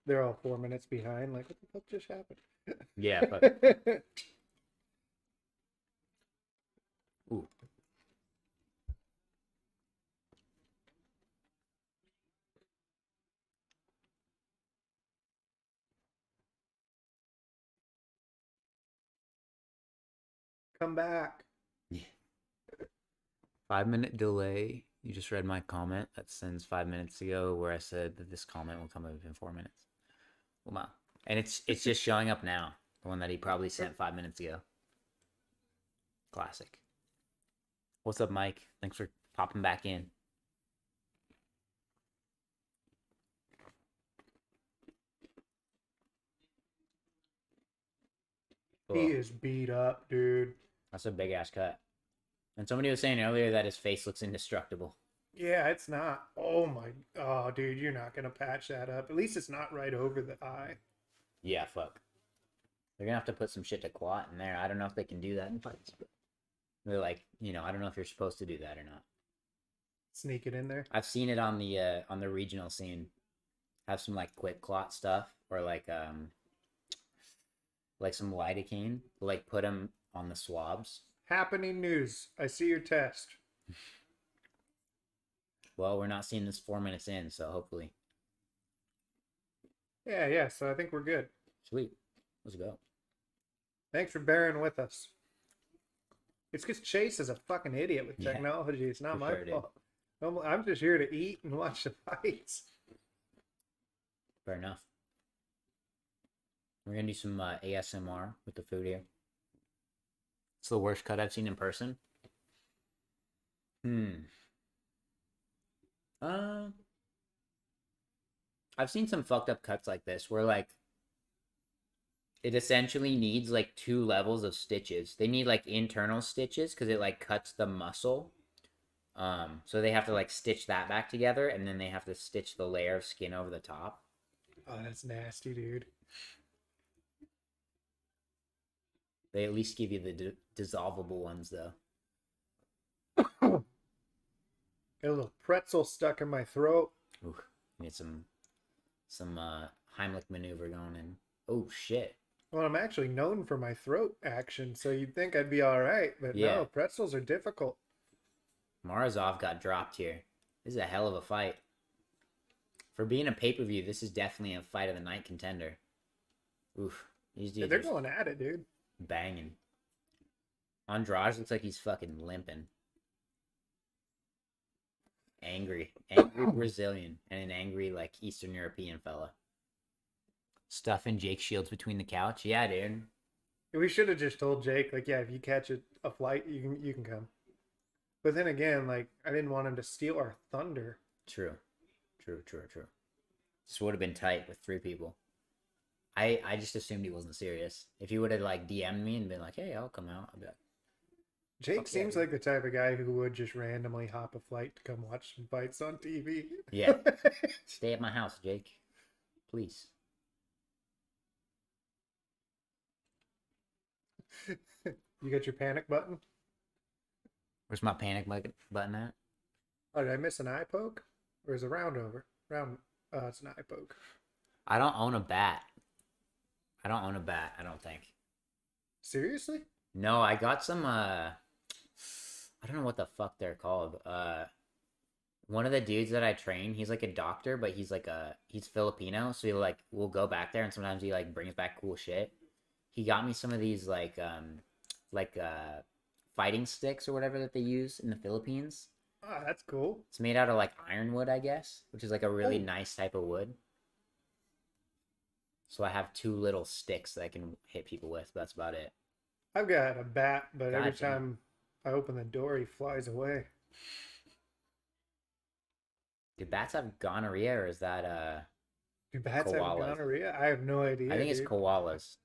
they're all 4 minutes behind. Like, what the fuck just happened? Yeah, but ooh, Come back. yeah. 5 minute delay. You just read my comment that sends 5 minutes ago where I said that this comment will come up in 4 minutes. Well, wow. And it's just showing up now. The one that he probably sent 5 minutes ago. Classic. What's up, Mike? Thanks for popping back in. He Ugh, is beat up, dude. that's a big ass cut. And somebody was saying earlier that his face looks indestructible. Yeah, it's not. Oh my. Oh, dude, you're not gonna patch that up. At least it's not right over the eye. Yeah, fuck. They're gonna have to put some shit to clot in there. I don't know if they can do that in fights, but they're like, I don't know if you're supposed to do that or not. Sneak it in there. I've seen it on the regional scene. Have some like quick clot stuff or like some lidocaine. Like put them on the swabs. Happening news. I see your test. Well, we're not seeing this 4 minutes in, so hopefully. Yeah. So I think we're good. Sweet. Let's go. Thanks for bearing with us. It's because Chase is a fucking idiot with Yeah, technology. It's not for my sure, dude. fault. I'm just here to eat and watch the fights. Fair enough. We're gonna do some ASMR with the food here. It's the worst cut I've seen in person. I've seen some fucked up cuts like this where like it essentially needs like 2 levels of stitches. They need like internal stitches because it like cuts the muscle. So they have to like stitch that back together and then they have to stitch the layer of skin over the top. Oh, that's nasty, dude. They at least give you the dissolvable ones though. Got a little pretzel stuck in my throat. Ooh, need some Heimlich maneuver going in. Oh shit. Well, I'm actually known for my throat action, so you'd think I'd be all right, but Yeah. no, pretzels are difficult. Marazov got dropped here. This is a hell of a fight. For being a pay-per-view, this is definitely a fight of the night contender. Oof. These dudes They're are going at it, dude. banging. Andrade looks like he's fucking limping. Angry Brazilian and an angry like Eastern European fella. Stuffing Jake Shields between the couch. Yeah, dude. We should have just told Jake, like, yeah, if you catch a flight, you can come. But then again, like, I didn't want him to steal our thunder. True. This would have been tight with 3 people. I just assumed he wasn't serious. If he would have like DM'd me and been like, "Hey, I'll come out," I'd be like, Jake "Fuck yeah, seems dude." like the type of guy who would just randomly hop a flight to come watch some fights on TV. Yeah. Stay at my house, Jake. Please. You got your panic button? Where's my panic button at? Oh, did I miss an eye poke? Or is it round over? It's an eye poke. I don't own a bat. I don't think. Seriously? No, I got some I don't know what the fuck they're called. One of the dudes that I train, he's like a doctor, but he's Filipino, so he like will go back there and sometimes he like brings back cool shit. He got me some of these like fighting sticks or whatever that they use in the Philippines. Oh, that's cool. It's made out of like ironwood, I guess, which is like a really Oh. nice type of wood. So I have 2 little sticks that I can hit people with. But that's about it. I've got a bat, but every Gotcha. time I open the door, he flies away. Do bats have gonorrhea or is that Do bats koalas? have gonorrhea? I have no idea. I think it's dude. koalas.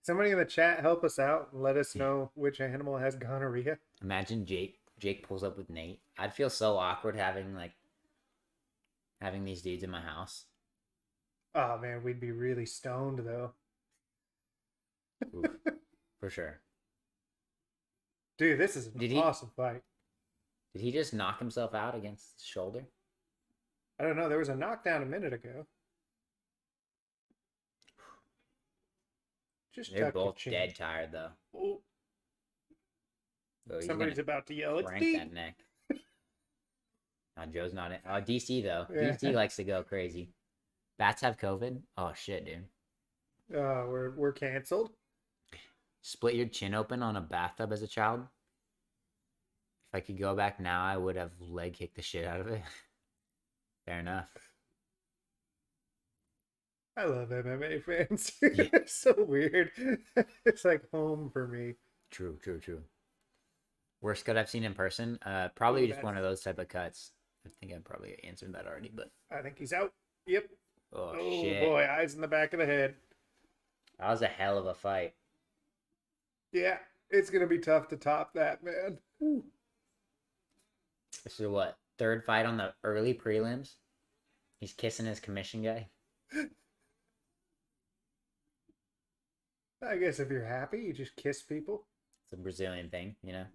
Somebody in the chat help us out and let us know which animal has gonorrhea. Imagine Jake pulls up with Nate. I'd feel so awkward having these dudes in my house. Oh man, we'd be really stoned though. Oof, for sure. Dude, this is an Did he- awesome fight. Did he just knock himself out against his shoulder? I don't know. There was a knockdown a minute ago. Just They're tuck your both chin. dead tired though. Oh, Oh, he's somebody's gonna about to yell. It's crank deep. that neck. Oh, Joe's not in. Oh, DC though. Yeah. DC likes to go crazy. Bats have COVID. Oh shit, dude. We're canceled. Split your chin open on a bathtub as a child. If I could go back now, I would have leg kicked the shit out of it. Fair enough. I love MMA fans. Yeah. It's so weird. It's like home for me. True. Worst cut I've seen in person? Probably just one of those type of cuts. I think I probably answered that already, but I think he's out. Yep. oh Oh shit. boy, eyes in the back of the head. That was a hell of a fight. Yeah, it's gonna be tough to top that, man. Ooh. This is what? Third fight on the early prelims? He's kissing his commission guy. I guess if you're happy, you just kiss people. It's a Brazilian thing, you know?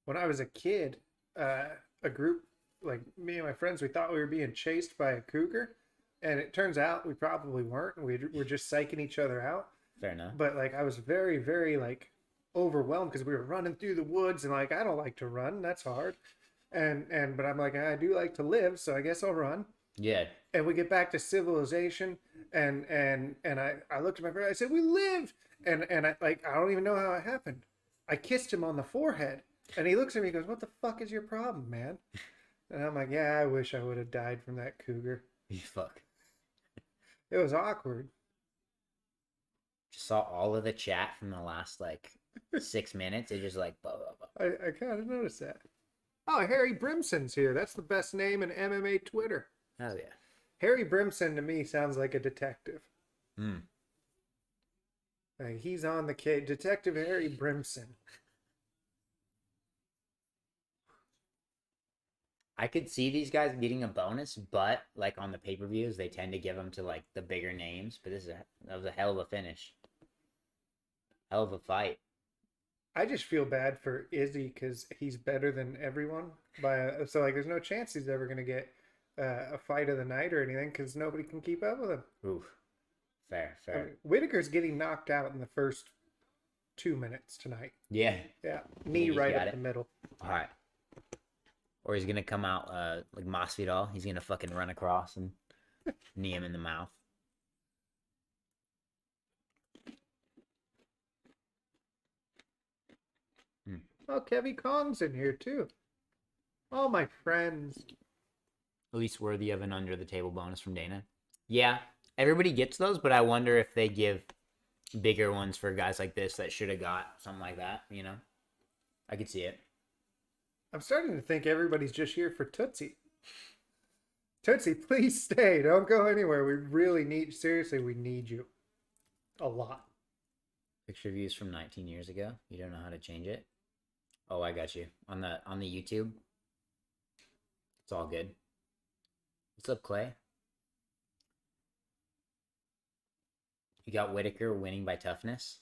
When I was a kid, a group, like me and my friends, we thought we were being chased by a cougar. And it turns out we probably weren't. We were just psyching each other out. Fair enough. But like I was very, very like overwhelmed because we were running through the woods and like I don't like to run. That's hard. But I'm like, I do like to live, so I guess I'll run. Yeah. And we get back to civilization and I looked at my friend, I said, we lived. And I don't even know how it happened. I kissed him on the forehead. And he looks at me and goes, what the fuck is your problem, man? And I'm like, yeah, I wish I would have died from that cougar. Fuck. It was awkward. Just saw all of the chat from the last like 6 minutes. It just like blah, blah, blah. I kind of noticed that. Oh, Harry Brimson's here. That's the best name in MMA Twitter. Hell yeah. Harry Brimson to me sounds like a detective. Hmm. Like he's on the case. Detective Harry Brimson. I could see these guys getting a bonus, but like on the pay-per-views, they tend to give them to like the bigger names. But that was a hell of a finish. Hell of a fight. I just feel bad for Izzy because he's better than everyone. So like, there's no chance he's ever gonna get a fight of the night or anything because nobody can keep up with him. Oof. Fair. I mean, Whitaker's getting knocked out in the first 2 minutes tonight. Yeah. Yeah, knee He's right got up the middle. All right. Or he's gonna come out like Masvidal. He's gonna fucking run across and knee him in the mouth. Oh, Kevin Kong's in here too. All my friends. Least worthy of an under the table bonus from Dana. Yeah, everybody gets those, but I wonder if they give bigger ones for guys like this that should have got something like that, you know? I could see it. I'm starting to think everybody's just here for Tootsie. Tootsie, please stay. Don't go anywhere. We really seriously, we need you. A lot. Picture views from 19 years ago. You don't know how to change it? Oh, I got you. On the YouTube. It's all good. What's up, Clay? You got Whitaker winning by toughness.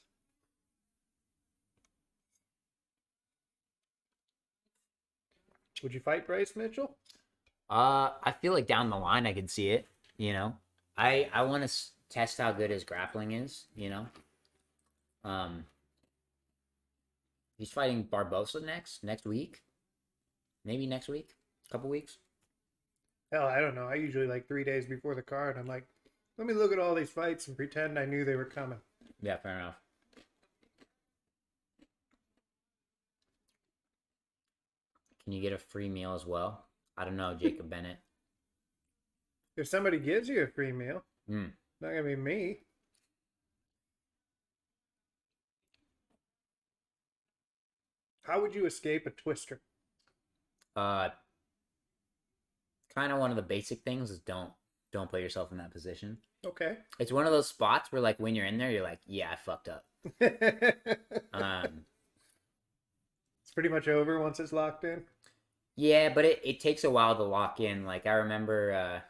Would you fight Bryce Mitchell? I feel like down the line I could see it, you know. I want to test how good his grappling is, you know. He's fighting Barbosa next week. Maybe next week, couple weeks. Hell, I don't know. I usually like 3 days before the card. I'm like, let me look at all these fights and pretend I knew they were coming. Yeah, fair enough. Can you get a free meal as well? I don't know, Jacob Bennett. If somebody gives you a free meal, Mm. not gonna be me. How would you escape a twister? Kind of one of the basic things is don't put yourself in that position. Okay. It's one of those spots where like when you're in there, you're like, yeah, I fucked up. It's pretty much over once it's locked in. Yeah, but it takes a while to lock in. Like I remember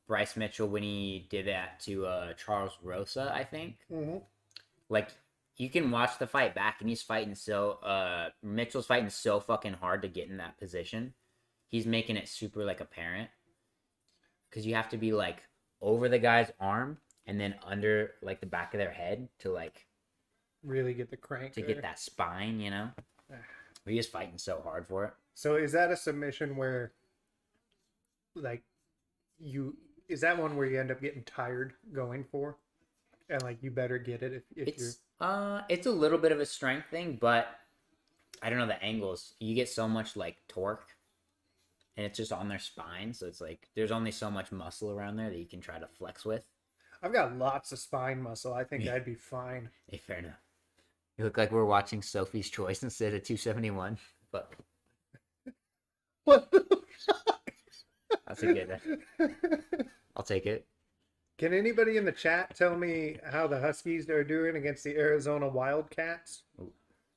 Bryce Mitchell when he did that to Charles Rosa, I think. Mm-hmm. Like you can watch the fight back and he's fighting Mitchell's fighting so fucking hard to get in that position. He's making it super like apparent. Because you have to be like over the guy's arm and then under like the back of their head to like Really get the crank to there. get that spine, you know. He was fighting so hard for it. So is that a submission where, like, is that one where you end up getting tired going for, and like you better get it if you're. It's a little bit of a strength thing, but I don't know the angles. You get so much like torque, and it's just on their spine, so it's like there's only so much muscle around there that you can try to flex with. I've got lots of spine muscle. I think I'd be fine. Hey, fair enough. You look like we're watching Sophie's Choice instead of 271, but What? that's a good. I'll take it. Can anybody in the chat tell me how the Huskies are doing against the Arizona Wildcats? Ooh.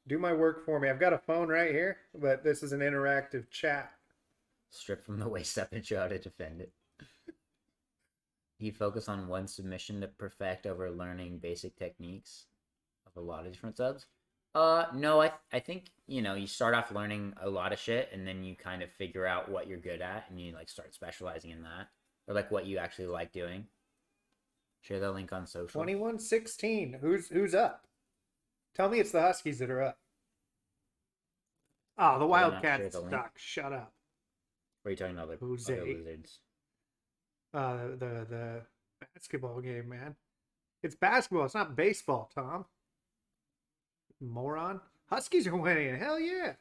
Do my work for me. I've got a phone right here, but this is an interactive chat. Strip from the waist up and show how to defend it. You focus on one submission to perfect over learning basic techniques of a lot of different subs. No, I think, you know, you start off learning a lot of shit and then you kind of figure out what you're good at and you like start specializing in that, or like what you actually like doing. Share the link on social. 21-16. Who's up? Tell me it's the Huskies that are up. Oh, the Wildcats suck. Shut up. What are you talking about? Jose. Other lizards. The basketball game, man. It's basketball. It's not baseball, Tom. Moron. Huskies are winning. Hell yeah.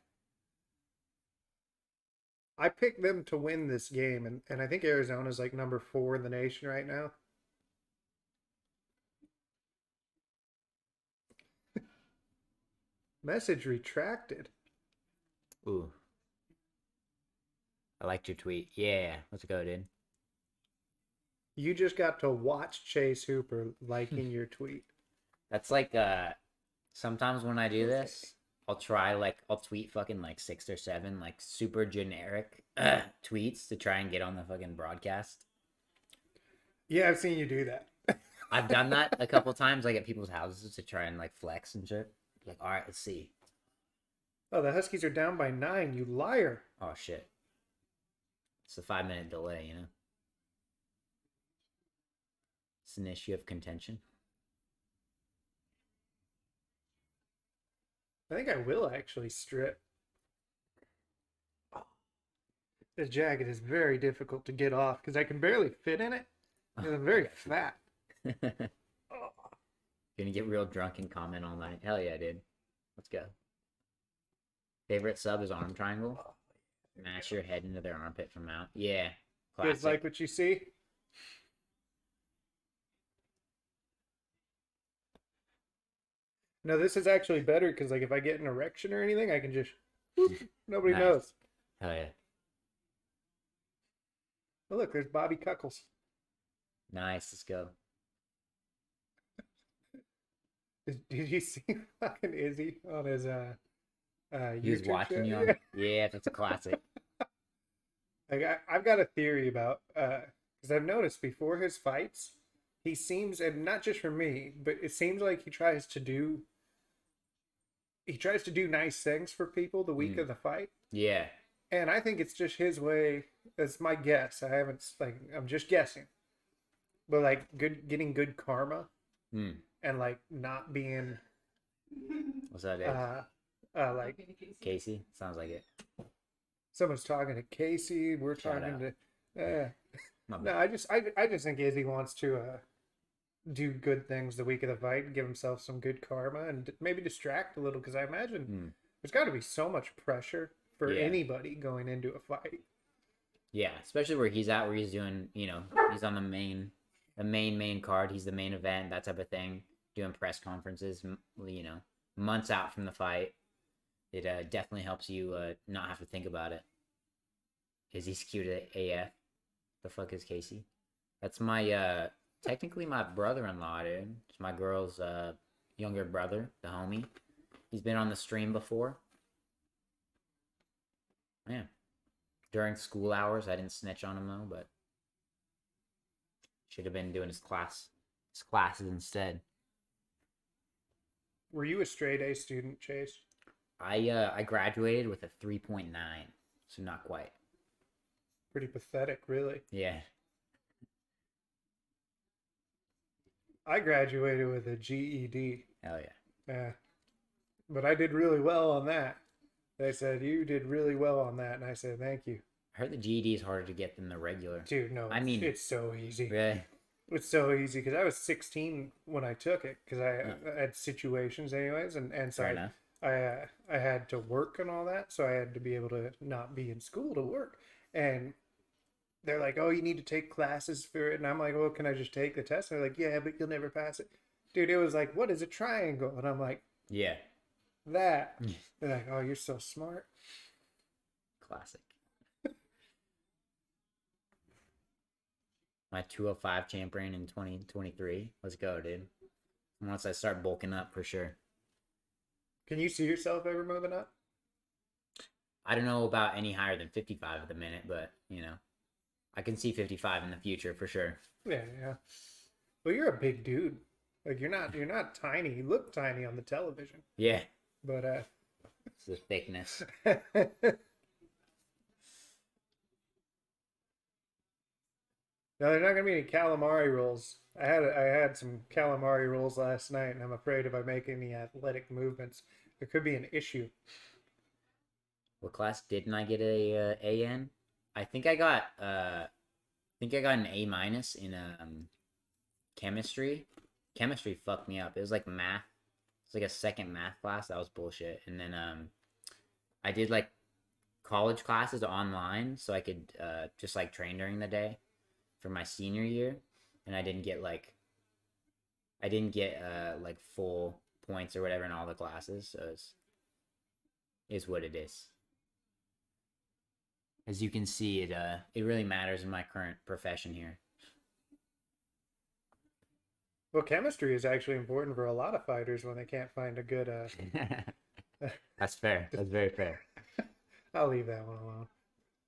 I picked them to win this game, and I think Arizona's like number 4 in the nation right now. Message retracted. Ooh. I liked your tweet. Yeah, let's go, dude. You just got to watch Chase Hooper liking your tweet. That's like sometimes when I do this, I'll tweet fucking like 6 or 7 like super generic tweets to try and get on the fucking broadcast. Yeah, I've seen you do that. I've done that a couple times, like at people's houses to try and like flex and shit. Like, all right, let's see. Oh, the Huskies are down by 9, you liar. Oh shit. It's a 5-minute delay, you know. It's an issue of contention. I think I will actually strip. This jacket is very difficult to get off because I can barely fit in it. And I'm very fat. Gonna get real drunk and comment all night. Hell yeah, dude. Let's go. Favorite sub is arm triangle. Mash your head into their armpit from out. Yeah. You guys like what you see? No, this is actually better because, like, if I get an erection or anything, I can just whoop, nobody Nice. knows. Hell yeah. Oh, look, there's Bobby Cuckles. Nice. Let's go. Did you see fucking Izzy on his He was YouTube watching show? you. Yeah, that's a classic. Like I've got a theory about because I've noticed before his fights, he seems, and not just for me, but it seems like he tries to do nice things for people the week of the fight. Yeah. And I think it's just his way. That's my guess. I haven't, like, I'm just guessing. But like getting good karma and like not being What's that? Is? like Casey? Sounds like it. someone's talking to Casey. We're Shout talking to. My No, bad. I just think Izzy wants to do good things the week of the fight and give himself some good karma and maybe distract a little because I imagine there's got to be so much pressure for anybody going into a fight. Yeah, especially where he's at, where he's doing, you know, he's on the main card. He's the main event, that type of thing. Doing press conferences, you know, months out from the fight. It definitely helps you not have to think about it. Izzy's cute AF. The fuck is Casey? That's my technically my brother-in-law, dude. It's my girl's younger brother, the homie. He's been on the stream before. Yeah. During school hours, I didn't snitch on him though, but should have been doing his classes instead. Were you a straight A student, Chase? I graduated with a 3.9, so not quite. Pretty pathetic, really. Yeah. I graduated with a GED. Hell yeah. But I did really well on that. They said, you did really well on that. And I said, thank you. I heard the GED is harder to get than the regular. Dude, no, I mean, it's so easy. really? It's so easy because I was 16 when I took it because I had situations anyways. And so Fair enough. I had to work and all that. So I had to be able to not be in school to work. And they're like, oh, you need to take classes for it. And I'm like, well, can I just take the test? And they're like, yeah, but you'll never pass it. Dude, it was like, what is a triangle? And I'm like, Yeah. that. They're like, oh, you're so smart. Classic. My 205 champ ran in 2023. Let's go, dude. Once I start bulking up, for sure. Can you see yourself ever moving up? I don't know about any higher than 55 at the minute, but, you know, I can see 55 in the future, for sure. Yeah, yeah. Well, you're a big dude. Like you're not tiny. You look tiny on the television. Yeah. But It's the thickness. No, there's not gonna be any calamari rolls. I had some calamari rolls last night, and I'm afraid if I make any athletic movements, there could be an issue. What class didn't I get a A in? I think I got an A minus in chemistry. Chemistry fucked me up. It was like math. It's like a second math class. That was bullshit. And then I did like college classes online so I could just like train during the day for my senior year, and I didn't get like full points or whatever in all the classes. So it's what it is. As you can see, it really matters in my current profession here. Well, chemistry is actually important for a lot of fighters when they can't find a good. That's fair. That's very fair. I'll leave that one alone.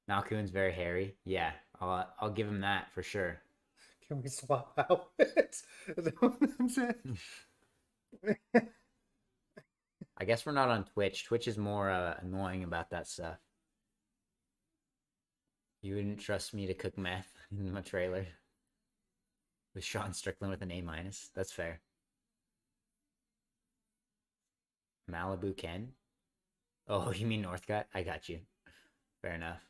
Malkoon's very hairy. Yeah, I'll give him that for sure. Can we swap outfits? Is that what I'm saying? I guess we're not on Twitch. Twitch is more annoying about that stuff. You wouldn't trust me to cook meth in my trailer with Sean Strickland with an A minus. That's fair. Malibu Ken? Oh, you mean Northcutt? I got you. Fair enough.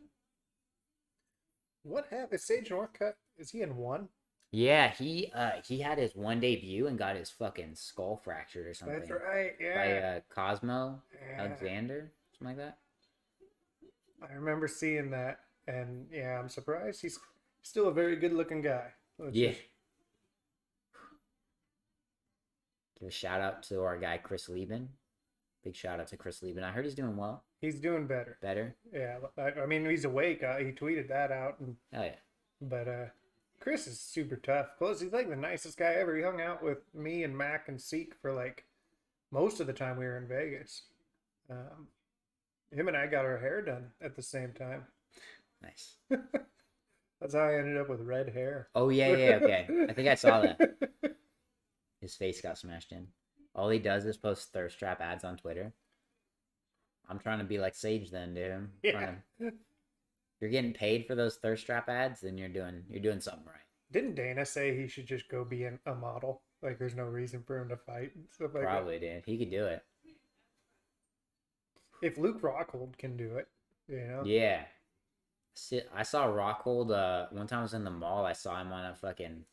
What happened? Is Sage Northcutt? Is he in one? Yeah, he had his one debut and got his fucking skull fractured or something. That's right. Yeah. By Cosmo Yeah. Alexander, something like that. I remember seeing that, and yeah, I'm surprised. He's still a very good-looking guy. Yeah. Give a shout out to our guy Chris Lieben. Big shout out to Chris Lieben. I heard he's doing well. He's doing better. Better? Yeah, I mean, he's awake. He tweeted that out. Oh, yeah. But Chris is super tough. Plus, he's like the nicest guy ever. He hung out with me and Mac and Seek for like most of the time we were in Vegas. Him and I got our hair done at the same time. Nice. That's how I ended up with red hair. Oh, yeah, okay. I think I saw that. His face got smashed in. All he does is post thirst trap ads on Twitter. I'm trying to be like Sage then, dude. Yeah. You're getting paid for those thirst trap ads, then you're doing something right. Didn't Dana say he should just go be a model? Like, there's no reason for him to fight and stuff like Probably, dude. He could do it. If Luke Rockhold can do it, you know? Yeah. I saw Rockhold, one time I was in the mall, I saw him on a fucking,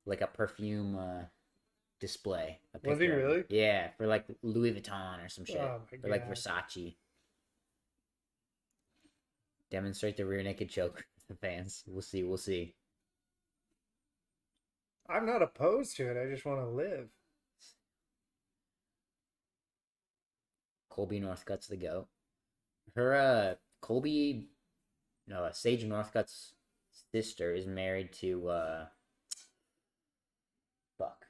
like a perfume, display. Was he really? Yeah, for like Louis Vuitton or some shit. Oh my Or like God. Versace. Demonstrate the rear naked choke to the fans. We'll see. I'm not opposed to it. I just want to live. Colby Northcutt's the goat. Sage Northcutt's sister is married to, fuck.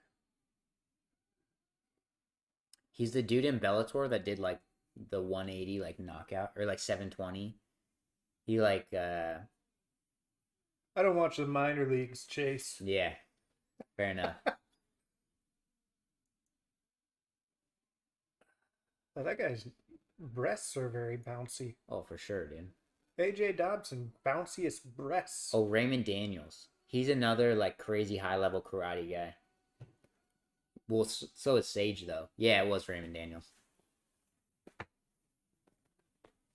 He's the dude in Bellator that did like the 180 like knockout or like 720. He like I don't watch the minor leagues, Chase. yeah. Fair enough. Oh, that guy's breasts are very bouncy. Oh, for sure, dude. AJ Dobson, bounciest breasts. Oh, Raymond Daniels. He's another like crazy high level karate guy. Well, so is Sage though. Yeah, it was Raymond Daniels.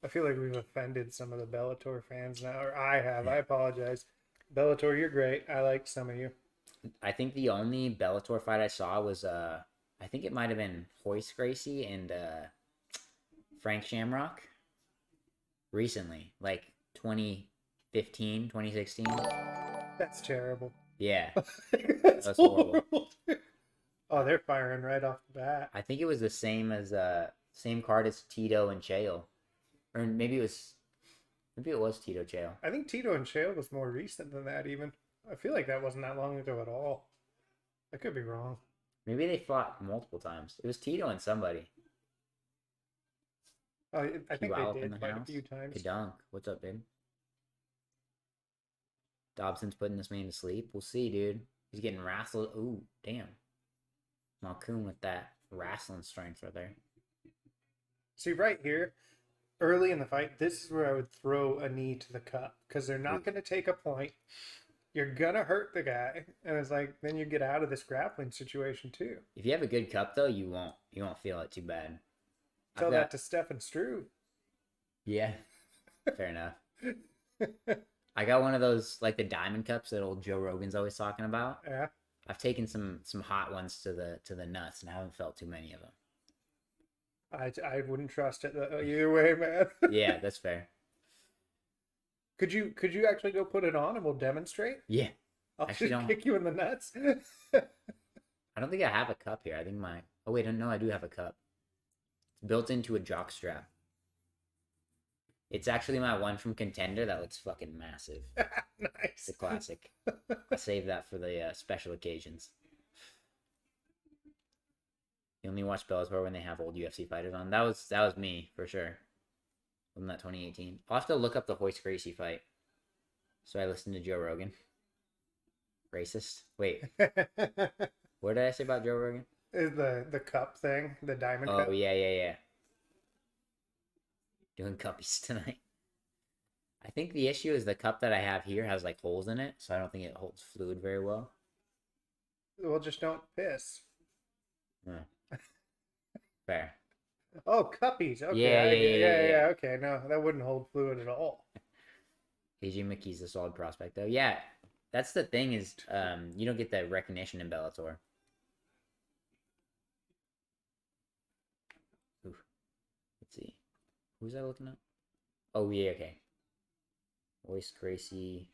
I feel like we've offended some of the Bellator fans now, or I have. I apologize. Bellator, you're great. I like some of you. I think the only Bellator fight I saw was I think it might have been Hoist Gracie and Frank Shamrock recently, like 2015, 2016. That's terrible. Yeah, That's was horrible. horrible. Oh, they're firing right off the bat. I think it was the same as same card as Tito and Chael, or maybe it was Tito Chael. I think Tito and Chael was more recent than that. Even I feel like that wasn't that long ago at all. I could be wrong. Maybe they fought multiple times. It was Tito and somebody. Oh, I think Puyallup they in did the fight a house. few times. Kadunk, what's up, babe? Dobson's putting this man to sleep. We'll see, dude. He's getting wrestled. Ooh, damn. Malkoon with that wrestling strength right there. See, right here, early in the fight, this is where I would throw a knee to the cup because they're not going to take a point. You're going to hurt the guy. And it's like, then you get out of this grappling situation too. If you have a good cup, though, you won't feel it too bad. Tell that to Stefan Struve. Yeah, fair enough. I got one of those, like the diamond cups that old Joe Rogan's always talking about. Yeah. I've taken some hot ones to the nuts and haven't felt too many of them. I wouldn't trust it either way, man. Yeah, that's fair. Could you actually go put it on and we'll demonstrate? Yeah. I'll just kick you in the nuts. I don't think I have a cup here. I think my... Oh, wait, no, I do have a cup. It's built into a jock strap. It's actually my one from Contender that looks fucking massive. Nice. It's a classic. I save that for the special occasions. You only watch Bellator when they have old UFC fighters on. That was me, for sure. Wasn't that 2018? I'll have to look up the Hoist Gracie fight. So I listened to Joe Rogan. Racist. Wait. What did I say about Joe Rogan? Is the cup thing, the diamond cup? Oh, yeah. Doing cuppies tonight. I think the issue is the cup that I have here has like holes in it, so I don't think it holds fluid very well. Well, just don't piss. Fair. Oh, cuppies. Okay. Yeah. Okay, no, that wouldn't hold fluid at all. AJ McKee's a solid prospect, though. Yeah, that's the thing is, you don't get that recognition in Bellator. Ooh. Let's see. Who's I looking at? Oh, yeah, okay. Royce Gracie.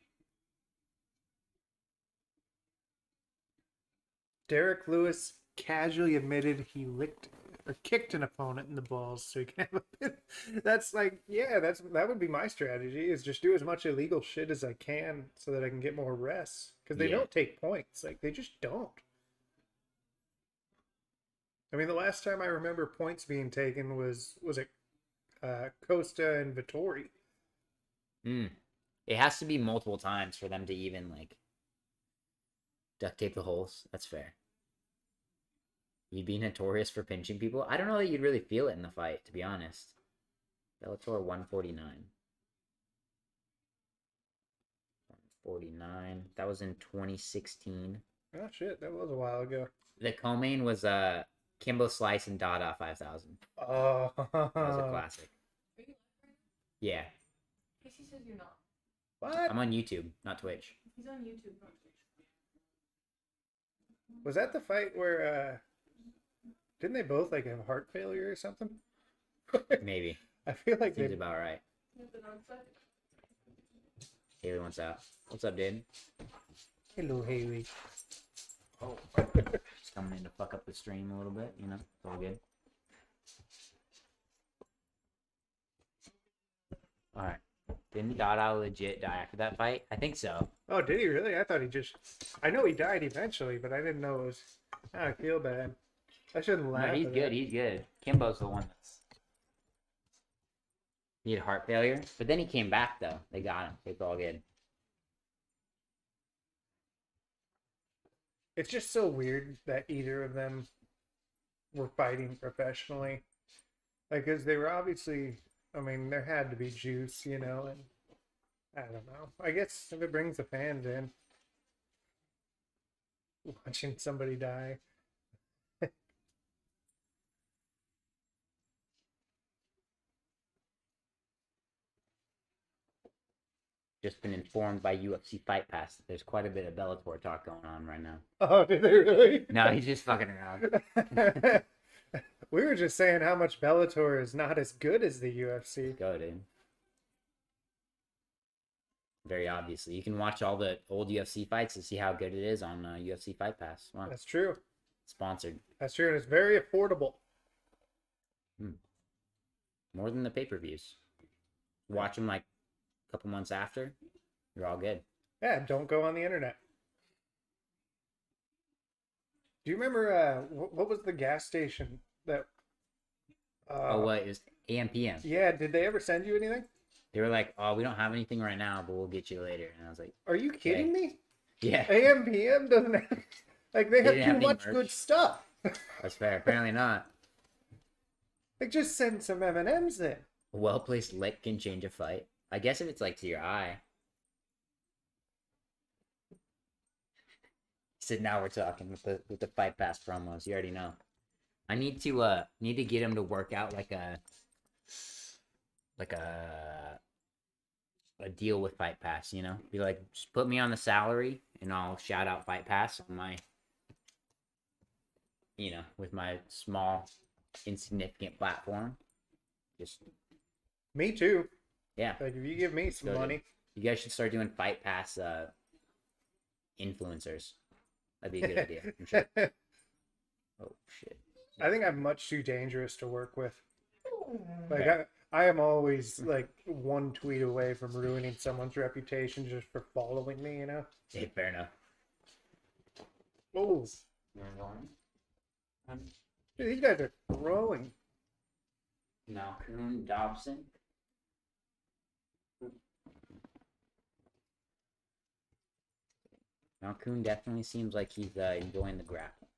Derek Lewis casually admitted he licked or kicked an opponent in the balls so he can have a bit. That's like, yeah, that would be my strategy, is just do as much illegal shit as I can so that I can get more rests. Because they don't take points. Like, they just don't. I mean, the last time I remember points being taken was it Costa and Vittori. It has to be multiple times for them to even, like, duct tape the holes. That's fair. You'd be notorious for pinching people. I don't know that you'd really feel it in the fight, to be honest. Bellator 149. 149. That was in 2016. Oh, shit. That was a while ago. The co-main was Kimbo Slice and Dada 5000. Oh. That was a classic. Are you Yeah. Casey says you're not. What? I'm on YouTube, not Twitch. He's on YouTube, not Twitch. Was that the fight where didn't they both like have heart failure or something? Maybe. I feel like Seems they about right. You have the dog side? Haley wants out. What's up, dude? Hello, Haley. Oh. Just coming in to fuck up the stream a little bit, you know? It's all good. Alright. Didn't Dada legit die after that fight? I think so. Oh, did he really? I thought he just... I know he died eventually, but I didn't know it was... I feel bad. I shouldn't laugh. No, he's at good. that. He's good. Kimbo's the one that's... He had heart failure. But then he came back, though. They got him. It's all good. It's just so weird that either of them were fighting professionally. Like, because they were obviously... I mean, there had to be juice, you know, and I don't know. I guess if it brings the fans in, watching somebody die. Just been informed by UFC Fight Pass that there's quite a bit of Bellator talk going on right now. Oh, did they really? No, he's just fucking around. We were just saying how much Bellator is not as good as the UFC. Go, dude. Very obviously. You can watch all the old UFC fights to see how good it is on UFC Fight Pass. Wow. That's true. Sponsored. That's true, and it's very affordable. More than the pay-per-views. Watch them like a couple months after. You're all good. Yeah, don't go on the internet. Do you remember what was the gas station that? Oh, what? It was AM/PM. Yeah, did they ever send you anything? They were like, "Oh, we don't have anything right now, but we'll get you later." And I was like, Are you kidding me? "Yeah, AM/PM doesn't have, like they have didn't too have any much merch. good stuff. that's fair." Apparently not. Like just send some M&Ms then. A well-placed lick can change a fight. I guess if it's like to your eye. He said, "Now we're talking with the Fight Pass promos. You already know." I need to get him to work out like a deal with Fight Pass. You know, be like, just put me on the salary, and I'll shout out Fight Pass on my, with my small, insignificant platform. Just Me too. yeah. Like if you give me some Go, dude. money. You guys should start doing Fight Pass influencers. That'd be a good idea. I'm sure. Oh shit. I think I'm much too dangerous to work with. Like Okay. I am always like one tweet away from ruining someone's reputation just for following me, you know? Yeah, fair enough. Oh, dude, these guys are growing. Malcolm Dobson. Malcolm definitely seems like he's enjoying the grappling.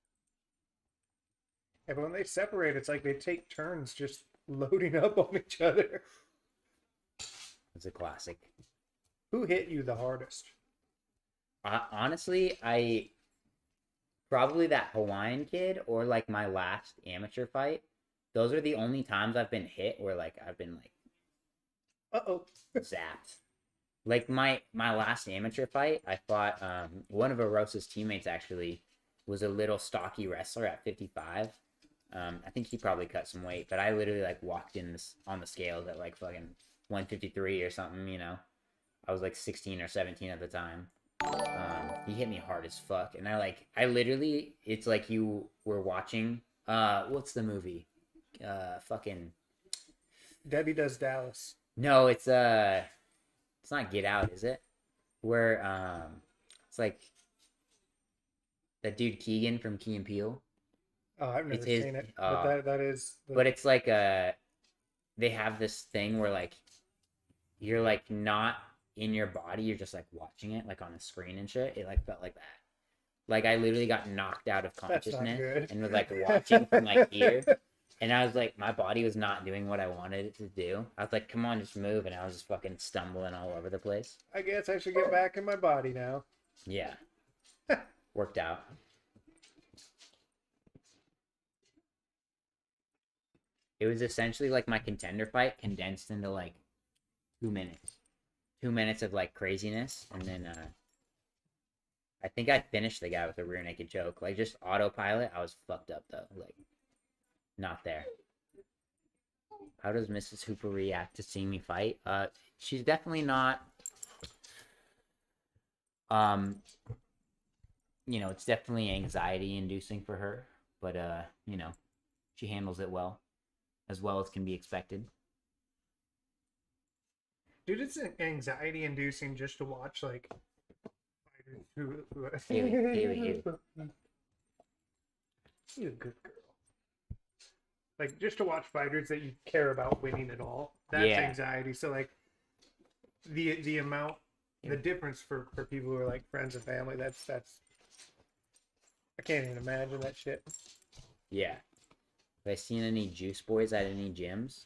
And when they separate, it's like they take turns just loading up on each other. It's a classic. Who hit you the hardest? Honestly, I probably that Hawaiian kid or like my last amateur fight. Those are the only times I've been hit where like I've been like Uh-oh. zapped. Like my last amateur fight, I fought one of Arosa's teammates actually was a little stocky wrestler at 55. I think he probably cut some weight, but I literally like walked in on the scales at like fucking 153 or something, you know. I was like 16 or 17 at the time. He hit me hard as fuck, and I literally, it's like you were watching what's the movie? Fucking Debbie Does Dallas. no, it's not Get Out, is it? Where it's like that dude Keegan from Key and Peele. Oh, I've never It's his- seen it. But that is But it's like they have this thing where like you're like not in your body, you're just like watching it like on a screen and shit. It like felt like that. Like I literally got knocked out of That's not consciousness good. and was like watching from like here. And I was like, my body was not doing what I wanted it to do. I was like, come on, just move. And I was just fucking stumbling all over the place. I guess I should get back in my body now. Yeah. Worked out. It was essentially like my contender fight condensed into like 2 minutes. 2 minutes of like craziness. And then I think I finished the guy with a rear naked choke. Like just autopilot. I was fucked up though. Like not there. How does Mrs. Hooper react to seeing me fight? She's definitely not. It's definitely anxiety inducing for her, but she handles it well as can be expected. Dude, it's anxiety inducing just to watch like Haley. You're a good girl. Like just to watch fighters that you care about winning at all. That's Yeah. anxiety. So like the amount, the difference for people who are like friends and family. That's I can't even imagine that shit. Yeah. Have I seen any juice boys at any gyms?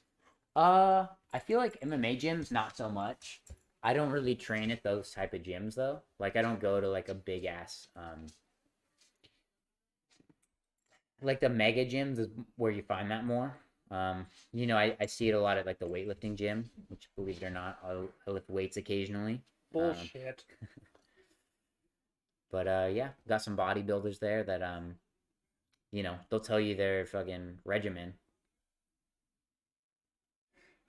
I feel like MMA gyms not so much. I don't really train at those type of gyms though. Like I don't go to like a big ass like the mega gyms is where you find that more. I see it a lot at like the weightlifting gym, which believe it or not, I lift weights occasionally. Bullshit. But yeah, got some bodybuilders there that you know, they'll tell you their fucking regimen.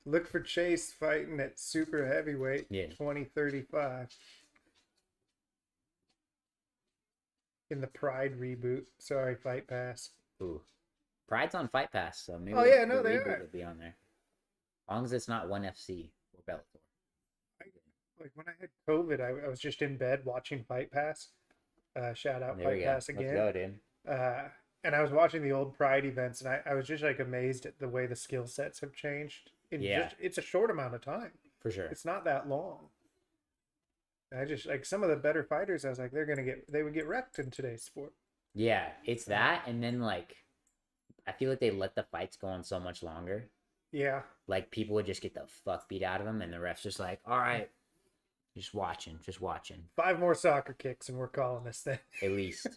Look for Chase fighting at super heavyweight Yeah. 2035 in the Pride reboot. Sorry, Fight Pass. Ooh, Pride's on Fight Pass, so maybe Oh, yeah, the no, they reboot are. will be on there. As long as it's not ONE FC or Bellator. Like when I had COVID, I was just in bed watching Fight Pass. Shout out There we Fight go. Pass Let's again. go, dude. And I was watching the old Pride events, and I was just like amazed at the way the skill sets have changed. Yeah. It's a short amount of time. For sure. It's not that long. I just like some of the better fighters. I was like, they would get wrecked in today's sport. Yeah, it's that, and then like, I feel like they let the fights go on so much longer. Yeah, Like people would just get the fuck beat out of them, and the refs just like, all right, just watching. 5 more soccer kicks, and we're calling this thing. At least.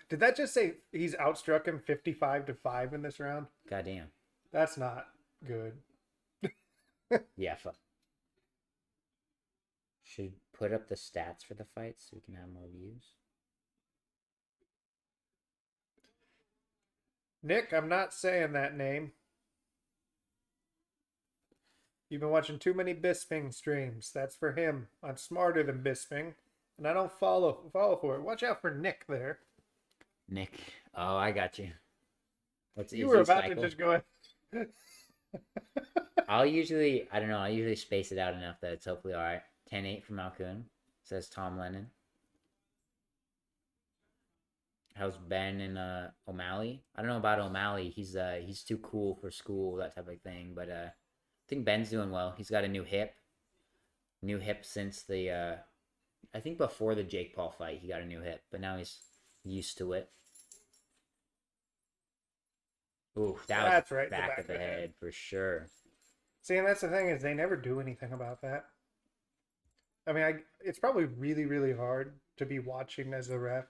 Did that just say he's outstruck him 55-5 in this round? Goddamn. That's not good. Yeah, fuck. Should put up the stats for the fights so we can have more views. Nick, I'm not saying that name. You've been watching too many Bisping streams. That's for him. I'm smarter than Bisping, and I don't follow for it. Watch out for Nick there. Nick. Oh, I got you. What's You were about to just go. I'll usually space it out enough that it's hopefully all right. 10-8 from Malcoon, says Tom Lennon. How's Ben and O'Malley? I don't know about O'Malley. He's too cool for school, that type of thing. But I think Ben's doing well. He's got a new hip. New hip since the I think before the Jake Paul fight, he got a new hip, but now he's used to it. Ooh, That's was right, back of the head for sure. See, and that's the thing is they never do anything about that. I mean, it's probably really, really hard to be watching as a ref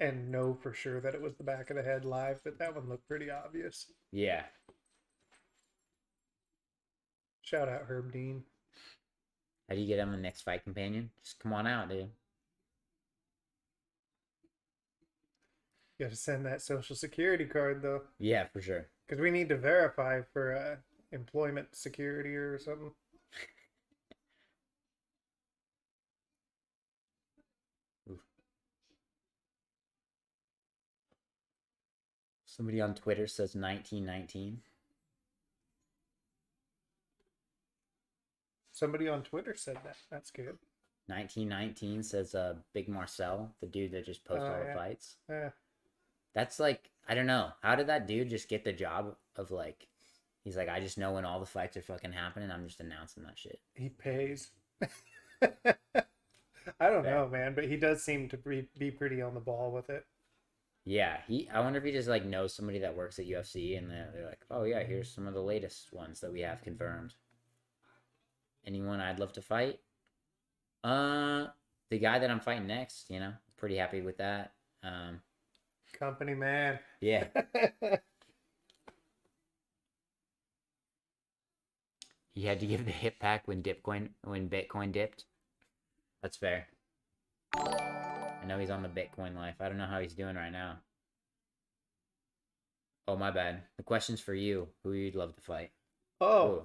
and know for sure that it was the back of the head live, but that one looked pretty obvious. Yeah. Shout out Herb Dean. How do you get him the next fight companion? Just come on out, dude. You have to send that social security card though, Yeah, for sure. because we need to verify for employment security or something. Somebody on Twitter says 1919. Somebody on Twitter said that. That's good. 1919 says Big Marcel, the dude that just posts Oh, all the yeah. fights. Yeah. That's like, I don't know. How did that dude just get the job of like, he's like, I just know when all the fights are fucking happening. I'm just announcing that shit. He pays. I don't know, man, but he does seem to be pretty on the ball with it. Yeah, I wonder if he just like knows somebody that works at UFC and they're like, oh yeah, here's some of the latest ones that we have confirmed. Anyone I'd love to fight? The guy that I'm fighting next, you know, pretty happy with that. Company man. Yeah. He had to give the hip pack when Bitcoin dipped. That's fair. I know he's on the Bitcoin life. I don't know how he's doing right now. Oh, my bad. The question's for you. Who you'd love to fight? Oh, Ooh.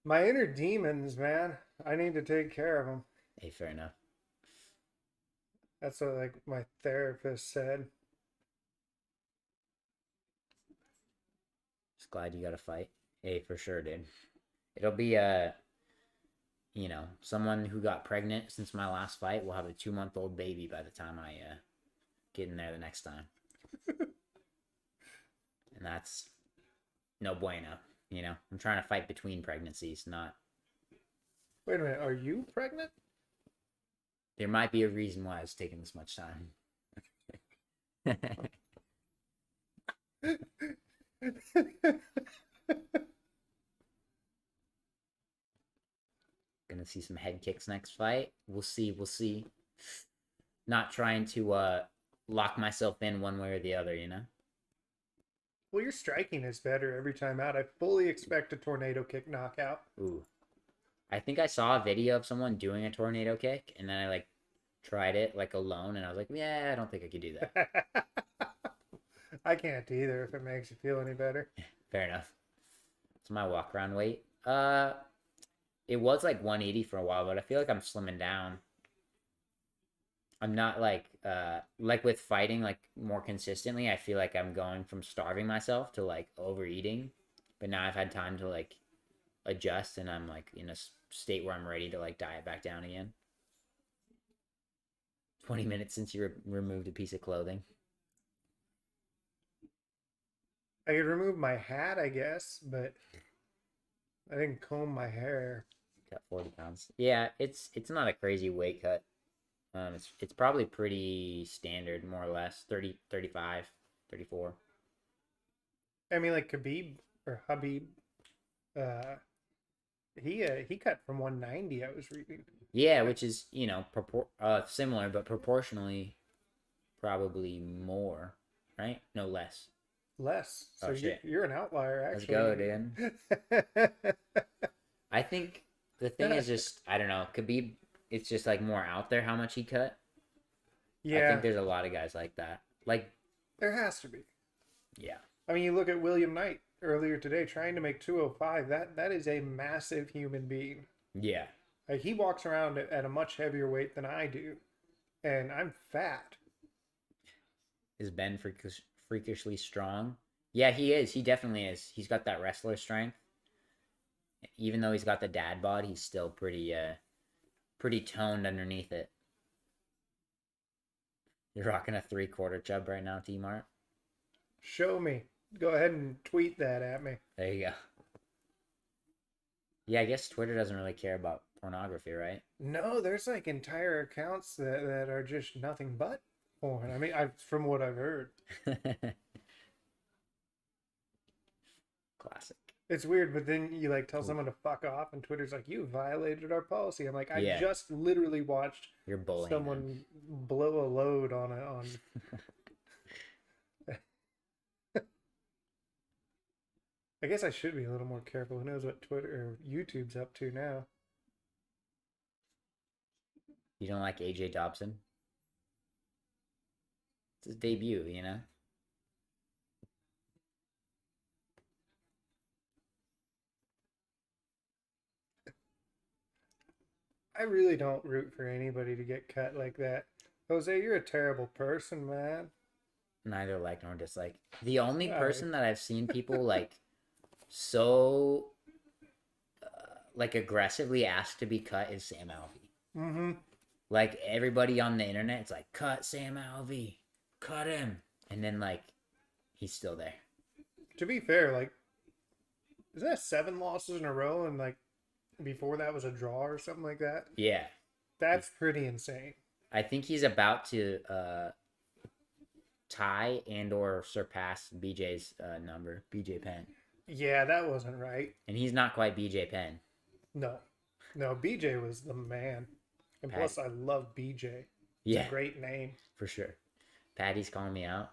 my inner demons, man. I need to take care of them. Hey, fair enough. That's what like my therapist said. Just glad you got to fight. Hey, for sure, dude. It'll be you know, someone who got pregnant since my last fight will have a 2-month-old baby by the time I get in there the next time. And that's no bueno, you know. I'm trying to fight between pregnancies, not. Wait a minute, are you pregnant? There might be a reason why it's taking this much time. Gonna see some head kicks next fight. We'll see. Not trying to lock myself in one way or the other, you know? Well, your striking is better every time out. I fully expect a tornado kick knockout. Ooh. I think I saw a video of someone doing a tornado kick, and then I like tried it like alone, and I was like, yeah, I don't think I could do that. I can't either if it makes you feel any better. Fair enough. It's my walk around weight. It was like 180 for a while, but I feel like I'm slimming down. I'm not like with fighting like more consistently. I feel like I'm going from starving myself to like overeating, but now I've had time to like adjust, and I'm like in a state where I'm ready to like diet back down again. 20 minutes since you removed a piece of clothing. I could remove my hat, I guess, but I didn't comb my hair. Got 40 pounds. Yeah, it's not a crazy weight cut. It's probably pretty standard, more or less. 30, 35, 34. I mean, like Khabib or Habib, he cut from 190. I was reading. Yeah, which is similar, but proportionally probably more, right? No, less. Less. So Oh, shit. you're an outlier, Let's actually. go, dude. I think the thing is just I don't know. Khabib, it's just like more out there how much he cut. I Yeah, think there's a lot of guys like that. Like, there has to be. yeah, I mean, you look at William Knight earlier today trying to make 205. That is a massive human being. yeah. Like, he walks around at a much heavier weight than I do, and I'm fat. Is Ben freakishly strong? Yeah, he is. He definitely is. He's got that wrestler strength. Even though he's got the dad bod, he's still pretty toned underneath it. You're rocking a 3/4 chub right now, T-Mart. Show me. Go ahead and tweet that at me. There you go. Yeah, I guess Twitter doesn't really care about pornography, right? No, there's like entire accounts that are just nothing but porn. I mean, from what I've heard. Classic. It's weird, but then you like tell someone to fuck off, and Twitter's like, "You violated our policy." I'm like, I Yeah. just literally watched You're bullying someone blow a load on. I guess I should be a little more careful. Who knows what Twitter or YouTube's up to now? You don't like AJ Dobson? It's his debut, you know? I really don't root for anybody to get cut like that. Jose, you're a terrible person, man. Neither like nor dislike. The only Alright. person that I've seen people like so like aggressively ask to be cut is Sam Alvey. Mm-hmm. Like everybody on the internet, it's like cut Sam Alvey, cut him, and then like he's still there. To be fair, like, is that 7 losses in a row, and like before that was a draw or something like that? Yeah, That's pretty insane. I think he's about to tie and or surpass BJ's number, BJ Penn, Yeah, that wasn't right. and he's not quite BJ Penn. No, BJ was the man, and Pat- plus I love BJ. It's Yeah, a great name. for sure. Patty's calling me out.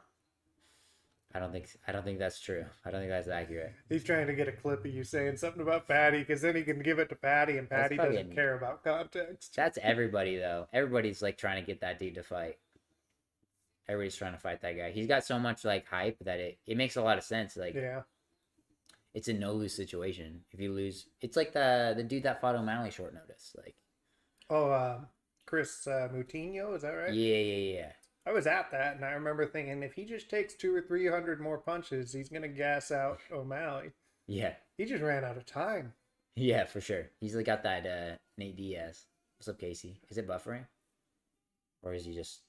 I don't think that's true. I don't think that's accurate. He's trying to get a clip of you saying something about Patty, because then he can give it to Patty, and Patty probably doesn't care about context. That's everybody though. Everybody's like trying to get that dude to fight. Everybody's trying to fight that guy. He's got so much like hype that it makes a lot of sense. Like Yeah. it's a no lose situation. If you lose, it's like the dude that fought O'Malley short notice. Like Oh, Chris Moutinho, is that right? yeah. I was at that, and I remember thinking, if he just takes 200 or 300 more punches, he's gonna gas out O'Malley. Yeah. He just ran out of time. Yeah, for sure. He's like got that Nate Diaz. What's up, Casey? Is it buffering? Or is he just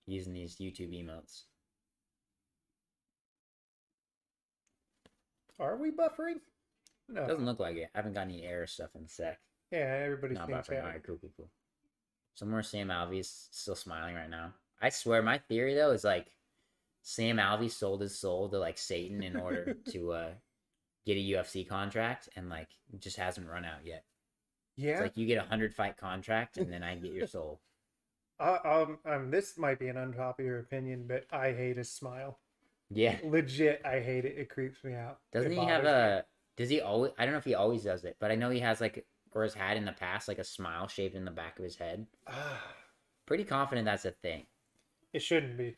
using these YouTube emotes? Are we buffering? No. Doesn't look like it. I haven't got any error stuff in a sec. Yeah, everybody Not thinks buffering. that. Alright, cool. Somewhere Sam Alvey's still smiling right now. I swear, my theory though is like Sam Alvey sold his soul to like Satan in order to get a UFC contract, and like it just hasn't run out yet. Yeah. It's like you get a 100-fight contract, and then I get your soul. This might be an unpopular opinion, but I hate his smile. Yeah. Legit, I hate it. It creeps me out. Doesn't It he have bothers me. a? Does he always? I don't know if he always does it, but I know he has like or has had in the past, like a smile shaped in the back of his head. Ah, Pretty confident that's a thing. it shouldn't be.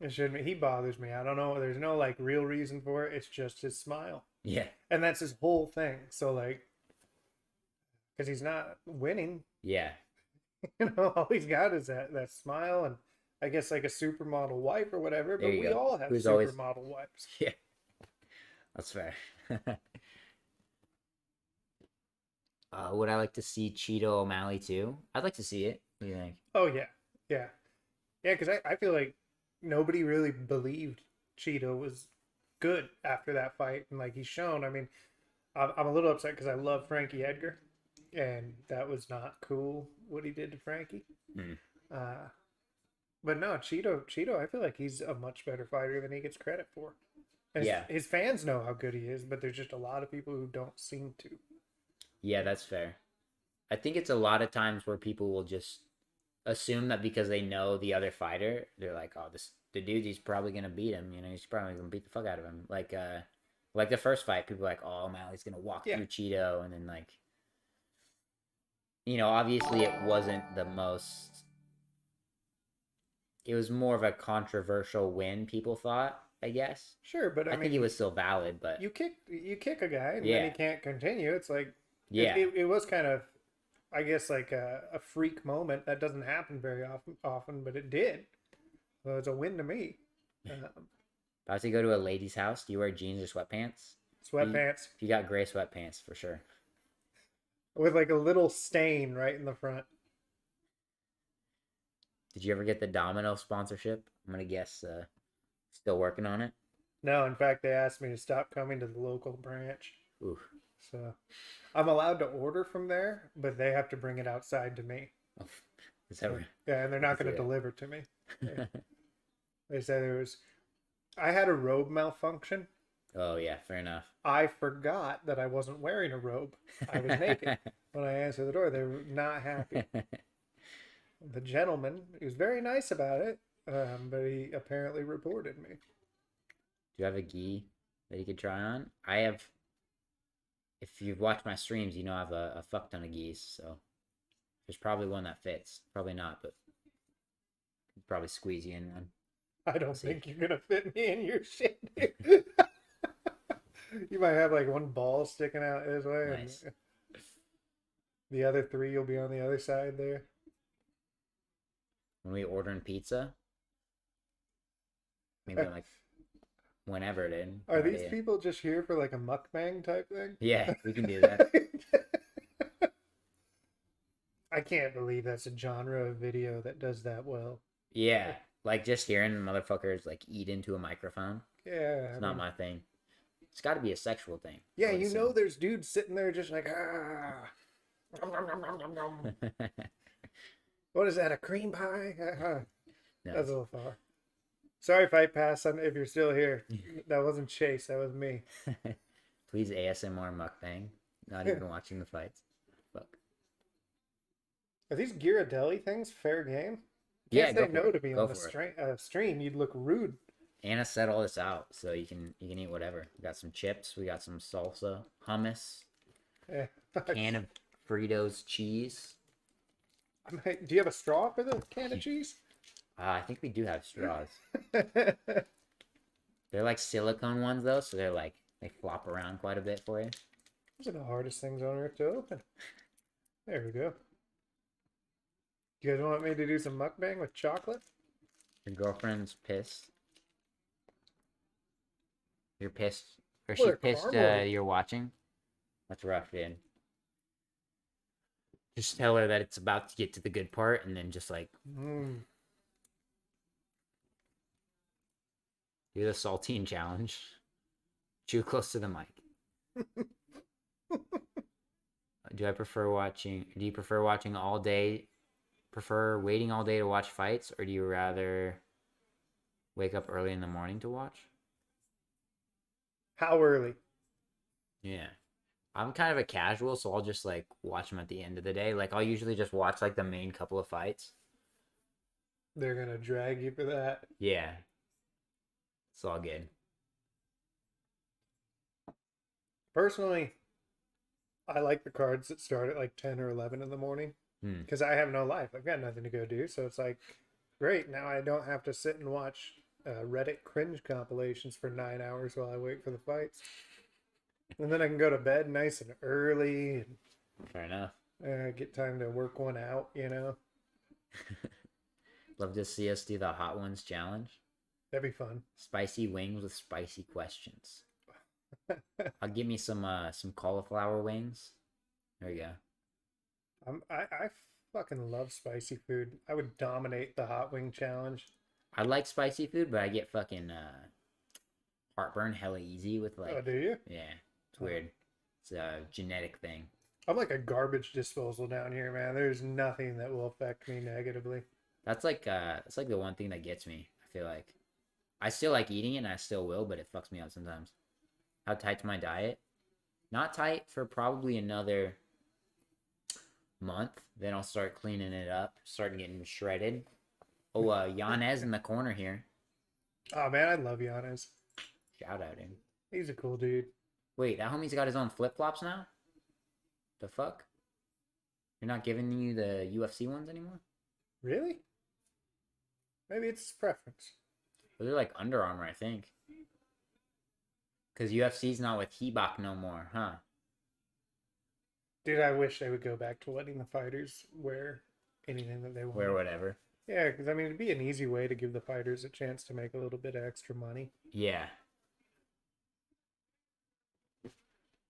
It shouldn't be. He bothers me. I don't know. There's no like real reason for it. It's just his smile, Yeah. and that's his whole thing. So like, because he's not winning, Yeah. all he's got is that smile, and I guess like a supermodel wife or whatever. There But you we go. all have Who's always- supermodel wives. Yeah. That's fair. Would I like to see Cheeto O'Malley too? I'd like to see it. What do you think? Oh yeah, yeah, yeah. Because I feel like nobody really believed Cheeto was good after that fight, and like he's shown. I mean, I'm a little upset because I love Frankie Edgar, and that was not cool what he did to Frankie. Mm. But no, Cheeto, I feel like he's a much better fighter than he gets credit for. And Yeah. his fans know how good he is, but there's just a lot of people who don't seem to. Yeah, that's fair. I think it's a lot of times where people will just assume that because they know the other fighter, they're like, "Oh, the dude, he's probably gonna beat him. You know, he's probably gonna beat the fuck out of him." Like the first fight, people are like, "Oh, O'Malley's gonna walk Yeah. through Cheeto," and then like, obviously it wasn't the most. It was more of a controversial win. People thought, I guess. Sure, but I I mean, think it was still valid, but you kick a guy and then Yeah. he can't continue. It's like yeah, it was kind of, I guess, like a freak moment that doesn't happen very often, but it did. So it's a win to me. about to go to a lady's house. Do you wear jeans or sweatpants? Sweatpants If you got gray sweatpants, for sure. with like a little stain right in the front. Did you ever get the Domino sponsorship? I'm gonna guess still working on it. No, in fact, they asked me to stop coming to the local branch. Ooh. So I'm allowed to order from there, but they have to bring it outside to me. Is that right? Yeah, and they're not can going to see that. deliver to me. They said I had a robe malfunction. Oh yeah, fair enough. I forgot that I wasn't wearing a robe. I was naked. When I answered the door, they were not happy. The gentleman, he was very nice about it, but he apparently reported me. Do you have a gi that you could try on? I have. If you've watched my streams, you know I have a fuck ton of gis, so there's probably one that fits. Probably not, but could probably squeeze you in one. I don't See. think you're gonna fit me in your shit, dude. You might have like one ball sticking out this way, Nice. and the other three you'll be on the other side there. When we ordering pizza, maybe like whenever it is. Are no these idea. people just here for like a mukbang type thing? Yeah, we can do that. I can't believe that's a genre of video that does that well. Yeah, like just hearing motherfuckers like eat into a microphone. Yeah, It's not my thing. It's got to be a sexual thing. Yeah, I would you assume. know, there's dudes sitting there just like, ah. Nom, nom, nom, nom, nom, nom. What is that? A cream pie? No. That's a little far. Sorry, Fight Pass. If you're still here, that wasn't Chase. That was me. Please ASMR mukbang. Not even watching the fights. Fuck. Are these Ghirardelli things fair game? You Yeah, can't go say for no it. to me Go on the for it. stream. You'd look rude. Anna set all this out, so you can eat whatever. We got some chips. We got some salsa, hummus, Yeah. can of Fritos cheese. Do you have a straw for the can of cheese? I think we do have straws. They're like silicone ones though, so they're like they flop around quite a bit for you. Those are the hardest things on earth to open. There we go. You guys want me to do some mukbang with chocolate? Your girlfriend's pissed. You're pissed, or Well, she's they're pissed. caramel. You're watching. That's rough, dude. Just tell her that it's about to get to the good part, and then just like Mm. do the saltine challenge. Chew close to the mic. Do you prefer watching all day? Prefer waiting all day to watch fights, or do you rather wake up early in the morning to watch? How early? Yeah. I'm kind of a casual, so I'll just like watch them at the end of the day. Like I'll usually just watch like the main couple of fights. They're gonna drag you for that. Yeah. It's all good. Personally, I like the cards that start at like 10 or 11 in the morning Hmm. because I have no life. I've got nothing to go do. So it's like, great. Now I don't have to sit and watch Reddit cringe compilations for 9 hours while I wait for the fights. And then I can go to bed nice and early Fair enough. and get time to work one out, you know? Love to see us do the Hot Ones challenge. That'd be fun. Spicy wings with spicy questions. I'll give me some cauliflower wings. There you go. I fucking love spicy food. I would dominate the hot wing challenge. I like spicy food, but I get fucking heartburn hella easy with Oh, like do you? yeah, it's weird. It's a genetic thing. I'm like a garbage disposal down here, man. There's nothing that will affect me negatively. That's like the one thing that gets me. I feel like I still like eating it and I still will, but it fucks me up sometimes. How tight's my diet? Not tight for probably another month. Then I'll start cleaning it up, start getting shredded. Oh, Yanez in the corner here. Oh man, I love Giannis. Shout out him. He's a cool dude. Wait, that homie's got his own flip flops now? The fuck? You're not giving you the UFC ones anymore? Really? Maybe it's his preference. Those are like Under Armour, I think. Because UFC's not with Hebok no more, huh? Dude, I wish they would go back to letting the fighters wear anything that they want. Wear whatever. Yeah, because I mean, it'd be an easy way to give the fighters a chance to make a little bit of extra money. Yeah.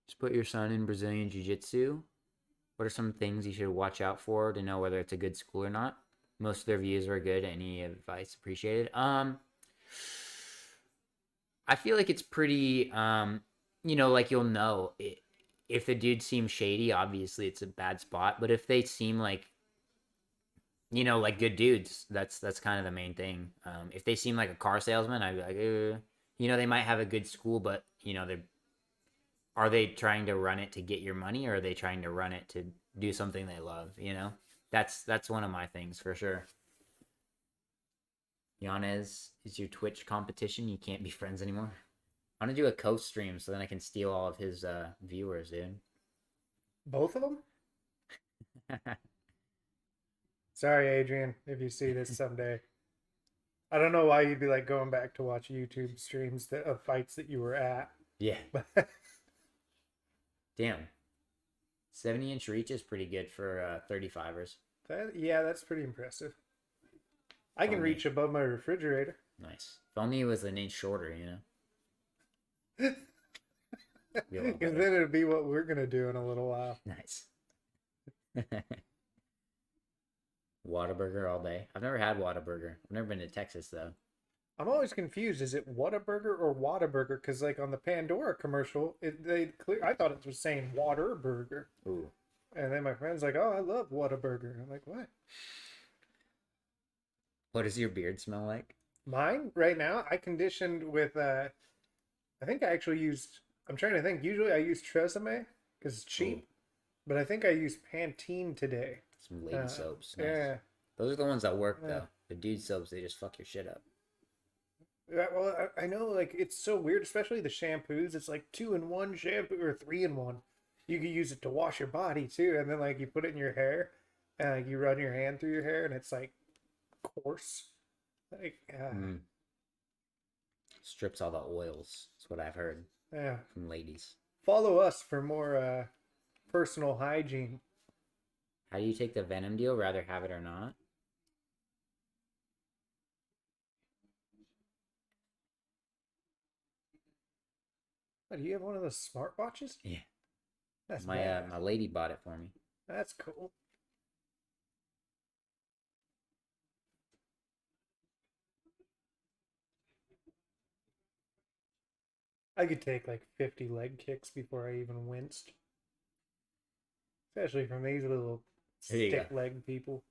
Just put your son in Brazilian Jiu-Jitsu. What are some things you should watch out for to know whether it's a good school or not? Most of their views are good. Any advice appreciated? I feel like it's pretty, like you'll know it, if the dude seems shady, obviously it's a bad spot. But if they seem like, like good dudes, that's kind of the main thing. If they seem like a car salesman, I'd be like, they might have a good school, but are they trying to run it to get your money, or are they trying to run it to do something they love? That's one of my things for sure. Yanez is your Twitch competition. You can't be friends anymore. I want to do a co-stream so then I can steal all of his viewers, dude. Both of them? Sorry, Adrian, if you see this someday. I don't know why you'd be like going back to watch YouTube streams of fights that you were at. Yeah. Damn. 70-inch reach is pretty good for 35ers. That's pretty impressive. I can Only. reach above my refrigerator. Nice. If only it was an inch shorter, Be a little Because better. then it'd be what we're going to do in a little while. Nice. Whataburger all day. I've never had Whataburger. I've never been to Texas, though. I'm always confused. Is it Whataburger or Whataburger? Because like on the Pandora commercial, I thought it was saying Waterburger. Ooh. And then my friend's like, "Oh, I love Whataburger." I'm like, "What?" What does your beard smell like? Mine right now, I conditioned with. I think I actually used. I'm trying to think. Usually I use Tresemme because it's cheap, Ooh. but I think I used Pantene today. Some lady soaps. Nice. Yeah. Those are the ones that work, Yeah. though. The dude soaps, they just fuck your shit up. Yeah, well, I know, like, it's so weird, especially the shampoos. It's like 2-in-1 shampoo or 3-in-1. You can use it to wash your body too, and then like you put it in your hair, and like, you run your hand through your hair, and it's like coarse. Like, Strips all the oils. That's what I've heard yeah. from ladies. Follow us for more personal hygiene. How do you take the Venom deal? Rather have it or not? Oh, do you have one of those smartwatches? Yeah. That's My bad. my lady bought it for me. That's cool. I could take like 50 leg kicks before I even winced. Especially from these little There you stick go. leg people.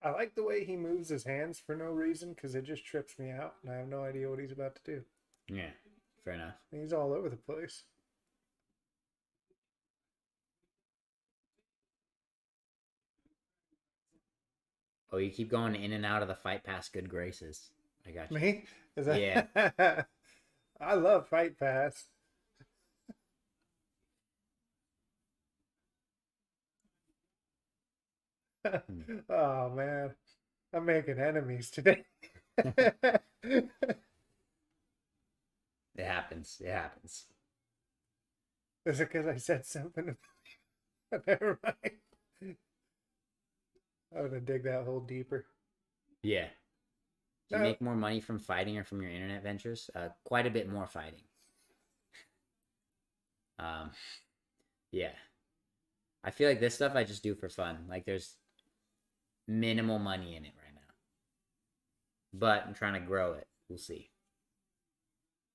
I like the way he moves his hands for no reason because it just trips me out and I have no idea what he's about to do. Yeah, fair enough. He's all over the place. Oh, you keep going in and out of the Fight Pass good graces. I got you. Me? Is that... Yeah. I love Fight Pass. Oh man, I'm making enemies today. It happens. It happens. Is it because I said something? Never mind. I'm gonna dig that hole deeper. Yeah. Do you No. make more money from fighting or from your internet ventures? Quite a bit more fighting. Yeah. I feel like this stuff I just do for fun. Like there's minimal money in it right now. But I'm trying to grow it. We'll see.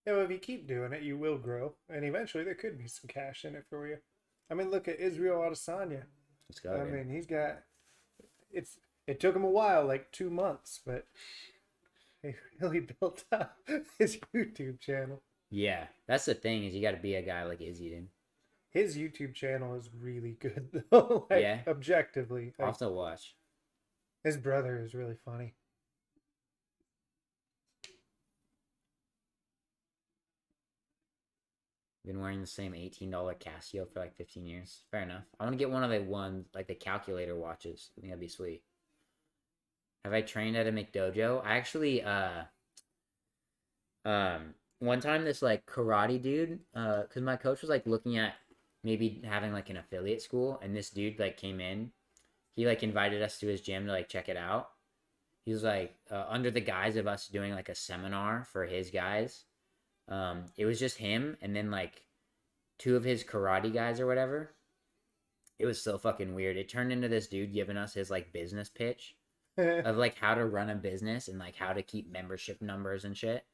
Yeah, well, if you keep doing it, you will grow, and eventually there could be some cash in it for you. I mean, look at Israel Adesanya. Let's go. I dude. mean, he's got. It took him a while, like 2 months, but he really built up his YouTube channel. Yeah. That's the thing is you got to be a guy like Izzy, dude. His YouTube channel is really good, though. Like, Yeah. objectively, I'll like, have to watch. his brother is really funny. Been wearing the same $18 Casio for like 15 years. Fair enough. I want to get one of the ones like the calculator watches. I think that'd be sweet. Have I trained at a McDojo? I actually one time this like karate dude because my coach was like looking at maybe having like an affiliate school, and this dude like came in. He like invited us to his gym to like check it out. He was like under the guise of us doing like a seminar for his guys. It was just him and then like 2 of his karate guys or whatever. It was so fucking weird. It turned into this dude giving us his like business pitch of like how to run a business and like how to keep membership numbers and shit.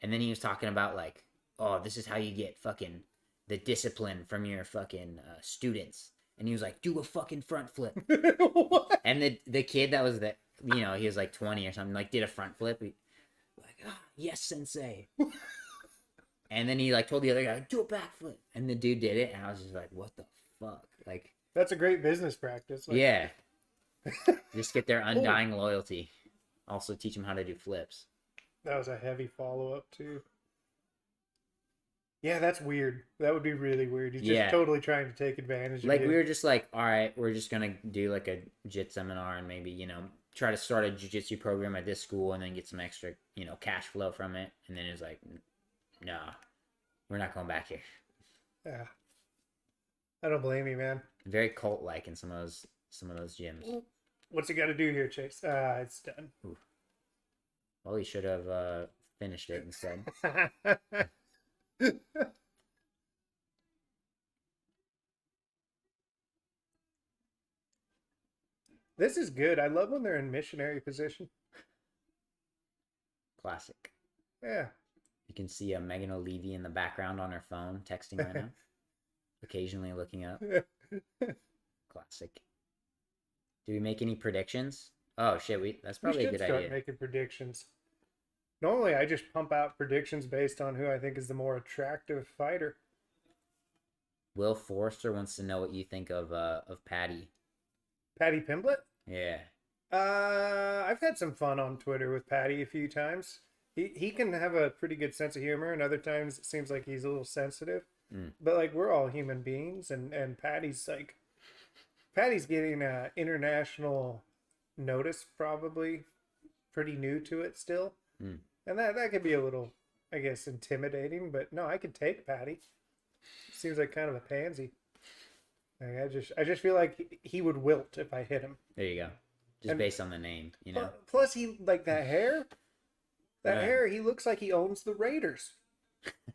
And then he was talking about like, oh, this is how you get fucking the discipline from your fucking students. And he was like, do a fucking front flip. What? And the kid that was he was like 20 or something, like did a front flip. Like, yes, sensei. And then he like told the other guy, do a backflip. And the dude did it. And I was just like, what the fuck? Like, That's a great business practice. Like, yeah. Just get their undying loyalty. Also teach them how to do flips. that was a heavy follow-up, too. Yeah, that's weird. That would be really weird. He's just Yeah. totally trying to take advantage of Like you. we were just like, all right, we're just gonna do like a jit seminar and maybe, try to start a jiu-jitsu program at this school and then get some extra, cash flow from it. And then it was like, nah, we're not going back here. Yeah. I don't blame you, man. Very cult like in some of those gyms. What's he got to do here, Chase? It's done. Well, he should have finished it instead. This is good. I love when they're in missionary position. Classic. Yeah. You can see Megan O'Leary in the background on her phone texting right now. Occasionally looking up. Classic. Do we make any predictions? Oh shit, that's probably a good start idea. making predictions. Normally, I just pump out predictions based on who I think is the more attractive fighter. Will Forrester wants to know what you think of Patty. Patty Pimblett? Yeah. I've had some fun on Twitter with Patty a few times. He can have a pretty good sense of humor, and other times it seems like he's a little sensitive. But like we're all human beings, and Patty's getting international notice, probably pretty new to it still, and that could be a little, I guess, intimidating. But no, I could take Patty. Seems like kind of a pansy. Like, I just feel like he would wilt if I hit him. There you go. Just based on the name, Plus, he like that hair. That Right. hair, he looks like he owns the Raiders.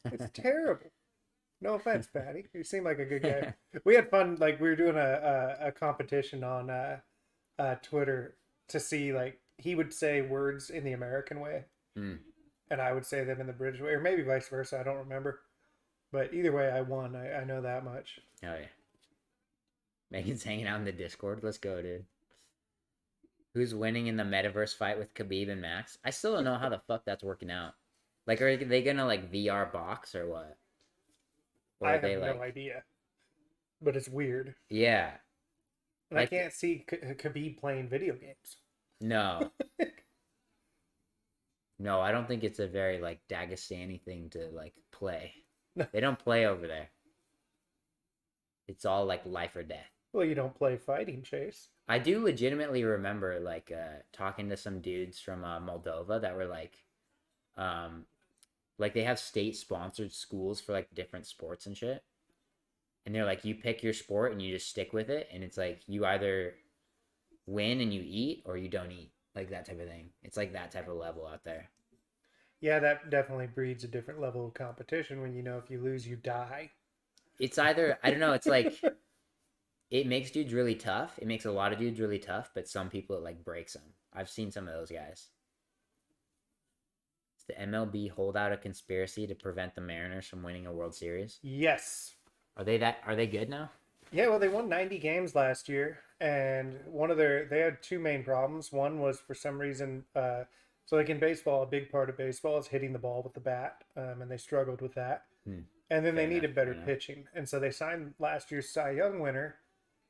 It's terrible. No offense, Patty. You seem like a good guy. We had fun. Like we were doing a competition on Twitter to see like he would say words in the American way, and I would say them in the British way, or maybe vice versa. I don't remember. But either way, I won. I know that much. Oh yeah. Megan's hanging out in the Discord. Let's go, dude. Who's winning in the Metaverse fight with Khabib and Max? I still don't know how the fuck that's working out. Like, are they gonna like VR box or what? Or I are have they no idea. But it's weird. Yeah. And I can't see Khabib playing video games. No. No, I don't think it's a very like Dagestani thing to like play. They don't play over there. It's all like life or death. Well, you don't play fighting, Chase. I do legitimately remember like talking to some dudes from Moldova that were like they have state sponsored schools for like different sports and shit. And they're like, you pick your sport and you just stick with it, and it's like you either win and you eat or you don't eat, like that type of thing. It's like that type of level out there. Yeah, that definitely breeds a different level of competition when you know if you lose, you die. It's either, I don't know, it's like it makes dudes really tough. It makes a lot of dudes really tough, but some people it like breaks them. I've seen some of those guys. Does the MLB hold out a conspiracy to prevent the Mariners from winning a World Series? Yes. Are they good now? Yeah, well, they won 90 games last year, and they had two main problems. One was for some reason, so like in baseball, a big part of baseball is hitting the ball with the bat, and they struggled with that. And then they Fair needed enough, better fair enough. pitching, and so they signed last year's Cy Young winner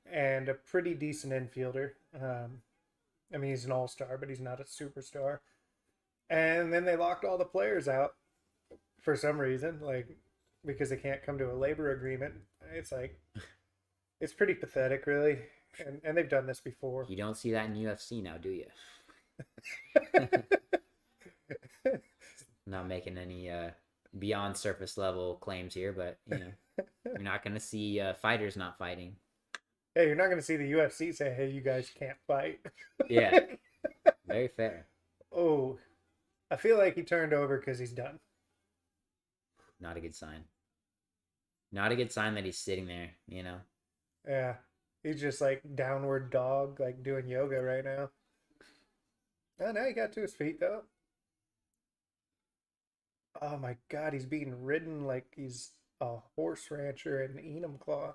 and a pretty decent infielder. I mean, he's an all-star, but he's not a superstar. And then they locked all the players out for some reason, like because they can't come to a labor agreement. It's like it's pretty pathetic, really. And they've done this before. You don't see that in UFC now, do you? Not making any beyond surface level claims here, but you know, you're not gonna see fighters not fighting. Hey, you're not going to see the UFC say, "Hey, you guys can't fight." Yeah, very fair. Oh, I feel like he turned over because he's done. Not a good sign. Not a good sign that he's sitting there, you know. Yeah, he's just like downward dog, like doing yoga right now. Oh, now he got to his feet though. Oh my God, he's being ridden like he's a horse rancher in Enumclaw.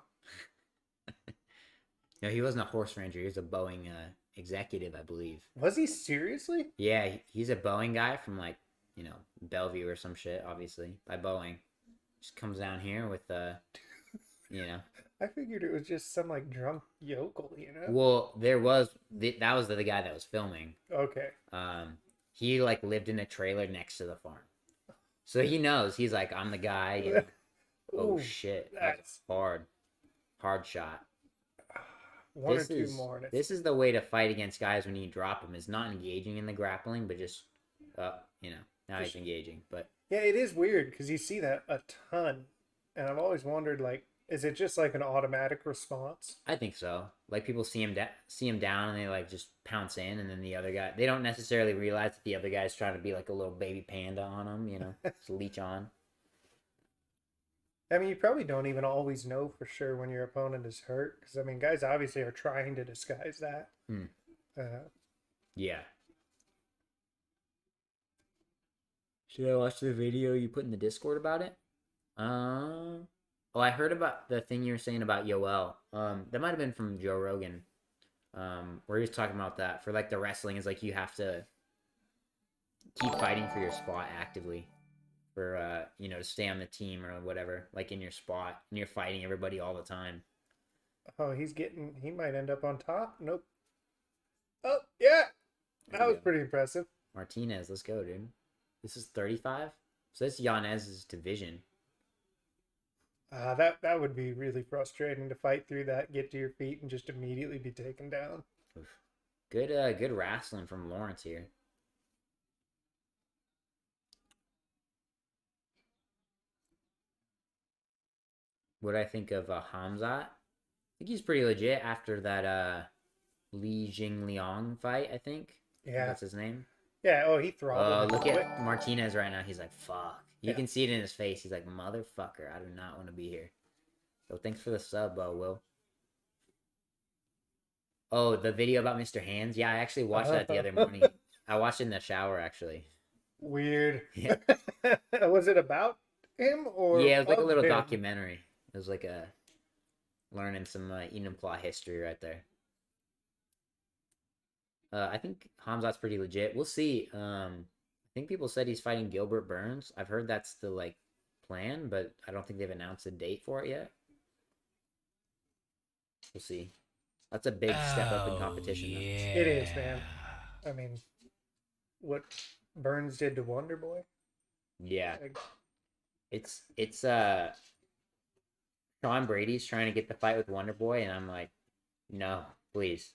No, he wasn't a horse ranger. He was a Boeing executive, I believe. Was he seriously? Yeah, he's a Boeing guy from like, you know, Bellevue or some shit, obviously, by Boeing. Just comes down here with, you know. I figured it was just some like drunk yokel, you know? Well, that was the guy that was filming. Okay. He like lived in a trailer next to the farm. So he knows. He's like, I'm the guy. You know? Oh Ooh, shit. that's That's hard shot. one or two more. And This is the way to fight against guys when you drop them, is not engaging in the grappling, but just you know, now he's engaging. But yeah, it is weird because you see that a ton, and I've always wondered, like, is it just like an automatic response? I think so. Like people see him down and they like just pounce in, and then the other guy, they don't necessarily realize that the other guy's trying to be like a little baby panda on him, you know, just leech on. I mean, you probably don't even always know for sure when your opponent is hurt because I mean, guys obviously are trying to disguise that. Yeah. Should I watch the video you put in the Discord about it? Oh, I heard about the thing you were saying about Yoel. That might have been from Joe Rogan. Where he was talking about that for like the wrestling is like you have to keep fighting for your spot actively for you know, to stay on the team or whatever, like in your spot, and you're fighting everybody all the time. Oh, he might end up on top. Nope. Oh, yeah. That was pretty impressive. Martinez, let's go, dude. This is 35. So this is Yanez's division. That would be really frustrating to fight through that, get to your feet, and just immediately be taken down. Oof. Good wrestling from Lawrence here. What I think of Hamzat? I think he's pretty legit after that Li Jingliang fight, I think. Yeah. That's his name. Yeah, oh, he throttled him Look quick. at Martinez right now. He's like, fuck. You Yeah. can see it in his face. He's like, motherfucker, I do not want to be here. So thanks for the sub, Will. Oh, the video about Mr. Hands? Yeah, I actually watched that the other morning. I watched it in the shower, actually. Weird. Yeah. Was it about him or? Yeah, it was like a of little him? documentary. It was like a learning some Enumclaw history right there. I think Hamzat's pretty legit. We'll see. I think people said he's fighting Gilbert Burns. I've heard that's the like plan, but I don't think they've announced a date for it yet. We'll see. That's a big step up in competition. It is, man. I mean, what Burns did to Wonder Boy. Yeah. Like, It's Sean Brady's trying to get the fight with Wonder Boy, and I'm like, no, please.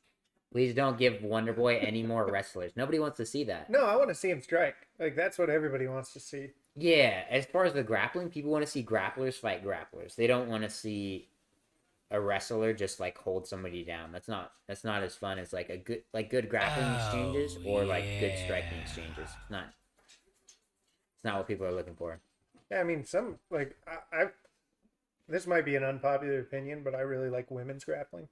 Please don't give Wonder Boy any more wrestlers. Nobody wants to see that. no, I want to see him strike. Like that's what everybody wants to see. Yeah, as far as the grappling, people want to see grapplers fight grapplers. They don't want to see a wrestler just like hold somebody down. That's not as fun as like a good grappling exchanges or like good striking exchanges. It's not what people are looking for. Yeah, I mean, some like I this might be an unpopular opinion, but I really like women's grappling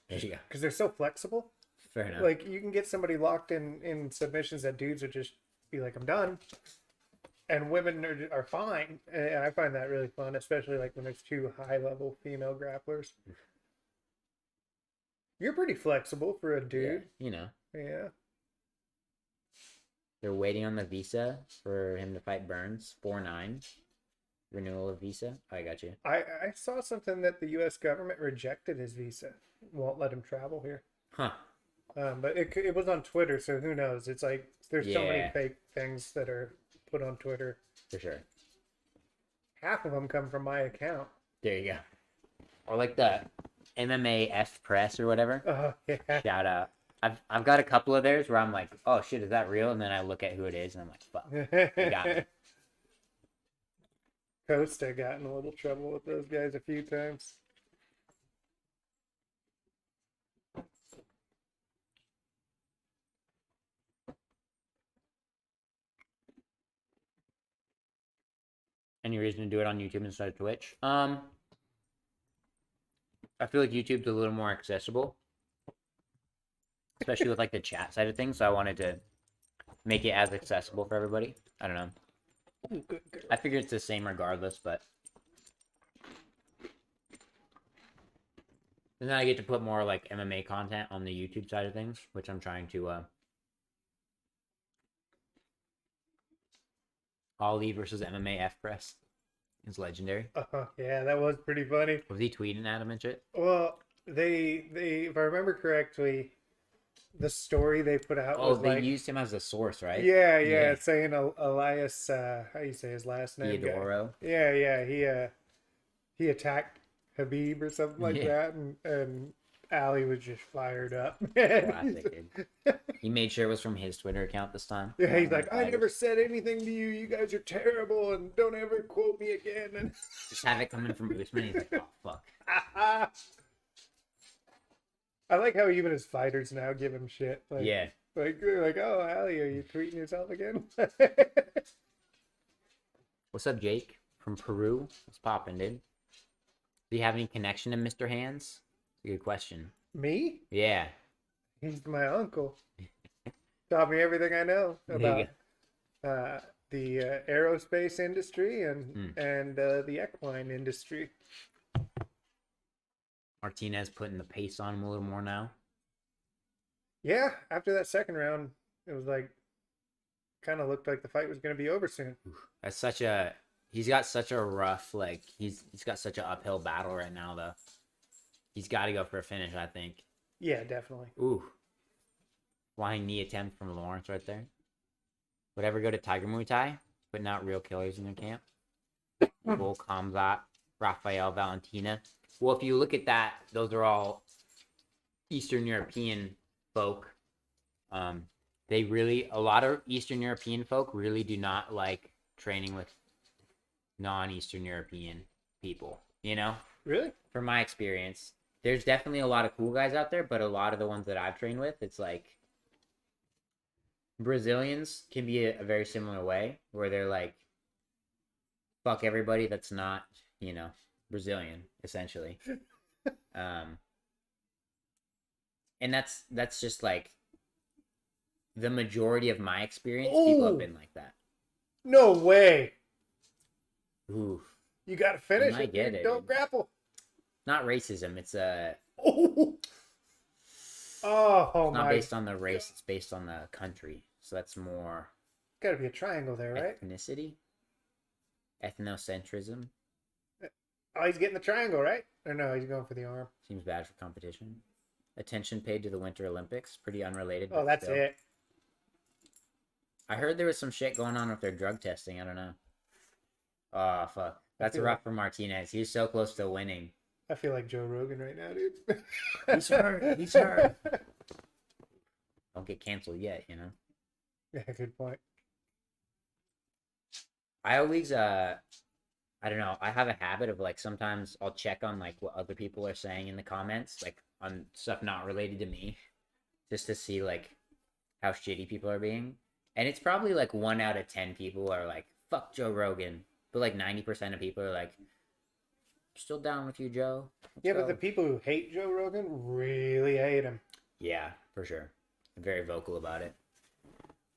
There you go. because they're so flexible. Fair enough. Like you can get somebody locked in submissions that dudes would just be like, I'm done, and women are fine. And I find that really fun, especially like when there's two high level female grapplers. You're pretty flexible for a Yeah, dude. you know, Yeah. they're waiting on the visa for him to fight Burns. 4-9 renewal of visa. I got you. I saw something that the U.S. government rejected his visa, won't let him travel here. Huh. But it was on Twitter, so who knows? It's like there's so many Yeah. fake things that are put on Twitter. For sure. Half of them come from my account. There you go. Or like the MMA F Press or whatever. Oh yeah. Shout out. I've got a couple of theirs where I'm like, oh shit, is that real? And then I look at who it is and I'm like, fuck. You got me. Costa got in a little trouble with those guys a few times. Any reason to do it on YouTube instead of Twitch? I feel like YouTube's a little more accessible, especially with like the chat side of things. So I wanted to make it as accessible for everybody. I don't know. Ooh, good girl. I figure it's the same regardless, but and then I get to put more like MMA content on the YouTube side of things, which I'm trying to. Ali versus MMA F Press is legendary. Yeah, that was pretty funny. Was he tweeting at him and shit? Well, they if I remember correctly, the story they put out Oh, was they like, used him as a source, right? yeah, Yeah. saying Elias, how you say his last name? guy? Theodoro. Yeah, he attacked Habib or something like Yeah. that, and Ali was just fired up. Classic, dude. He made sure it was from his Twitter account this time. Yeah, he's Not like, one I of the never fighters. said anything to you. You guys are terrible, and don't ever quote me again. And Just have it coming from Usman. He's like, oh fuck. I like how even his fighters now give him shit. Like, Yeah. they're like, oh, Ali, are you tweeting yourself again? What's up, Jake from Peru? What's poppin', dude? Do you have any connection to Mr. Hands? It's a good question. Me? Yeah. He's my uncle. Taught me everything I know There you about the aerospace industry and the equine industry. Martinez putting the pace on him a little more now. Yeah, after that second round, it was like kind of looked like the fight was going to be over soon. That's such a he's got such a rough like he's got such an uphill battle right now though. He's got to go for a finish, I think. Yeah, definitely. Ooh. Flying knee attempt from Lawrence right there. Would ever go to Tiger Muay Thai? Putting out real killers in their camp. Bull Kamzat, Rafael Valentina. Well, if you look at that, those are all Eastern European folk. A lot of Eastern European folk really do not like training with non-Eastern European people, you know? Really? From my experience, there's definitely a lot of cool guys out there, but a lot of the ones that I've trained with, it's like Brazilians can be a very similar way where they're like, fuck everybody that's not, you know, Brazilian, essentially. And that's just like the majority of my experience. People Ooh. have been like that. No way. Ooh, You got to finish might it. get Dude. it, Don't dude. grapple. not racism. It's Oh, oh not my. based on the race. It's based on the country. So that's more Got to be a triangle there, right? ethnicity, ethnocentrism. Oh, he's getting the triangle, right? Or no, he's going for the arm. Seems bad for competition. Attention paid to the Winter Olympics. Pretty unrelated. Oh, but that's still. it. I heard there was some shit going on with their drug testing. I don't know. Oh fuck, that's feel rough like- for Martinez. He was so close to winning. I feel like Joe Rogan right now, dude. He's hurt. He's hurt. Don't get canceled yet, you know. Yeah, good point. I always I don't know. I have a habit of like sometimes I'll check on like what other people are saying in the comments, like on stuff not related to me, just to see like how shitty people are being. And it's probably like 1 out of 10 people are like, fuck Joe Rogan. But like 90% of people are like, still down with you, Joe. Let's Yeah, but go." the people who hate Joe Rogan really hate him. Yeah, for sure. I'm very vocal about it.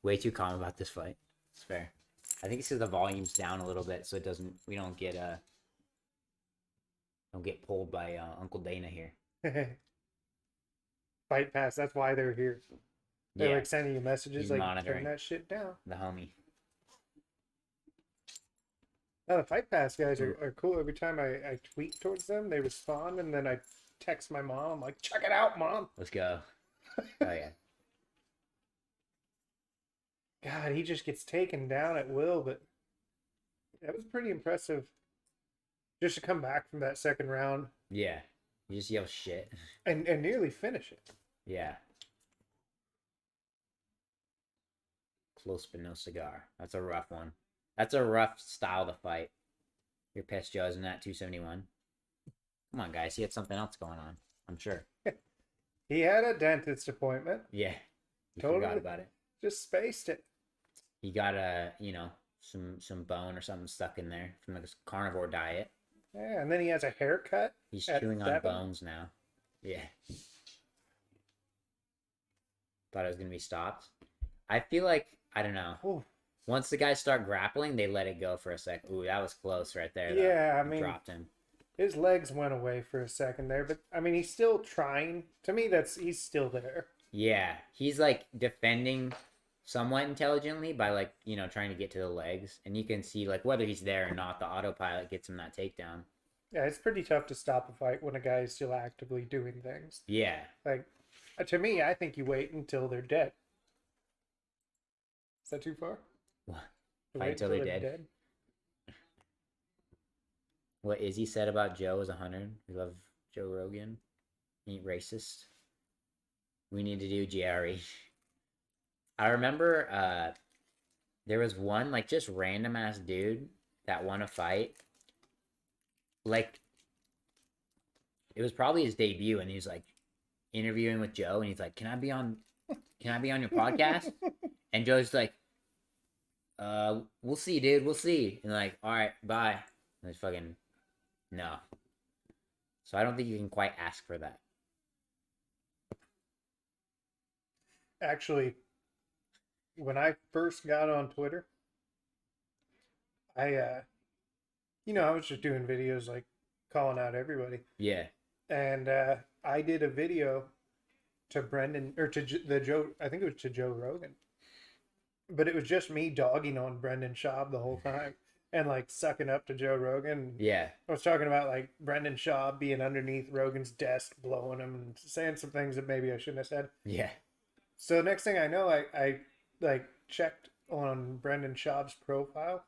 Way too calm about this fight. It's fair. I think it's because the volume's down a little bit, so it doesn't. We don't get pulled by Uncle Dana here. Fight Pass. That's why they're here. They're Yeah, like sending you messages He's like monitoring. turn that shit down. the homie. No, the Fight Pass guys are cool. Every time I tweet towards them, they respond, and then I text my mom. I'm like, check it out, mom. Let's go. Oh yeah. God, he just gets taken down at will, but that was pretty impressive. Just to come back from that second round Yeah. You just yell shit. and nearly finish it. Yeah. Close but no cigar. That's a rough one. That's a rough style to fight. You're pissed Joe's in that 271. Come on, guys. He had something else going on. I'm sure. He had a dentist appointment. Yeah. He Totally. forgot about it. Just spaced it. He got a, some bone or something stuck in there from the carnivore diet. Yeah, and then he has a haircut. He's At chewing on 7? bones now. Yeah. Thought it was gonna be stopped. I feel like I don't know. Ooh. Once the guys start grappling, they let it go for a sec. Ooh, that was close right there. Though. Yeah, I He mean, dropped him. his legs went away for a second there, but I mean, he's still trying. To me, he's still there. Yeah, he's like defending somewhat intelligently by like trying to get to the legs, and you can see like whether he's there or not, the autopilot gets him that takedown. Yeah, it's pretty tough to stop a fight when a guy is still actively doing things. Yeah, Like, to me, I think you wait until they're dead. Is that too far? What? To Fight wait until they're dead? What Izzy said about Joe is 100. We love Joe Rogan. He ain't racist. We need to do GRE. I remember there was one like just random ass dude that won a fight. Like it was probably his debut, and he was like interviewing with Joe, and he's like, "Can I be on your podcast?" And Joe's like, we'll see, dude. We'll see." And like, "All right, bye." And it's fucking no. So I don't think you can quite ask for that. Actually, when I first got on Twitter, I was just doing videos like calling out everybody. Yeah. And I did a video to Brendan, or to the Joe, I think it was to Joe Rogan. But it was just me dogging on Brendan Schaub the whole time and like sucking up to Joe Rogan. Yeah. I was talking about like Brendan Schaub being underneath Rogan's desk, blowing him and saying some things that maybe I shouldn't have said. Yeah. So the next thing I know, I like checked on Brendan Schaub's profile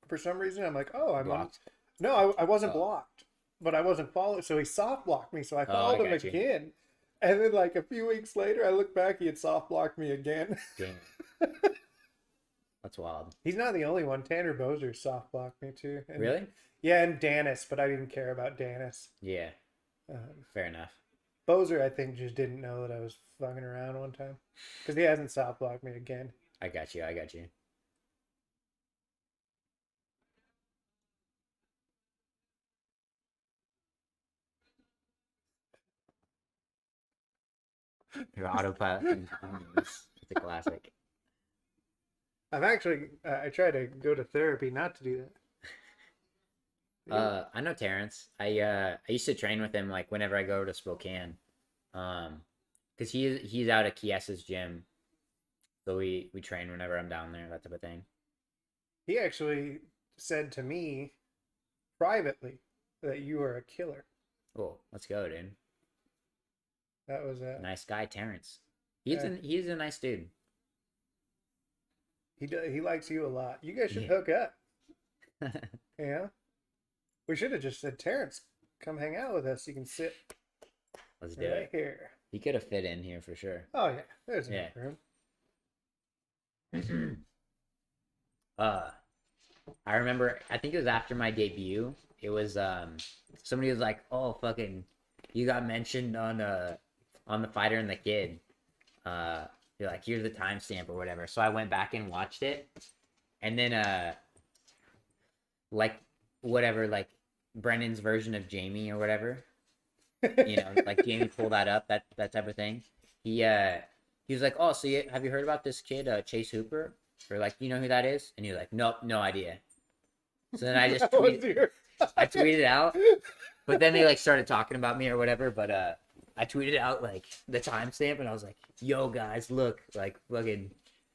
for some reason. I'm like, oh, I'm Blocked. No, I wasn't Oh. blocked, but I wasn't followed. So he soft blocked me. So I followed him got you. again. And then like a few weeks later, I look back, he had soft blocked me again. Damn. That's wild. He's not the only one. Tanner Bozer soft blocked me too. And, Really? Yeah, and Danis, but I didn't care about Danis. Yeah. Um, Fair enough. Bozer, I think, just didn't know that I was fucking around one time because he hasn't soft blocked me again. I got you. Your autopilot. It's a classic. I've actually, I try to go to therapy not to do that. I know Terrence. I used to train with him like whenever I go to Spokane, because he's out at Kies's gym, so we train whenever I'm down there, that type of thing. He actually said to me privately that you are a killer. Oh, let's go, dude. That was Nice guy, Terrence. He's a nice dude. He likes you a lot. You guys should Yeah. hook up. Yeah. We should have just said, Terrence, come hang out with us. You can sit Let's do right it. here. He could have fit in here for sure. Oh yeah, there's Yeah. enough room. I remember, I think it was after my debut. It was somebody was like, "Oh, fucking, you got mentioned on the Fighter and the Kid." You're like, "Here's the timestamp or whatever." So I went back and watched it, and then like whatever, like Brennan's version of Jamie or whatever, like Jamie pulled that up, that type of thing. He was like, "Oh, so have you heard about this kid, Chase Hooper?" Or like, "You know who that is?" And he was like, "Nope, no idea." So then I just That was tweeted, your- I tweeted out, but then they like started talking about me or whatever. But I tweeted out like the timestamp, and I was like, "Yo, guys, look, like fucking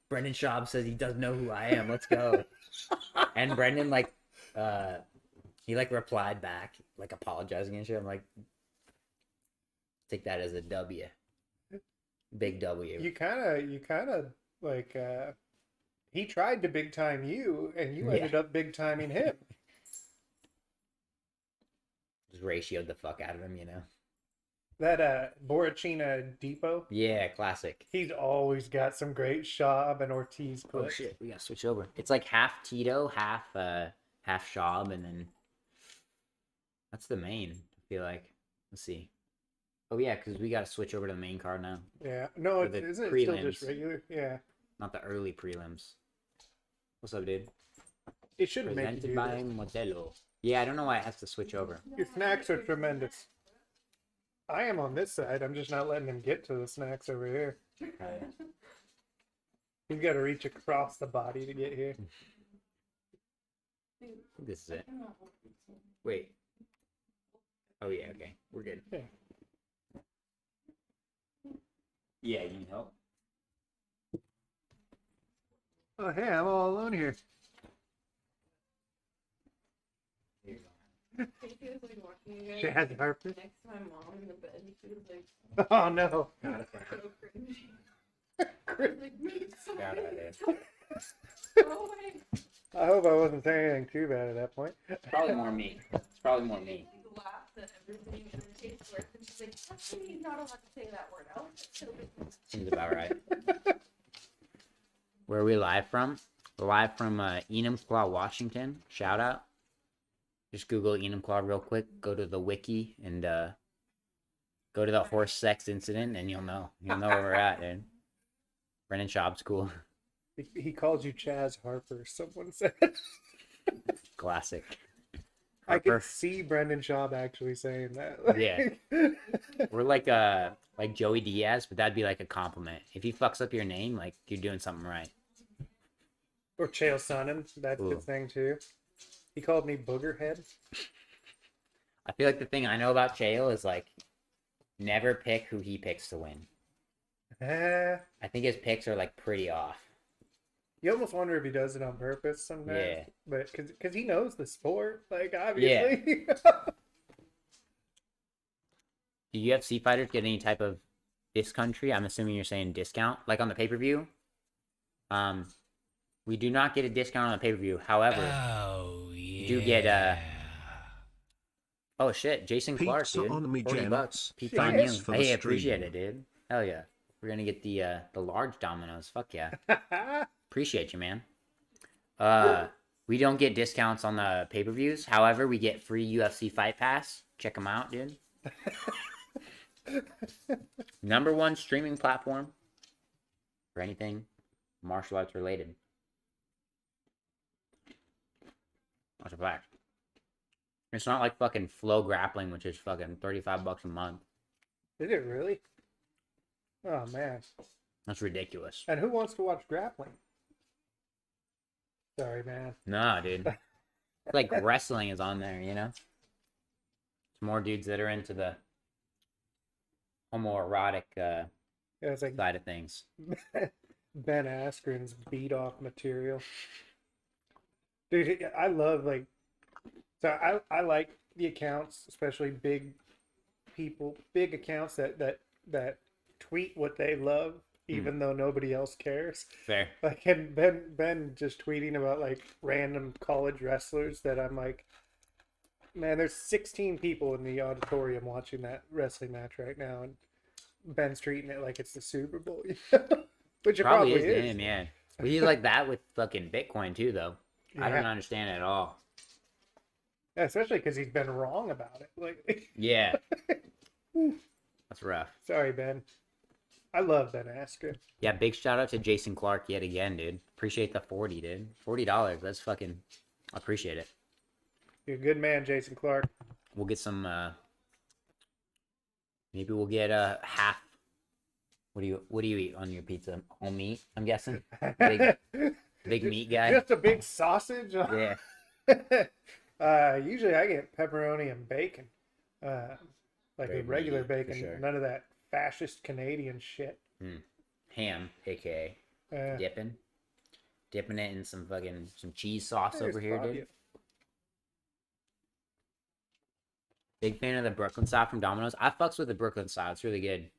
Brendan Schaub says he doesn't know who I am. Let's go." And Brendan like he like replied back like apologizing and shit. I'm like, take that as a W, big W. You kind of like he tried to big time you, and you Yeah. ended up big timing him. Just ratioed the fuck out of him, That Borachina Depot, Yeah, classic. he's always got some great Schaub and Ortiz Oh clips. shit, we gotta switch over. It's like half Tito, half Schaub, and then that's the main. I feel like. Let's see. Oh yeah, because we gotta switch over to the main card now, Yeah, no, For the isn't it still just prelims. regular? Yeah, not the early prelims. What's up, dude? it shouldn't make you Presented do by this. Modelo. Yeah, I don't know why it has to switch over. Your snacks are tremendous. I am on this side. I'm just not letting him get to the snacks over here. He's got to reach across the body to get here. This is it. Wait. Oh yeah, okay, we're good. Yeah. Yeah, you need help. Oh, hey, I'm all alone here. Here you go. Casey was like watching you guys She has Harper. next to my mom in the bed, and she was like Oh no. so cringy. I was like, "Me so Got it. Go away." I hope I wasn't saying anything too bad at that point. It's probably more me. It's probably more me. She laughs at everything and then takes words and she's like, "Actually, he's not allowed to say that word out." So Seems about right. Where are we live from? We're live from Enumclaw, Washington. Shout out. Just Google Enumclaw real quick. Go to the wiki and go to the horse sex incident, and you'll know. You'll know where we're at, dude. Brennan Schaub's cool. He calls you Chaz Harper, someone said. Classic. I can Harper. see Brendan Schaub actually saying that. Yeah. We're like Joey Diaz, but that'd be like a compliment. If he fucks up your name, like you're doing something right. Or Chael Sonnen, that's Ooh. his thing too. He called me Boogerhead. I feel like the thing I know about Chael is like never pick who he picks to win. I think his picks are like pretty off. You almost wonder if he does it on purpose sometimes. Yeah. But because he knows the sport, like obviously. Do UFC fighters get any type of this country? I'm assuming you're saying discount, like on the pay-per-view. We do not get a discount on the pay-per-view. However, you do get oh shit, Jason Clark, Pizza dude. on me, $40. gents. Pizza on you. Thanks for the Hey, appreciate stream. it, dude. Hell yeah. We're gonna get the large Dominoes. Fuck yeah. Appreciate you, man. We don't get discounts on the pay-per-views. However, we get free UFC Fight Pass. Check them out, dude. #1 streaming platform for anything martial arts related. That's a fact. It's not like fucking Flow Grappling, which is fucking $35 a month. Did it really? Oh man. That's ridiculous. And who wants to watch grappling? Sorry, man. Nah, dude. It's like wrestling is on there, It's more dudes that are into the homoerotic Yeah, it's like side of things. Ben Askren's beat off material. Dude, I love like so I like the accounts, especially big people, big accounts that tweet what they love even though nobody else cares. Fair. Like, and Ben just tweeting about like random college wrestlers that I'm like, man, there's 16 people in the auditorium watching that wrestling match right now, and Ben's treating it like it's the Super Bowl, which it Probably probably is to is. him, yeah. But he's like that with fucking Bitcoin too, though. I don't Yeah. understand it at all. Especially because he's been wrong about it. Like, Yeah, that's rough. sorry, Ben. I love Ben Askren. Yeah, big shout out to Jason Clark yet again, dude. Appreciate the 40, dude. $40. That's fucking. I appreciate it. You're a good man, Jason Clark. We'll get some. Maybe we'll get half. What do you eat on your pizza? All meat, I'm guessing. Big meat guy. Just a big sausage. Yeah. Usually I get pepperoni and bacon, like Very a regular meaty, for bacon. sure. None of that fascist Canadian shit. Ham, aka Uh, dipping it in some cheese sauce there's over here, Fabio. dude. Big fan of the Brooklyn style from Domino's. I fucks with the Brooklyn style. It's really good.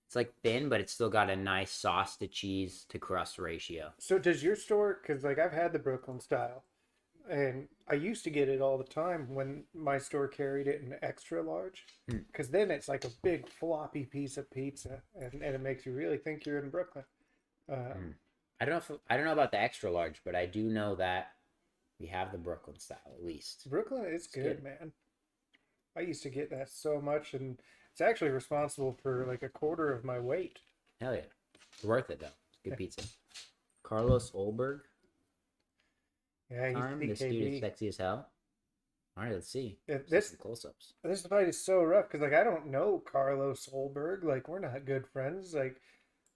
It's like thin, but it's still got a nice sauce to cheese to crust ratio. So does your store? Because like I've had the Brooklyn style, and I used to get it all the time when my store carried it in extra large. Because then it's like a big floppy piece of pizza, and it makes you really think you're in Brooklyn. I don't know about the extra large, but I do know that we have the Brooklyn style at least. Brooklyn is good, good. man. I used to get that so much, and it's actually responsible for like a quarter of my weight. Hell yeah, it's worth it though. It's good pizza. Carlos Olberg. Yeah, he's This dude is BKB. sexy as hell. All right, let's see. This Close-ups. this fight is so rough because like I don't know Carlos Solberg. Like we're not good friends. Like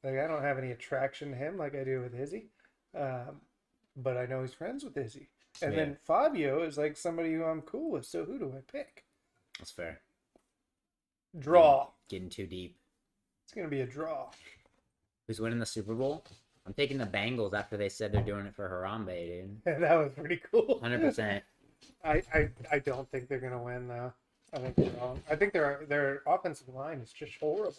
I don't have any attraction to him like I do with Izzy. But I know he's friends with Izzy. And Yeah. then Fabio is like somebody who I'm cool with. So who do I pick? That's fair. Draw. Getting too deep. It's gonna be a draw. Who's winning the Super Bowl? I'm taking the Bengals after they said they're doing it for Harambe, dude. That was pretty cool. 100%. I don't think they're gonna win though. I think they're wrong. I think their offensive line is just horrible.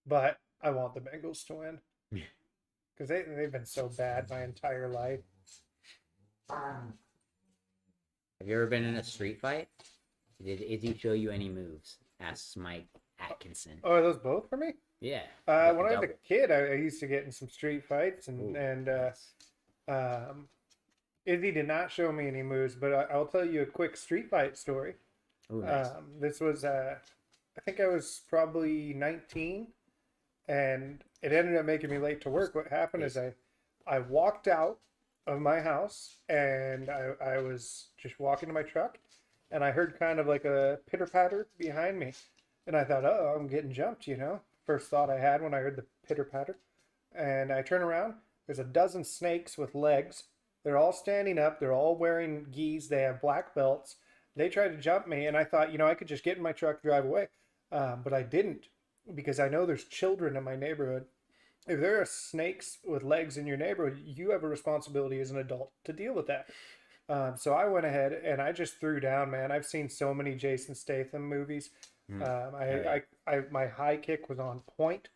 But I want the Bengals to win because they've been so bad my entire life. Have you ever been in a street fight? Did Izzy show you any moves? Asks Mike Atkinson. Oh, are those both for me? Yeah. When I was a kid, I used to get in some street fights, and Izzy did not show me any moves, but I'll tell you a quick street fight story. Ooh, nice. This was, I think I was probably 19, and it ended up making me late to work. What happened is I walked out of my house, and I was just walking to my truck, and I heard kind of like a pitter patter behind me, and I thought, oh, I'm getting jumped, you know. First thought I had when I heard the pitter patter, and I turn around. There's a dozen snakes with legs. They're all standing up. They're all wearing gis. They have black belts. They tried to jump me, and I thought, you know, I could just get in my truck, drive away. But I didn't because I know there's children in my neighborhood. If there are snakes with legs in your neighborhood, you have a responsibility as an adult to deal with that. So I went ahead and I just threw down, man. I've seen so many Jason Statham movies. My high kick was on point.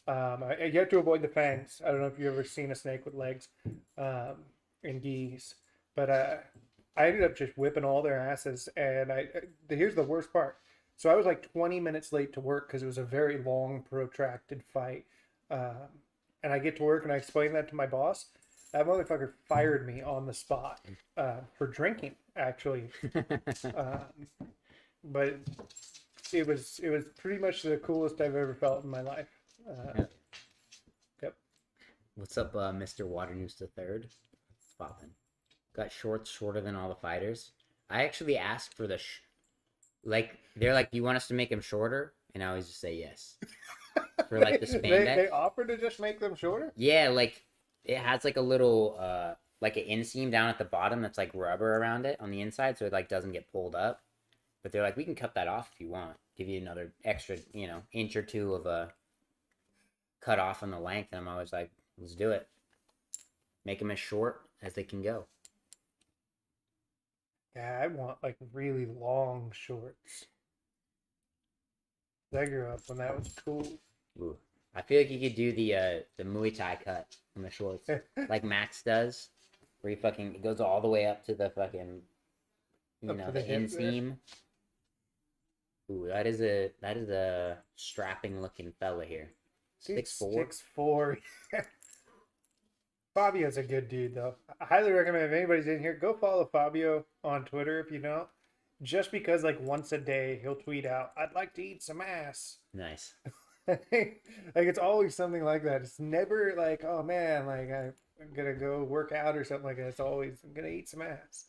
You have to avoid the fangs. I don't know if you've ever seen a snake with legs in gis, but I ended up just whipping all their asses. And here's the worst part. So I was like 20 minutes late to work because it was a very long, protracted fight. And I get to work and I explain that to my boss. That motherfucker fired me on the spot for drinking, actually. But it was pretty much the coolest I've ever felt in my life. Yep. What's up, Mr. Waternoose the Third? Poppin'. Got shorts shorter than all the fighters. I actually asked for the they're like, do you want us to make them shorter? And I always just say yes. For like the spandex. They offered to just make them shorter? Yeah, like it has like a little like an inseam down at the bottom that's like rubber around it on the inside so it like doesn't get pulled up. But they're like, we can cut that off if you want. Give you another extra, inch or two of a cut off on the length. And I'm always like, let's do it. Make them as short as they can go. Yeah, I want like really long shorts. I grew up when that was cool. Ooh. I feel like you could do the Muay Thai cut on the shorts, like Max does, where he fucking it goes all the way up to the fucking, you Up know, to the the hip there. inseam. Ooh, that is a strapping looking fella here. 6'4". 6'4". Fabio's a good dude, though. I highly recommend if anybody's in here, go follow Fabio on Twitter if you don't. Just because, like, once a day he'll tweet out, "I'd like to eat some ass." Nice. Like it's always something like that. It's never like, "Oh man, like I'm gonna go work out or something like that." It's always, "I'm gonna eat some ass."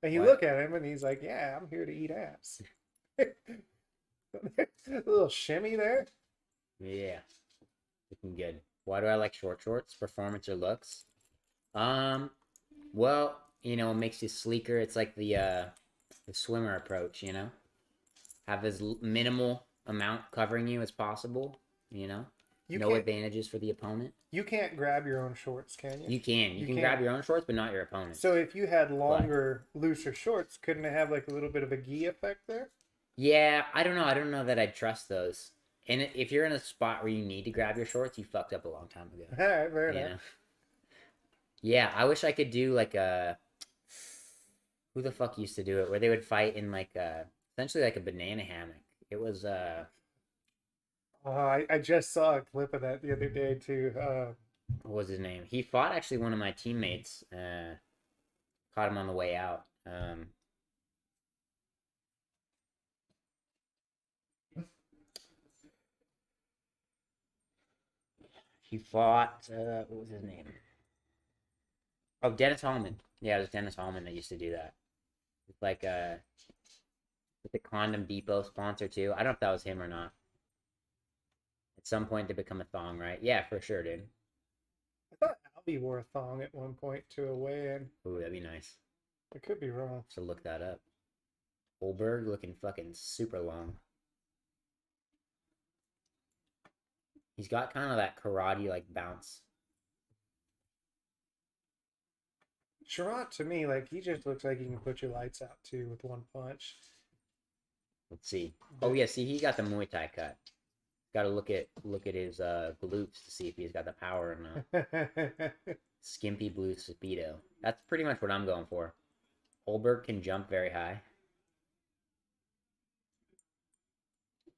And you What? look at him and he's like, "Yeah, I'm here to eat ass." A little shimmy there. Yeah, looking good. Why do I like short shorts? Performance or looks? Well, you know, it makes you sleeker. It's like the swimmer approach, you know? Have as minimal amount covering you as possible, you know? You No can't advantages for the opponent. you can't grab your own shorts, can you? You can. You You can can't. grab your own shorts, but not your opponent's. So if you had longer, looser shorts, couldn't it have like a little bit of a gi effect there? Yeah, I don't know. I don't know that I'd trust those. And if you're in a spot where you need to grab your shorts, you fucked up a long time ago. All right, fair You enough. know? Yeah, I wish I could do like a who the fuck used to do it where they would fight in like essentially like a banana hammock. It was I just saw a clip of that the other day too. what was his name? He fought actually one of my teammates. Caught him on the way out. He fought what was his name? Oh, Dennis Hallman. Yeah, it was Dennis Hallman that used to do that. It's like with the Condom Depot sponsor too. I don't know if that was him or not. At some point they become a thong, right? Yeah, for sure, dude. I thought Albie wore a thong at one point to a weigh-in. Ooh, that'd be nice. I could be wrong. Should look that up. Olberg looking fucking super long. He's got kind of that karate like bounce. Sherrod to me, like he just looks like he can put your lights out too with one punch. Let's see. Oh yeah, see he got the Muay Thai cut. Got to look at his glutes to see if he's got the power or not. Skimpy blue speedo. That's pretty much what I'm going for. Olberg can jump very high.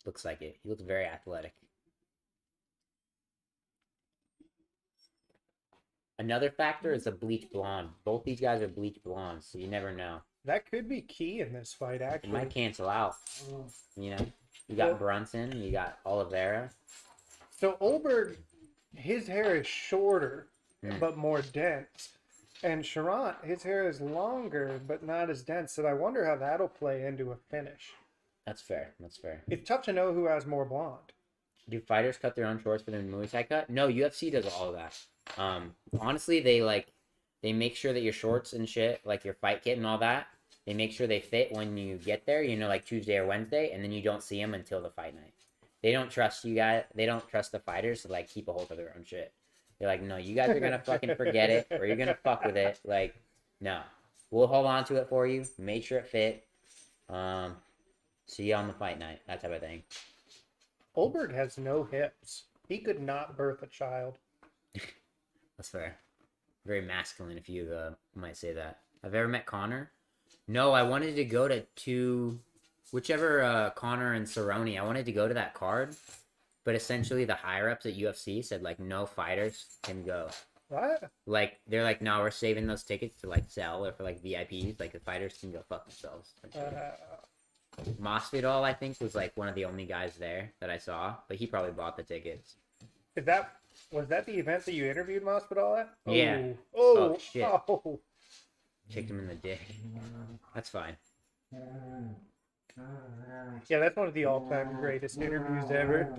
Looks like it. He looks very athletic. Another factor is the bleach blonde. Both these guys are bleach blondes, so you never know. That could be key in this fight, It actually. might cancel out. You know, you got Brunson, you got Oliveira. So Olberg, his hair is shorter, but more dense. And Sherrod, his hair is longer, but not as dense. So I wonder how that'll play into a finish. That's fair. That's fair. It's tough to know who has more blonde. Do fighters cut their own shorts for their Muay Thai cut? No, UFC does all of that. Honestly, they make sure that your shorts and shit, like your fight kit and all that, they make sure they fit when you get there, you know, like Tuesday or Wednesday, and then you don't see them until the fight night. They don't trust you guys. They don't trust the fighters to like keep a hold of their own shit. They're like, no, you guys are gonna fucking forget it, or you're gonna fuck with it. Like, no, we'll hold on to it for you. Make sure it fit. See you on the fight night. That type of thing. Olberg has no hips. He could not birth a child. That's fair. Very masculine, if you might say that. Have you ever met Connor? No, I wanted to go to whichever Connor and Cerrone. I wanted to go to that card, but essentially the higher ups at UFC said like no fighters can go. What? Like they're like, no, we're saving those tickets to like sell or for like VIPs. Like the fighters can go fuck themselves. Masvidal, I think, was like one of the only guys there that I saw, but he probably bought the tickets. Was that the event that you interviewed Masvidal at? Yeah. Oh shit. Oh. Kicked him in the dick. That's fine. Yeah, that's one of the all-time greatest interviews ever.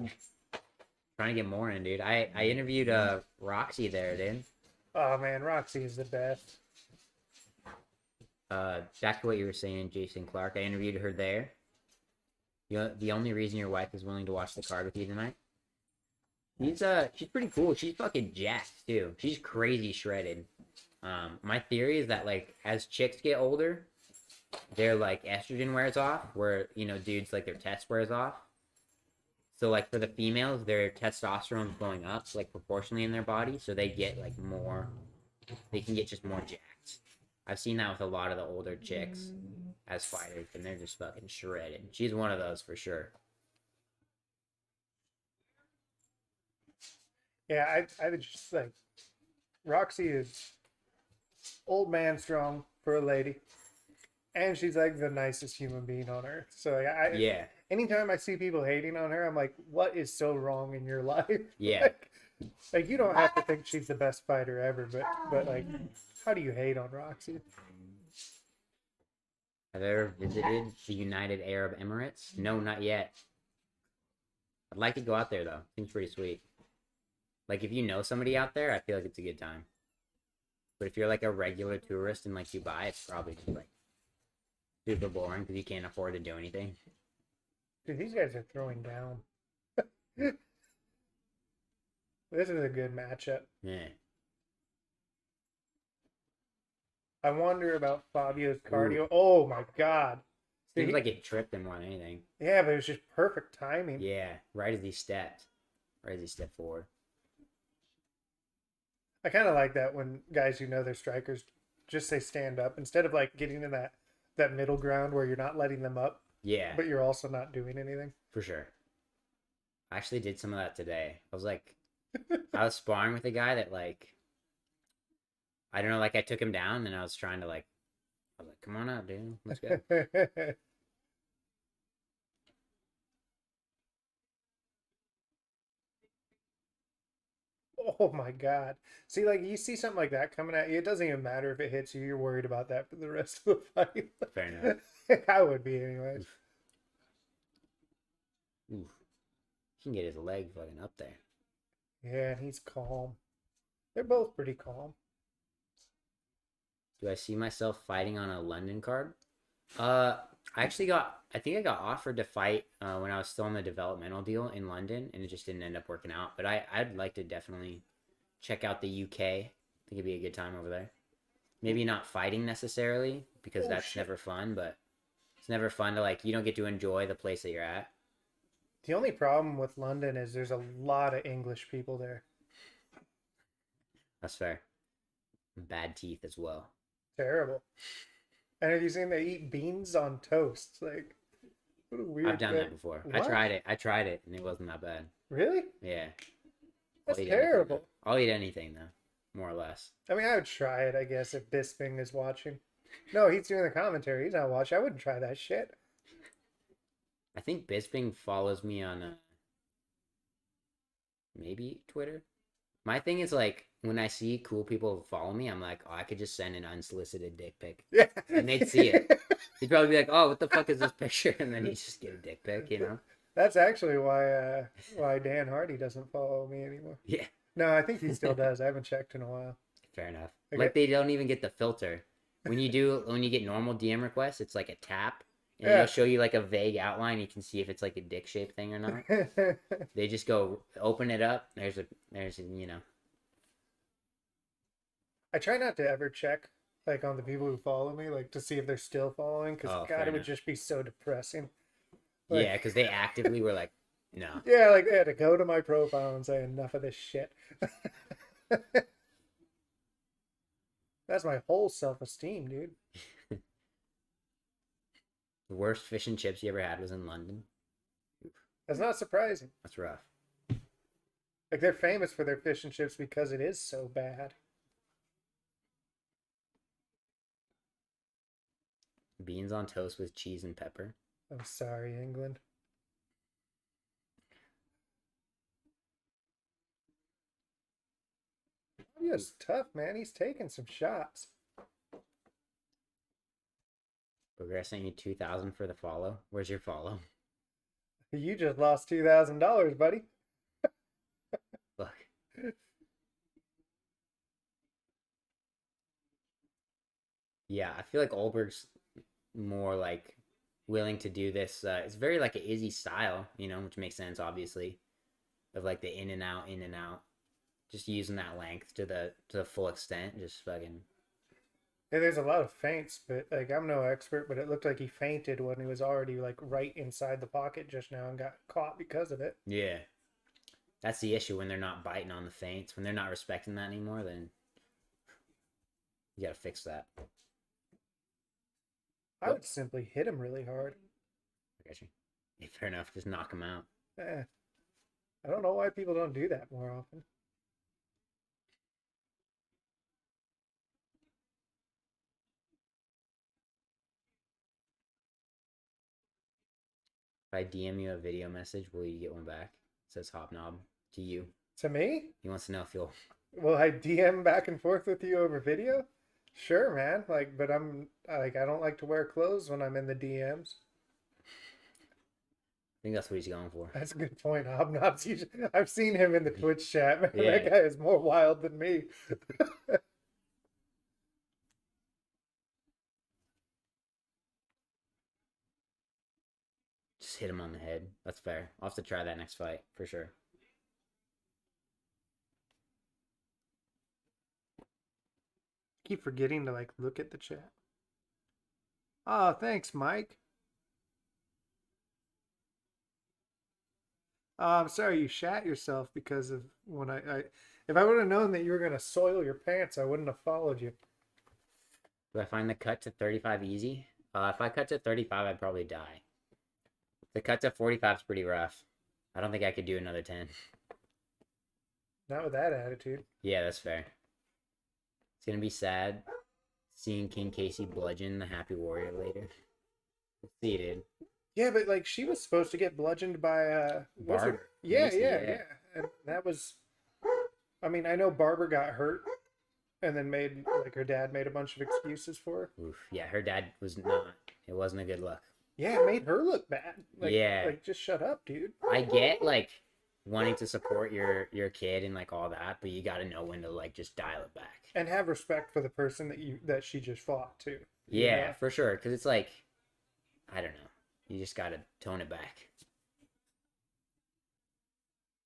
Trying to get more in, dude. I interviewed Roxy there, dude. Oh man, Roxy is the best. Back to what you were saying, Jason Clark. I interviewed her there. You know, the only reason your wife is willing to watch the card with you tonight. She's pretty cool. She's fucking jacked too. She's crazy shredded. My theory is that like as chicks get older, their like estrogen wears off, where dudes like their test wears off. So like for the females, their testosterone's going up like proportionally in their body, so they get like more. They can get just more jacked. I've seen that with a lot of the older chicks as fighters, and they're just fucking shredded. She's one of those for sure. Yeah, I would just like Roxy is old man strong for a lady, and she's like the nicest human being on earth. So like, Yeah, anytime I see people hating on her, I'm like, what is so wrong in your life? yeah. Like you don't have to think she's the best fighter ever, but like, how do you hate on Roxy? Have you ever visited the United Arab Emirates? No, not yet. I'd like to go out there though. Seems pretty sweet. Like if you know somebody out there, I feel like it's a good time. But if you're like a regular tourist in like Dubai, it's probably just like super boring because you can't afford to do anything. Dude, these guys are throwing down. This is a good matchup. Yeah. I wonder about Fabio's cardio. Oh my god. Seems like it tripped him more than anything. Yeah, but it was just perfect timing. Yeah, right as he stepped. Right as he stepped forward. I kind of like that when guys who know they're strikers just say stand up instead of like getting in that middle ground where you're not letting them up, Yeah, but you're also not doing anything. for sure. I actually did some of that today. I was sparring with a guy that like, I don't know, like I took him down and I was like, come on out, dude. Let's go. Oh my god. See, like you see something like that coming at you, it doesn't even matter if it hits you, you're worried about that for the rest of the fight. Fair enough. I would be anyways. Oof. He can get his leg fucking up there. Yeah, and he's calm. They're both pretty calm. Do I see myself fighting on a London card? I think I got offered to fight when I was still on the developmental deal in London, and it just didn't end up working out. But I'd like to definitely check out the UK. I think it'd be a good time over there. Maybe not fighting necessarily, because that's never fun, but it's never fun to like, you don't get to enjoy the place that you're at. The only problem with London is there's a lot of English people there. That's fair. Bad teeth as well. Terrible. And have you seen they eat beans on toast? Like, what a weird I've done thing. that before. What? I tried it, and it wasn't that bad. Really? Yeah. That's I'll eat anything, terrible. though. I'll eat anything though, more or less. I mean, I would try it, I guess, if Bisping is watching. No, he's doing the commentary. He's not watching. I wouldn't try that shit. I think Bisping follows me on maybe Twitter. My thing is like when I see cool people follow me, I'm like, oh, I could just send an unsolicited dick pic, Yeah. and they'd see it. He'd probably be like, "Oh, what the fuck is this picture?" And then he'd just get a dick pic, you know? That's actually why Dan Hardy doesn't follow me anymore. Yeah, No, I think he still does. I haven't checked in a while. fair enough. Okay. Like they don't even get the filter. When you get normal DM requests, it's like a tap, and Yeah. it'll show you like a vague outline. You can see if it's like a dick shaped thing or not. They just go open it up. There's a. I try not to ever check like on the people who follow me, like to see if they're still following, because Oh, God, fair it would enough. just be so depressing. Like, Yeah, because they actively were like, no. yeah, like they had to go to my profile and say enough of this shit. That's my whole self-esteem, dude. The worst fish and chips you ever had was in London. That's not surprising. That's rough. Like they're famous for their fish and chips because it is so bad. Beans on toast with cheese and pepper. I'm sorry, England. Fabio's tough, man. He's taking some shots. Booger, I sent you 2,000 for the follow. Where's your follow? You just lost $2,000, buddy. Look. Yeah, I feel like Olberg's more like willing to do this. It's very like an Izzy style, which makes sense, obviously, of like the in and out, just using that length to the full extent, just fucking Yeah, there's a lot of feints, but like I'm no expert, but it looked like he fainted when he was already like right inside the pocket just now and got caught because of it. Yeah. That's the issue when they're not biting on the feints. When they're not respecting that anymore, then you gotta fix that. I would simply hit him really hard. I got you. Yeah, fair enough. Just knock them out. Eh, I don't know why people don't do that more often. If I DM you a video message, will you get one back? It says Hobnob to you. To me? He wants to know if you'll. Will I DM back and forth with you over video? Sure, man. Like, but I'm like I don't like to wear clothes when I'm in the DMs. I think that's what he's going for. That's a good point. Hobnobs. I've seen him in the Twitch chat. Man, Yeah. that guy is more wild than me. Just hit him on the head. That's fair. I'll have to try that next fight for sure. Keep forgetting to like look at the chat. Oh, thanks, Mike. I'm sorry you shat yourself because of when I if I would have known that you were gonna soil your pants, I wouldn't have followed you. Do I find the cut to 35 easy? If I cut to 35, I'd probably die. The cut to 45 is pretty rough. I don't think I could do another 10. Not with that attitude. Yeah, that's fair. It's gonna be sad seeing King Casey bludgeon the Happy Warrior later. We'll see, dude. Yeah, but like she was supposed to get bludgeoned by was it- Barber. Yeah, Macy, yeah, yeah. yeah. And that was I mean, I know Barber got hurt and then made like her dad made a bunch of excuses for her. Oof. Yeah, her dad was not. It wasn't a good look. Yeah, it made her look bad. Like, Yeah. like just shut up, dude. I get like wanting to support your kid and like all that, but you got to know when to like just dial it back. And have respect for the person that she just fought too. you Yeah, know? for sure. Because it's like, I don't know. You just got to tone it back.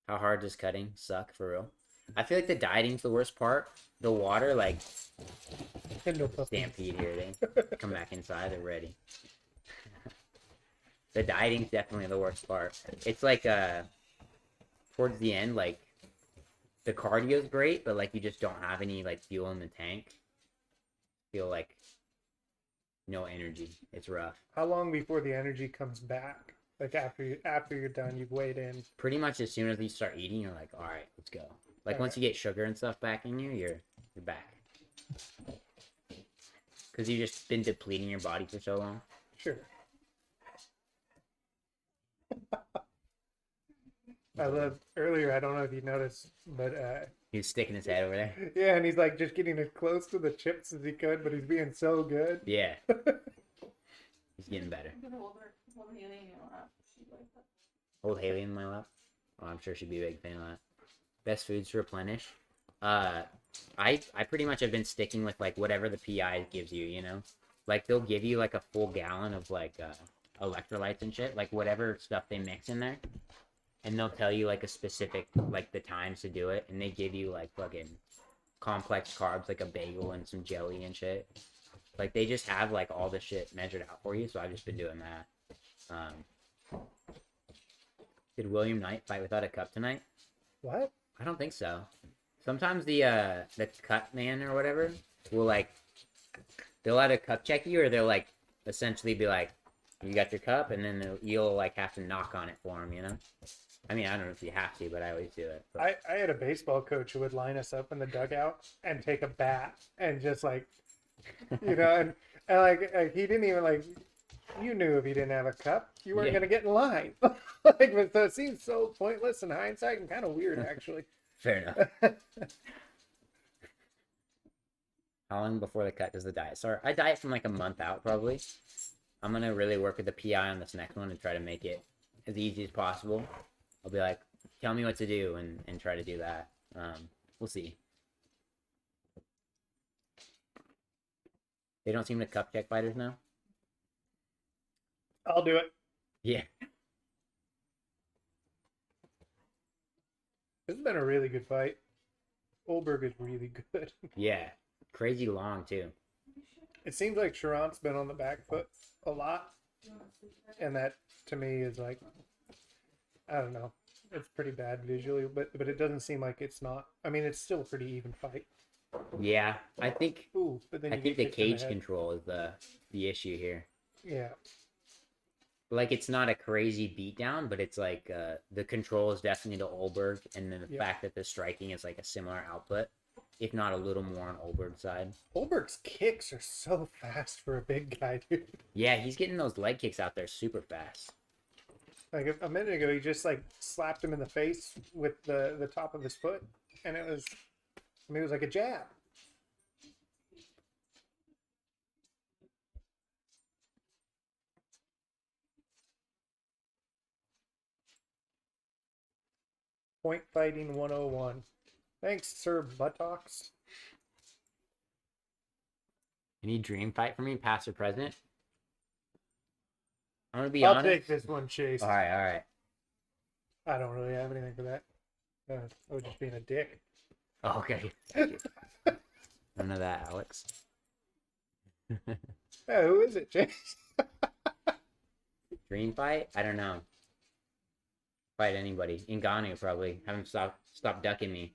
How hard does cutting suck for real? I feel like the dieting's the worst part. The water, like, Kindle puppy. stampede here. They come back inside. They're ready. The dieting's definitely the worst part. It's like, towards the end, like, the cardio's great, but, like, you just don't have any, like, fuel in the tank. Feel like no energy. It's rough. How long before the energy comes back? Like after you're done, you've weighed in. Pretty much as soon as you start eating, you're like, all right, let's go. Like, once you get sugar and stuff back in you, you're back. Because you've just been depleting your body for so long. Sure. I love earlier. I don't know if you noticed, but He was sticking his head over there. yeah, and he's like just getting as close to the chips as he could, but he's being so good. Yeah. He's getting better. You can hold Haley in your lap. She'd like that. Hold Haley in my lap. Oh, I'm sure she'd be a big fan of that. Best foods to replenish. I pretty much have been sticking with like whatever the PI gives you, you know? Like they'll give you like a full gallon of like electrolytes and shit, like whatever stuff they mix in there. And they'll tell you like a specific like the times to do it, and they give you like fucking complex carbs like a bagel and some jelly and shit. Like they just have like all the shit measured out for you, so I've just been doing that. Did William Knight fight without a cup tonight? What? I don't think so. Sometimes the cut man or whatever will like they'll either cup check you or they'll like essentially be like, you got your cup, and then you'll like have to knock on it for him, you know? I mean, I don't know if you have to, but I always do it. But... I had a baseball coach who would line us up in the dugout and take a bat and just like, you know, and like he didn't even like. You knew if he didn't have a cup, you weren't Yeah. gonna get in line. Like, but so it seems so pointless in hindsight and kind of weird, actually. Fair enough. How long before the cut does the diet start? I diet from like a month out, probably. I'm gonna really work with the PI on this next one and try to make it as easy as possible. I'll be like, tell me what to do and try to do that. We'll see. They don't seem to cup check fighters now. I'll do it. Yeah. This has been a really good fight. Olberg is really good. Yeah. Crazy long too. You should It seems like Sharon's been on the back foot a lot, and that to me is like, I don't know. It's pretty bad visually, but it doesn't seem like it's not. I mean, it's still a pretty even fight. Yeah, I think Ooh, but then I you think get the kicked in the cage head. control is the issue here. Yeah, Like it's not a crazy beatdown, but it's like the control is definitely to Olberg, and then the Yep. fact that the striking is like a similar output, if not a little more on Olberg's side. Holberg's kicks are so fast for a big guy, dude. Yeah, he's getting those leg kicks out there super fast. Like a minute ago, he just like slapped him in the face with the top of his foot, and it was, I mean, it was like a jab. Point Fighting 101. Thanks, Sir Buttocks. Any dream fight for me, past or present? I'm gonna be I'll honest. take this one, Chase. All right. I don't really have anything for that. I was just being a dick. Oh, okay. Thank you. None of that, Alex. Yeah, who is it, Chase? Dream fight? I don't know. Fight anybody. Ngannou probably. Have him stop ducking me.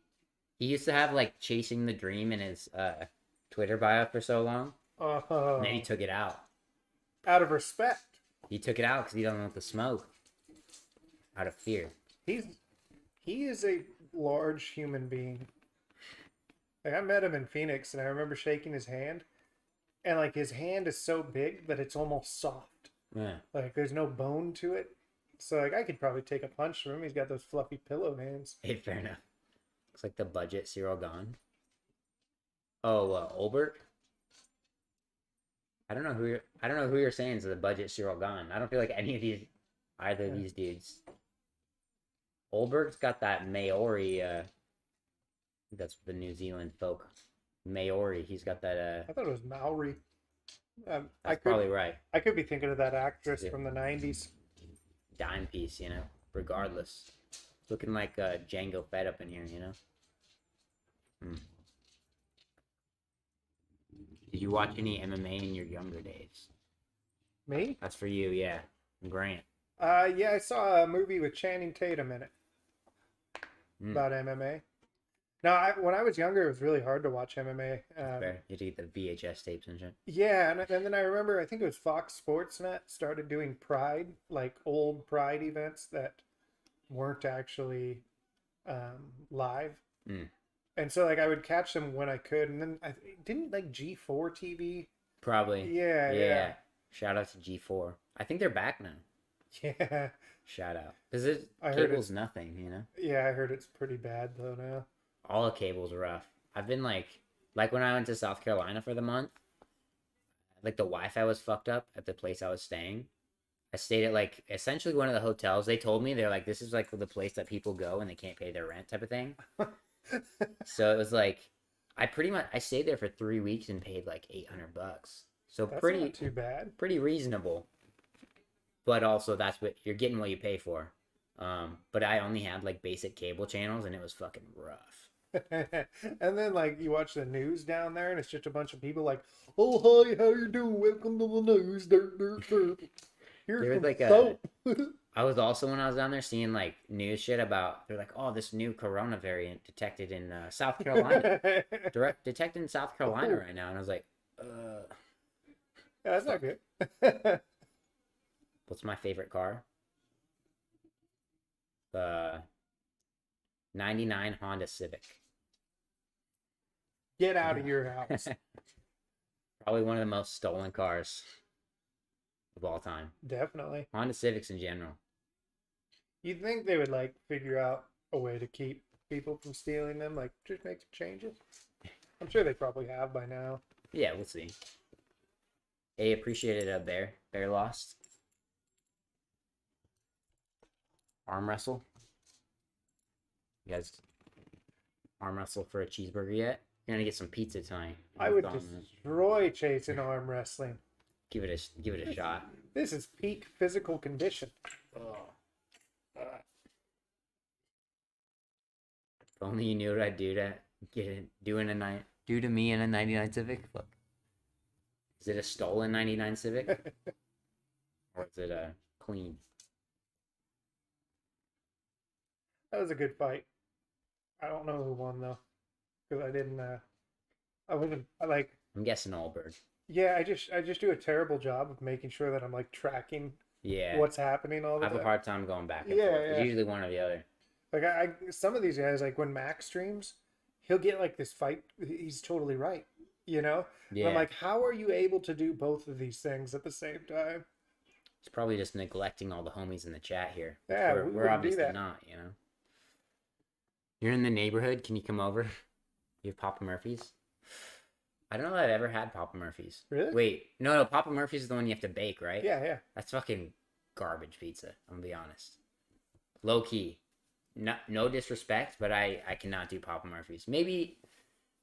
He used to have like chasing the dream in his Twitter bio for so long. And then he took it out. Out of respect. He took it out because he doesn't want the smoke. Out of fear. He is a large human being. Like I met him in Phoenix, and I remember shaking his hand, and like his hand is so big that it's almost soft. Yeah. Like there's no bone to it. So like I could probably take a punch from him. He's got those fluffy pillow hands. Hey, fair enough. Looks like the budget Cyril gone. Oh, Olbert. I don't know who you're saying is the budget Cyril gone. I don't feel like either of these dudes. Olbert's got that Maori. That's the New Zealand folk. Maori. He's got that. I thought it was Maori. That's probably right. I could be thinking of that actress from the 90s. Dime piece, you know. Regardless, looking like Django Fett up in here, you know. Did you watch any MMA in your younger days? Me? That's for you, yeah. Grant. Yeah, I saw a movie with Channing Tatum in it about MMA. Now, when I was younger, it was really hard to watch MMA. Fair. You had to get the VHS tapes and shit. Yeah, and then I remember, I think it was Fox Sportsnet started doing Pride, like old Pride events that weren't actually live. And so, like, I would catch them when I could. And then, didn't, like, G4 TV? Probably. Yeah. Shout out to G4. I think they're back now. Yeah. Shout out. Because cable's nothing, you know? Yeah, I heard it's pretty bad, though, now. All the cable's rough. I've been, like when I went to South Carolina for the month, like, the Wi-Fi was fucked up at the place I was staying. I stayed at, like, essentially one of the hotels. They told me, they're like, this is, like, the place that people go and they can't pay their rent type of thing. So it was like I stayed there for 3 weeks and paid like $800. So That's pretty not too bad. pretty reasonable. But also that's what you're getting, what you pay for. But I only had like basic cable channels and it was fucking rough. And then like you watch the news down there and it's just a bunch of people like, oh hi, how you doing? Welcome to the news. Here's There was some like soap. I was also, when I was down there, seeing like news shit about, they're like, oh, this new corona variant detected in South Carolina. Detected in South Carolina right now. And I was like, Yeah, that's not good. what's my favorite car? The 99 Honda Civic. Get out of your house. Probably one of the most stolen cars of all time. Definitely. Honda Civics in general. You'd think they would like figure out a way to keep people from stealing them, like just make some changes. I'm sure they probably have by now. Yeah, we'll see. Hey, appreciated a bear. Bear lost. Arm wrestle. You guys arm wrestle for a cheeseburger yet? You're gonna get some pizza tonight. I would destroy Chase in arm wrestling. Give it a shot. This is peak physical condition. If only you knew what I'd do to do to me in a 99 Civic. Fuck. Is it a stolen 99 Civic? Or is it a clean? That was a good fight. I don't know who won though, because I didn't. I wasn't. I like. I'm guessing Allbird. Yeah, I just do a terrible job of making sure that I'm like tracking Yeah. what's happening all I the have a time. hard time going back and Yeah, forth. It's yeah. usually one or the other. Like I some of these guys, like when Max streams, he'll get like this fight. He's totally right, you know. And Yeah. I'm like, how are you able to do both of these things at the same time? He's probably just neglecting all the homies in the chat here. Yeah, we're we wouldn't do obviously that. not, you know. You're in the neighborhood. Can you come over? You have Papa Murphy's? I don't know that I've ever had Papa Murphy's. Really? Wait, no, Papa Murphy's is the one you have to bake, right? Yeah, yeah. That's fucking garbage pizza. I'm gonna be honest. Low key. No disrespect, but I cannot do Papa Murphy's. Maybe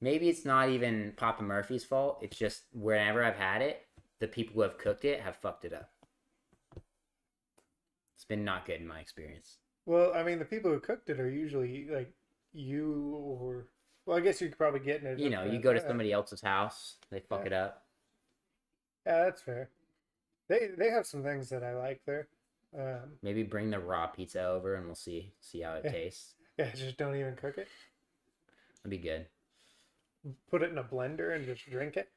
it's not even Papa Murphy's fault. It's just whenever I've had it, the people who have cooked it have fucked it up. It's been not good in my experience. Well, I mean, the people who cooked it are usually like you or. Well, I guess you're probably getting it. You know, you go to somebody else's house, they fuck Yeah. it up. Yeah, that's fair. They have some things that I like there. Maybe bring the raw pizza over and we'll see how it tastes. Yeah, just don't even cook it. That'd be good. Put it in a blender and just drink it.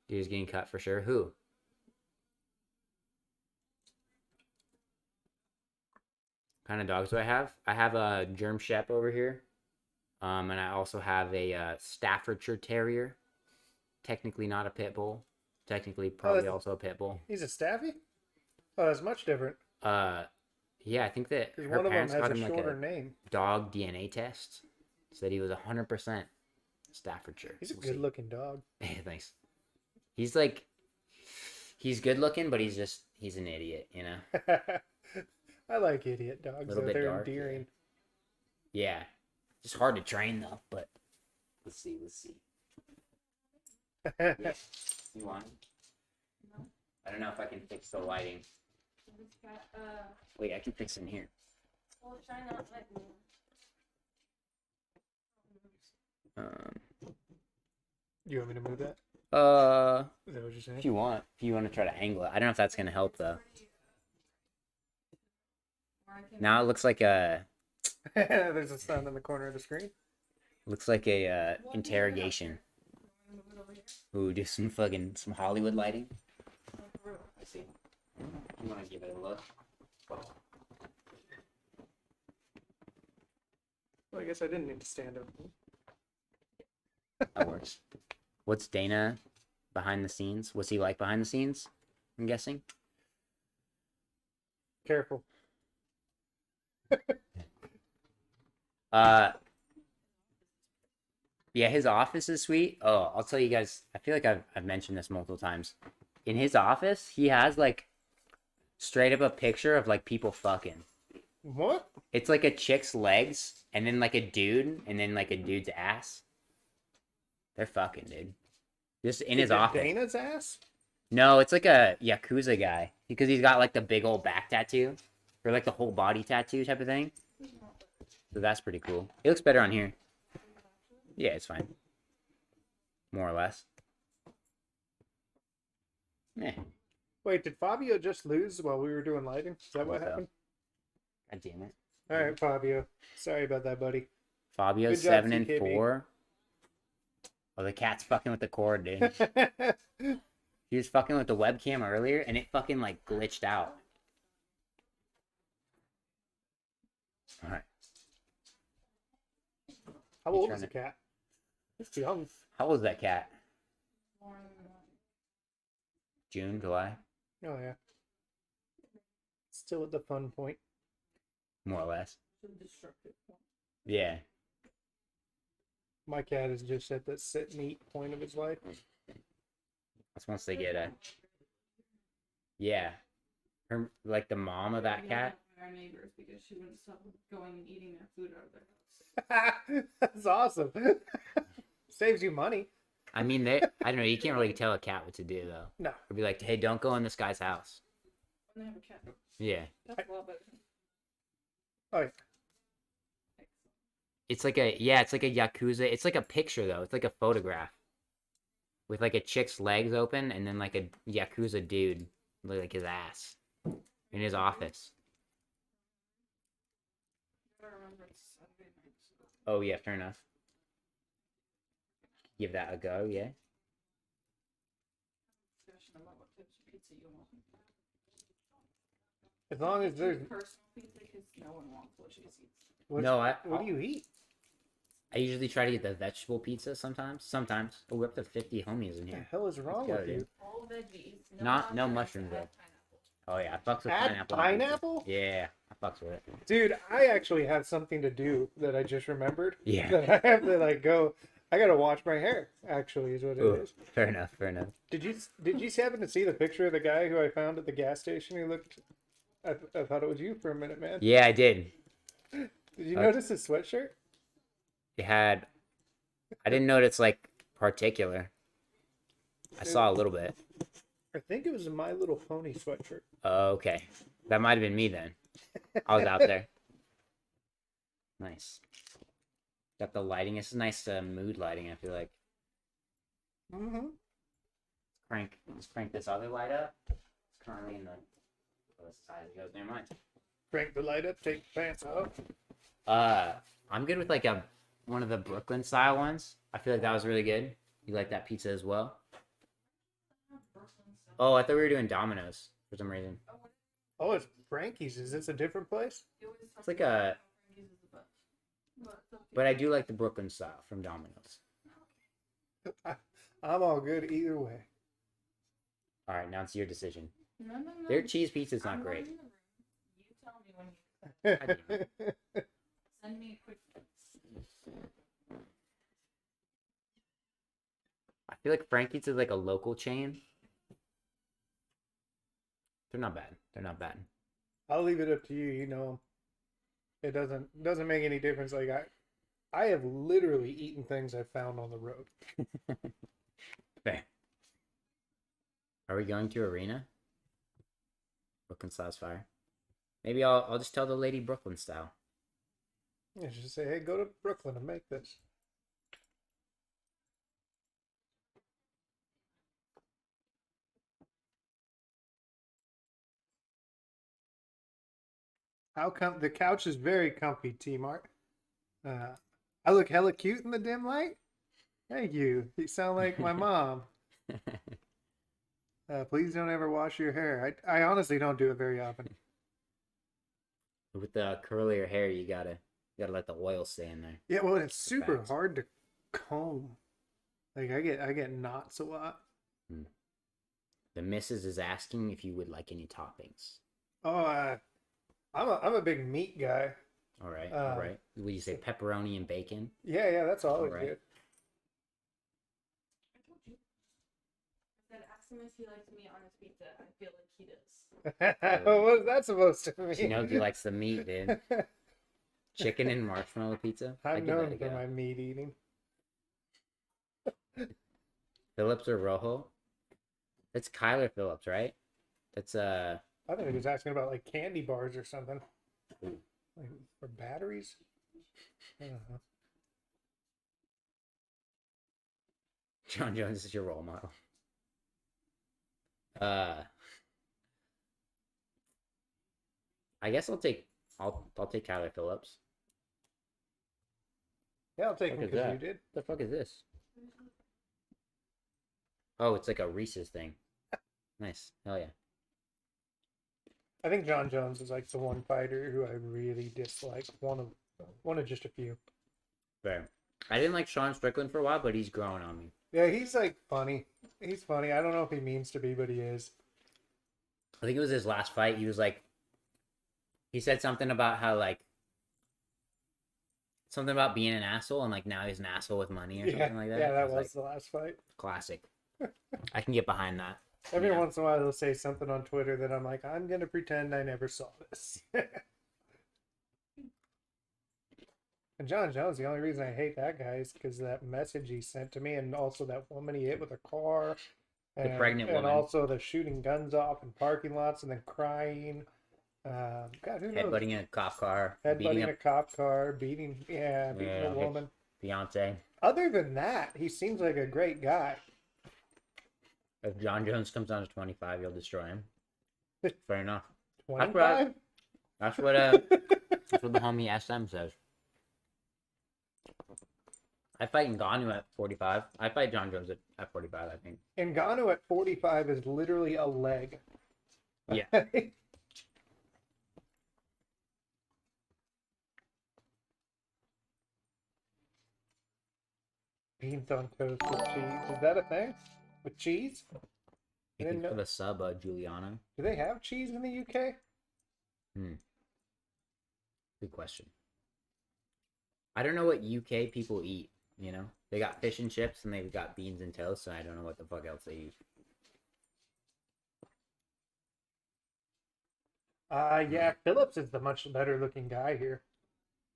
Dude's getting cut for sure. Who? What kind of dogs do I have? I have a German Shep over here. And I also have a Staffordshire Terrier. Technically not a pit bull. Technically probably that's- also a pit bull. He's a Staffy? Oh, that's much different. Yeah, I think that Because her one of them parents has got a him like shorter a name. dog DNA test. Said he was 100% Staffordshire. He's a We'll see. good looking dog. Thanks. He's good looking, but he's an idiot, you know? I like idiot dogs. Little Though. bit They're dark, endearing. Yeah. Just hard to train though, but let's see. Yeah. You want? No. I don't know if I can fix the lighting. It's got, Wait, I can fix it in here. well, shine out like me. You want me to move that? Is that what you're saying? If you want to try to angle it. I don't know if that's gonna help though. Or I can Now it looks like a There's a sun in the corner of the screen. interrogation. move it over here. Ooh, do some Hollywood lighting. Oh, for real. I see. You want to give it a look? Well, I guess I didn't need to stand up. That works. What's Dana behind the scenes? What's he like behind the scenes? I'm guessing. Careful. Yeah, his office is sweet. Oh, I'll tell you guys. I feel like I've mentioned this multiple times. In his office, he has like straight up a picture of like people fucking. What? It's like a chick's legs, and then like a dude, and then like a dude's ass. They're fucking, dude. Just in his Is it office. Dana's ass? No, it's like a Yakuza guy because he's got like the big old back tattoo or like the whole body tattoo type of thing. So that's pretty cool. It looks better on here. Yeah, it's fine. More or less. Eh. Wait, did Fabio just lose while we were doing lighting? Is that what Think so. happened? God damn it. All right, Fabio. Sorry about that, buddy. Fabio's Good job, 7 and CKB. 4. Oh, the cat's fucking with the cord, dude. He was fucking with the webcam earlier, and it fucking like glitched out. All right. How You old trying is the to- cat? It's young. How old is that cat? More than that. June, July, Oh yeah. Still at the fun point. more or less. The destructive one. Yeah. My cat is just at the sit and eat point of his life. That's once they get a. Yeah. Her like the mom of that We cat. yelled at our neighbors because she wouldn't stop going and eating their food out of their house. That's awesome. Saves you money. I mean, I don't know. You can't really tell a cat what to do though. No. It'd be like, hey, don't go in this guy's house. When they have a cat. Yeah. That's a lot better. Oh yeah. It's like a Yakuza. It's like a picture though. It's like a photograph. with like a chick's legs open and then like a Yakuza dude, like his ass, in his office. I remember it's Sunday night. Oh yeah, fair enough. Give that a go, yeah. Discussion about what types of pizza you want. As long as there's Personal pizza, because no one wants what she eats. what do you eat? I usually try to get the vegetable pizza sometimes. Sometimes. Oh, we're up to 50 homies in What the here. hell is wrong go, with you? dude. All veggies. No mushrooms, though. Oh yeah, I fucks with Add pineapple. on pizza. pineapple? Yeah, I fucks with it. Dude, I actually have something to do that I just remembered. Yeah. That I have to like go. I gotta wash my hair. Actually, is what it Ooh, is. fair enough, fair enough. Did you happen to see the picture of the guy who I found at the gas station? He looked. I thought it was you for a minute, man. Yeah, I did. Did you notice his sweatshirt? It had. I didn't notice like particular. I saw a little bit. I think it was a My Little Pony sweatshirt. Okay, that might have been me then. I was out there. Nice. Got the lighting. This is nice mood lighting. I feel like. Mm-hmm. Let's crank this other light up. It's currently in the side it goes. Never mind. Crank the light up. Take the pants off. I'm good with like one of the Brooklyn style ones. I feel like that was really good. You like that pizza as well? Oh, I thought we were doing Domino's for some reason. Oh, it's Frankie's. Is this a different place? It's like a, but I do like the Brooklyn style from Domino's. I'm all good either way. All right, now it's your decision. No. Their cheese pizza's not I'm great. in the room. You tell me when you send me a quick text. I feel like Frankie's is like a local chain. They're not bad. They're not bad. I'll leave it up to you. You know, it doesn't make any difference. Like I have literally eaten things I found on the road. Fair. Are we going to Arena? Brooklyn style's fire. Maybe I'll just tell the lady Brooklyn style. Yeah, just say, hey, go to Brooklyn and make this. The couch is very comfy, T-Mart. I look hella cute in the dim light. Thank you. You sound like my mom. Please don't ever wash your hair. I honestly don't do it very often. With the curlier hair, you gotta let the oil stay in there. Yeah, well, it's super Facts. hard to comb. Like I get knots a lot. The missus is asking if you would like any toppings. Oh, I'm a big meat guy. All right, all right. Would you say pepperoni and bacon? Yeah, that's always Alright. good. I told you. I said, ask him if he likes meat on his pizza. I feel like he does. What is that supposed to mean? She knows he likes the meat, dude. Chicken and marshmallow pizza. I'm I'd give that known a for go. my meat eating. Phillips or Rojo? That's Kyler Phillips, right? That's I think he was asking about like candy bars or something. Like, or batteries? I don't know. John Jones is your role model. I guess I'll take Kyler Phillips. Yeah, I'll take him Fuck is because you that? did. The fuck is this? Oh, it's like a Reese's thing. Nice. Hell yeah. I think John Jones is like the one fighter who I really dislike. One of just a few. Fair. I didn't like Sean Strickland for a while, but he's growing on me. Yeah, he's like funny. He's funny. I don't know if he means to be, but he is. I think it was his last fight. He was like, he said something about how like, something about being an asshole, and like now he's an asshole with money or something like that. Yeah, I that was like, the last fight. classic. I can get behind that. Every Yeah. once in a while, he'll say something on Twitter that I'm like, I'm gonna pretend I never saw this. And John Jones, the only reason I hate that guy is because of that message he sent to me, and also that woman he hit with a car, The pregnant and woman. also the shooting guns off in parking lots and then crying. God, who knows? Headbutting in a cop car, beating Headbutting up a cop car, beating Yeah, a woman. Beyonce. Other than that, he seems like a great guy. If John Jones comes down to 25, you'll destroy him. Fair enough. 25? That's what the homie SM says. I fight Ngannou at 45. I fight John Jones at 45, I think. Ngannou at 45 is literally a leg. Yeah. Beans on toast with cheese. Is that a thing? With cheese? I Thank didn't you for know. the sub, Juliana. Do they have cheese in the UK? Good question. I don't know what UK people eat, you know? They got fish and chips and they've got beans and toast, so I don't know what the fuck else they eat. Yeah, Phillips is the much better looking guy here.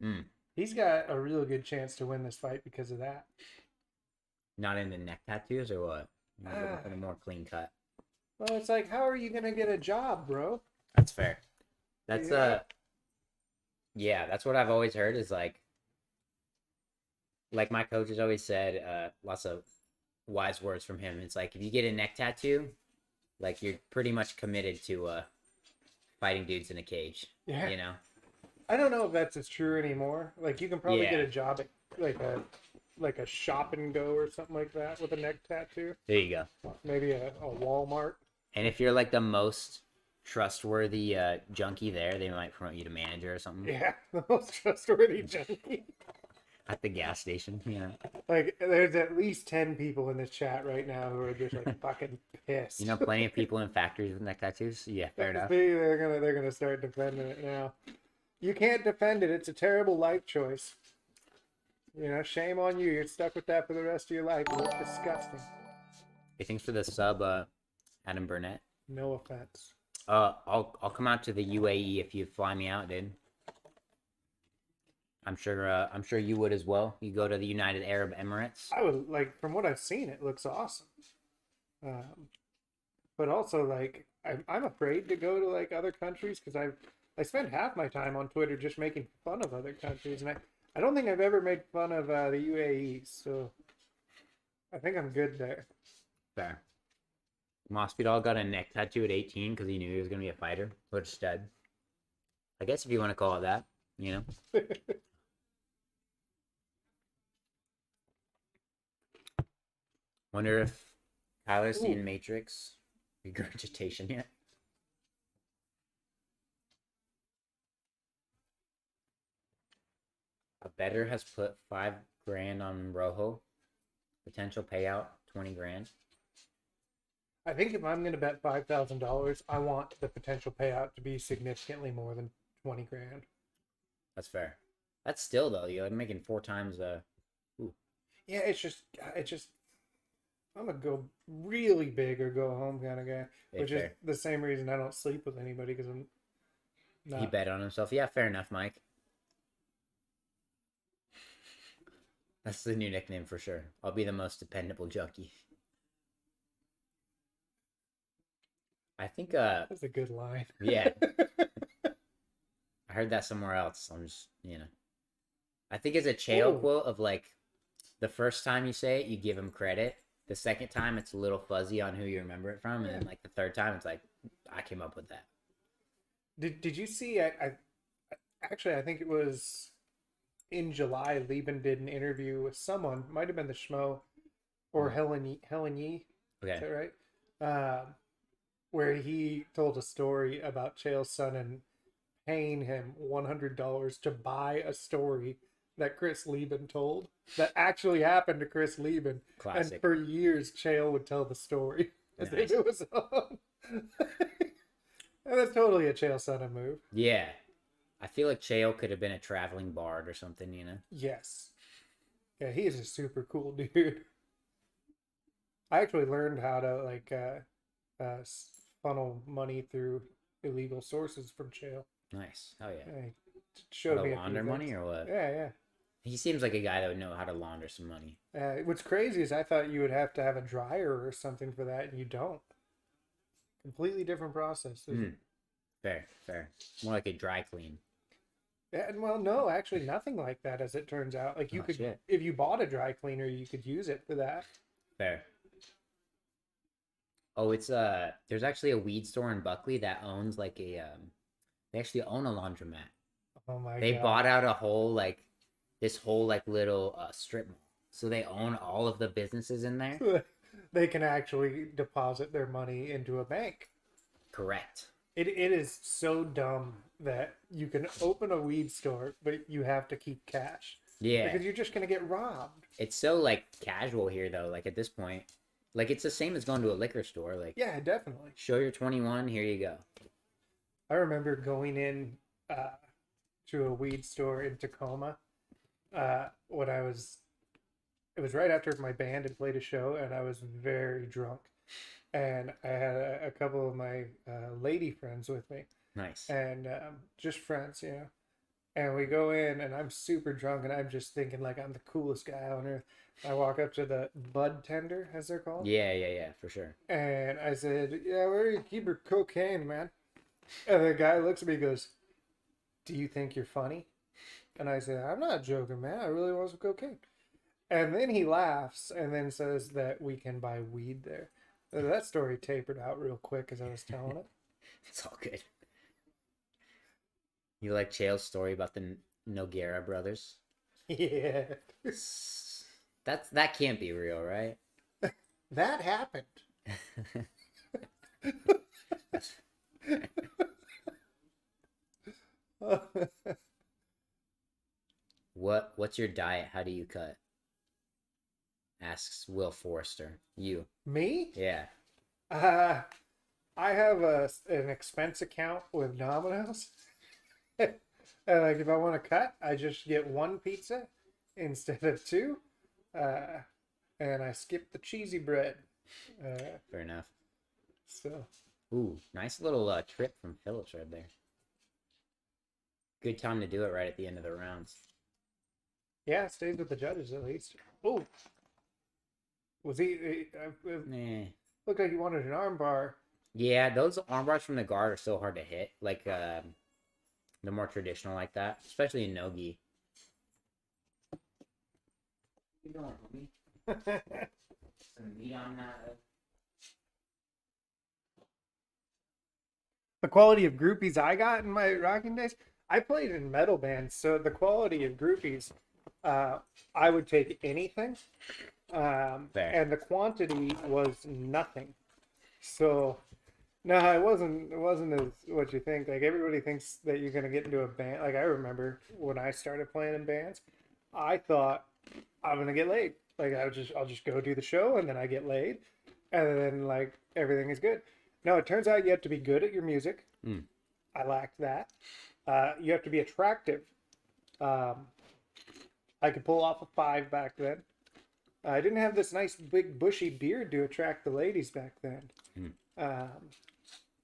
Mm. He's got a real good chance to win this fight because of that. Not into neck tattoos or what? You're looking for the more clean cut. Well, it's like, how are you gonna get a job, bro? That's fair. That's Yeah. yeah, that's what I've always heard is like my coach has always said, lots of wise words from him. It's like if you get a neck tattoo, like you're pretty much committed to fighting dudes in a cage. Yeah. You know? I don't know if that's as true anymore. Like, you can probably Yeah. get a job at like a shop and go or something like that with a neck tattoo. There you go. Maybe a Walmart. And if you're like the most trustworthy junkie there, they might promote you to manager or something Yeah, the most trustworthy junkie. at the gas station. You know, Like, there's at least 10 people in this chat right now who are just like fucking pissed. you know, plenty of people in factories with neck tattoos. Yeah, fair enough. See, they're gonna start defending it now. You can't defend it. It's a terrible life choice. You know, shame on you. You're stuck with that for the rest of your life. It's disgusting. Hey, thanks for the sub, Adam Burnett. No offense. I'll come out to the UAE if you fly me out, dude. I'm sure you would as well. You go to the United Arab Emirates. I would like, from what I've seen, it looks awesome. But also, like, I'm afraid to go to like other countries because I spend half my time on Twitter just making fun of other countries, and I don't think I've ever made fun of the UAE, so I think I'm good there. Fair. Masvidal got a neck tattoo at 18 because he knew he was gonna be a fighter. What a stud. I guess if you want to call it that, you know. Wonder if Tyler's seen Matrix regurgitation yet. A bettor has put $5,000 on Rojo. Potential payout 20 grand. I think if I'm going to bet $5,000, I want the potential payout to be significantly more than 20 grand. That's fair. That's still though. You're making 4 times. Yeah, it's just I'm gonna go really big or go home kind of guy, which is fair. the same reason I don't sleep with anybody because I'm not. He bet on himself. Yeah, fair enough, Mike. That's the new nickname for sure. I'll be the most dependable junkie. I think That's a good line. yeah. I heard that somewhere else. I'm just, you know. I think it's a Chael Ooh. quote of like the first time you say it, you give him credit. The second time it's a little fuzzy on who you remember it from, and then like the third time it's like I came up with that. Did you see? I actually I think it was in July. Lieben did an interview with someone. Might have been the Schmo or Helen Yee. Is Okay. that right? Where he told a story about Chael Sonnen paying him $100 to buy a story that Chris Lieben told that actually happened to Chris Lieben. Classic. And for years, Chael would tell the story as Nice. if it was on. And that's totally a Chael Sonnen move. Yeah. I feel like Chael could have been a traveling bard or something, you know? Yes. Yeah, he is a super cool dude. I actually learned how to like funnel money through illegal sources from Chael. Nice. Oh yeah. He showed How me to a few launder money things. or what? Yeah. He seems like a guy that would know how to launder some money. What's crazy is I thought you would have to have a dryer or something for that, and you don't. Completely different process. Fair. More like a dry clean. And well, no, actually, nothing like that, as it turns out. Like you Oh, could, shit. if you bought a dry cleaner, you could use it for that. Fair. Oh, it's there's actually a weed store in Buckley that owns like a they actually own a laundromat. Oh my They god. bought out a whole like this whole like little strip mall. So they own all of the businesses in there. They can actually deposit their money into a bank. Correct. It is so dumb that you can open a weed store, but you have to keep cash. Yeah. Because you're just going to get robbed. It's so like casual here though, like at this point. Like it's the same as going to a liquor store. Like Yeah, definitely. show you're 21, here you go. I remember going in to a weed store in Tacoma when it was right after my band had played a show, and I was very drunk. And I had a couple of my lady friends with me, Nice. and just friends, you know. And we go in, and I'm super drunk, and I'm just thinking like I'm the coolest guy on earth. I walk up to the bud tender, as they're called, Yeah, for sure. and I said, "Yeah, where do you keep your cocaine, man?" And the guy looks at me and goes, "Do you think you're funny?" And I said, "I'm not joking, man. I really want some cocaine." And then he laughs and then says that we can buy weed there. So that story tapered out real quick as I was telling it. It's all good. You like Chael's story about the Noguera brothers? Yeah. That can't be real, right? That happened. What's your diet? How do you cut? Asks Will Forrester. You. Me? Yeah. I have an expense account with Domino's. And like if I want to cut, I just get one pizza instead of two. And I skip the cheesy bread. Fair enough. So Ooh, nice little trip from Phillips right there. Good time to do it right at the end of the rounds. yeah, it stays with the judges at least. Oh, was he? Nah. Looked like he wanted an arm bar. Yeah, those arm bars from the guard are so hard to hit. Like the more traditional like that, especially in no-gi. You doing, homie? Some meat on that. The quality of groupies I got in my rocking days. I played in metal bands, so the quality of groupies, I would take anything, and the quantity was nothing. So, no, it wasn't as what you think. Like everybody thinks that you're gonna get into a band. Like I remember when I started playing in bands, I thought I'm gonna get laid. Like I'll just go do the show and then I get laid, and then like everything is good. No, it turns out you have to be good at your music. Mm. I lacked that. You have to be attractive. I could pull off a 5 back then. I didn't have this nice big bushy beard to attract the ladies back then. Mm.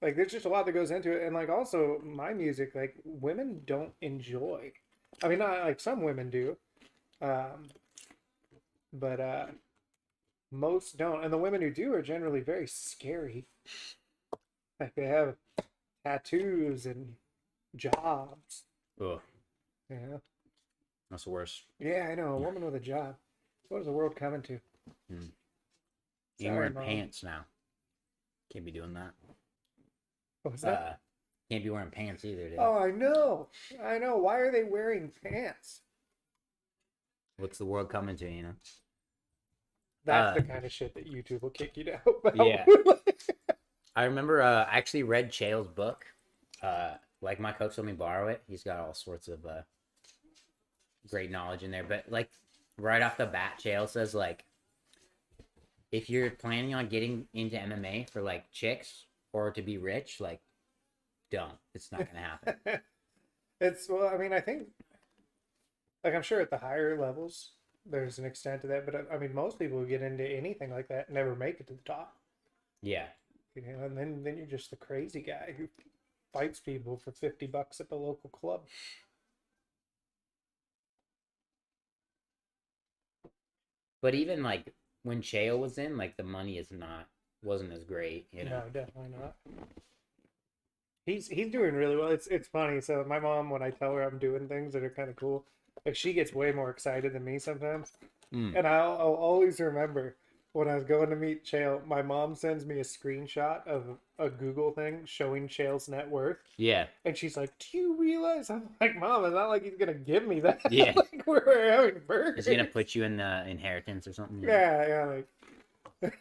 Like there's just a lot that goes into it, and like also my music, like women don't enjoy. I mean, not like some women do, but most don't, and the women who do are generally very scary. Like they have tattoos and jobs. Ugh, Yeah. that's the worst. Yeah, I know. A woman with a job. What is the world coming to? Mm. Sorry, Ain't wearing Mom. pants now. Can't be doing that. What was that? Can't be wearing pants either, dude. Oh, I know. I know. Why are they wearing pants? What's the world coming to, you know? That's the kind of shit that YouTube will kick you down about. Yeah. I remember I actually read Chael's book. Like my coach let me borrow it. He's got all sorts of great knowledge in there. But like right off the bat, Chael says like if you're planning on getting into MMA for like chicks or to be rich, like don't. It's not gonna happen. Well, I mean, I think like I'm sure at the higher levels there's an extent to that, but I mean most people who get into anything like that never make it to the top. Yeah. You know, and then you're just the crazy guy who fights people for $50 at the local club. But even like when Chael was in, like the money wasn't as great, you know. No, definitely not. He's doing really well. It's funny. So my mom, when I tell her I'm doing things that are kind of cool, like she gets way more excited than me sometimes. Mm. And I'll always remember when I was going to meet Chael, my mom sends me a screenshot of a Google thing showing Chael's net worth. Yeah. And she's like, "Do you realize?" I'm like, "Mom, it's not like he's gonna give me that. Yeah. Like we're having burgers." Is he gonna put you in the inheritance or something? Yeah, like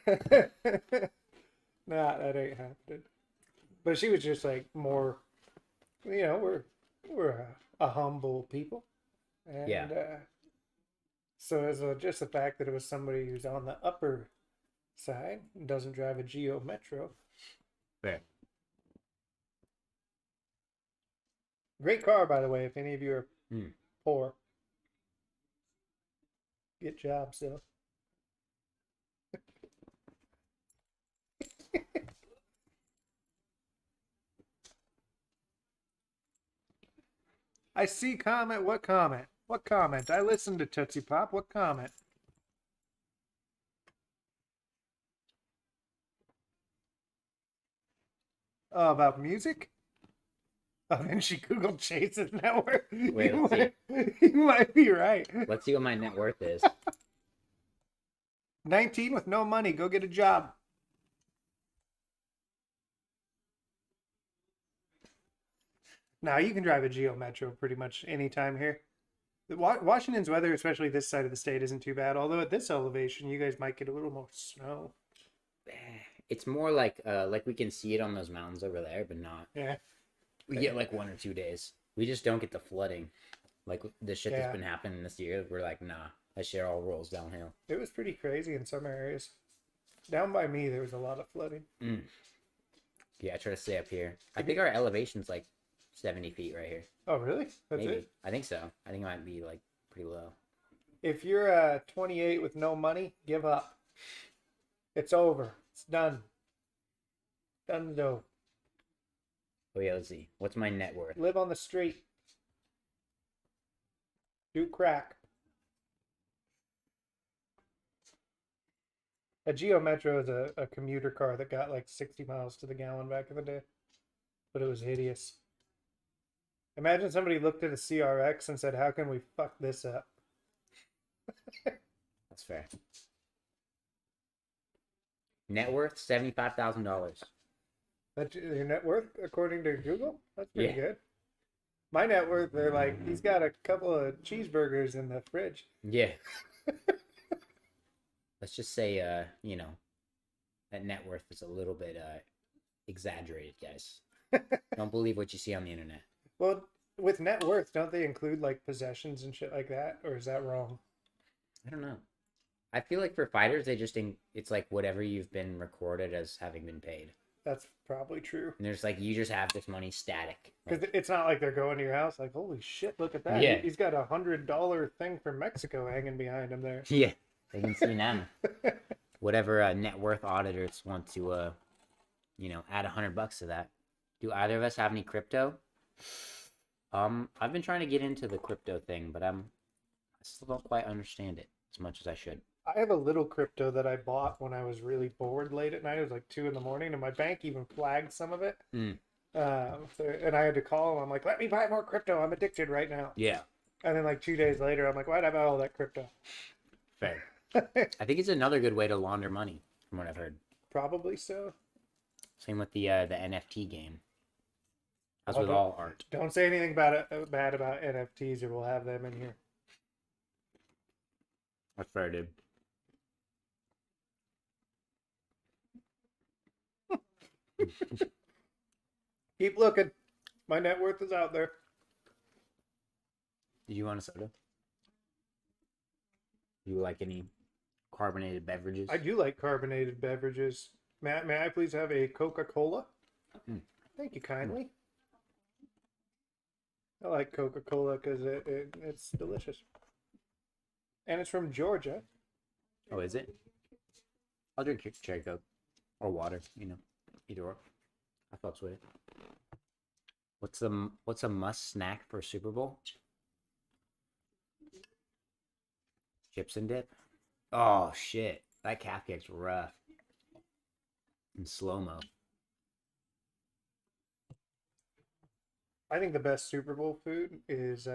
nah, that ain't happening. But she was just like more, we're a humble people, and Yeah. so as just the fact that it was somebody who's on the upper side and doesn't drive a Geo Metro. Fair. Great car, by the way. If any of you are poor, get jobs though. I see comment. What comment? What comment? I listened to Tootsie Pop. What comment? Oh, about music? Oh, then she Googled Chase's network. Wait, let's see. You might be right. Let's see what my net worth is. 19 with no money. Go get a job. Now you can drive a Geo Metro pretty much anytime here. Washington's weather, especially this side of the state, isn't too bad. Although at this elevation, you guys might get a little more snow. It's more like we can see it on those mountains over there, but not. Yeah. We get like 1 or 2 days. We just don't get the flooding. Like the shit Yeah. that's been happening this year, we're like, nah, that shit all rolls downhill. It was pretty crazy in some areas. Down by me, there was a lot of flooding. Yeah, I try to stay up here. I think our elevation's like 70 feet right here. Oh, really? That's Maybe. it? I think so. I think it might be like pretty low. If you're 28 with no money, give up. It's over. It's done. Done though. Oh yeah, let's see. What's my net worth? Live on the street. Do crack. A Geo Metro is a commuter car that got like 60 miles to the gallon back in the day. But it was hideous. Imagine somebody looked at a CRX and said, "How can we fuck this up?" That's fair. Net worth $75,000. That's your net worth according to Google? That's pretty Yeah. good. My net worth, they're like, he's got a couple of cheeseburgers in the fridge. Yeah. Let's just say, that net worth is a little bit exaggerated, guys. Don't believe what you see on the internet. Well, with net worth, don't they include like possessions and shit like that? Or is that wrong? I don't know. I feel like for fighters, it's like whatever you've been recorded as having been paid. That's probably true. And there's like, you just have this money static. Because it's not like they're going to your house like, holy shit, look at that. Yeah. He's got $100 thing from Mexico hanging behind him there. Yeah, they can see now. Whatever net worth auditors want to, add $100 to that. Do either of us have any crypto? I've been trying to get into the crypto thing, but I still don't quite understand it as much as I should. I have a little crypto that I bought when I was really bored late at night. It was like 2 a.m, and my bank even flagged some of it. And I had to call them. I'm like, "Let me buy more crypto. I'm addicted right now." Yeah. And then like 2 days later, I'm like, "Why'd I buy all that crypto?" Fair. I think it's another good way to launder money, from what I've heard. Probably so. Same with the NFT game. As with all art. Don't say anything bad about NFTs, or we'll have them in here. That's fair, dude. Keep looking. My net worth is out there. Did you want a soda? Do you like any carbonated beverages? I do like carbonated beverages. May I please have a Coca-Cola? Thank you kindly. I like Coca-Cola because it's delicious. And it's from Georgia. Oh, is it? I'll drink cherry Coke. Or water, either or. I fucks with it. What's a must snack for Super Bowl? Chips and dip? Oh, shit. That calf kick's rough. In slow-mo. I think the best Super Bowl food is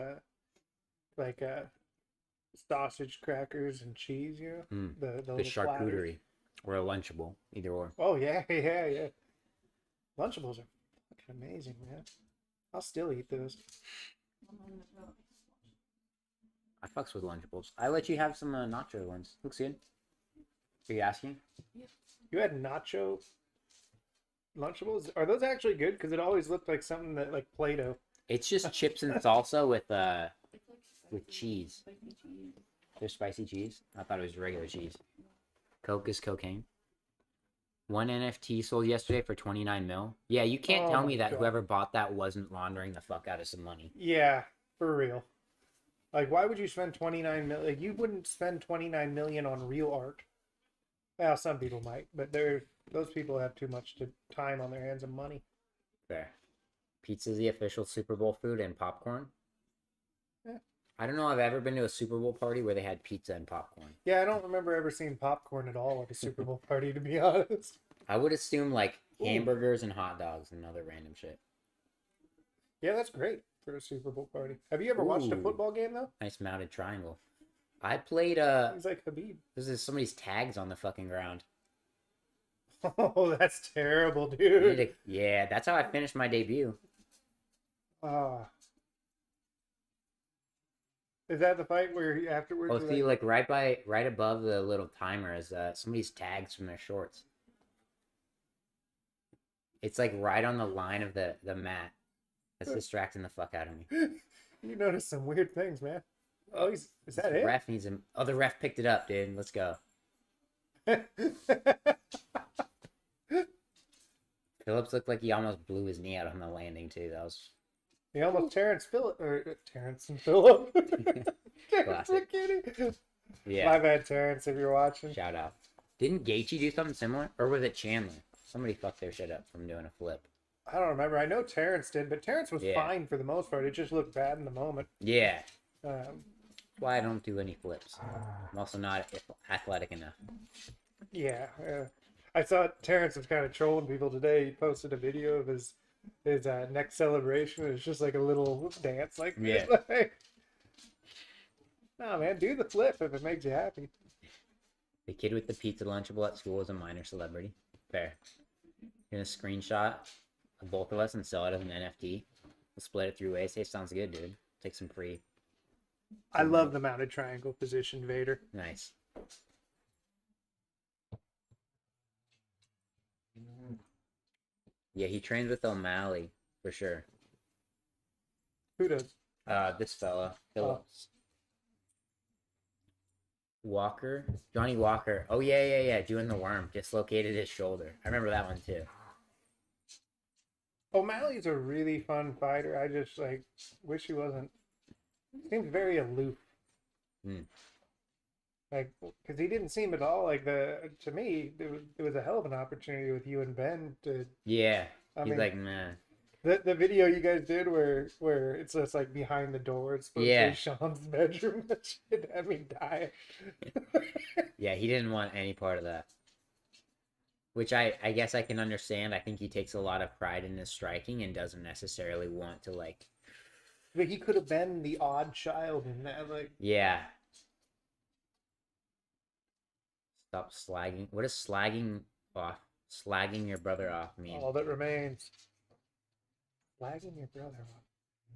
sausage, crackers, and cheese. The little charcuterie. Or a Lunchable, either or. Oh yeah, yeah. Lunchables are fucking amazing, man. I'll still eat those. I fucks with Lunchables. I let you have some nacho ones. Looks good. Are you asking? You had nacho Lunchables? Are those actually good? Because it always looked like something that like Play-Doh. It's just chips and salsa with cheese. There's spicy cheese. I thought it was regular cheese. Coke is cocaine. One NFT sold yesterday for 29 mil. Yeah, you can't Oh tell my me that God. whoever bought that wasn't laundering the fuck out of some money. Yeah, for real. Like, why would you spend 29 million? Like, you wouldn't spend 29 million on real art. Well, some people might, but those people have too much time on their hands and money. Fair. Pizza's the official Super Bowl food and popcorn. Yeah. I don't know if I've ever been to a Super Bowl party where they had pizza and popcorn. Yeah, I don't remember ever seeing popcorn at all at a Super Bowl party, to be honest. I would assume like Ooh. hamburgers and hot dogs and other random shit. Yeah, that's great for a Super Bowl party. Have you ever watched a Ooh. football game, though? Nice mounted triangle. I played He's like Habib. this is somebody's tags on the fucking ground. Oh, that's terrible, I need dude. to- yeah, that's how I finished my debut. Ah. Is that the fight where he afterwards? Oh, was see, like right above the little timer is somebody's tags from their shorts. It's like right on the line of the mat. That's distracting the fuck out of me. You noticed some weird things, man. Oh, is that The it? ref needs him. Oh, the ref picked it up, dude. Let's go. Phillips looked like he almost blew his knee out on the landing too. That was He almost Terrence and Phillip. Terrence Classic. McKinney. yeah. My bad, Terrence, if you're watching. Shout out. Didn't Gaethje do something similar, or was it Chandler? Somebody fucked their shit up from doing a flip. I don't remember. I know Terrence did, but Terrence was Yeah. fine for the most part. It just looked bad in the moment. Yeah. Um, That's why I don't do any flips. I'm also not athletic enough. yeah. I saw Terrence was kind of trolling people today. He posted a video of his next celebration. It's just like a little dance like this. Yeah. Like, no, man, do the flip if it makes you happy. The kid with the pizza Lunchable at school is a minor celebrity. Fair. Gonna screenshot of both of us and sell it as an NFT. We'll split it 3 ways. Hey, sounds good, dude. Take some free. I love the mounted triangle position, Vader. Nice. Yeah, he trains with O'Malley for sure. Who does? This fella, Phillips. Walker, Johnny Walker. Oh yeah. Doing the worm, dislocated his shoulder. I remember that one too. O'Malley's a really fun fighter. I just like wish he wasn't. Seems very aloof. Hmm. Like, because he didn't seem at all like to me, it was a hell of an opportunity with you and Ben to. Yeah, I he's mean, like, man. the video you guys did where it's just like behind the door. It's supposed Yeah. to be Sean's bedroom. That shit had me die. Yeah, he didn't want any part of that. Which I guess I can understand. I think he takes a lot of pride in his striking and doesn't necessarily want to like. But he could have been the odd child in that. Like, Yeah. Stop slagging. What does slagging off? Slagging your brother off mean? all that remains. Flagging your brother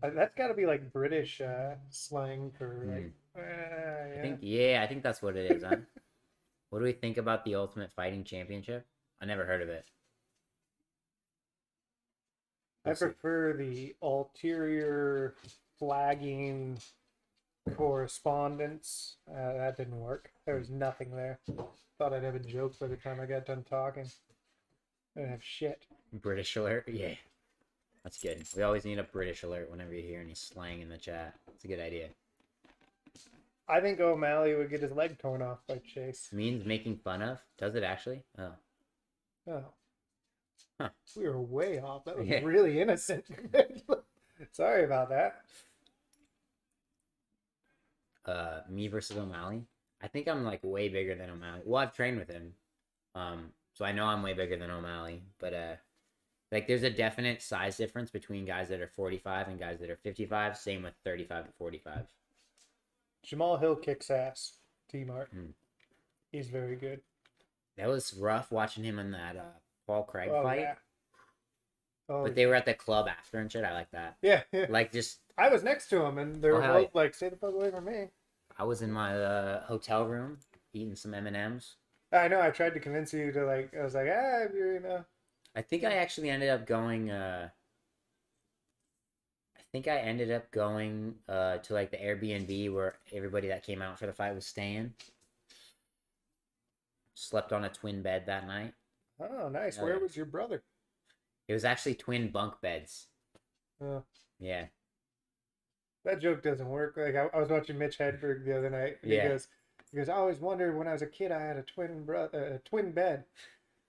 off. That's got to be like British slang for like. I think that's what it is, huh? What do we think about the Ultimate Fighting Championship? I never heard of it. I prefer the ulterior flagging correspondence. That didn't work. There was nothing there. Thought I'd have a joke by the time I got done talking. I didn't have shit. British alert? Yeah. That's good. We always need a British alert whenever you hear any slang in the chat. It's a good idea. I think O'Malley would get his leg torn off by Chase. Means making fun of? Does it actually? Oh. Oh. Huh. We were way off. That was Yeah. really innocent. Sorry about that. Me versus O'Malley. I think I'm like way bigger than O'Malley. Well, I've trained with him. So I know I'm way bigger than O'Malley, but like there's a definite size difference between guys that are 45 and guys that are 55. Same with 35 to 45. Jamal Hill kicks ass. T-Mart. Hmm. He's very good. That was rough watching him in that Paul Craig Oh fight. yeah. Oh, But they were at the club after and shit. I like that. yeah, yeah. Like, just I was next to him, and they were hell both like, "Stay the fuck away from me." I was in my hotel room eating some M&Ms. I know. I tried to convince you to like. I was like, you know. I think I actually ended up going. I think I ended up going to like the Airbnb where everybody that came out for the fight was staying. Slept on a twin bed that night. Oh, nice. Oh, Where yeah. was your brother? It was actually twin bunk beds. Oh, Yeah. that joke doesn't work. Like I was watching Mitch Hedberg the other night. And Yeah. he goes. I always wondered when I was a kid, I had a twin bed,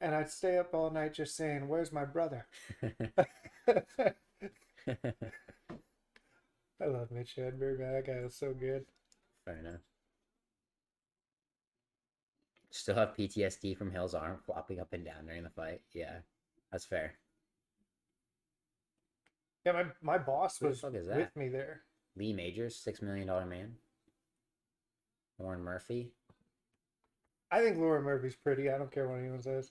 and I'd stay up all night just saying, "Where's my brother?" I love Mitch Hedberg, man. That guy was so good. Fair enough. Still have PTSD from Hill's arm flopping up and down during the fight. Yeah, that's fair. Yeah, my boss Who the was fuck is that? with me there. Lee Majors, $6 million man. Lauren Murphy. I think Laura Murphy's pretty. I don't care what anyone says.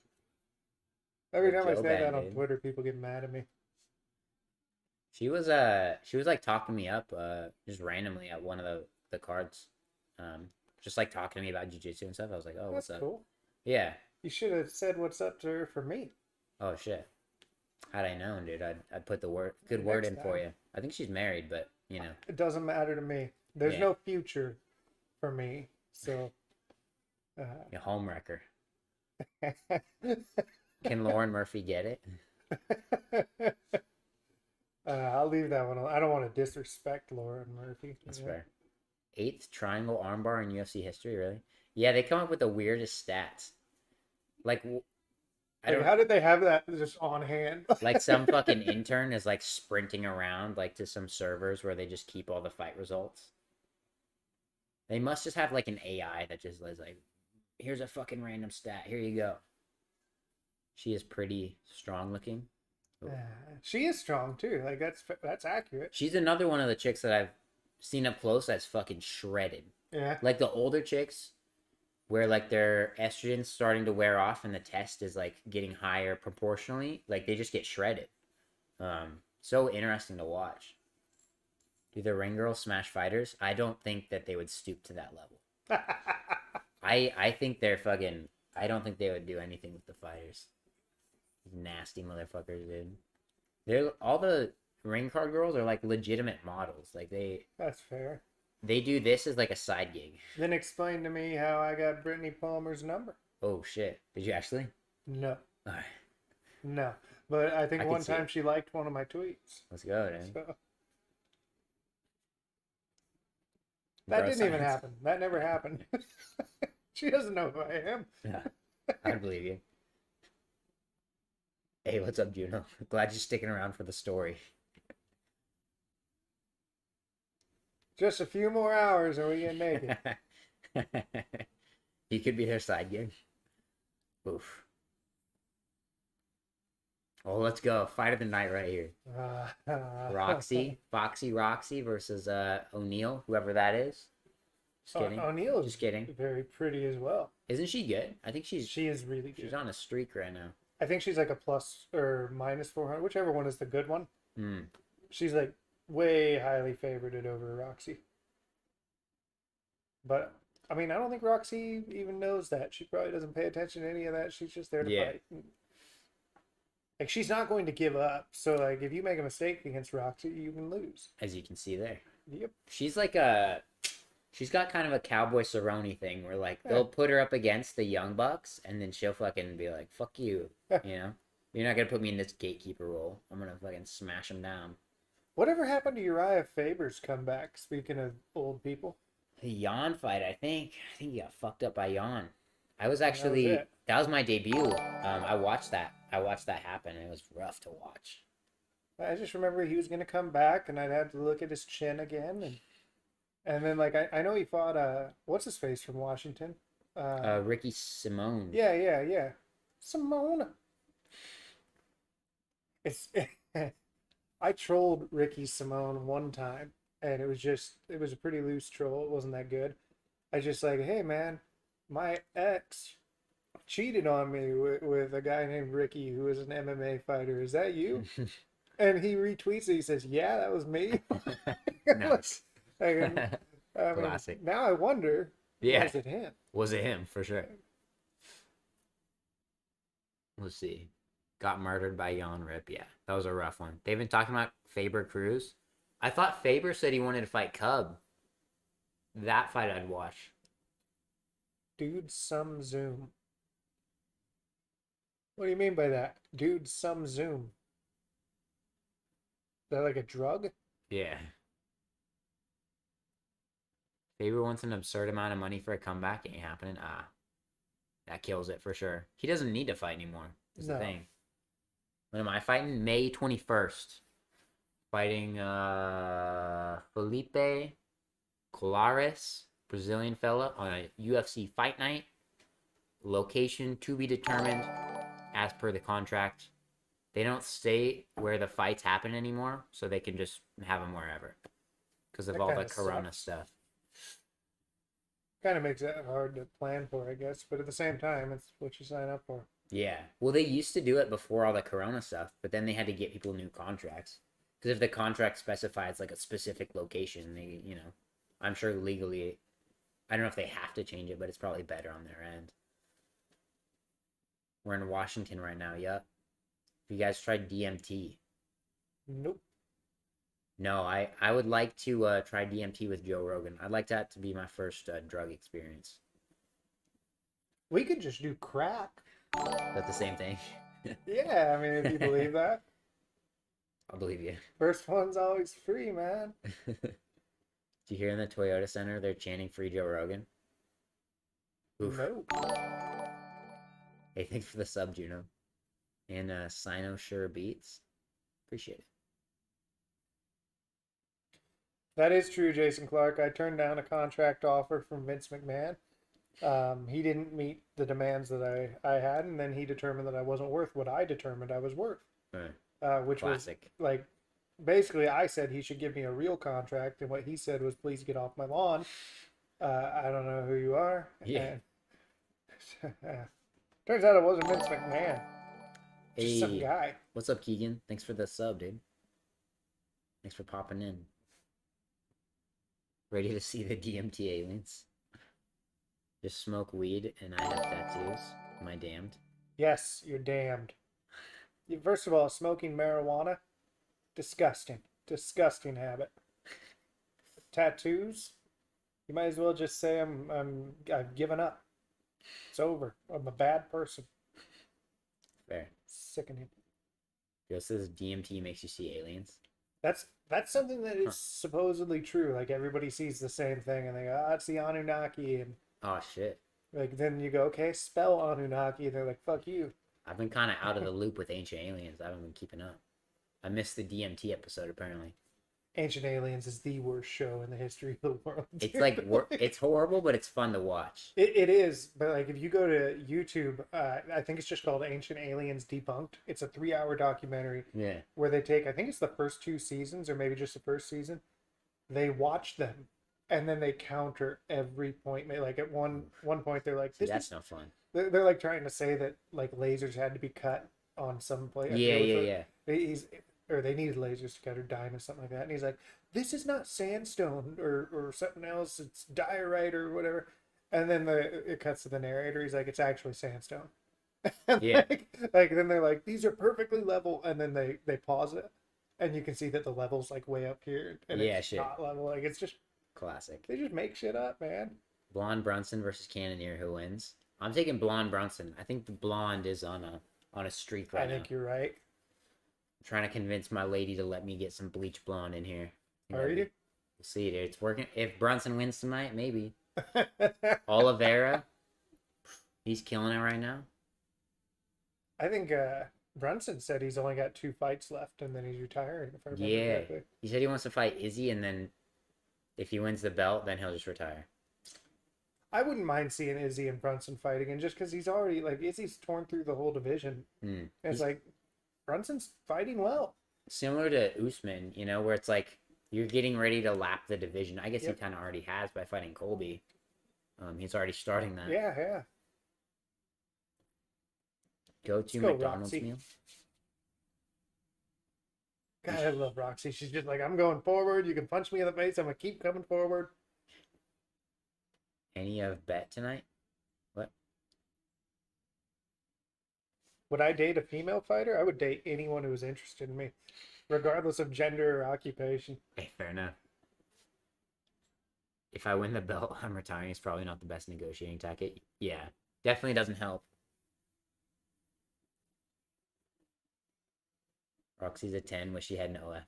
Every Or time I Joe say that on Biden. Twitter, people get mad at me. She was like talking me up just randomly at one of the cards. Just like talking to me about jiu-jitsu and stuff. I was like, oh, what's That's up? cool. Yeah. You should have said what's up to her for me. Oh shit. Had I known, dude, I'd put the good word Next in for time. you. I think she's married, but you know. It doesn't matter to me. There's Yeah. no future for me. So, A home wrecker. Can Lauren Murphy get it? I'll leave that one alone. I don't want to disrespect Laura Murphy. That's Yeah. fair. 8th triangle armbar in UFC history, really? Yeah, they come up with the weirdest stats. Like, I Like, don't. how did they have that just on hand? Like some fucking intern is like sprinting around like to some servers where they just keep all the fight results. They must just have like an AI that just is like, here's a fucking random stat. Here you go. She is pretty strong looking. She is strong too. Like that's accurate. She's another one of the chicks that I've seen up close that's fucking shredded. Yeah. Like the older chicks where like their estrogen's starting to wear off and the test is like getting higher proportionally, like they just get shredded. So interesting to watch. Do the ring girls smash fighters? I don't think that they would stoop to that level. I think they're fucking. I don't think they would do anything with the fighters. Nasty motherfuckers, dude. They're all the ring card girls are like legitimate models. Like That's fair. they do this as like a side gig. Then explain to me how I got Brittany Palmer's number. Oh shit! Did you actually? No, All right, no. But I think I can one see time it. she liked one of my tweets. let's go, dude. So that Bro didn't even science. happen. That never happened. She doesn't know who I am. Yeah, I believe you. Hey, what's up, Juno? Glad you're sticking around for the story. Just a few more hours and we get naked. You could be their side gig. Oof. Oh, let's go. Fight of the night right here. Foxy Roxy versus O'Neal, whoever that is. Just kidding. O'Neal is Just kidding. very pretty as well. Isn't she good? I think she's She is really good. she's on a streak right now. I think she's like a plus or minus 400, whichever one is the good one. Hmm. She's like way highly favorited over Roxy. But I mean, I don't think Roxy even knows that. She probably doesn't pay attention to any of that. She's just there to Yeah. fight. Like she's not going to give up. So like if you make a mistake against Roxy, you can lose. As you can see there. Yep. She's like she's got kind of a Cowboy Cerrone thing where like Yeah. they'll put her up against the Young Bucks and then she'll fucking be like, fuck you. Yeah. You know? You're not gonna put me in this gatekeeper role. I'm gonna fucking smash him down. Whatever happened to Uriah Faber's comeback? Speaking of old people. The Jan fight, I think he got fucked up by Jan. I was was actually it. that was my debut. I watched that happen. It was rough to watch. I just remember he was gonna come back, and I'd have to look at his chin again, and then like I know he fought what's his face from Washington. Ricky Simone. Yeah. Simone. It's I trolled Ricky Simone one time, and it was a pretty loose troll. It wasn't that good. I just like, hey man, my ex cheated on me with a guy named Ricky who is an MMA fighter. Is that you? And he retweets it. He says, "Yeah, that was me." Nice. Like, I mean, Classic. now I wonder, Yeah. was it him? Was it him? For sure. Let's see. Got murdered by Jan Rip. Yeah, that was a rough one. They've been talking about Faber Cruz. I thought Faber said he wanted to fight Cub. That fight I'd watch. Dude, some Zoom. What do you mean by that? Dude, some Zoom. Is that like a drug? Yeah. Faber wants an absurd amount of money for a comeback. Ain't happening. That kills it for sure. He doesn't need to fight anymore. Is the No. thing. When am I fighting? May 21st. Fighting Felipe Colares, Brazilian fella, on a UFC fight night. Location to be determined as per the contract. They don't state where the fights happen anymore, so they can just have them wherever because of That all the kinda corona sucks. stuff. Kind of makes it hard to plan for, I guess. But at the same time, it's what you sign up for. Yeah. Well, they used to do it before all the corona stuff, but then they had to get people new contracts. Because if the contract specifies like a specific location, they, I'm sure legally, I don't know if they have to change it, but it's probably better on their end. We're in Washington right now. Yep. Have you guys tried DMT? Nope. No, I would like to try DMT with Joe Rogan. I'd like that to be my first drug experience. We could just do crack. That's the same thing. Yeah, I mean, if you believe that. I'll believe you. First one's always free, man. Did you hear in the Toyota Center they're chanting free Joe Rogan? Oof. Nope. Hey, thanks for the sub, Juno. And Sino Sure Beats. Appreciate it. That is true, Jason Clark. I turned down a contract offer from Vince McMahon. He didn't meet the demands that I had, and then he determined that I wasn't worth what I determined I was worth. Which Classic. was like, basically, I said he should give me a real contract, and what he said was, "Please get off my lawn. I don't know who you are." Yeah. And, turns out it wasn't Vince McMahon. Just some Hey, guy. what's up, Keegan? Thanks for the sub, dude. Thanks for popping in. Ready to see the DMT aliens? Just smoke weed and I have tattoos. Am I damned? Yes, you're damned. First of all, smoking marijuana, disgusting. Disgusting habit. Tattoos, you might as well just say I've given up. It's over. I'm a bad person. Fair. Sickening. Just says DMT makes you see aliens. That's something that is supposedly true. Like everybody sees the same thing and they go, it's the Anunnaki, and Oh shit. like then you go, okay, spell Anunnaki, and they're like, fuck you. I've been kind of out of the loop with ancient aliens. I haven't been keeping up. I missed the DMT episode apparently. Ancient Aliens is the worst show in the history of the world. It's dude. like it's horrible, but it's fun to watch. It is, but like if you go to YouTube, I think it's just called Ancient Aliens Debunked. It's a 3-hour documentary Yeah. where they take, I think it's the first 2 seasons or maybe just the first season. They watch them and then they counter every point. Like at one point they're like, See, that's no fun. they're like trying to say that like lasers had to be cut on some place. Yeah. They needed lasers to cut or dime or something like that. And he's like, this is not sandstone or something else. It's diorite or whatever. And then it cuts to the narrator. He's like, it's actually sandstone. And Yeah. like then they're like, these are perfectly level. And then they pause it. And you can see that the level's like way up here. And Yeah, it's shit. not level. Like it's just, Classic. they just make shit up, man. Blonde Brunson versus Cannoneer. Who wins? I'm taking Blonde Brunson. I think the blonde is on a streak right I now. think you're right. I'm trying to convince my lady to let me get some bleach blonde in here. Are you? We'll see, dude. It's working. If Brunson wins tonight, maybe. Oliveira, he's killing it right now. I think Brunson said he's only got 2 fights left and then he's retiring. If I remember Yeah. correctly. He said he wants to fight Izzy, and then if he wins the belt, then he'll just retire. I wouldn't mind seeing Izzy and Brunson fighting, and just because he's already like Izzy's torn through the whole division, Hmm. it's like Brunson's fighting well. Similar to Usman, where it's like you're getting ready to lap the division. I guess Yep. he kind of already has by fighting Colby. He's already starting that. Yeah. Go-to go, McDonald's Roxy. meal. God, I love Roxy. She's just like, I'm going forward. You can punch me in the face. I'm gonna keep coming forward. Any of bet tonight? What? Would I date a female fighter? I would date anyone who was interested in me, regardless of gender or occupation. Hey, fair enough. If I win the belt, I'm retiring. It's probably not the best negotiating tactic. Yeah, definitely doesn't help. Roxy's a 10. Wish she had an OF.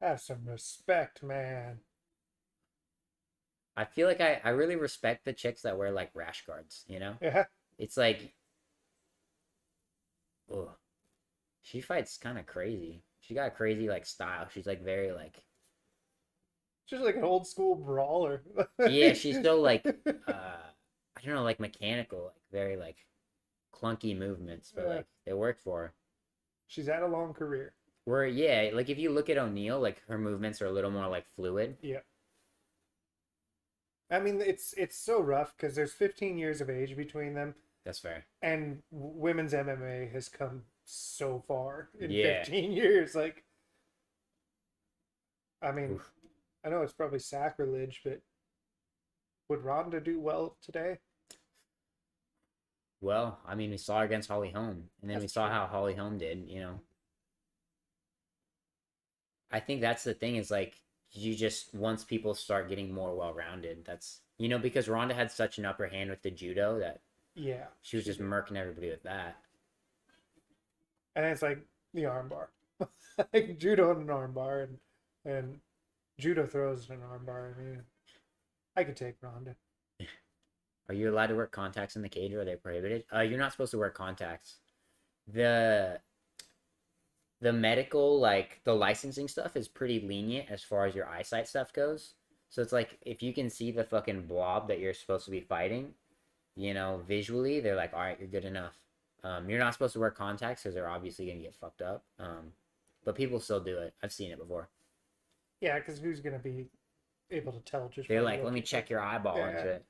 Have some respect, man. I feel like I really respect the chicks that wear like rash guards, you know? Yeah. It's like, oh, she fights kind of crazy. She got a crazy like style. She's like very like, Just like an old school brawler. yeah, she's so like, I don't know, like mechanical, like very like clunky movements, but like they work for her. She's had a long career. Where yeah, like if you look at O'Neal, like her movements are a little more like fluid. Yeah. I mean, it's so rough because there's 15 years of age between them, That's fair. and women's MMA has come so far in Yeah. 15 years. Like, I mean, Oof. I know it's probably sacrilege, but would Ronda do well today? Well, I mean, we saw her against Holly Holm, and then we That's saw true. how Holly Holm did, you know. I think that's the thing is like you just once people start getting more well-rounded, that's you know because Ronda had such an upper hand with the judo that Yeah. she was just did. murking everybody with that. And it's like the armbar. Like judo and an armbar, and judo throws and an armbar. I mean, I could take Ronda. Are you allowed to wear contacts in the cage or are they prohibited? You're not supposed to wear contacts. The medical, like the licensing stuff is pretty lenient as far as your eyesight stuff goes. So it's like if you can see the fucking blob that you're supposed to be fighting, you know, visually, they're like, all right, you're good enough. You're not supposed to wear contacts because they're obviously gonna get fucked up. But people still do it. I've seen it before. Yeah, because who's gonna be able to tell just? They're by like, let me looking? check your eyeball and Yeah. shit.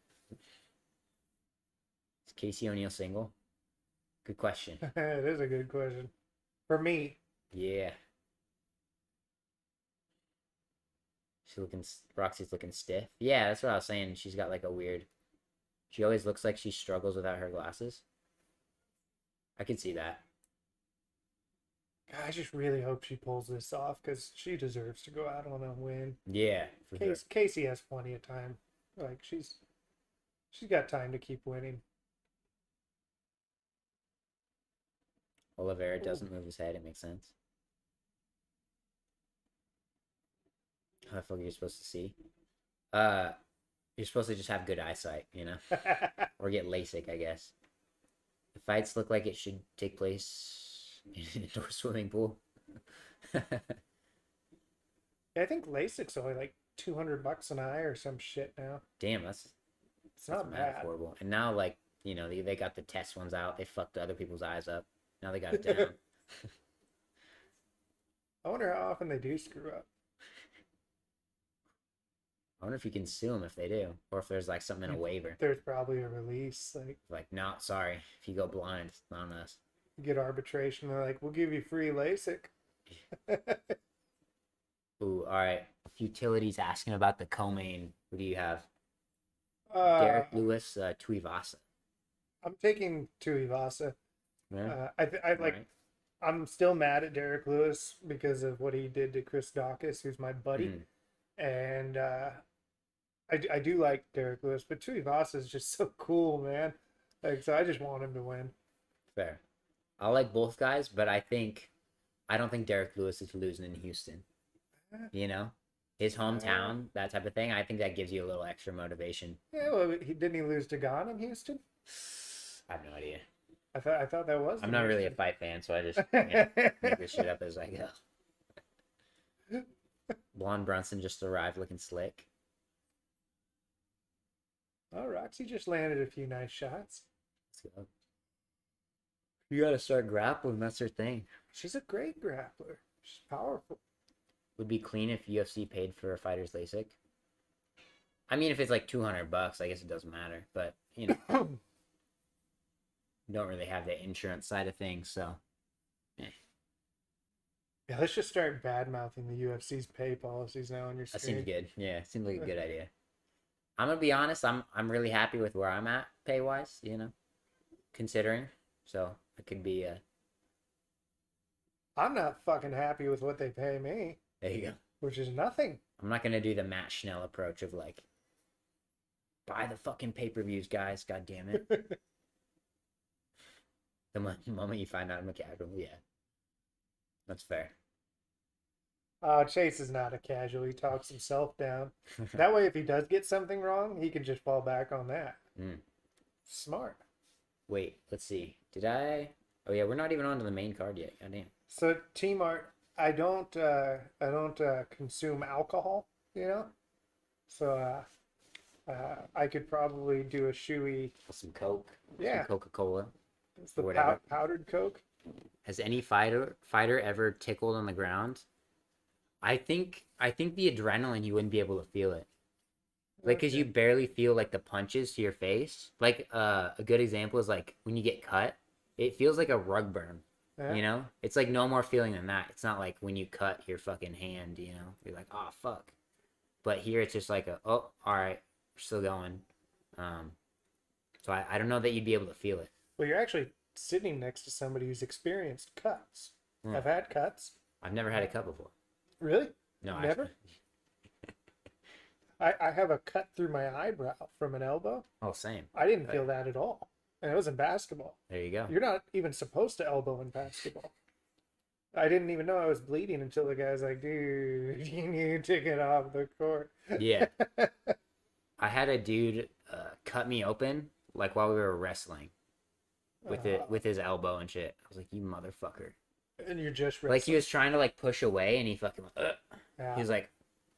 Is Casey O'Neill single? Good question. It is a good question. For me, Yeah. Roxy's looking stiff. Yeah, that's what I was saying. She's got like a weird. She always looks like she struggles without her glasses. I could see that. I just really hope she pulls this off because she deserves to go out on a win. Yeah, for sure. Casey has plenty of time. Like she's got time to keep winning. Oliveira doesn't move his head. It makes sense. How the fuck are you supposed to see? You're supposed to just have good eyesight, you know, or get LASIK, I guess. The fights look like it should take place in an indoor swimming pool. I think LASIK's only like $200 an eye or some shit now. Damn, It's that's not mad bad. affordable. And now, like, you know, they got the test ones out. They fucked other people's eyes up. Now they got it down. I wonder how often they do screw up. I wonder if you can sue them if they do, or if there's like something in a waiver. There's probably a release, like No, sorry, if you go blind, it's not on us. you get arbitration. They're like, we'll give you free LASIK. Ooh, all right. Futility's asking about the co-main. What do you have? Uh, Derek Lewis, Tuivasa. I'm taking Tuivasa. Yeah. I like. Alright. I'm still mad at Derek Lewis because of what he did to Chris Dawkins, who's my buddy, and I do like Derek Lewis, but Tuivasa is just so cool, man. Like, so I just want him to win. Fair. I like both guys, but I don't think Derek Lewis is losing in Houston. You know, his hometown, that type of thing. I think that gives you a little extra motivation. Yeah, well, didn't he lose to Gane in Houston? I have no idea. I thought that was. I'm in not really a Houston. fight fan, so I just make this shit up as I go. Blonde Brunson just arrived looking slick. Oh, Roxy just landed a few nice shots. Let's go. You gotta start grappling. That's her thing. She's a great grappler. She's powerful. Would be clean if UFC paid for a fighter's LASIK. I mean, if it's like $200, I guess it doesn't matter. But you know, don't really have the insurance side of things, so Yeah, let's just start bad mouthing the UFC's pay policies now on your that screen. seems good. Yeah, seems like a good idea. I'm gonna be honest. I'm really happy with where I'm at pay wise. You know, considering, so it could be. I'm not fucking happy with what they pay me, There you go. which is nothing. I'm not gonna do the Matt Schnell approach of like, buy the fucking pay-per-views, guys. God damn it. The moment you find out I'm a casual, yeah, that's fair. Chase is not a casual. He talks himself down. That way, if he does get something wrong, he can just fall back on that. Mm. Smart. Wait, let's see. Did I? Oh yeah, we're not even on to the main card yet. God damn. So, Team Art, I don't consume alcohol, you know. So, I could probably do a shoey. Some Coke. Yeah. Some Coca-Cola. It's the Whatever. powdered Coke. Has any fighter ever tickled on the ground? I think the adrenaline you wouldn't be able to feel it. Like, cause you barely feel like the punches to your face. Like, a good example is like when you get cut, it feels like a rug burn. Yeah. You know, it's like no more feeling than that. It's not like when you cut your fucking hand. You know, you're like, oh fuck. But here it's just like all right, we're still going. So I don't know that you'd be able to feel it. Well, you're actually sitting next to somebody who's experienced cuts. Hmm. I've had cuts. I've never had a cut before. Really? No, Never? I have a cut through my eyebrow from an elbow. Oh, same. I didn't feel that at all. And it was in basketball. There you go. You're not even supposed to elbow in basketball. I didn't even know I was bleeding until the guy's like, dude, you need to get off the court. Yeah. I had a dude cut me open like while we were wrestling with his elbow and shit. I was like, you motherfucker. And you're just Like he was trying to like push away and he fucking went, Yeah. He was like,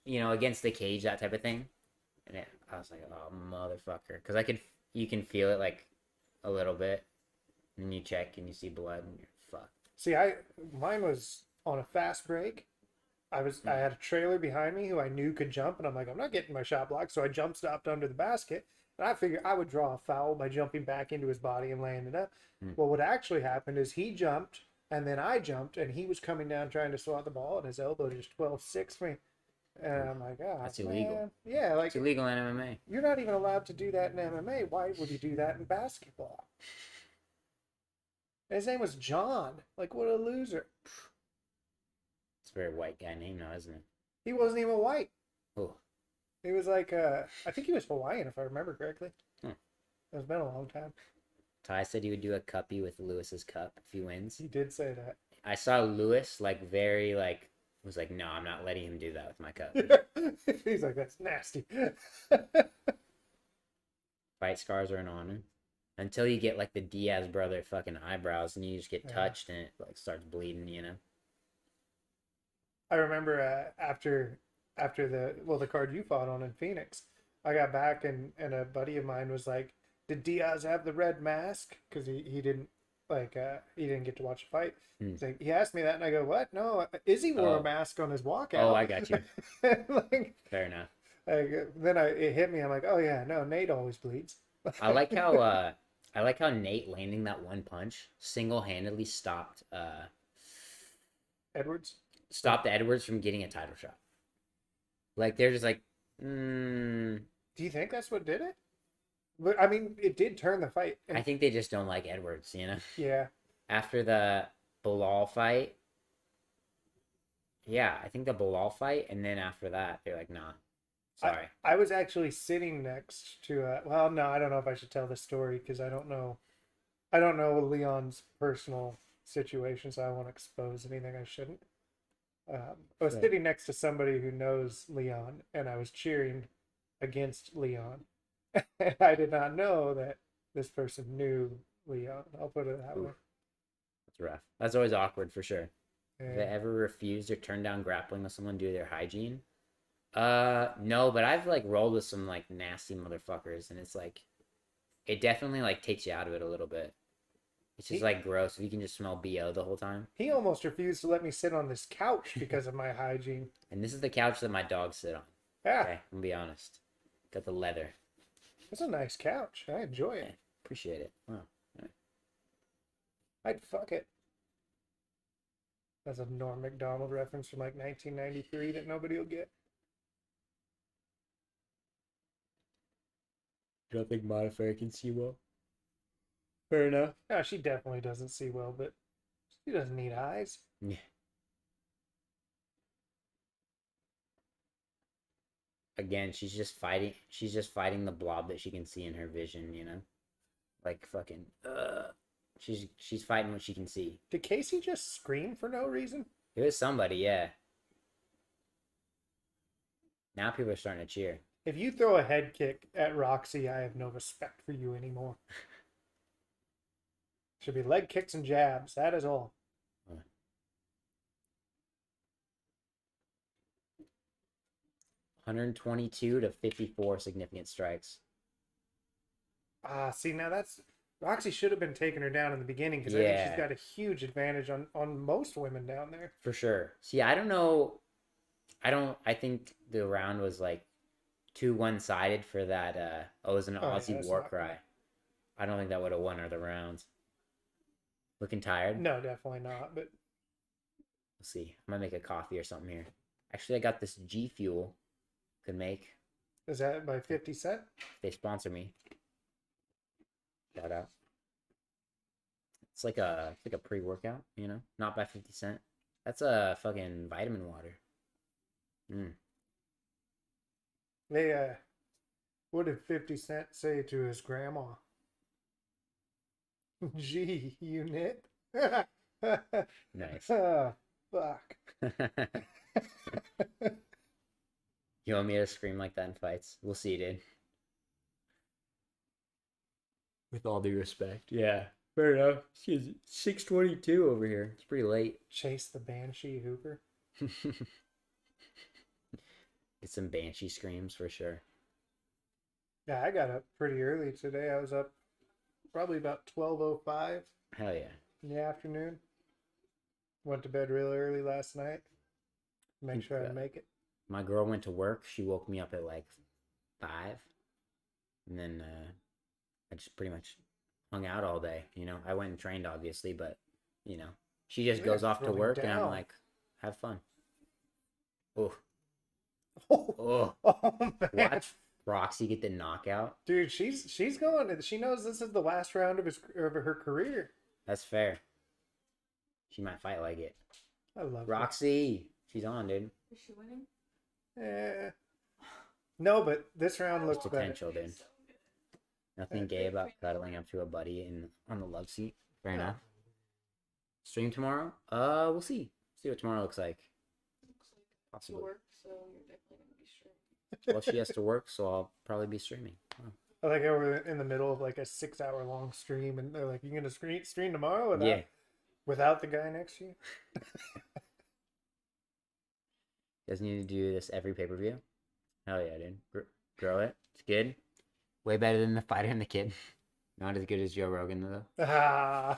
you know, against the cage, that type of thing. And I was like, oh motherfucker. Because you can feel it like a little bit. And then you check and you see blood and you're fucked. See, mine was on a fast break. I had a trailer behind me who I knew could jump, and I'm like, I'm not getting my shot blocked, so I jump stopped under the basket, and I figured I would draw a foul by jumping back into his body and laying it up. Well, what actually happened is he jumped, and then I jumped, and he was coming down trying to swat the ball, and his elbow just 12-6 me. And I'm like, oh, That's man. illegal. Yeah, like It's illegal in MMA. you're not even allowed to do that in MMA. Why would you do that in basketball? His name was John. Like, what a loser. It's a very white guy name now, isn't it? He wasn't even white. Oh, He was like, I think he was Hawaiian, if I remember correctly. Hmm. It's been a long time. Ty said he would do a cuppy with Lewis's cup if he wins. He did say that. I saw Lewis was like, no, I'm not letting him do that with my cup. He's like, that's nasty. Fight scars are an honor. Until you get like the Diaz brother fucking eyebrows and you just get touched and it like starts bleeding, you know. I remember after the card you fought on in Phoenix, I got back and a buddy of mine was like, did Diaz have the red mask? Because he didn't get to watch the fight. He's like, he asked me that and I go, what? No, Izzy wore a mask on his walkout. Oh, I got you. Like, Fair enough. then it hit me. I'm like, oh yeah, no, Nate always bleeds. I like how Nate landing that one punch single-handedly stopped Edwards. Edwards from getting a title shot. Like they're just like, Do you think that's what did it? But I mean, it did turn the fight. I think they just don't like Edwards, you know. Yeah. After the Bilal fight, yeah, I think the Bilal fight, and then after that, they're like, nah, sorry. I was actually sitting next to well, no, I don't know if I should tell this story because I don't know Leon's personal situation, so I won't expose anything I shouldn't. I was sitting next to somebody who knows Leon, and I was cheering against Leon. And I did not know that this person knew Leon. I'll put it that way. That's rough. That's always awkward for sure. Yeah. Have they ever refused or turned down grappling with someone due to their hygiene? No, but I've like rolled with some like nasty motherfuckers, and it's like, it definitely like takes you out of it a little bit. It's just like gross if you can just smell BO the whole time. He almost refused to let me sit on this couch because of my hygiene. And this is the couch that my dogs sit on. Yeah, Okay, I'm gonna be honest. Got the leather. it's a nice couch. I enjoy it. Okay, appreciate it. Wow. All right. I'd fuck it. That's a Norm Macdonald reference from like 1993 that nobody will get. You don't think Modifier can see well? Fair enough. No, she definitely doesn't see well, but she doesn't need eyes. Yeah. Again, she's just fighting. She's just fighting the blob that she can see in her vision. You know, like fucking. She's fighting what she can see. Did Casey just scream for no reason? It was somebody, yeah. Now people are starting to cheer. If you throw a head kick at Roxy, I have no respect for you anymore. Should be leg kicks and jabs. That is all. 122 to 54 significant strikes. See, now that's Roxy should have been taking her down in the beginning because I think she's got a huge advantage on most women down there. For sure. See, I don't know. I think the round was like too one-sided for that. It was an Aussie war cry. I don't think that would have won her the rounds. Looking tired? No, definitely not. But we'll see. I'm gonna make a coffee or something here. Actually, I got this G Fuel. Could make. Is that by 50 Cent? They sponsor me. Shout out. It's like a pre-workout, you know, not by 50 Cent. That's a fucking vitamin water. They what did 50 Cent say to his grandma? Gee, you knit? Nice. Oh, fuck. You want me to scream like that in fights? We'll see, dude. With all due respect. Yeah. Fair enough. She's 6:22 over here. It's pretty late. Chase the Banshee Hooper. Get some Banshee screams for sure. Yeah, I got up pretty early today. I was up probably about 12:05 Hell yeah. in the afternoon. Went to bed really early last night. Make sure I make it. My girl went to work. She woke me up at like 5. And then I just pretty much hung out all day. You know, I went and trained obviously, but you know, she just goes off to work and I'm like, have fun. Oh. Oh. Oh, man. Watch Roxy get the knockout. Dude, she's going. She knows this is the last round of her career. That's fair. She might fight like it. I love Roxy. She's on, dude. Is she winning? No, but this round looks Potential, better. dude. Nothing gay about cuddling up to a buddy on the love seat. Fair enough. Stream tomorrow? We'll see. See what tomorrow looks like. Possibly. Work, so you're definitely gonna be streaming. Well, she has to work, so I'll probably be streaming. Oh. I like how we're in the middle of like a 6-hour long stream, and they're like, "You gonna stream tomorrow without the guy next to you?" Doesn't need to do this every pay-per-view. Hell yeah, dude. Grow it. It's good. Way better than the fighter and the kid. Not as good as Joe Rogan, though.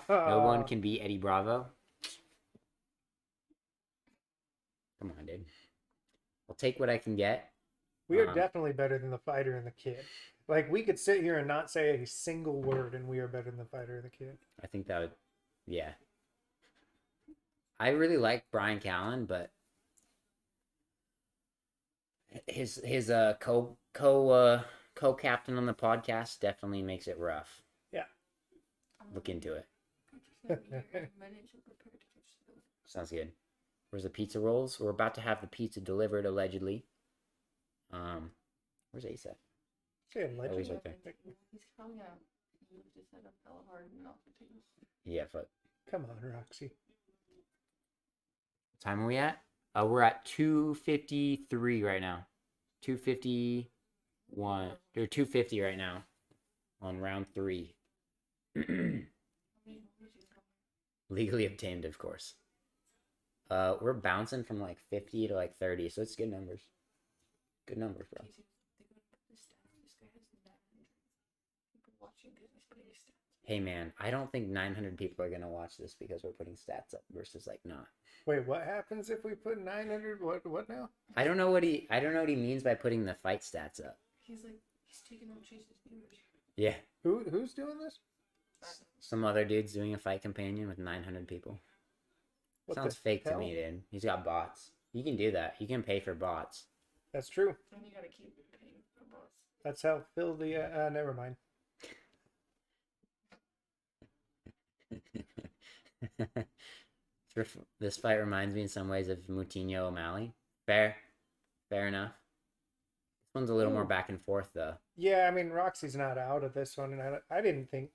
No one can beat Eddie Bravo. Come on, dude. I'll take what I can get. We are definitely better than the fighter and the kid. Like, we could sit here and not say a single word, and we are better than the fighter and the kid. I think that would, yeah. I really like Brian Callen, but his co-captain on the podcast definitely makes it rough. Yeah. Look into it. Sounds good. Where's the pizza rolls? We're about to have the pizza delivered, allegedly. Where's Ace at? Say Oh, he's right there. He's probably gonna move his head up hella hard and off the table. Yeah, fuck. Come on, Roxy. What time are we at? We're at 2:53 right now. 2:51. Or 2:50 right now. On round 3. Legally obtained, of course. We're bouncing from like 50 to like 30, so it's good numbers. Good numbers, bro. Hey man, I don't think 900 people are gonna watch this because we're putting stats up versus like not. Wait, what happens if we put 900? What now? I don't know what he means by putting the fight stats up. He's taking on Chase's viewers. Yeah. Who's doing this? Some other dude's doing a fight companion with 900 people. What Sounds the fake to hell? me, dude. He's got bots. You can do that. You can pay for bots. That's true. And you gotta keep paying for boss. That's how Phil the never mind. This fight reminds me in some ways of Moutinho O'Malley. Fair enough. This one's a little more Ooh. back and forth though. Yeah, I mean Roxy's not out of this one, and I didn't think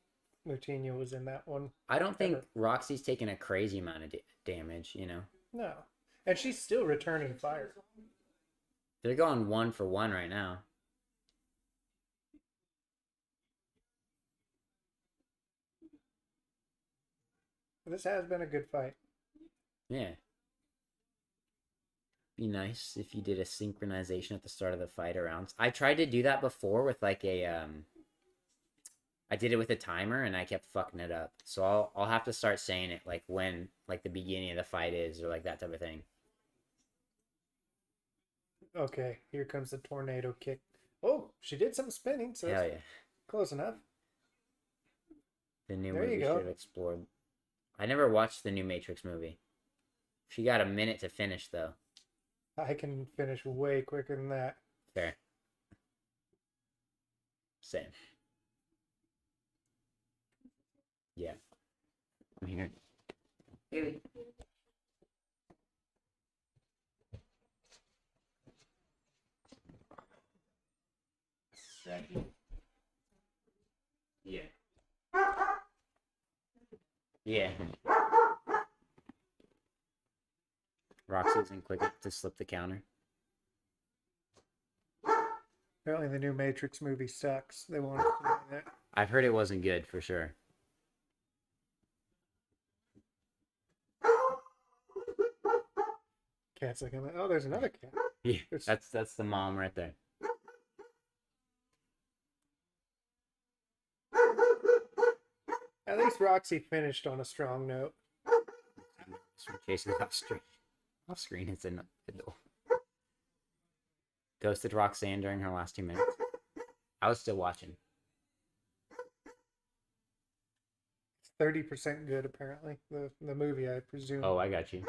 Moutinho was in that one. I don't think Ever. Roxy's taking a crazy amount of damage, you know. No, and she's still returning fire. They're going 1-for-1 right now. This has been a good fight. Yeah. Be nice if you did a synchronization at the start of the fight around. I tried to do that before with like a I did it with a timer and I kept fucking it up. So I'll have to start saying it like when like the beginning of the fight is or like that type of thing. Okay, here comes the tornado kick. Oh, she did some spinning, so Hell it's yeah. close enough. The new There you movie go. should have explored. I never watched the new Matrix movie. She got a minute to finish though. I can finish way quicker than that. Fair. Same. Yeah. I'm here. Haley. Yeah. Yeah. Roxy isn't quick enough to slip the counter. Apparently, the new Matrix movie sucks. They won't explain that. I've heard it wasn't good for sure. Cat's like, oh, there's another cat. Yeah, There's- that's the mom right there. At least Roxy finished on a strong note. Chasing off screen. Off screen, it's in the middle. Ghosted Roxanne during her last 2 minutes. I was still watching. 30% good, apparently. The movie, I presume. Oh, I got you.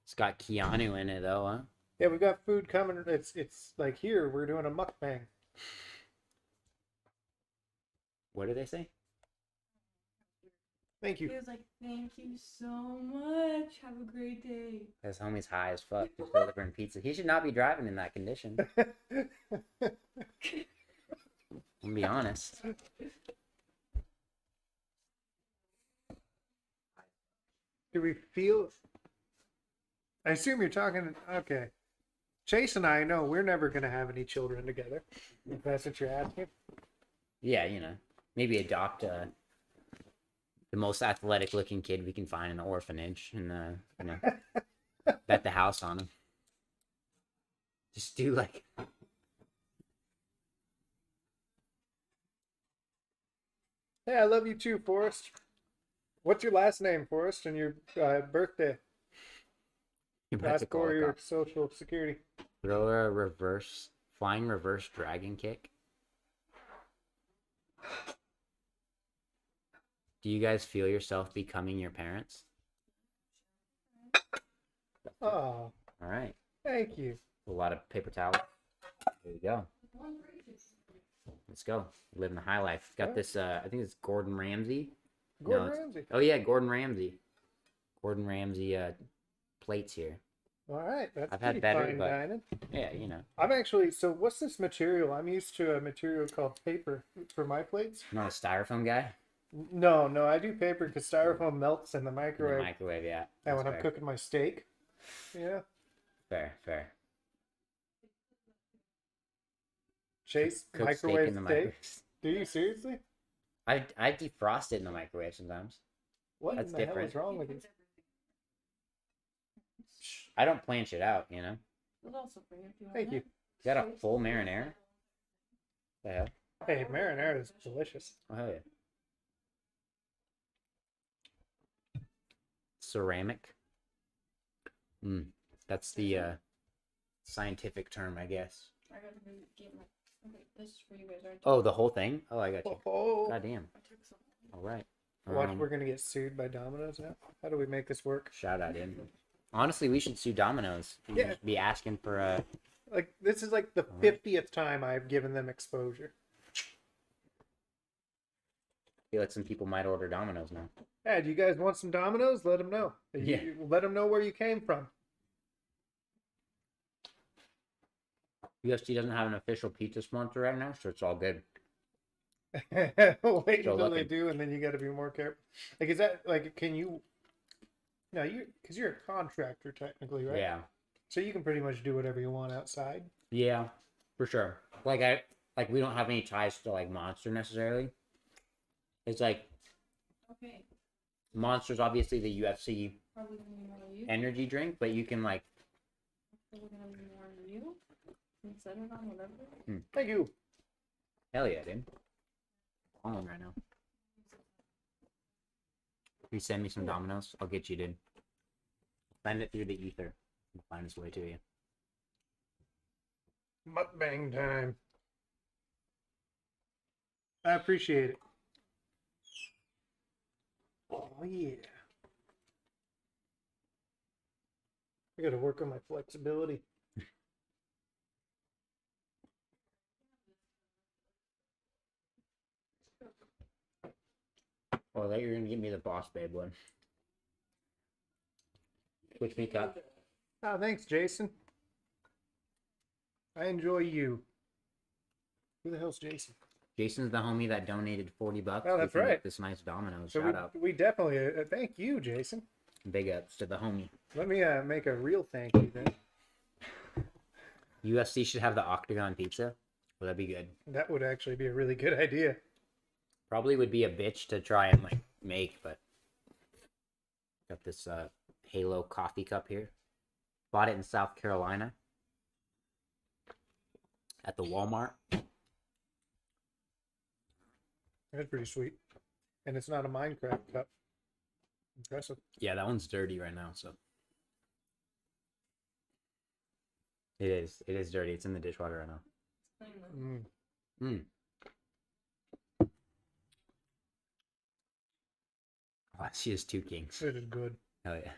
It's got Keanu in it though, huh? Yeah, we got food coming. It's like here we're doing a mukbang. What did they say? Thank He you. was like, "Thank you so much. Have a great day." His homie's high as fuck, just delivering pizza. He should not be driving in that condition. I'm gonna be honest. Do we feel? I assume you're talking. Okay, Chase and I know we're never gonna have any children together. If that's what you're asking. Yeah, you know, maybe adopt the most athletic looking kid we can find in the orphanage and you know, bet the house on him. Just do like Hey, I love you too, Forrest. What's your last name, Forrest, and your birthday? you might have to Last call four the of your cops. social security. Throw a flying reverse dragon kick. Do you guys feel yourself becoming your parents? Oh, All right. thank you. A lot of paper towel. There you go. Let's go. Living the high life. Got this, I think it's Gordon Ramsay. Gordon it's- Ramsay. Oh, yeah, Gordon Ramsay. Gordon Ramsay plates here. All right, that's I've had pretty better, fine but- dining. Yeah, you know. I'm actually. So, what's this material? I'm used to a material called paper for my plates. Not a styrofoam guy? No, I do paper because styrofoam melts in the In the microwave. microwave, yeah. And That's when I'm fair. cooking my steak, yeah. Fair. Chase Cook steak microwave in the steak. microwave. Do you seriously? I defrost it in the microwave sometimes. What That's in the different. hell is wrong with you? I don't plan shit out, you know. We'll also bring it if you want Thank you. it. You got a full marinara? The hell? Hey, marinara is delicious. Oh, hell yeah. Ceramic. That's the scientific term, I guess. I gotta get my. Okay, this is for you guys. Oh, the whole thing? Oh, I got you. Oh, God damn. I took some. All right. Watch, Um, we're gonna get sued by Domino's now. How do we make this work? Shout out in. Honestly, we should sue Domino's. We Yeah. should be asking for a. Like, this is like the Alright. 50th time I've given them exposure. I feel like some people might order Domino's now. Hey, do you guys want some Domino's? Let them know. Yeah. Let them know where you came from. UFC doesn't have an official pizza sponsor right now, so it's all good. Wait So until they lucky. do, and then you got to be more careful. Like, is that like? Can you? No, because you're a contractor technically, right? Yeah. So you can pretty much do whatever you want outside. Yeah, for sure. Like we don't have any ties to like Monster necessarily. It's like Okay. Monster's obviously the UFC Are we gonna be more you? energy drink, but you can like Are we gonna be more you? Instead of on whatever? Thank you. hell yeah, dude. On right now. If you send me some Domino's, I'll get you, dude. Send it through the ether. It'll find its way to you. Mukbang time. I appreciate it. Oh yeah. I got to work on my flexibility. Oh, I thought you were gonna give me the Boss Babe one. Switch me cup. Oh, thanks, Jason. I enjoy you. Who the hell's Jason? Jason's the homie that donated $40. Oh, that's We can get right. This nice Domino's. So Shout out. we definitely thank you, Jason. Big ups to the homie. Let me make a real thank you then. UFC should have the Octagon pizza. Well, that'd be good. That would actually be a really good idea. Probably would be a bitch to try and like make, but got this Halo coffee cup here. Bought it in South Carolina at the Walmart. That's pretty sweet. And it's not a Minecraft cup. Impressive. Yeah, that one's dirty right now, so it is. It is dirty. It's in the dishwater right now. Mm. Oh, she has two kings. It is good. Hell yeah.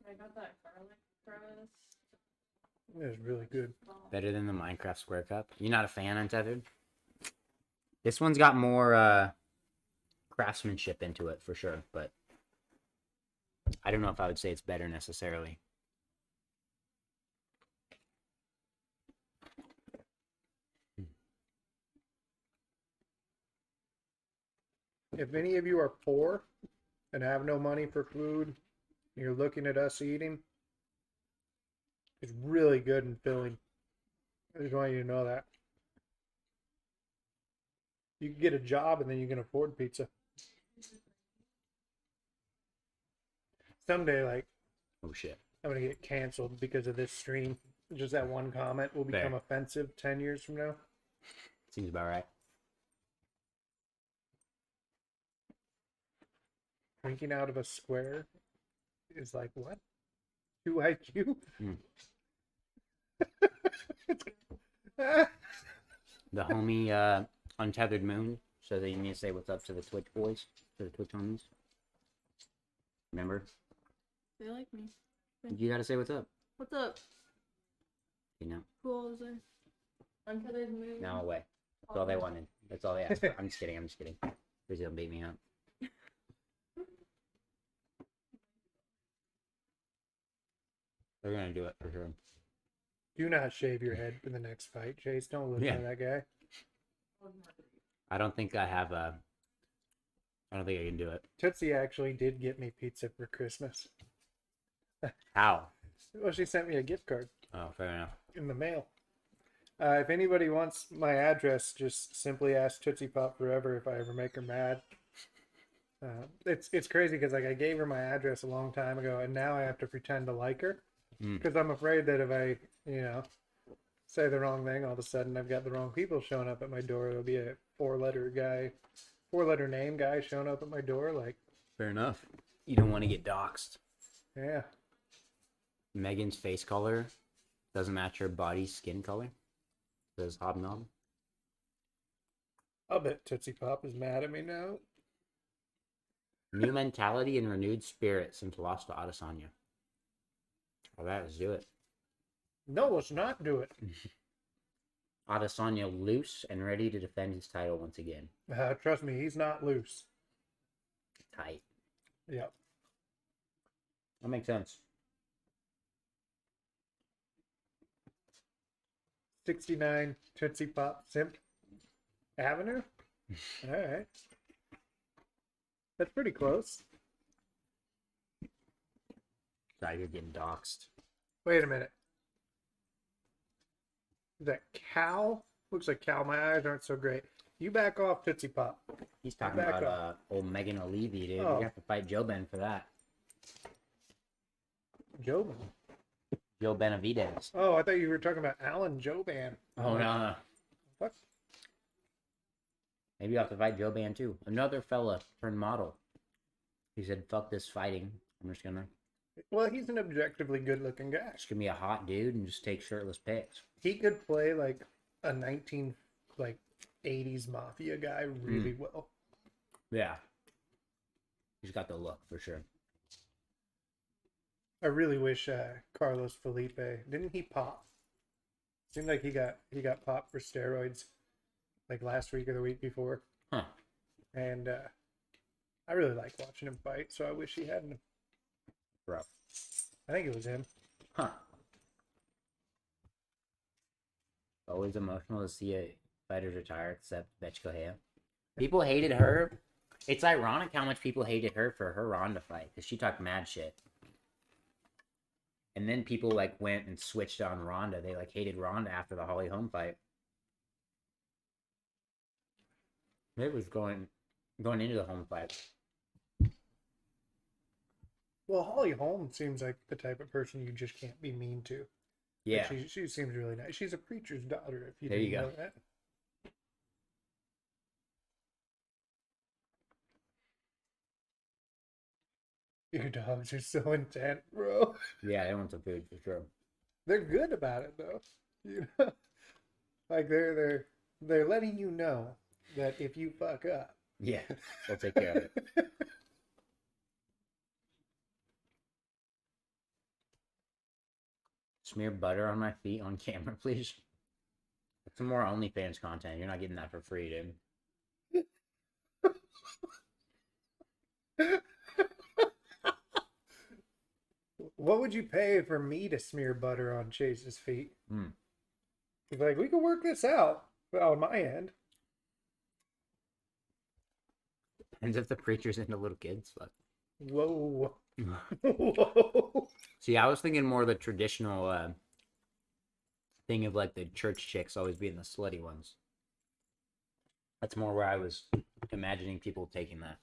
I got that garlic bread. It is really good. Better than the Minecraft square cup. You're not a fan, Untethered? This one's got more craftsmanship into it for sure, but I don't know if I would say it's better necessarily. If any of you are poor and have no money for food, you're looking at us eating, it's really good and filling. I just want you to know that. You can get a job and then you can afford pizza. Someday, like, Oh shit. I'm going to get canceled because of this stream. Just that one comment will become Fair. offensive 10 years from now. Seems about right. Drinking out of a square is like, what? 2 IQ? Mm. Ah. The homie Untethered Moon says that you need to say what's up to the Twitch boys, to the Twitch homies. Remember? They like me. You gotta say what's up. What's up? You know? Who all is there? Untethered Moon. Now away. That's all they wanted. That's all they asked for. I'm just kidding. I'm just kidding. Please don't beat me up. They're gonna do it for sure. Do not shave your head for the next fight, Chase. Don't listen Yeah. to that guy. I don't think I have a. I don't think I can do it. Tootsie actually did get me pizza for Christmas. How? Well, she sent me a gift card Oh, fair enough. in the mail. If anybody wants my address, just simply ask Tootsie Pop Forever if I ever make her mad. It's crazy because like I gave her my address a long time ago, and now I have to pretend to like her because I'm afraid that if I, say the wrong thing, all of a sudden I've got the wrong people showing up at my door. It'll be a four-letter name guy showing up at my door. Like, Fair enough. You don't want to get doxxed. yeah, Megan's face color doesn't match her body's skin color. Says Hobnob. I'll bet Tootsie Pop is mad at me now. New mentality and renewed spirit since lost to Adesanya. All right, let's do it. No, let's not do it. Adesanya loose and ready to defend his title once again. Trust me, he's not loose. Tight. Yep. That makes sense. 69 Tootsie Pop Simp Avenue. All right. That's pretty close. Sorry, you're getting doxxed. Wait a minute. Is that Cal? Looks like Cal. My eyes aren't so great. You back off, Tootsie Pop. He's talking Back about old Megan O'Leary, dude. Oh. You have to fight Joe Ben for that. Joban. Joe Benavidez. Oh, I thought you were talking about Alan Joban. Oh, no. What? Maybe you have to fight Joe Ben, too. Another fella turned model. He said, fuck this fighting. I'm just gonna... Well, he's an objectively good-looking guy. Just gonna be a hot dude and just take shirtless pics. He could play like a 80s mafia guy really well. Yeah. He's got the look, for sure. I really wish Carlos Felipe didn't he pop? Seemed like he got popped for steroids like last week or the week before. Huh. And I really like watching him fight, so I wish he hadn't. Bro. I think it was him. Huh. Always emotional to see a fighter retire, except Betch Correa. People hated her. It's ironic how much people hated her for her Ronda fight, because she talked mad shit. And then people like went and switched on Ronda. They like hated Ronda after the Holly Holm fight. It was going into the Holm fight. Well, Holly Holm seems like the type of person you just can't be mean to. Yeah. Like, she seems really nice. She's a preacher's daughter, if you There didn't you go. know that. Your dogs are so intent, bro. Yeah, they want some food for sure. They're good about it though. You know? Like they're letting you know that if you fuck up. Yeah, they'll take care of it. Smear butter on my feet on camera, please. That's some more OnlyFans content. You're not getting that for free, dude. What would you pay for me to smear butter on Chase's feet? Hmm. He's like, we can work this out on my end. Depends if the preacher's into little kids, but Whoa. Whoa. see, I was thinking more the traditional thing of like the church chicks always being the slutty ones. That's more where I was imagining people taking that.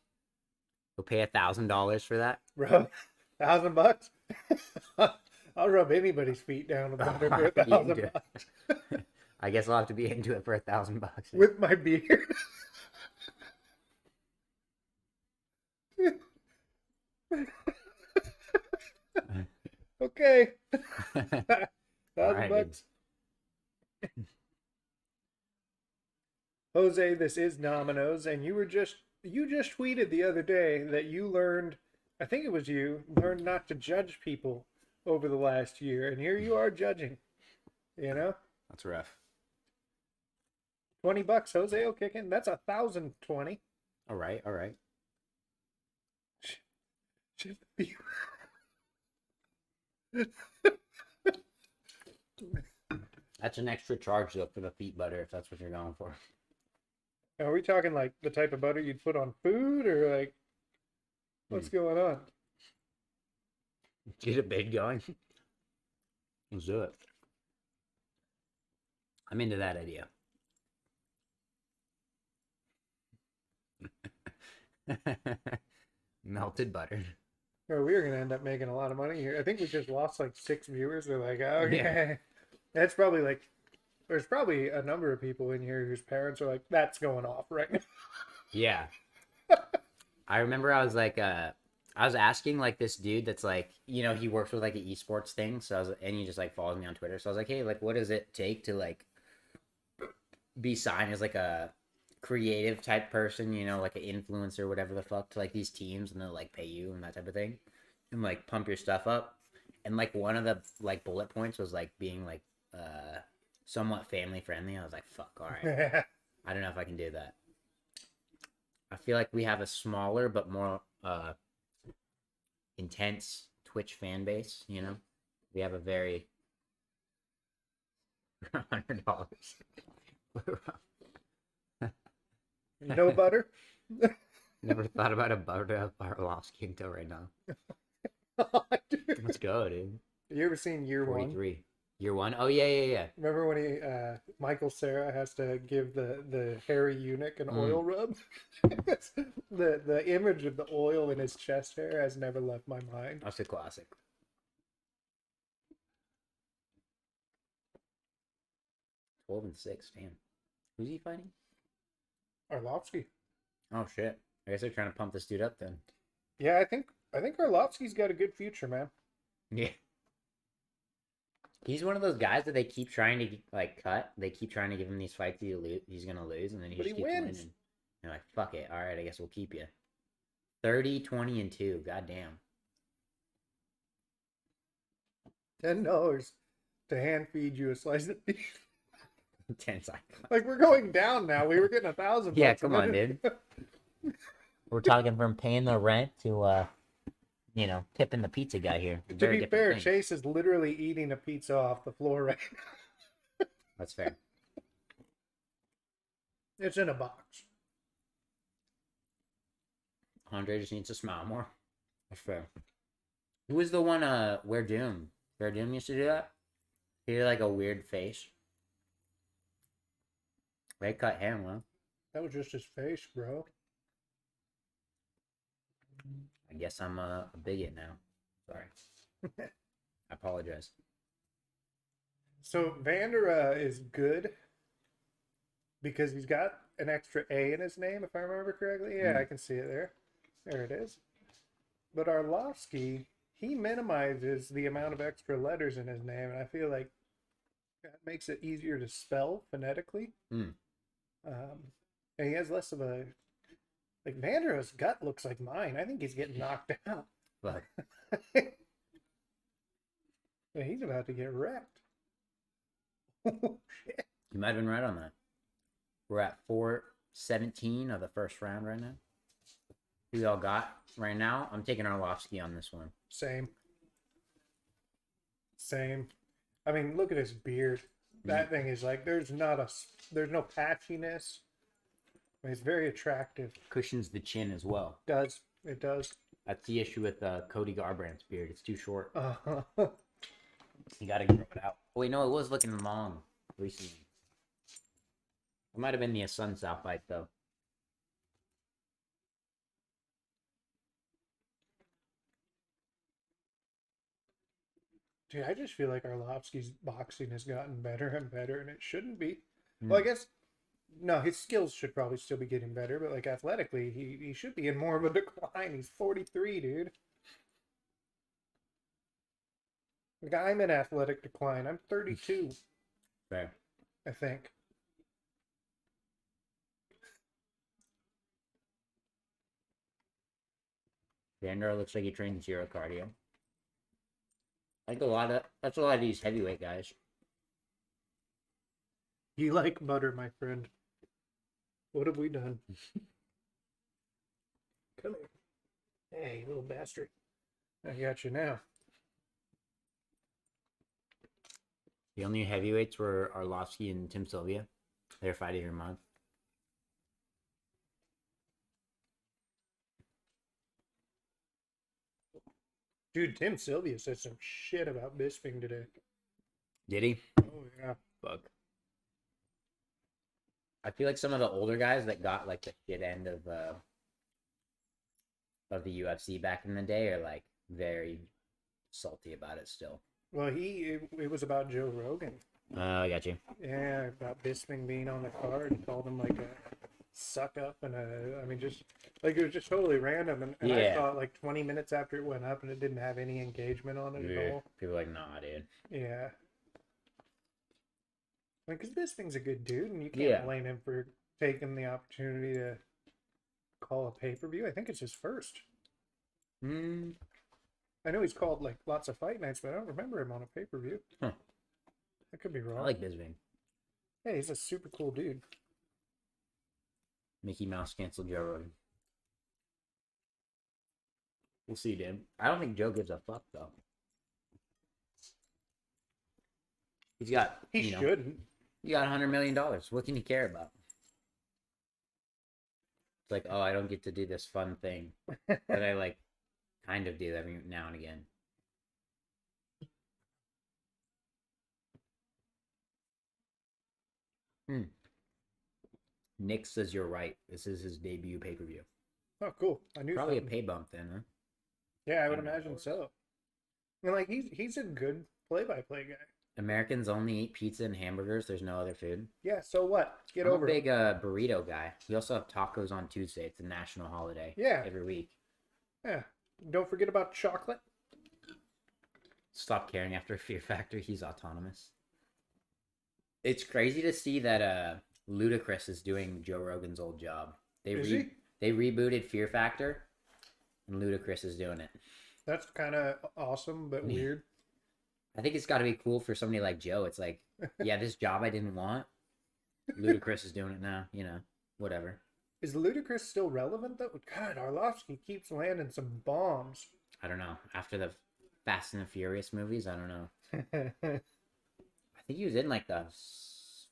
They'll pay $1,000 for that. Bro, $1,000? I'll rub anybody's feet down with butter for $1,000 I guess I'll have to be into it for $1,000. with my beard. Okay. $1,000 Alright, Jose, this is Domino's, and you just tweeted the other day that you learned, I think it was you, learned not to judge people over the last year, and here you are judging. You know? That's rough. $20, Jose will kick in. That's 1,020. All right. That's an extra charge though for the feet butter if that's what you're going for. Are we talking like the type of butter you'd put on food, or like what's going on? Get a bid going. Let's do it. I'm into that idea. Melted butter. Oh, we are gonna end up making a lot of money here. I think we just lost like 6 viewers. They're like, okay. Yeah. That's probably like, there's probably a number of people in here whose parents are like, that's going off right now. Yeah. I remember I was like, I was asking like this dude that's like, you know, he works with like an esports thing. So I was, and he just like follows me on Twitter. So I was like, hey, like, what does it take to like be signed as like a creative type person, you know, like an influencer, whatever the fuck, to like these teams, and they'll like pay you and that type of thing, and like pump your stuff up. And like one of the like bullet points was like being like somewhat family friendly. I was like, fuck, all right. I don't know if I can do that. I feel like we have a smaller but more intense Twitch fan base, you know? We have a very $100. No butter. Never thought about a butter Barlovsky until right now. Dude. Let's go, dude. You ever seen Year One? 43. Year One? Oh, yeah. Remember when he Michael Cera has to give the hairy eunuch an oil rub? the image of the oil in his chest hair has never left my mind. That's a classic. Twelve and 6, damn. Who's he fighting? Arlovsky. Oh shit. I guess they're trying to pump this dude up then. Yeah, I think Arlovsky's got a good future, man. Yeah. He's one of those guys that they keep trying to like cut. They keep trying to give him these fights he's gonna lose, and then he But just he keeps wins. winning. They're like, fuck it. All right, I guess we'll keep you. 30, 20, and 2. Goddamn. $10 to hand feed you a slice of beef. 10 seconds. Like, we're going down now. We were getting $1,000. Yeah, come on, dude. We're talking from paying the rent to, you know, tipping the pizza guy here. To Very be different fair, thing. Chase is literally eating a pizza off the floor right now. That's fair. It's in a box. Andre just needs to smile more. That's fair. Who was the one, Where Doom used to do that? He had like a weird face. They cut him, huh? That was just his face, bro. I guess I'm a bigot now. Sorry. I apologize. So Vander is good because he's got an extra A in his name, if I remember correctly. Yeah, I can see it there. There it is. But Arlovsky, he minimizes the amount of extra letters in his name, and I feel like that makes it easier to spell phonetically. And he has less of a... Like, Vander's gut looks like mine. I think he's getting knocked out. But Yeah, he's about to get wrecked. Oh, shit. you might have been right on that. We're at 4:17 of the first round right now. Who y'all got right now? I'm taking Arlovsky on this one. Same. I mean, look at his beard. That thing is like, there's no patchiness. I mean, it's very attractive. Cushions the chin as well. It does. That's the issue with Cody Garbrandt's beard. It's too short. Uh-huh. You gotta grow it out. Oh, wait, no, it was looking long recently. It might have been the Sun South fight, though. Dude, I just feel like Arlovsky's boxing has gotten better and better, and it shouldn't be. Well, I guess, no, his skills should probably still be getting better, but like athletically, he should be in more of a decline. He's 43, dude. Like, I'm in athletic decline. I'm 32, Fair. I think. Vander looks like he trains zero cardio. Like that's a lot of these heavyweight guys. You like butter, my friend. What have we done? Come here. Hey, little bastard. I got you now. The only heavyweights were Arlovsky and Tim Sylvia. They're fighting every month. Dude, Tim Sylvia said some shit about Bisping today. Did he? Oh, yeah. Fuck. I feel like some of the older guys that got like the shit end of the UFC back in the day are like very salty about it still. Well, it was about Joe Rogan. I got you. Yeah, about Bisping being on the card and called him like a suck up and I mean, just like it was just totally random. And Yeah. I thought like 20 minutes after it went up and it didn't have any engagement on it at all. People are like, nah, dude. Yeah. Because Bisping's a good dude and you can't blame him for taken the opportunity to call a pay-per-view. I think it's his first. Hmm. I know he's called like lots of fight nights, but I don't remember him on a pay-per-view. Huh. I could be I wrong. like Bisbing. Hey, he's a super cool dude. Mickey Mouse canceled Joe Rogan. We'll see, dude. I don't think Joe gives a fuck though. He's got He shouldn't. he got $100 million. What can he care about? It's like, oh, I don't get to do this fun thing that I like, kind of do every now and again. Nick says you're right. This is his debut pay per view. Oh, cool. I knew Probably something. a pay bump then, huh? Yeah, I would imagine so. And like he's a good play-by-play guy. Americans only eat pizza and hamburgers. There's no other food. Yeah, so what? Get I'm over a big it. burrito guy. We also have tacos on Tuesday. It's a national holiday. Yeah. Every week. Yeah. Don't forget about chocolate. Stop caring after Fear Factor. He's autonomous. It's crazy to see that Ludacris is doing Joe Rogan's old job. Is he? They rebooted Fear Factor, and Ludacris is doing it. That's kind of awesome, but Yeah. weird. I think it's got to be cool for somebody like Joe. It's like, yeah, this job I didn't want. Ludacris is doing it now. You know, whatever. Is Ludacris still relevant though? God, Arlovsky keeps landing some bombs. I don't know. After the Fast and the Furious movies, I don't know. I think he was in like the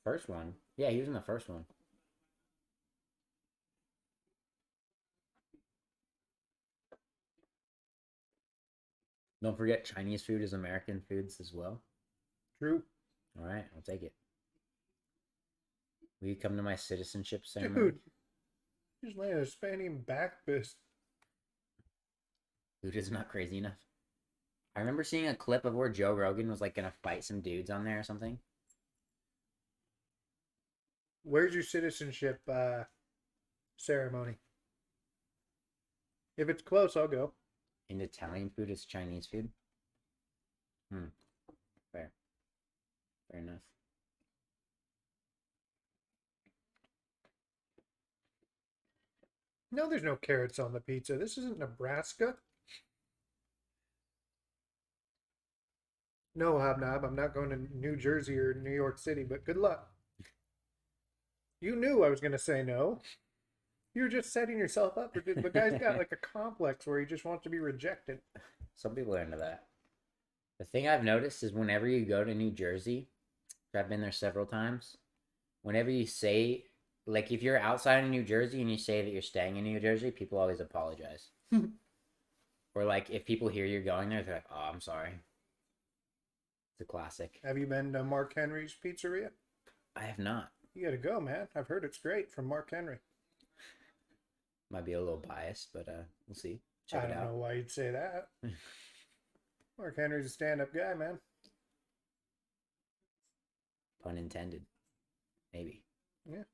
first one. Yeah, he was in the first one. Don't forget Chinese food is American foods as well. True. All right, I'll take it. Will you come to my citizenship ceremony? Dude, you just landed a Spanian back fist. Dude is not crazy enough. I remember seeing a clip of where Joe Rogan was like gonna fight some dudes on there or something. Where's your citizenship ceremony? If it's close, I'll go. And Italian food is Chinese food. Fair. Fair enough. No, there's no carrots on the pizza. This isn't Nebraska. No, Hobnob, I'm not going to New Jersey or New York City, but good luck. You knew I was going to say no. You're just setting yourself up. The guy's got like a complex where he just wants to be rejected. Some people are into that. The thing I've noticed is whenever you go to New Jersey, I've been there several times, whenever you say, like if you're outside of New Jersey and you say that you're staying in New Jersey, people always apologize. Or like if people hear you're going there, they're like, oh, I'm sorry. It's a classic. Have you been to Mark Henry's Pizzeria? I have not. You got to go, man. I've heard it's great from Mark Henry. Might be a little biased, but we'll see. I Check it don't out. know why you'd say that. Mark Henry's a stand-up guy, man. Pun intended. Maybe. Yeah.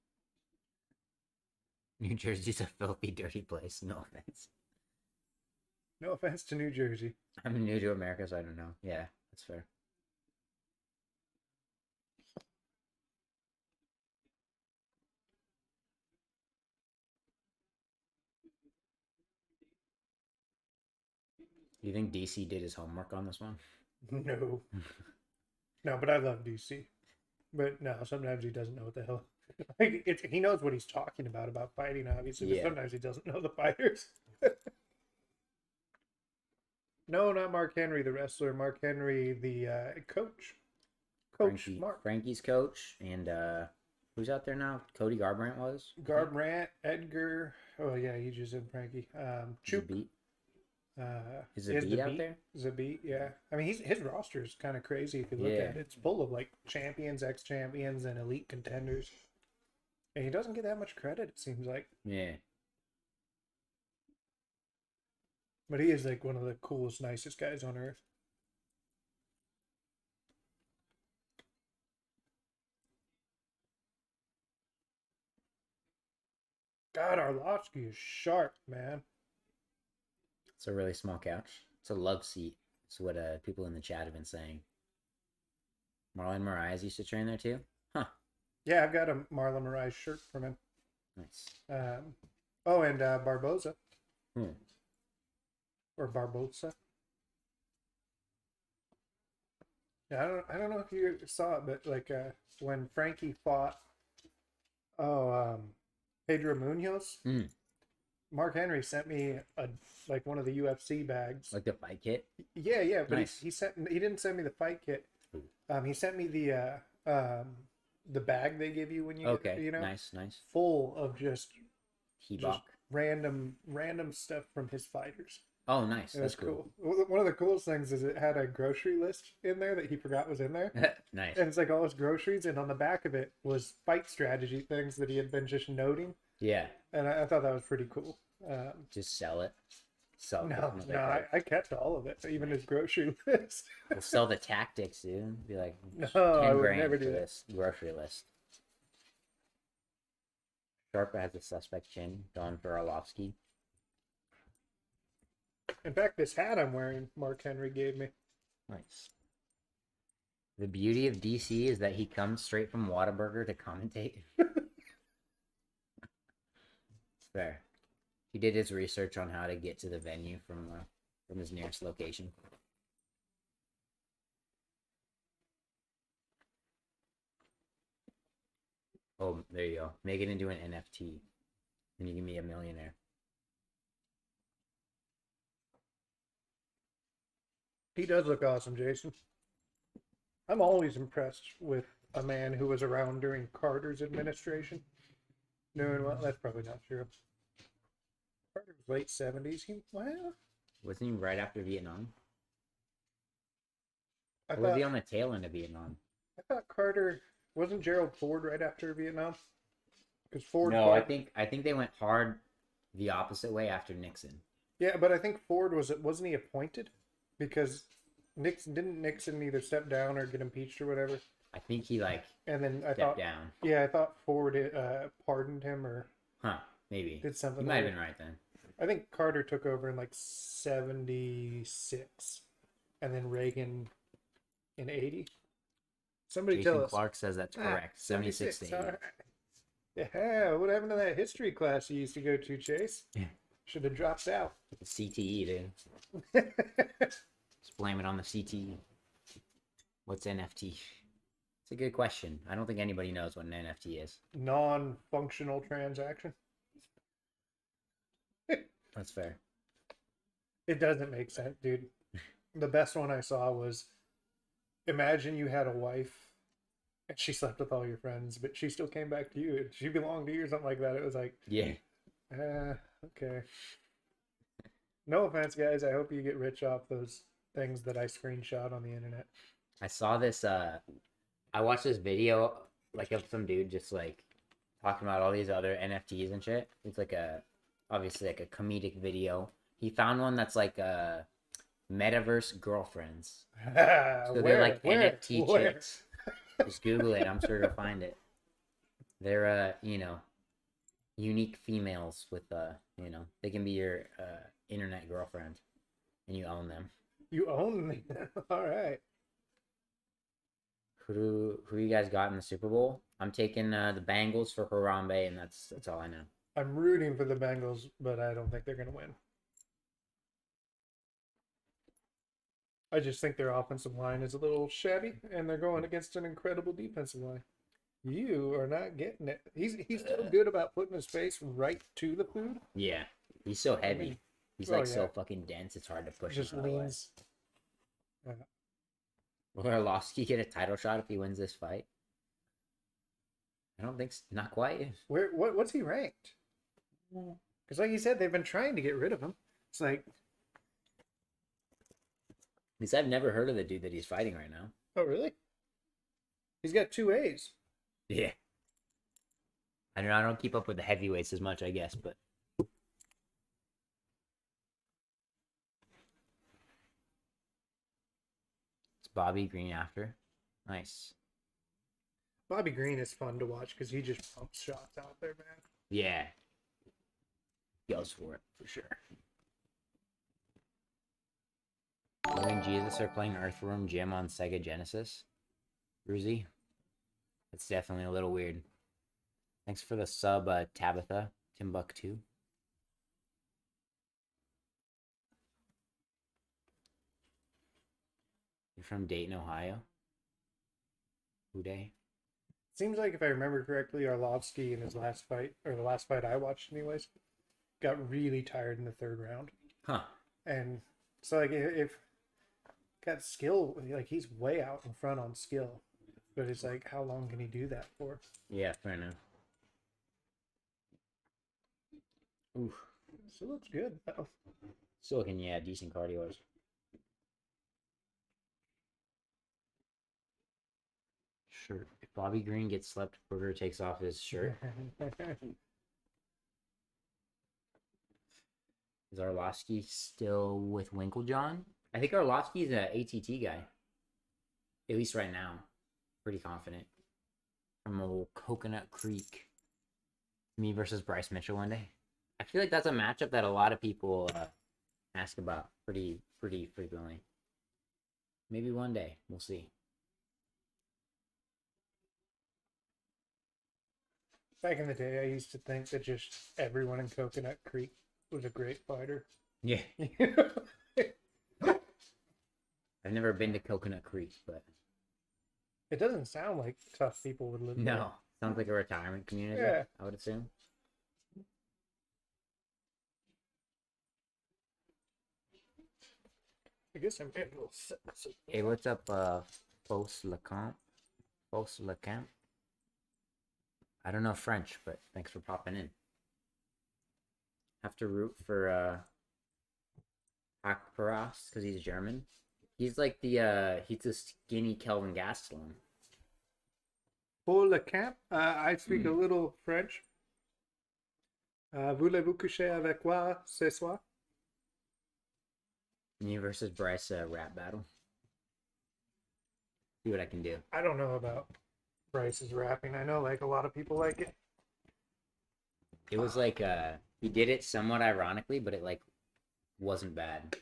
New Jersey's a filthy, dirty place. No offense. No offense to New Jersey. I'm new to America, so I don't know. Yeah, that's fair. Do you think DC did his homework on this one? No. No, but I love DC. But no, sometimes he doesn't know what the hell. Like, he knows what he's talking about fighting, obviously, but Yeah. sometimes he doesn't know the fighters. No, not Mark Henry, the wrestler. Mark Henry, the coach. Coach Mark. Frankie's coach, and who's out there now? Cody Garbrandt was. Garbrandt, Edgar. Oh, yeah, he just said Frankie. Choop. Zabit. Is Zabit Zabit out there? Zabit, yeah. I mean, his roster is kind of crazy if you look at it. It's full of like champions, ex-champions, and elite contenders. And he doesn't get that much credit, it seems like. Yeah. But he is like one of the coolest, nicest guys on earth. God, Arlovsky is sharp, man. It's a really small couch. It's a love seat. It's what people in the chat have been saying. Marlon Moraes used to train there too? Huh. Yeah, I've got a Marlon Moraes shirt from him. Nice. Oh, and Barboza Hmm. or Barbosa. Yeah, I don't know if you saw it, but like when Frankie fought Pedro Munoz, Mm. Mark Henry sent me a like one of the UFC bags. Like the fight kit. Yeah, but Nice. he didn't send me the fight kit. He sent me the bag they give you when you Okay. get, you know, Nice. full of just Hebok. random stuff from his fighters. Oh, nice. It That's was cool. One of the coolest things is it had a grocery list in there that he forgot was in there. Nice. And it's like all his groceries, and on the back of it was fight strategy things that he had been just noting. Yeah. And I thought that was pretty cool. Just sell it. Sell No, it. I kept all of it, even his grocery list. We'll sell the tactics, dude. Be like, No, 10 I would grand never for do that. this grocery list. Sharper has a suspect chin. Going for Arlovsky. In fact, this hat I'm wearing, Mark Henry gave me. Nice. The beauty of DC is that he comes straight from Whataburger to commentate. Fair. He did his research on how to get to the venue from his nearest location. Oh, there you go. Make it into an NFT, and you can be a millionaire. He does look awesome, Jason. I'm always impressed with a man who was around during Carter's administration. Doing well, that's probably not true. Carter was late 70s. Well, Wasn't he right after Vietnam? I Or was thought he on the tail end of Vietnam? Carter wasn't Gerald Ford right after Vietnam? Because Ford. No, I think they went hard the opposite way after Nixon. Yeah, but I think Ford wasn't he appointed? Because Nixon either step down or get impeached or whatever. I think he And then stepped down. Yeah, I thought Ford pardoned him or Maybe. did something. You might have been right then. I think Carter took over in like 76, and then Reagan in 80. Somebody Jason tell us. Clark says that's correct. 76 to 80. All right. Yeah, what happened to that history class you used to go to, Chase? Yeah. Should have dropped out. The CTE, dude. Just blame it on the CTE. What's NFT? It's a good question. I don't think anybody knows what an NFT is. Non-functional transaction. That's fair. It doesn't make sense, dude. The best one I saw was, imagine you had a wife and she slept with all your friends, but she still came back to you and she belonged to you or something like that. It was like, Yeah. okay. No offense, guys. I hope you get rich off those things that I screenshot on the internet. I saw this, I watched this video, of some dude just, talking about all these other NFTs and shit. It's obviously, a comedic video. He found one that's, Metaverse girlfriends. So they're, NFT chicks. Just Google it. I'm sure you'll find it. They're, unique females with, they can be your, internet girlfriend. And you own them. You own me. All right. Who you guys got in the Super Bowl? I'm taking the Bengals for Harambe, and that's all I know. I'm rooting for the Bengals, but I don't think they're going to win. I just think their offensive line is a little shabby, and they're going against an incredible defensive line. You are not getting it. He's still good about putting his face right to the food. Yeah, he's so heavy. He's so fucking dense. It's hard to push. Just him leans. Will Arlovsky get a title shot if he wins this fight? I don't think not quite. What's he ranked? Because like you said, they've been trying to get rid of him. It's like, Because I've never heard of the dude that he's fighting right now. oh really? He's got 2 A's. Yeah. I don't keep up with the heavyweights as much, I guess, but it's Bobby Green after. Nice. Bobby Green is fun to watch because he just pumps shots out there, man. Yeah. Goes for it, for sure. You and Jesus are playing Earthworm Jim on Sega Genesis. Ruzy? It's definitely a little weird. Thanks for the sub, Tabitha Timbuktu. You're from Dayton, Ohio. Uday. Seems like if I remember correctly, Arlovsky in his last fight, or the last fight I watched anyways, got really tired in the third round. Huh. And so like if got skill, like he's way out in front on skill. But it's like, how long can he do that for? Yeah, fair enough. Oof. So it looks good though. Still looking, yeah, decent cardio. Shirt. If Bobby Green gets slept, Booger takes off his shirt. Is Arlovsky still with Winklejohn? I think Arlovsky's an ATT guy. At least right now. Pretty confident. From old Coconut Creek. Me versus Bryce Mitchell one day. I feel like that's a matchup that a lot of people ask about pretty frequently. Maybe one day. We'll see. Back in the day, I used to think that just everyone in Coconut Creek was a great fighter. Yeah. I've never been to Coconut Creek, but It doesn't sound like tough people would live there. no. Sounds like a retirement community, Yeah. I would assume. I guess I'm getting a little sick. Hey, what's up, Fos Lecamp? Fos Lecamp? I don't know French, but thanks for popping in. Have to root for Akparas because he's German. He's like he's the skinny Kelvin Gastelum. Pour le camp, I speak a little French. Voulez-vous coucher avec moi ce soir? Me versus Bryce rap battle. See what I can do. I don't know about Bryce's rapping. I know like a lot of people like it. It was like he did it somewhat ironically, but it like wasn't bad.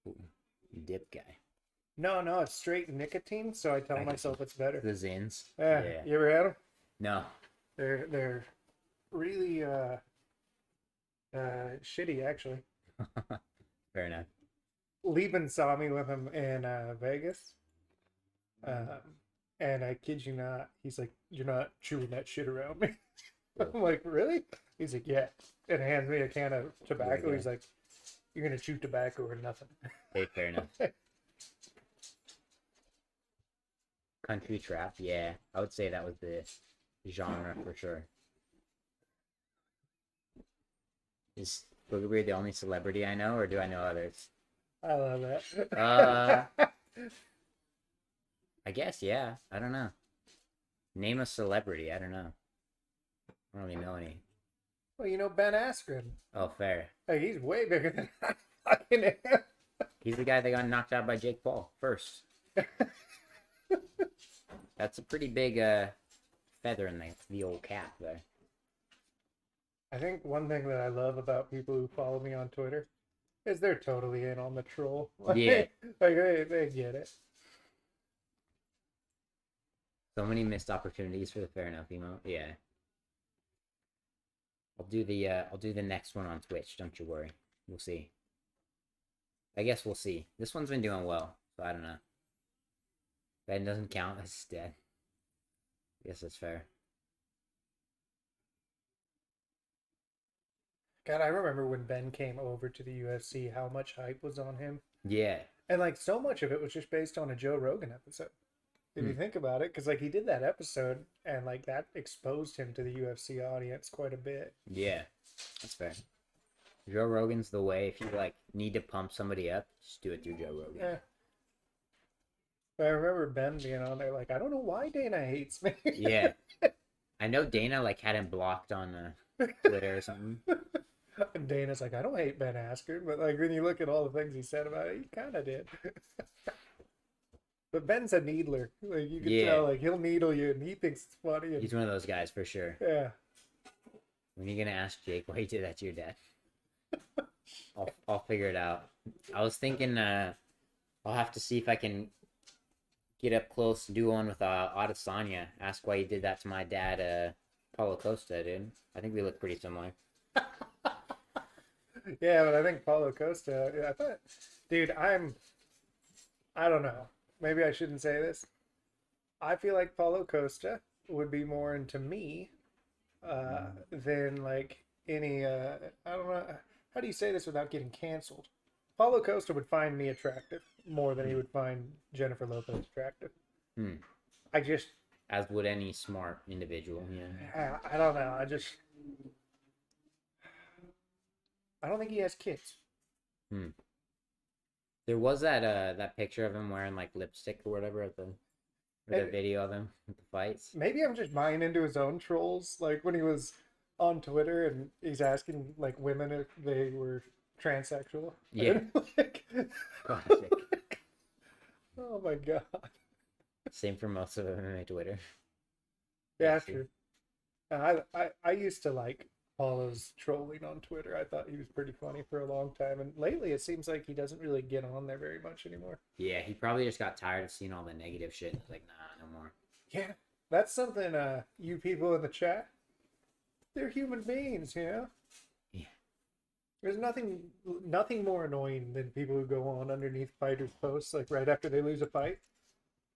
Ooh, dip guy. No, it's straight nicotine, so I tell myself it's better. The Zins. Yeah. You ever had them? No. They're really shitty actually. Fair enough. Lieben saw me with him in Vegas. And I kid you not, he's like, "You're not chewing that shit around me." I'm like, "Really?" He's like, "Yeah." And hands me a can of tobacco. Yeah. He's like, "You're gonna chew tobacco or nothing." Hey, fair enough. Country trap, yeah. I would say that was the genre for sure. Is Boogerbeard the only celebrity I know, or do I know others? I love that. I guess, yeah. I don't know. Name a celebrity. I don't know. I don't really know any. Well, you know Ben Askren. Oh, fair. Like, he's way bigger than I fucking am. He's the guy that got knocked out by Jake Paul first. That's a pretty big feather in the old cap there. I think one thing that I love about people who follow me on Twitter is they're totally in on the troll. Like, Yeah. Like they get it. So many missed opportunities for the fair enough emote. Yeah. I'll do the next one on Twitch, don't you worry. We'll see. I guess we'll see. This one's been doing well, so I don't know. Ben doesn't count as dead. I guess that's fair. God, I remember when Ben came over to the UFC, how much hype was on him. Yeah. And like so much of it was just based on a Joe Rogan episode. If you think about it, because like he did that episode and like that exposed him to the UFC audience quite a bit. Yeah. That's fair. Joe Rogan's the way. If you like need to pump somebody up, just do it through Joe Rogan. Yeah. But I remember Ben being on there like, I don't know why Dana hates me. Yeah. I know Dana like had him blocked on Twitter or something. And Dana's like, I don't hate Ben Askren, but like when you look at all the things he said about it, he kind of did. But Ben's a needler. Like you can tell, like he'll needle you, and he thinks it's funny. And, He's one of those guys for sure. yeah. When are you gonna ask Jake why he did that to your dad? I'll figure it out. I was thinking I'll have to see if I can get up close and do one with Adesanya. Ask why you did that to my dad, Paulo Costa, dude. I think we look pretty similar. Yeah, but I think Paulo Costa. I thought, dude, I don't know. Maybe I shouldn't say this. I feel like Paulo Costa would be more into me than like any. I don't know. How do you say this without getting canceled? Paulo Costa would find me attractive more than he would find Jennifer Lopez attractive. Hmm. I just, As would any smart individual. Yeah. I don't know. I don't think he has kids. There was that picture of him wearing like lipstick or whatever at the video of him with the fights. Maybe I'm just buying into his own trolls. Like when he was on Twitter and he's asking like women if they were transsexual. Yeah. And, like, Classic. oh my god. Same for most of MMA Twitter. Yeah, true. I used to like Paulo's trolling on Twitter. I thought he was pretty funny for a long time, and lately it seems like he doesn't really get on there very much anymore. Yeah, he probably just got tired of seeing all the negative shit. Like, nah, no more. Yeah, that's something. You people in the chat, they're human beings, you know. Yeah. There's nothing more annoying than people who go on underneath fighters' posts like right after they lose a fight,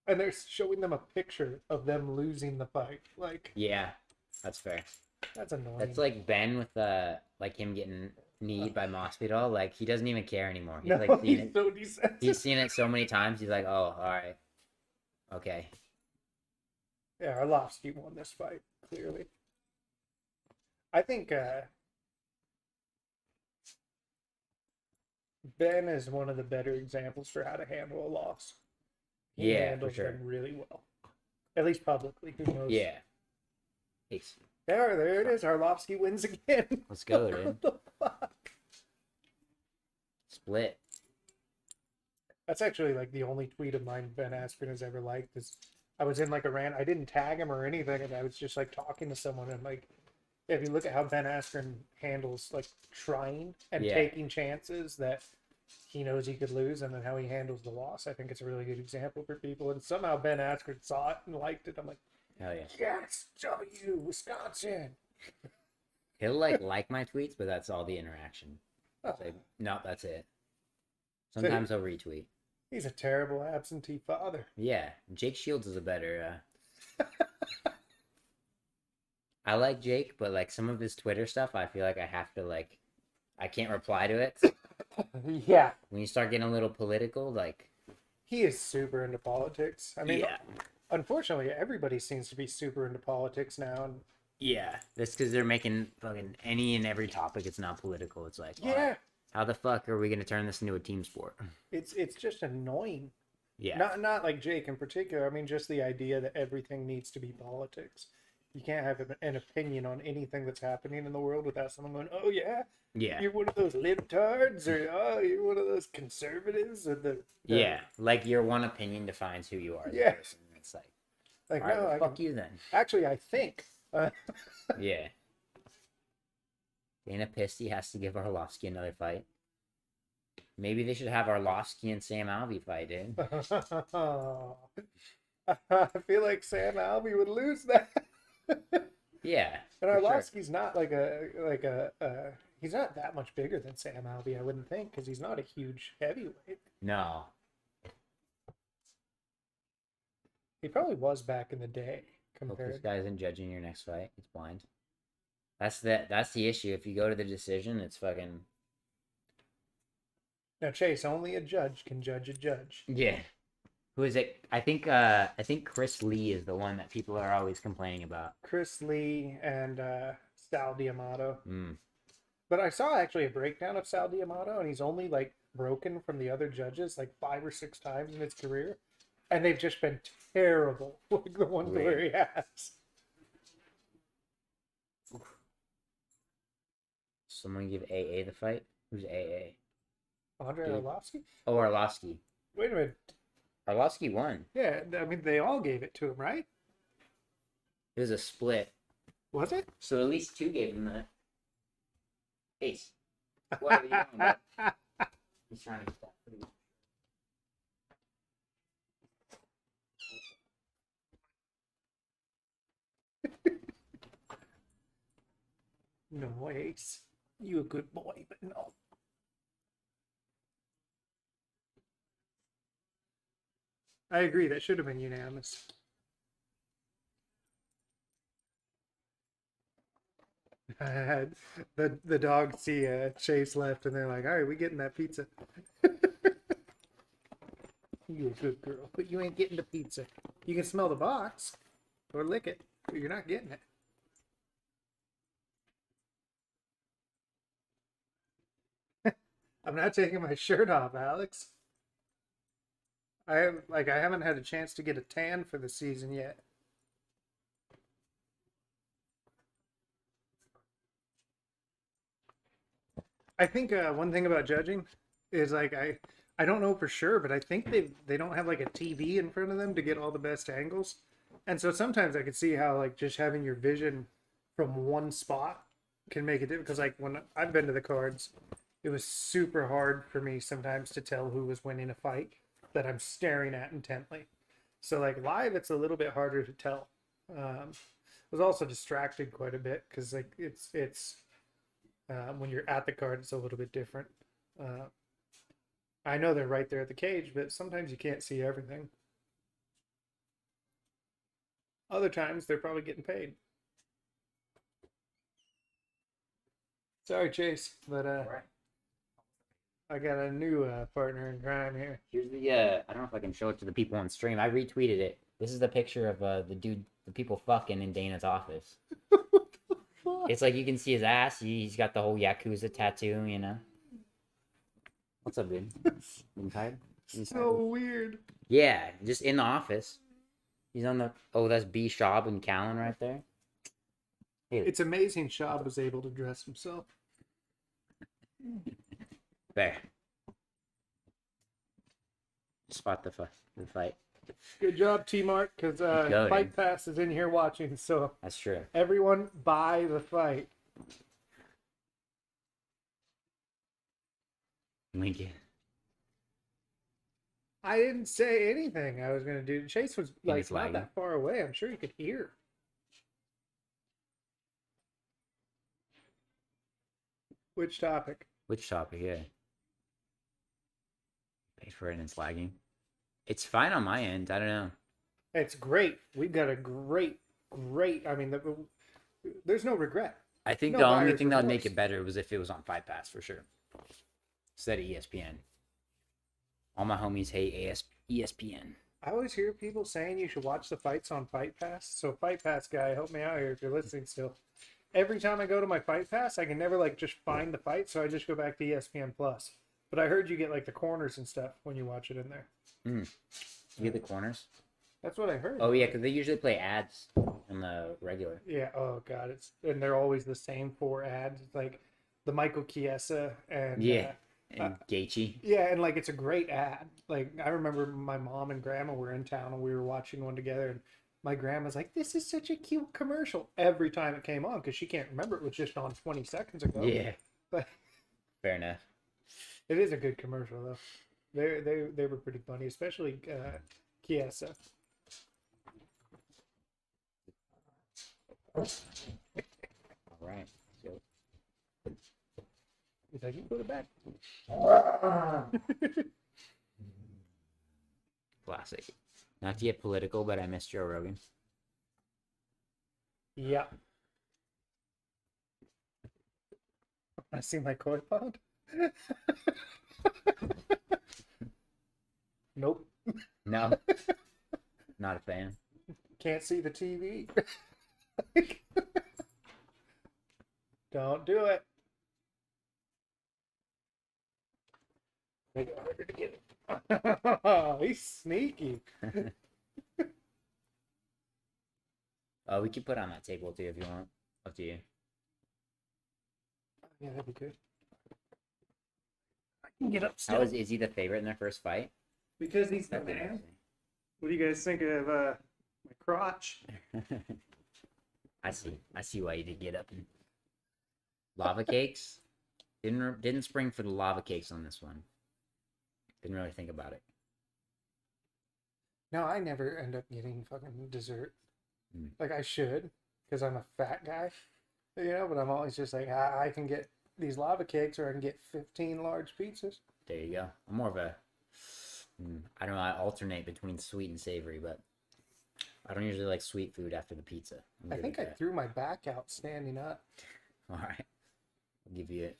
and they're showing them a picture of them losing the fight. Like, Yeah, that's fair. that's annoying. That's like Ben with like him getting kneed by Masvidal. Like he doesn't even care anymore. He's no, like seen he's it. so desensitive. He's seen it so many times. He's like, oh, all right, okay. Yeah, Arlovsky won this fight clearly. I think Ben is one of the better examples for how to handle a loss. He Yeah, for handles sure. them really well, at least publicly. Who knows? Yeah. Peace. There it is. Arlovsky wins again. Let's go, dude. What the fuck? Split. That's actually like the only tweet of mine Ben Askren has ever liked. Is I was in like a rant. I didn't tag him or anything, and I was just like talking to someone, and like, if you look at how Ben Askren handles like trying and Yeah. taking chances that he knows he could lose, and then how he handles the loss, I think it's a really good example for people. And somehow Ben Askren saw it and liked it. I'm like, Hell yeah. yes, W, Wisconsin. He'll like my tweets, but that's all the interaction. Oh, Like, no, that's it. Sometimes he'll retweet. he's a terrible absentee father. Yeah, Jake Shields is a better. I like Jake, but like some of his Twitter stuff, I feel like I have to like, I can't reply to it. Yeah, When you start getting a little political, like, he is super into politics. I mean, yeah, unfortunately, everybody seems to be super into politics now. And yeah, that's because they're making fucking any and every topic. It's not political. It's like, yeah, how the fuck are we gonna turn this into a team sport? it's just annoying. Yeah, Not like Jake in particular. I mean, just the idea that everything needs to be politics. You can't have an opinion on anything that's happening in the world without someone going, "Oh yeah, yeah, you're one of those libtards," or "Oh, you're one of those conservatives," or the yeah. Like your one opinion defines who you are. As a Yeah. person. It's like, like all right, no, well, I fuck can, you then. actually I think. Yeah. Dana pissed he has to give Arlovsky another fight. Maybe they should have Arlovsky and Sam Alvey fight, dude. I feel like Sam Alvey would lose that. Yeah. And for sure. Arlovsky's not he's not that much bigger than Sam Alvey, I wouldn't think, because he's not a huge heavyweight. No. He probably was back in the day Hope this compared. guy isn't judging your next fight. He's blind. That's the issue. If you go to the decision, it's fucking Now, Chase, only a judge can judge a judge. yeah. Who is it? I think Chris Lee is the one that people are always complaining about. Chris Lee and Sal D'Amato. Mm. But I saw actually a breakdown of Sal D'Amato, and he's only like broken from the other judges like 5 or 6 times in his career, and they've just been terrible. Like the ones where he has. Someone give AA the fight. Who's AA? Andre Dude. Arlovsky? Oh, Arlovsky. Wait a minute. Arlovsky won. Yeah, I mean they all gave it to him, right? It was a split. Was it? So at least 2 gave him that. Ace. What are you doing, bud? He's trying to get that. No, Ace. You a good boy, but no. I agree. That should have been unanimous. I had the dogs see Chase left, and they're like, "All right, we getting that pizza." You a good girl, but you ain't getting the pizza. You can smell the box or lick it, but you're not getting it. I'm not taking my shirt off, Alex. I haven't had a chance to get a tan for the season yet. I think one thing about judging is like I don't know for sure, but I think they don't have like a TV in front of them to get all the best angles, and so sometimes I could see how like just having your vision from one spot can make it different. Because like when I've been to the cards, it was super hard for me sometimes to tell who was winning a fight that I'm staring at intently. So like live, it's a little bit harder to tell. I was also distracted quite a bit because like it's when you're at the card, it's a little bit different. I know they're right there at the cage, but sometimes you can't see everything. Other times, they're probably getting paid. Sorry, Chase, but I got a new partner in crime here. Here's the I don't know if I can show it to the people on stream. I retweeted it. This is the picture of the people fucking in Dana's office. It's like you can see his ass. He's got the whole Yakuza tattoo, you know. What's up, dude? You tired? So weird. Yeah, just in the office. He's on the. Oh, that's B. Schaub and Callan right there. Hey, It's amazing Schaub was able to dress himself. there. Spot the fight. Good job, T-Mark, because Fight Pass is in here watching, so That's true. everyone buy the fight. Lincoln. I didn't say anything I was going to do. Chase was like it's not lagging. that far away. I'm sure you could hear. Which topic? Which topic? Yeah. Paid for it and it's lagging. It's fine on my end. I don't know. It's great. We've got a great. I mean, there's no regret. I think No the only buyer's thing that would make remorse. it better was if it was on Fight Pass for sure. Instead of ESPN. All my homies hate ESPN. I always hear people saying you should watch the fights on Fight Pass. So Fight Pass guy, help me out here if you're listening still. Every time I go to my Fight Pass, I can never like just find the fight, so I just go back to ESPN Plus. But I heard you get like the corners and stuff when you watch it in there. You get the corners? That's what I heard. Oh yeah, because they usually play ads on the regular. Yeah. Oh god, and they're always the same 4 ads. It's like the Michael Chiesa and And Gaethje. yeah, and like it's a great ad. Like I remember my mom and grandma were in town and we were watching one together, and my grandma's like, "This is such a cute commercial." Every time it came on, because she can't remember, it was just on 20 seconds ago. Yeah. But Fair enough. it is a good commercial though. They were pretty funny, especially Chiesa. All right. So He's like, "You put it back." classic. Not to get political, but I miss Joe Rogan. Yeah. I see my koi pond. Nope. No. Not a fan. Can't see the TV. Don't do it. Make it harder to get it. He's sneaky. We can put on that table too if you want. Up to you. Yeah, that'd be good. I can get up How still. is he the favorite in their first fight? Because he's the That'd be man. interesting. What do you guys think of my crotch? I see why you did get up. Lava cakes. Didn't spring for the lava cakes on this one. Didn't really think about it. No, I never end up getting fucking dessert. Mm. Like I should, because I'm a fat guy. You know, but I'm always just like, I can get these lava cakes or I can get 15 large pizzas. There you go. I'm more of a, I don't know, I alternate between sweet and savory, but I don't usually like sweet food after the pizza. I think I threw my back out standing up. All right.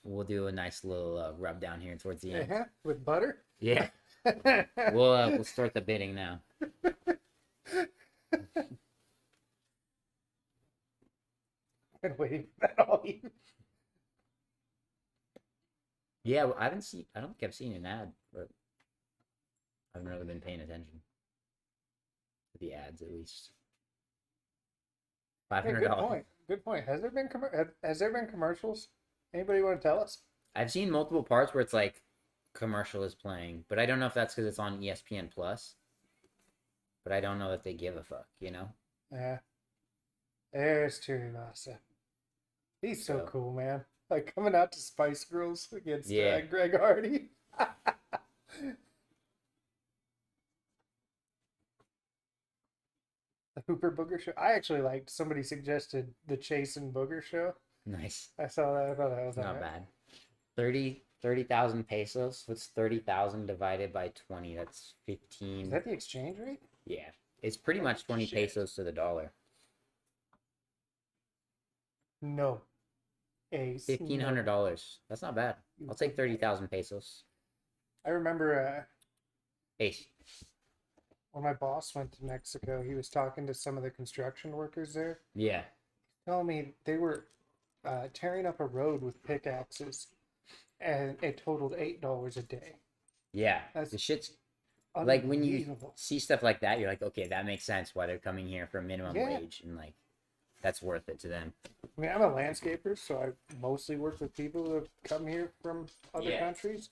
We'll do a nice little rub down here towards the end. Yeah, with butter. Yeah. We'll start the bidding now. Been waiting for that all evening. Yeah, I don't think I've seen an ad, but I haven't really been paying attention to the ads at least. Hey, $500. good point. Good point. Has there been commercials? Anybody want to tell us? I've seen multiple parts where it's like commercial is playing, but I don't know if that's because it's on ESPN Plus. But I don't know if they give a fuck, you know? Yeah. There's Tuivasa. He's so cool, man. Like coming out to Spice Girls against Greg Hardy. The Hooper Booger show. I actually liked. Somebody suggested the Chase and Booger show. Nice. I saw that. I thought that was Not bad. 30,000 pesos. What's 30,000 divided by 20? That's 15. Is that the exchange rate? Yeah. It's pretty much 20 pesos to the dollar. No. Ace. $1,500. That's not bad. I'll take 30,000 pesos. I remember Ace. when my boss went to Mexico, he was talking to some of the construction workers there. Yeah. Telling me they were tearing up a road with pickaxes, and it totaled $8 a day. Yeah. That's the shit's like when you see stuff like that, you're like, okay, that makes sense why they're coming here for minimum wage, and like that's worth it to them. I mean, I'm a landscaper, so I mostly work with people who have come here from other countries,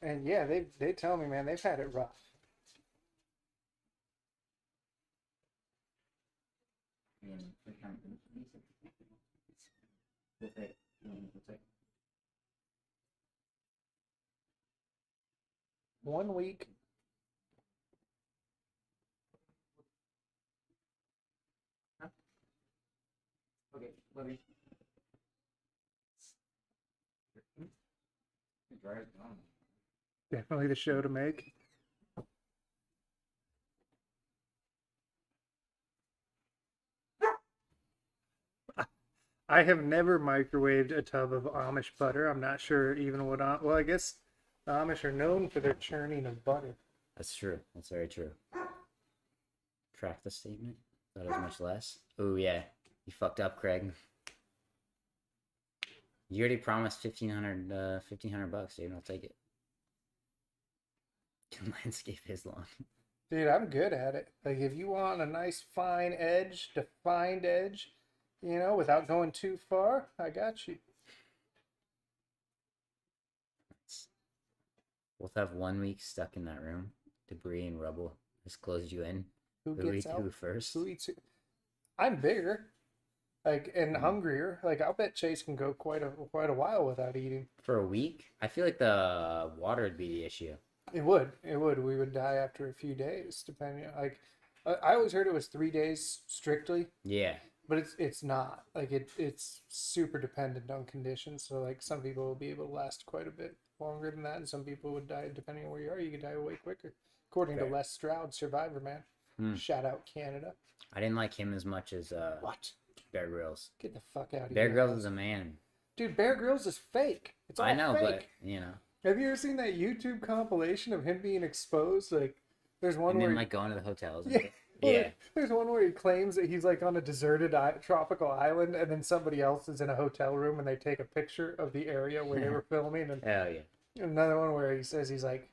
and yeah, they tell me, man, they've had it rough. One week. Okay, let me. Definitely the show to make. I have never microwaved a tub of Amish butter. I'm not sure even what. Well, I guess the Amish are known for their churning of butter. That's true. That's very true. Track the statement. That is much less. Oh yeah, you fucked up, Craig. You already promised $1,500 dude. I'll take it. Can landscape his lawn. Dude, I'm good at it. Like, if you want a nice fine edge, defined edge, you know, without going too far, I got you. We'll have 1 week stuck in that room. Debris and rubble has closed you in. Who gets out? Who first? Who eats it? I'm bigger, like, and hungrier. Like, I'll bet Chase can go quite a while without eating. For a week? I feel like the water would be the issue. It would. We would die after a few days, depending. Like, I always heard it was 3 days strictly. Yeah. But it's not. Like, it's super dependent on conditions. So, like, some people will be able to last quite a bit longer than that, and some people would die, depending on where you are, you could die way quicker. According to Les Stroud, Survivor Man. Shout out Canada. I didn't like him as much as what? Bear Grylls. Get the fuck out of here. Bear Grylls is a man. Dude, Bear Grylls is fake. It's all I know, fake. but you know. Have you ever seen that YouTube compilation of him being exposed? Like, there's one and where then like going to the hotels. Yeah. Yeah. There's one where he claims that he's like on a deserted tropical island, and then somebody else is in a hotel room, and they take a picture of the area where they were filming. And hell yeah. Another one where he says he's like,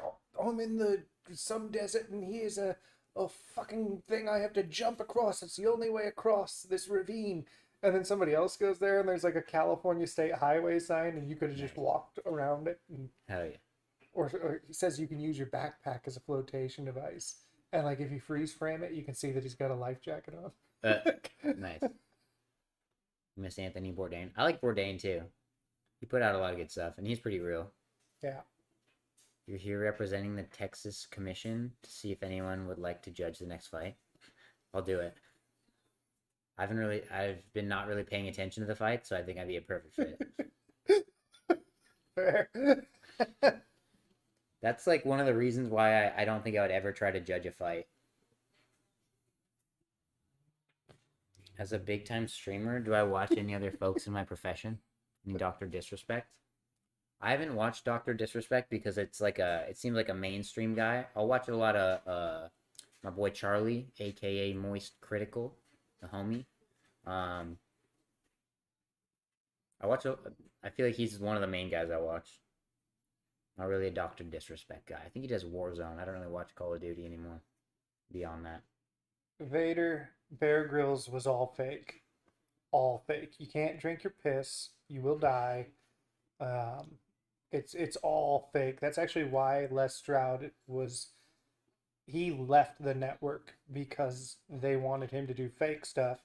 oh, I'm in some desert, and here's a fucking thing I have to jump across. It's the only way across this ravine. And then somebody else goes there, and there's like a California State Highway sign, and you could have just walked around it. And, hell yeah. Or he says you can use your backpack as a flotation device. And like if you freeze frame it, you can see that he's got a life jacket on. Nice. Miss Anthony Bourdain. I like Bourdain too. He put out a lot of good stuff, and he's pretty real. Yeah. You're here representing the Texas Commission to see if anyone would like to judge the next fight. I'll do it. I've been not really paying attention to the fight, so I think I'd be a perfect fit. Fair. That's like one of the reasons why I don't think I would ever try to judge a fight. As a big time streamer, do I watch any other folks in my profession? Any Dr. Disrespect? I haven't watched Dr. Disrespect because it seems like a mainstream guy. I'll watch a lot of my boy Charlie, aka Moist Critical, the homie. I feel like he's one of the main guys I watch. Not really a Dr. Disrespect guy. I think he does Warzone. I don't really watch Call of Duty anymore. Beyond that. Vader, Bear Grylls was all fake. All fake. You can't drink your piss. You will die. It's all fake. That's actually why Les Stroud he left the network because they wanted him to do fake stuff,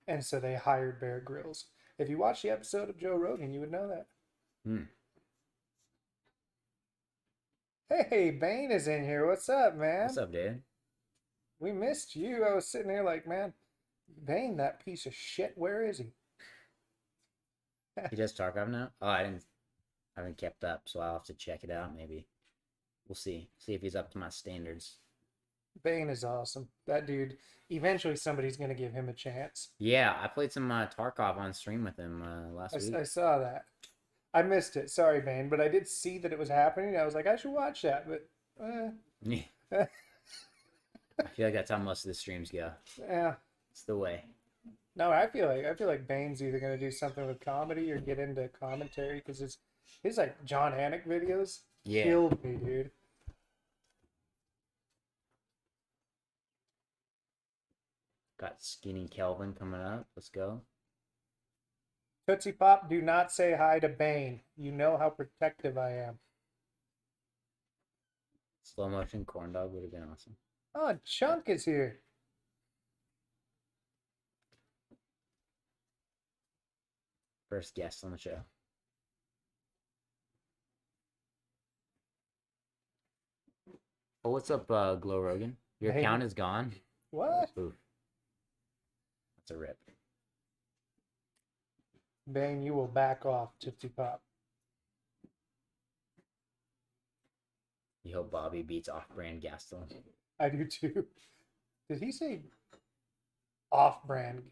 and so they hired Bear Grylls. If you watch the episode of Joe Rogan, you would know that. Hey, Bane is in here. What's up, man? What's up, dude? We missed you. I was sitting here like, man, Bane, that piece of shit. Where is he? He does Tarkov now? Oh, I haven't kept up, so I'll have to check it out. Maybe we'll see. See if he's up to my standards. Bane is awesome. That dude. Eventually, somebody's gonna give him a chance. Yeah, I played some Tarkov on stream with him last week. I saw that. I missed it. Sorry, Bane, but I did see that it was happening. I was like, I should watch that, but Yeah. I feel like that's how most of the streams go. yeah. It's the way. No, I feel like Bane's either gonna do something with comedy or get into commentary because his like John Anik videos killed me, dude. Got Skinny Kelvin coming up. Let's go. Tootsie Pop, do not say hi to Bane. You know how protective I am. Slow motion corn dog would have been awesome. Oh, Chunk is here. First guest on the show. Oh, what's up, Glow Rogan? Your Hey. account is gone? What? Oof. That's a rip. Bane, you will back off, Tootsie Pop. You hope Bobby beats off-brand Gaston. I do too. Did he say off-brand?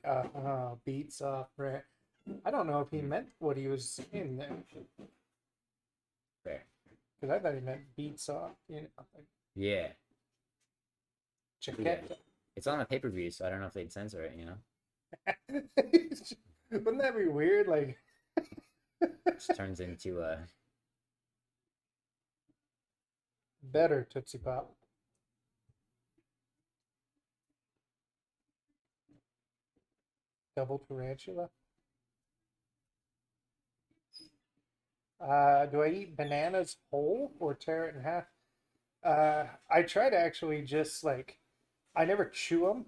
Beats off-brand. I don't know if he meant what he was saying there. Fair. Because I thought he meant beats off. You know, like Yeah. Chiquette. It's on a pay-per-view, so I don't know if they'd censor it, you know? Wouldn't that be weird? Like, Just turns into a... better Tootsie Pop. Double tarantula. Do I eat bananas whole or tear it in half? I try to actually just like, I never chew them.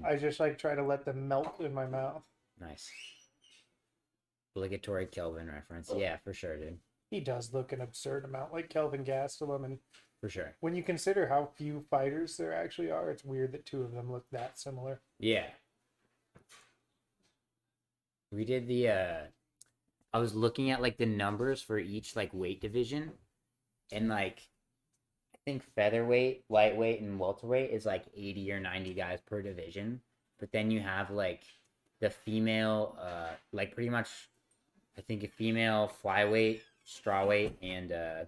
I just like try to let them melt in my mouth. Nice. Obligatory Kelvin reference. Yeah, for sure, dude. He does look an absurd amount like Kelvin Gastelum, and For sure. when you consider how few fighters there actually are, it's weird that two of them look that similar. Yeah. We did the I was looking at like the numbers for each like weight division, and like I think featherweight, lightweight, and welterweight is like 80 or 90 guys per division. But then you have like the female like pretty much I think a female flyweight, strawweight, and the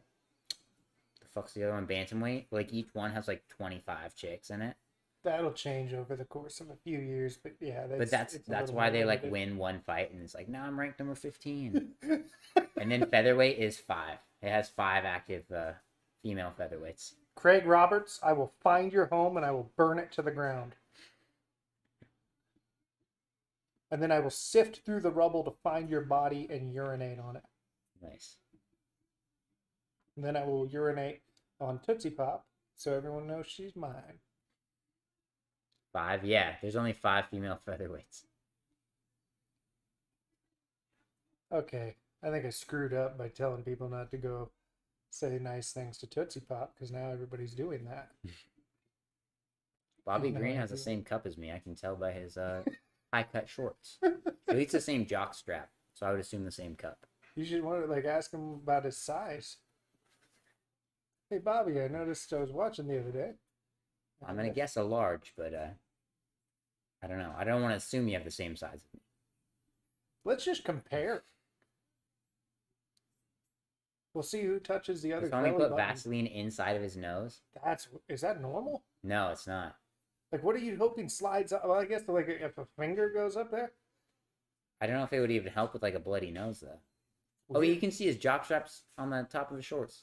fuck's the other one, bantamweight. Like each one has like 25 chicks in it. That'll change over the course of a few years, but yeah, But that's why they like win one fight, and it's like, no, I'm ranked number 15. And then featherweight is 5. It has 5 active female featherweights. Craig Roberts, I will find your home and I will burn it to the ground. And then I will sift through the rubble to find your body and urinate on it. Nice. And then I will urinate on Tootsie Pop so everyone knows she's mine. 5, yeah. There's only 5 female featherweights. Okay, I think I screwed up by telling people not to go say nice things to Tootsie Pop because now everybody's doing that. Bobby No Green has the idea. same cup as me. I can tell by his high cut shorts. At least the same jock strap, so I would assume the same cup. You should want to like ask him about his size. Hey Bobby, I noticed I was watching the other day. I'm gonna guess a large, but I don't know. I don't want to assume you have the same size as me. Let's just compare. We'll see who touches the other. If only belly put button. Vaseline inside of his nose. Is that normal? No, it's not. Like, what are you hoping slides up? Well, I guess like if a finger goes up there. I don't know if it would even help with like a bloody nose though. Well, Oh, you can see his jock straps on the top of his shorts.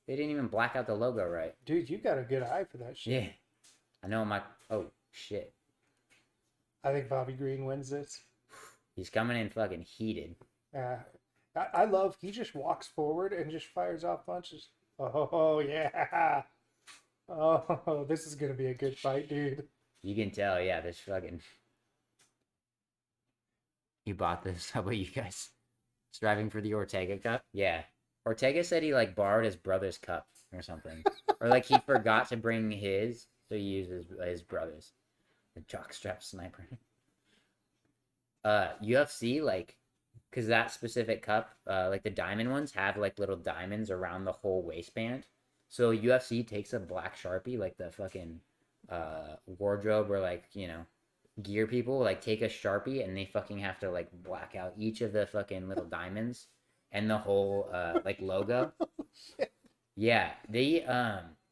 They didn't even black out the logo right. Dude, you got a good eye for that shit. Yeah, I know my. Oh shit, I think Bobby Green wins this. he's coming in fucking heated. I love he just walks forward and just fires off punches. Oh yeah. Oh, this is gonna be a good fight, dude. You can tell, yeah. This fucking. You bought this. How about you guys? Striving for the Ortega cup? Yeah. Ortega said he like borrowed his brother's cup or something, or like he forgot to bring his, so he used his brother's. The jockstrap sniper. UFC like, cause that specific cup, like the diamond ones have like little diamonds around the whole waistband. So UFC takes a black Sharpie, like the fucking wardrobe or like, you know, gear people like take a Sharpie and they fucking have to like black out each of the fucking little diamonds and the whole like logo. Yeah, they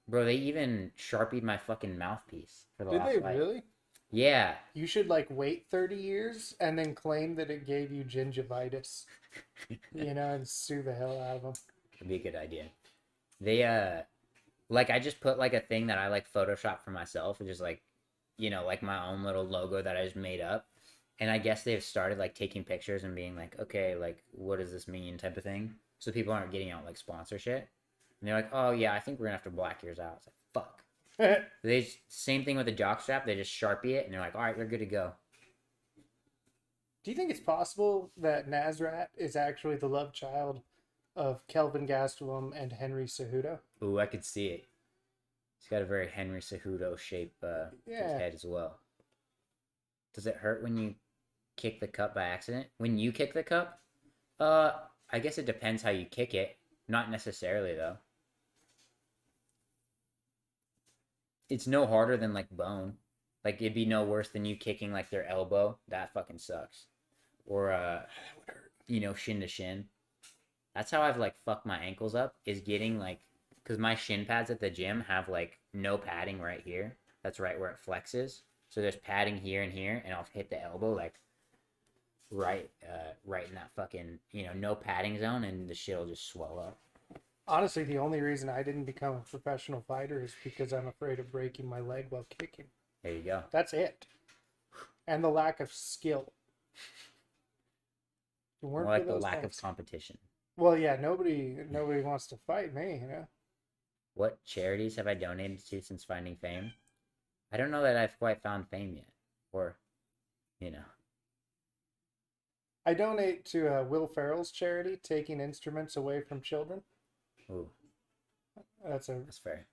bro, they even Sharpied my fucking mouthpiece for the Did last they fight. really? Yeah. You should like wait 30 years and then claim that it gave you gingivitis. You know, and sue the hell out of them. Would be a good idea. They like I just put like a thing that I like Photoshop for myself, and just like, you know, like my own little logo that I just made up. And I guess they've started like taking pictures and being like, okay, like what does this mean type of thing. So people aren't getting out like sponsorship. And they're like, oh yeah, I think we're gonna have to black yours out. It's like, fuck. Same thing with the jockstrap. They just Sharpie it and they're like, all right, we're good to go. Do you think it's possible that Nazrat is actually the love child of Kelvin Gastelum and Henry Cejudo? Ooh, I could see it. He's got a very Henry Cejudo shape to his head as well. Does it hurt when you kick the cup by accident? When you kick the cup? I guess it depends how you kick it. Not necessarily, though. It's no harder than, like, bone. Like, it'd be no worse than you kicking, like, their elbow. That fucking sucks. Or, you know, shin to shin. That's how I've, like, fucked my ankles up, is getting, like... Because my shin pads at the gym have, like, no padding right here. That's right where it flexes. So there's padding here and here, and I'll hit the elbow, like, right in that fucking, you know, no padding zone, and the shit will just swell up. Honestly, the only reason I didn't become a professional fighter is because I'm afraid of breaking my leg while kicking. There you go. That's it. And the lack of skill. More like the lack of competition. Well, yeah, nobody wants to fight me, you know? What charities have I donated to since finding fame? I don't know that I've quite found fame yet. Or, you know. I donate to Will Ferrell's charity, Taking Instruments Away from Children. Ooh. That's fair.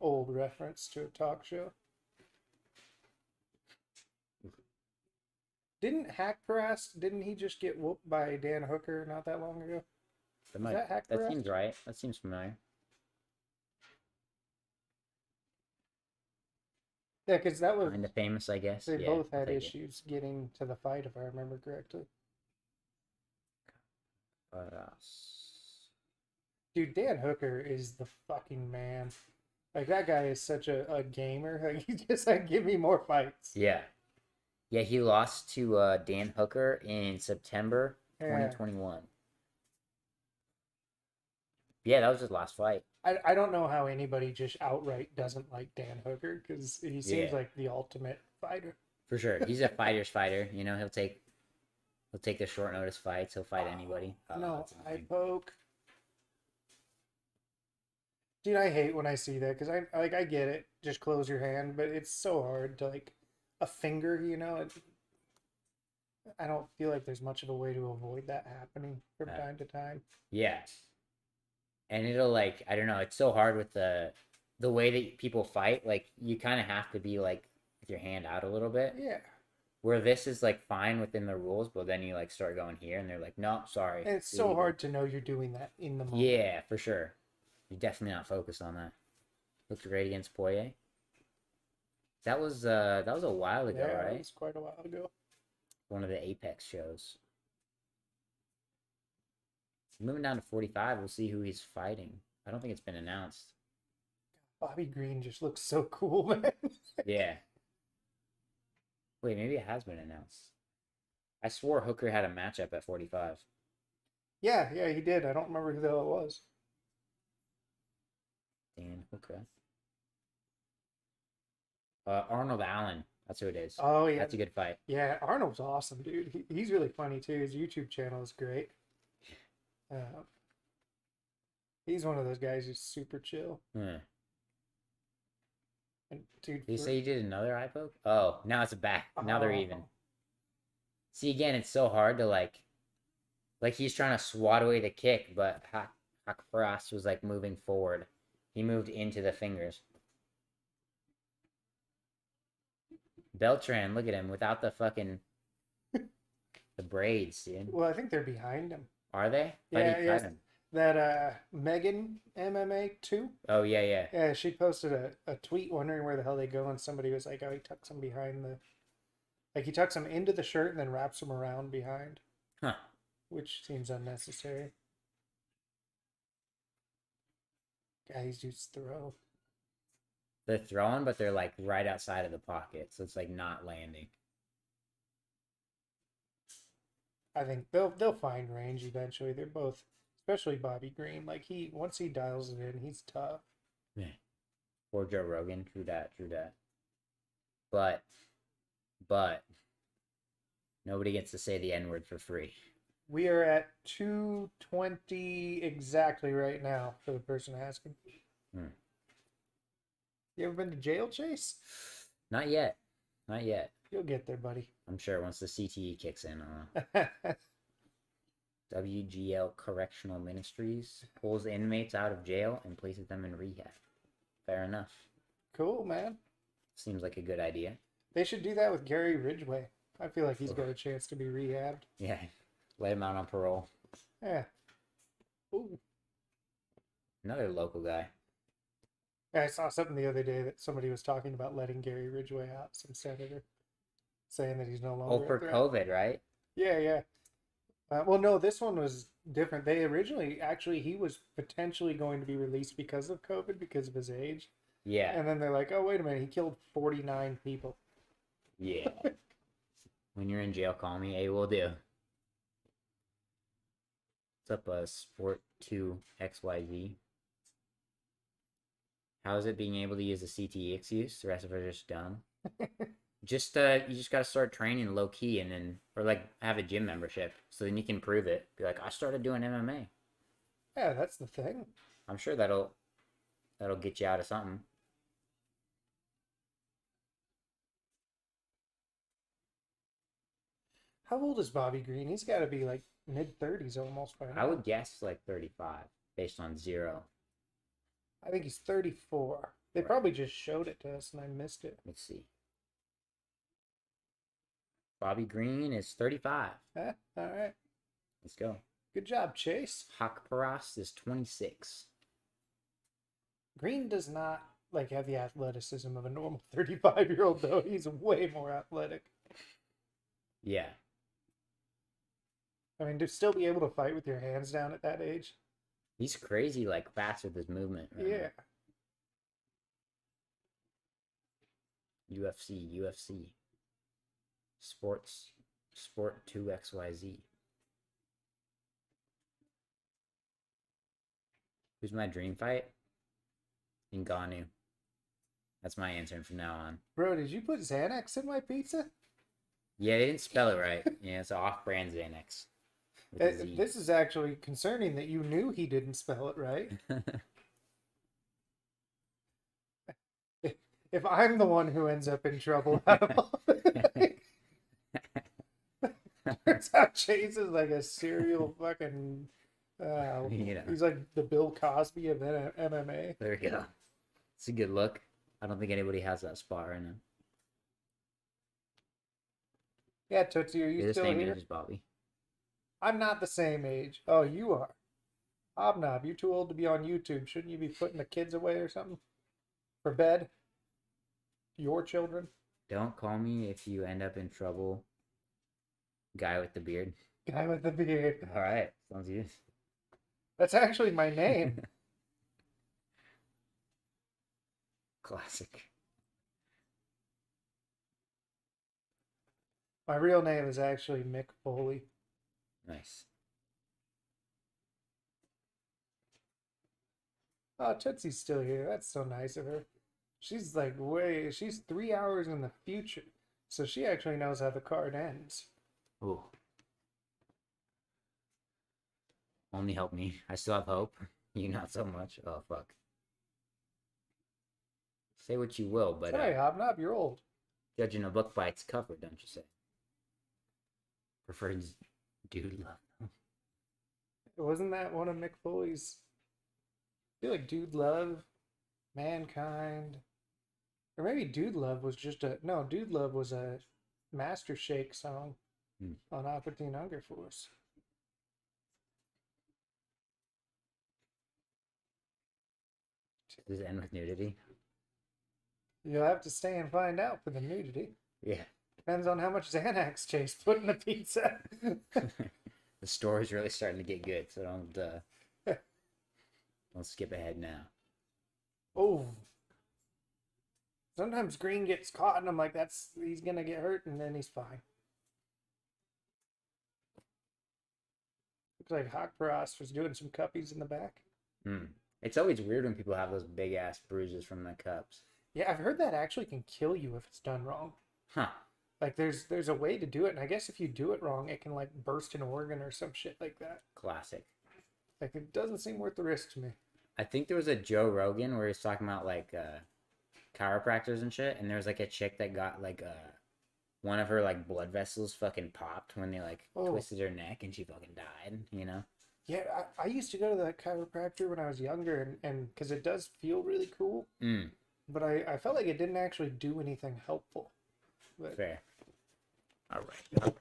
Old reference to a talk show. Didn't he just get whooped by Dan Hooker not that long ago? That seems right. That seems familiar. Yeah, because that was Kind of famous, I guess. They yeah, both had issues getting to the fight, if I remember correctly. Dude, Dan Hooker is the fucking man. Like, that guy is such a gamer. Like, he just like, give me more fights. Yeah. Yeah, he lost to Dan Hooker in September 2021. Yeah, that was his last fight. I don't know how anybody just outright doesn't like Dan Hooker, because he seems like the ultimate fighter. For sure. He's a fighter's fighter. You know, he'll take the short notice fights. He'll fight anybody. No, I poke. Dude, I hate when I see that, because I get it. Just close your hand, but it's so hard to, like, a finger, you know? I don't feel like there's much of a way to avoid that happening from time to time. Yeah. And it'll, like, I don't know, it's so hard with the way that people fight. Like, you kind of have to be, like, with your hand out a little bit. Yeah. Where this is like fine within the rules, but then you like start going here, and they're like, no, sorry. And it's so illegal." hard to know you're doing that in the moment. Yeah, for sure. You're definitely not focused on that. Looked great against Poirier. That was a while ago, Yeah, right? it was quite a while ago. One of the Apex shows. Moving down to 45, we'll see who he's fighting. I don't think it's been announced. Bobby Green just looks so cool, man. Yeah. Wait, maybe it has been announced. I swore Hooker had a matchup at 45. Yeah, he did. I don't remember who the hell it was. Dan Hooker. Arnold Allen. That's who it is. Oh, yeah. That's a good fight. Yeah, Arnold's awesome, dude. He's really funny, too. His YouTube channel is great. He's one of those guys who's super chill. Hmm. And, dude, Did you say you did another eye poke? Oh, now it's a back. Now they're even. See, again, it's so hard to like he's trying to swat away the kick, but Hakparas was like moving forward. He moved into the fingers. Beltran, look at him without the fucking the braids, dude. Well, I think they're behind him. Are they? Yeah, Fight yes. him. That Megan MMA 2. Oh yeah. Yeah, she posted a tweet wondering where the hell they go, and somebody was like, "Oh, he tucks him behind the, like he tucks him into the shirt and then wraps him around behind." Huh. Which seems unnecessary. Guys just throw. They're throwing, but they're like right outside of the pocket, so it's like not landing. I think they'll find range eventually. They're both, especially Bobby Green. Like once he dials it in, he's tough. Yeah. Or Joe Rogan. True that. But nobody gets to say the N-word for free. We are at 220 exactly right now for the person asking. You ever been to jail, Chase? Not yet. You'll get there, buddy. I'm sure once the CTE kicks in. WGL Correctional Ministries pulls inmates out of jail and places them in rehab. Fair enough. Cool, man. Seems like a good idea. They should do that with Gary Ridgway. I feel like he's got a chance to be rehabbed. Yeah. Let him out on parole. Yeah. Ooh. Another local guy. Yeah, I saw something the other day that somebody was talking about letting Gary Ridgway out, some senator, saying that he's no longer. Oh, for COVID, right? Yeah. Well, no, this one was different. They originally, he was potentially going to be released because of COVID, because of his age. Yeah. And then they're like, oh, wait a minute, he killed 49 people. Yeah. When you're in jail, call me. Hey, will do. What's up, Sport2XYZ? How is it being able to use the CTE excuse? The rest of it are just dumb. You just gotta start training low key, and then like have a gym membership, so then you can prove it. Be like, I started doing MMA. Yeah, that's the thing. I'm sure that'll get you out of something. How old is Bobby Green? He's got to be like mid-30s almost by now. I would guess like 35 based on 0. I think he's 34. They Right. probably just showed it to us and I missed it. Let's see. Bobby Green is 35. All right. Let's go. Good job, Chase. Hakparas is 26. Green does not have the athleticism of a normal 35-year-old, though. He's way more athletic. Yeah. I mean, to still be able to fight with your hands down at that age. He's crazy, fast with his movement. Right? Yeah. UFC. Sport2XYZ. Who's my dream fight? Ngannou. That's my answer from now on. Bro, did you put Xanax in my pizza? Yeah, they didn't spell it right. Yeah, it's an off-brand Xanax. with a Z. This is actually concerning that you knew he didn't spell it right. If I'm the one who ends up in trouble out of all turns out Chase is like a serial fucking he's like the Bill Cosby of MMA. There we go. It's a good look. I don't think anybody has that spot right now. Yeah, Tootsie, are You're you the still same here? age as Bobby. I'm not the same age. Oh, you are. Hobnob, you're too old to be on YouTube. Shouldn't you be putting the kids away or something? For bed? Your children? Don't call me if you end up in trouble. Guy with the beard. Guy with the beard. All right, sounds good. That's actually my name. Classic. My real name is actually Mick Foley. Nice. Oh, Tootsie's still here. That's so nice of her. She's she's 3 hours in the future. So she actually knows how the card ends. Ooh. Only help me. I still have hope. You not so much. Oh fuck. Say what you will, but Sorry, Hobnob, you're old. judging a book by its cover, don't you say? Preferred dude love. Wasn't that one of Mick Foley's? I feel like Dude Love, Mankind, or maybe Dude Love was just a no. Dude Love was a Master Shake song on Opportune Hunger Force. Does it end with nudity? You'll have to stay and find out for the nudity. Yeah. Depends on how much Xanax Chase put in the pizza. The story's really starting to get good, so don't skip ahead now. Oh. Sometimes Green gets caught and I'm like, he's gonna get hurt, and then he's fine. Looks like Hakparas was doing some cuppies in the back. It's always weird when people have those big ass bruises from the cups. Yeah, I've heard that actually can kill you if it's done wrong. Huh. Like there's a way to do it, and I guess if you do it wrong, it can like burst an organ or some shit like that. Classic. Like it doesn't seem worth the risk to me. I think there was a Joe Rogan where he's talking about like chiropractors and shit, and there was like a chick that got like one of her like blood vessels fucking popped when they like twisted her neck, and she fucking died, you know? Yeah, I used to go to that chiropractor when I was younger, and because it does feel really cool, but I felt like it didn't actually do anything helpful. But... Fair. All right.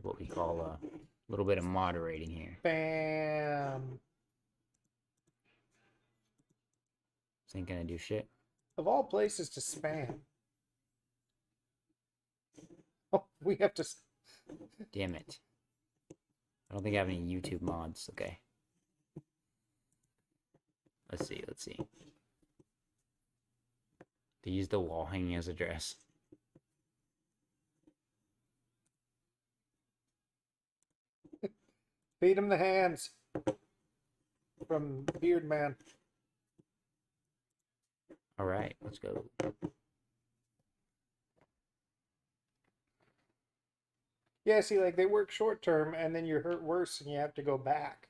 What we call a little bit of moderating here. Bam. This ain't gonna do shit. Of all places to spam. Oh, we have to... Damn it. I don't think I have any YouTube mods. Okay. Let's see. They use the wall hanging as a dress. Feed him the hands. From Beard Man. All right, let's go. Yeah, see, like they work short term, and then you're hurt worse, and you have to go back.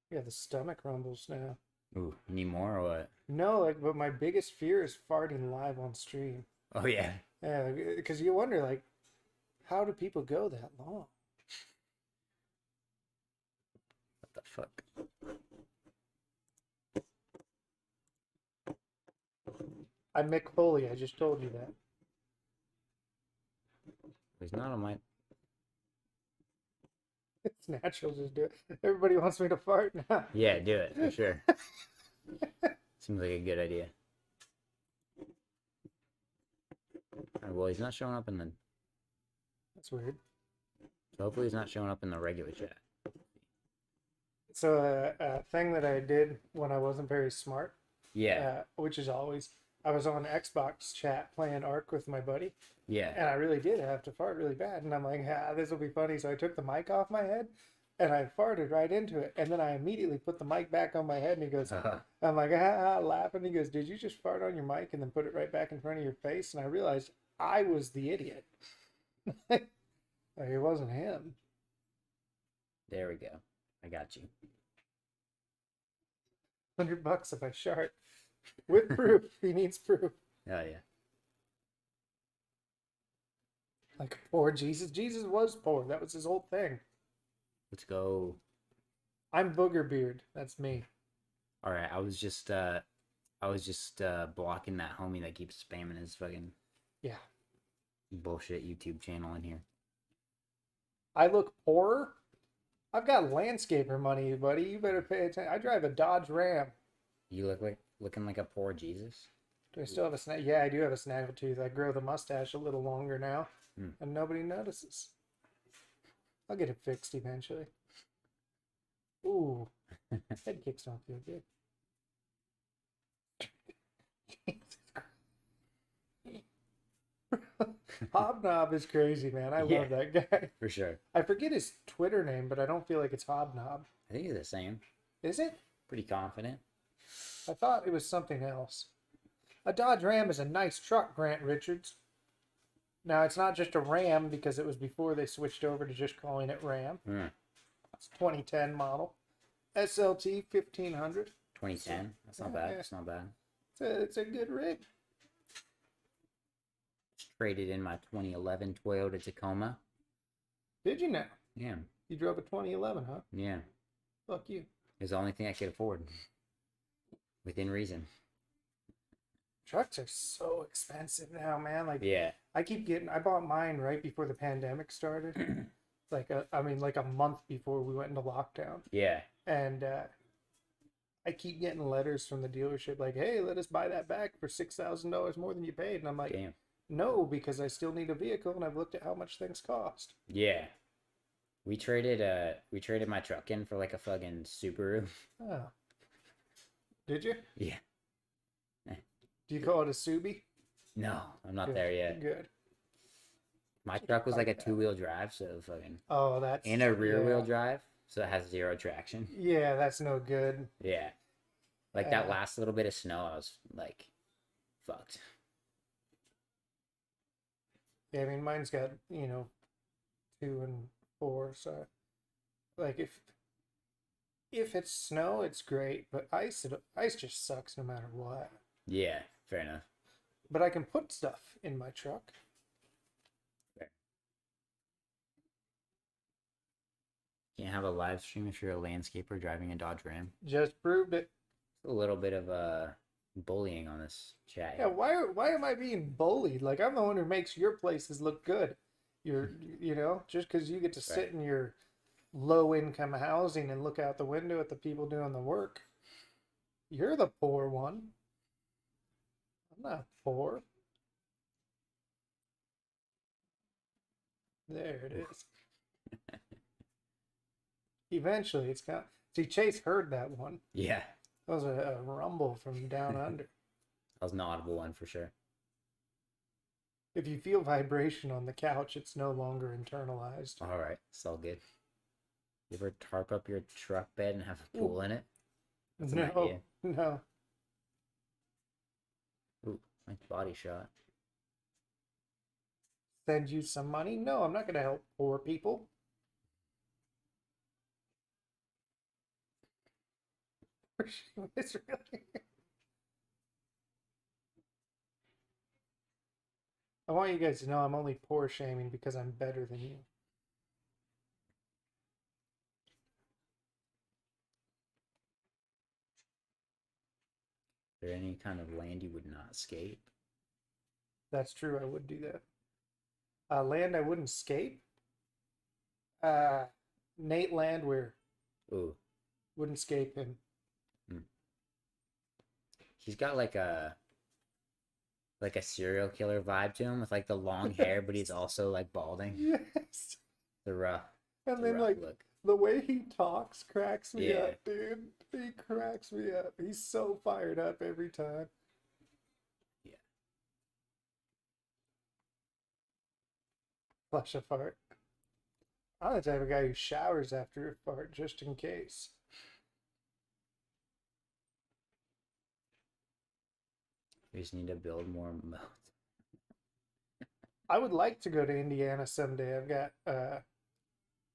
Yeah, the stomach rumbles now. Ooh, need more or what? No, like, but my biggest fear is farting live on stream. Oh yeah. Yeah, because you wonder, like, how do people go that long? What the fuck? I'm Mick Foley, I just told you that. He's not on my... It's natural, just do it. Everybody wants me to fart now. Yeah, do it, for sure. Seems like a good idea. Alright, well, he's not showing up in the... That's weird. So hopefully he's not showing up in the regular chat. So a thing that I did when I wasn't very smart, Yeah. which is always, I was on Xbox chat playing Ark with my buddy, Yeah. and I really did have to fart really bad, and I'm like, this will be funny. So I took the mic off my head, and I farted right into it, and then I immediately put the mic back on my head, and he goes, I'm like, laughing. He goes, did you just fart on your mic and then put it right back in front of your face? And I realized I was the idiot. Like, it wasn't him. There we go. I got you. $100 if I shart. With proof. He needs proof. Oh yeah. Like poor Jesus. Jesus was poor. That was his whole thing. Let's go. I'm Boogerbeard. That's me. All right, I was just blocking that homie that keeps spamming his fucking Yeah. bullshit YouTube channel in here. I look poorer. I've got landscaper money, buddy. You better pay attention. I drive a Dodge Ram. You look like looking like a poor Jesus. Do I still have a snag? Yeah, I do have a snaggle tooth. I grow the mustache a little longer now, and nobody notices. I'll get it fixed eventually. Ooh, head kicks don't feel good. Hobnob is crazy, man. I Yeah. love that guy. For sure. I forget his Twitter name, but I don't feel like it's Hobnob. I think it's the same. Is it? Pretty confident. I thought it was something else. A Dodge Ram is a nice truck, Grant Richards. Now, it's not just a Ram because it was before they switched over to just calling it Ram. It's 2010 model. SLT 1500. 2010. That's not bad. It's not bad. It's a good rig. Traded in my 2011 Toyota Tacoma. Did you know? Yeah. You drove a 2011, huh? Yeah. Fuck you. It's the only thing I could afford. Within reason. Trucks are so expensive now, man. Like, Yeah. I bought mine right before the pandemic started. like a month before we went into lockdown. Yeah. And I keep getting letters from the dealership like, hey, let us buy that back for $6,000 more than you paid. And I'm like, Damn. no, because I still need a vehicle and I've looked at how much things cost. Yeah. We traded my truck in for like a fucking Subaru. Oh. Did you? Yeah. Do you call it a Subi? No, I'm not Good. there yet. Good. My truck was like a 2-wheel drive, so fucking Oh, that's... and a rear wheel yeah. drive, so it has 0 traction. Yeah, that's no good. Yeah. Like that last little bit of snow, I was like fucked. Yeah, I mean, mine's got, 2 and 4, so like if it's snow, it's great, but ice just sucks no matter what. Yeah, fair enough. But I can put stuff in my truck. Fair. Can't have a live stream if you're a landscaper driving a Dodge Ram. Just proved it. A little bit of bullying on this chat. Yeah, why am I being bullied? Like, I'm the one who makes your places look good. Just because you get to sit in your low income housing and look out the window at the people doing the work. You're the poor one. I'm not poor. There it is. Eventually, it's got. See, Chase heard that one. Yeah. That was a rumble from down under. That was an audible one for sure. If you feel vibration on the couch, it's no longer internalized. All right, it's all good. You ever tarp up your truck bed and have a pool in it? That's an idea. No. Ooh, nice body shot. Send you some money? No, I'm not going to help poor people. It's really... I want you guys to know I'm only poor shaming because I'm better than you. Is there any kind of land you would not escape? That's true, I would do that. Land I wouldn't escape? Nate Landwehr. Ooh. Wouldn't escape him. He's got like a serial killer vibe to him with like the long hair, but he's also like balding. Yes. The rough. And the then rough like look. the way he talks cracks me Yeah. up, dude. He cracks me up. He's so fired up every time. Yeah. Flush a fart. I'm the type of guy who showers after a fart just in case. We just need to build more moats. I would like to go to Indiana someday. I've got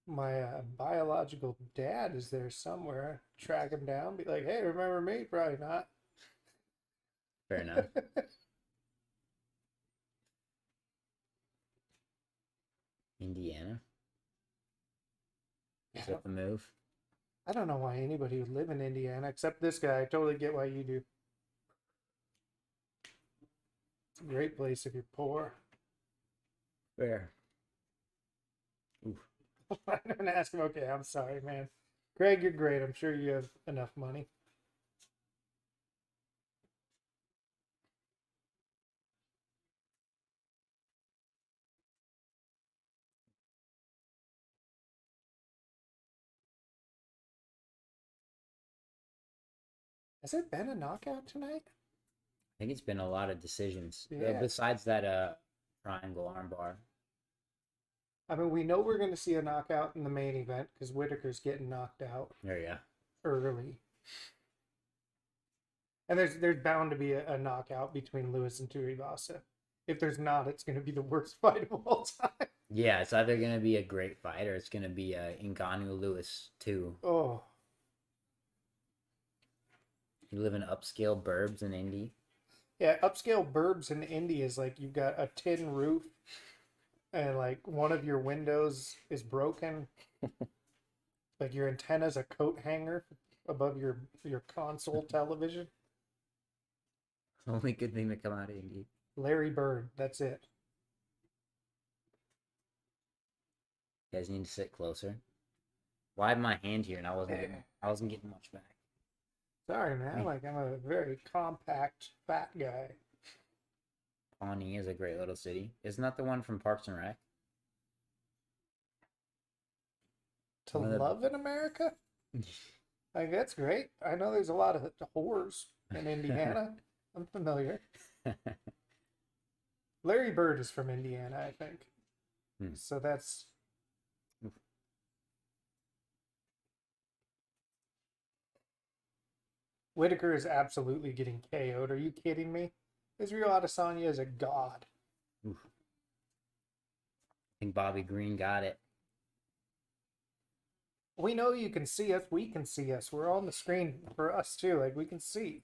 my biological dad is there somewhere. Track him down, be like, hey, remember me? Probably not. Fair enough. Indiana. Is that the move? I don't know why anybody would live in Indiana except this guy. I totally get why you do. It's a great place if you're poor. Fair. I'm gonna ask him. Okay, I'm sorry, man. Greg, you're great. I'm sure you have enough money. Has there been a knockout tonight? I think it's been a lot of decisions. Yeah. Besides that triangle armbar. I mean, we know we're going to see a knockout in the main event because Whitaker's getting knocked out There you go. early. And there's bound to be a knockout between Lewis and Tuivasa. If there's not, it's going to be the worst fight of all time. Yeah, it's either going to be a great fight or it's going to be Ngannou Lewis 2. Oh, You live in upscale burbs in Indy. yeah. Upscale burbs in Indy is like you've got a tin roof and like one of your windows is broken. Like your antenna's a coat hanger above your console television. Only good thing to come out of Indy. Larry Bird, that's it. You guys need to sit closer. Well, I had my hand here and I wasn't getting much back. Sorry, man. Like I'm a very compact, fat guy. Pawnee is a great little city. Isn't that the one from Parks and Rec? To One of the- love in America? Like that's great. I know there's a lot of whores in Indiana. I'm familiar. Larry Bird is from Indiana, I think. So that's. Whitaker is absolutely getting KO'd. Are you kidding me? Israel Adesanya is a god. Oof. I think Bobby Green got it. We know you can see us. We can see us. We're on the screen for us too. Like we can see.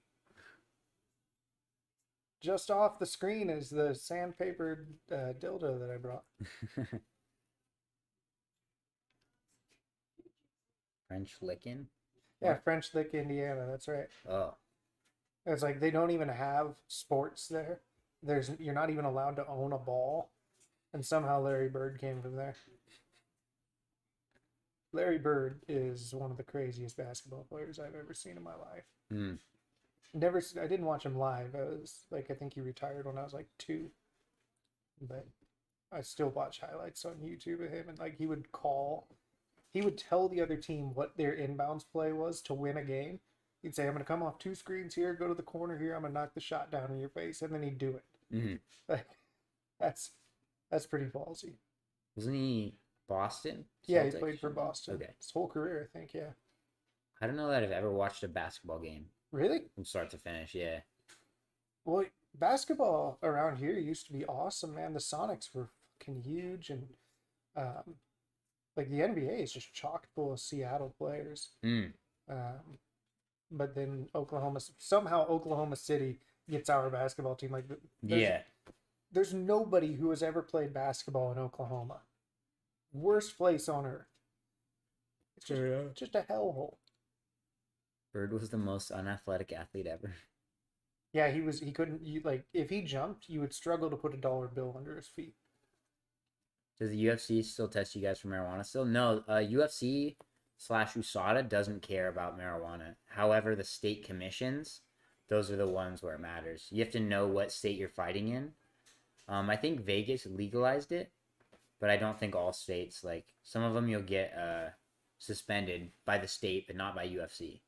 Just off the screen is the sandpapered dildo that I brought. French licking? Yeah, French Lick, Indiana. That's right. Oh. It's like they don't even have sports there. You're not even allowed to own a ball, and somehow Larry Bird came from there. Larry Bird is one of the craziest basketball players I've ever seen in my life. I didn't watch him live. I think he retired when I was like 2, but I still watch highlights on YouTube of him, and like he would tell the other team what their inbounds play was to win a game. He'd say, I'm going to come off 2 screens here, go to the corner here, I'm going to knock the shot down in your face, and then he'd do it. Mm-hmm. Like, that's pretty ballsy. Wasn't he Boston? Yeah, he Celtics? played for Boston. Okay. His whole career, I think, yeah. I don't know that I've ever watched a basketball game Really? from start to finish, yeah. Well, basketball around here used to be awesome, man. The Sonics were fucking huge, and like the NBA is just chock full of Seattle players. But then somehow Oklahoma City gets our basketball team. Like, there's nobody who has ever played basketball in Oklahoma. Worst place on earth. It's just a hellhole. Bird was the most unathletic athlete ever. Yeah, he couldn't, if he jumped, you would struggle to put a dollar bill under his feet. Does the UFC still test you guys for marijuana still? No, UFC/USADA doesn't care about marijuana. However, the state commissions, those are the ones where it matters. You have to know what state you're fighting in. I think Vegas legalized it, but I don't think all states, like some of them you'll get suspended by the state, but not by UFC.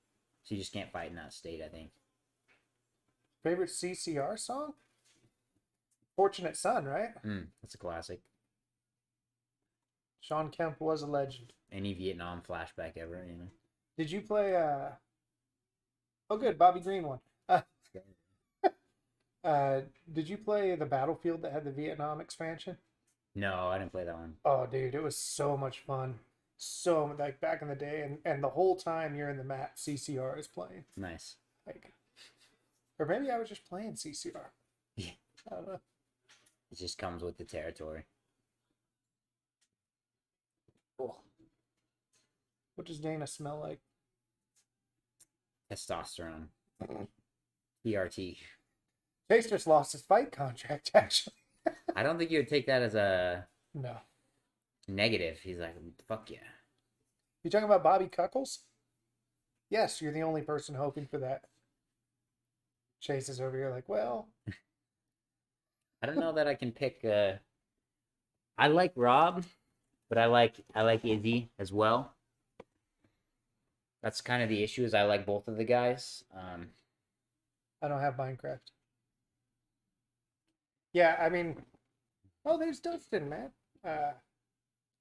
So you just can't fight in that state, I think. Favorite CCR song? Fortunate Son, right? That's a classic. Sean Kemp was a legend. Any Vietnam flashback ever, you know. Did you play oh good, Bobby Green one. Did you play the Battlefield that had the Vietnam expansion? No, I didn't play that one. Oh dude, it was so much fun. So like back in the day, and the whole time you're in the map, CCR is playing. Nice. Like, or maybe I was just playing CCR. Yeah. I don't know. It just comes with the territory. Cool. What does Dana smell like? Testosterone. TRT. Chase just lost his fight contract, actually. I don't think you would take that as a No. negative. He's like, fuck yeah. You talking about Bobby Cuckles? Yes, you're the only person hoping for that. Chase is over here like, well, I don't know that I can pick. I like Rob, but I like Izzy as well. That's kind of the issue. Is I like both of the guys. I don't have Minecraft. Yeah, I mean, oh, there's Dustin, man.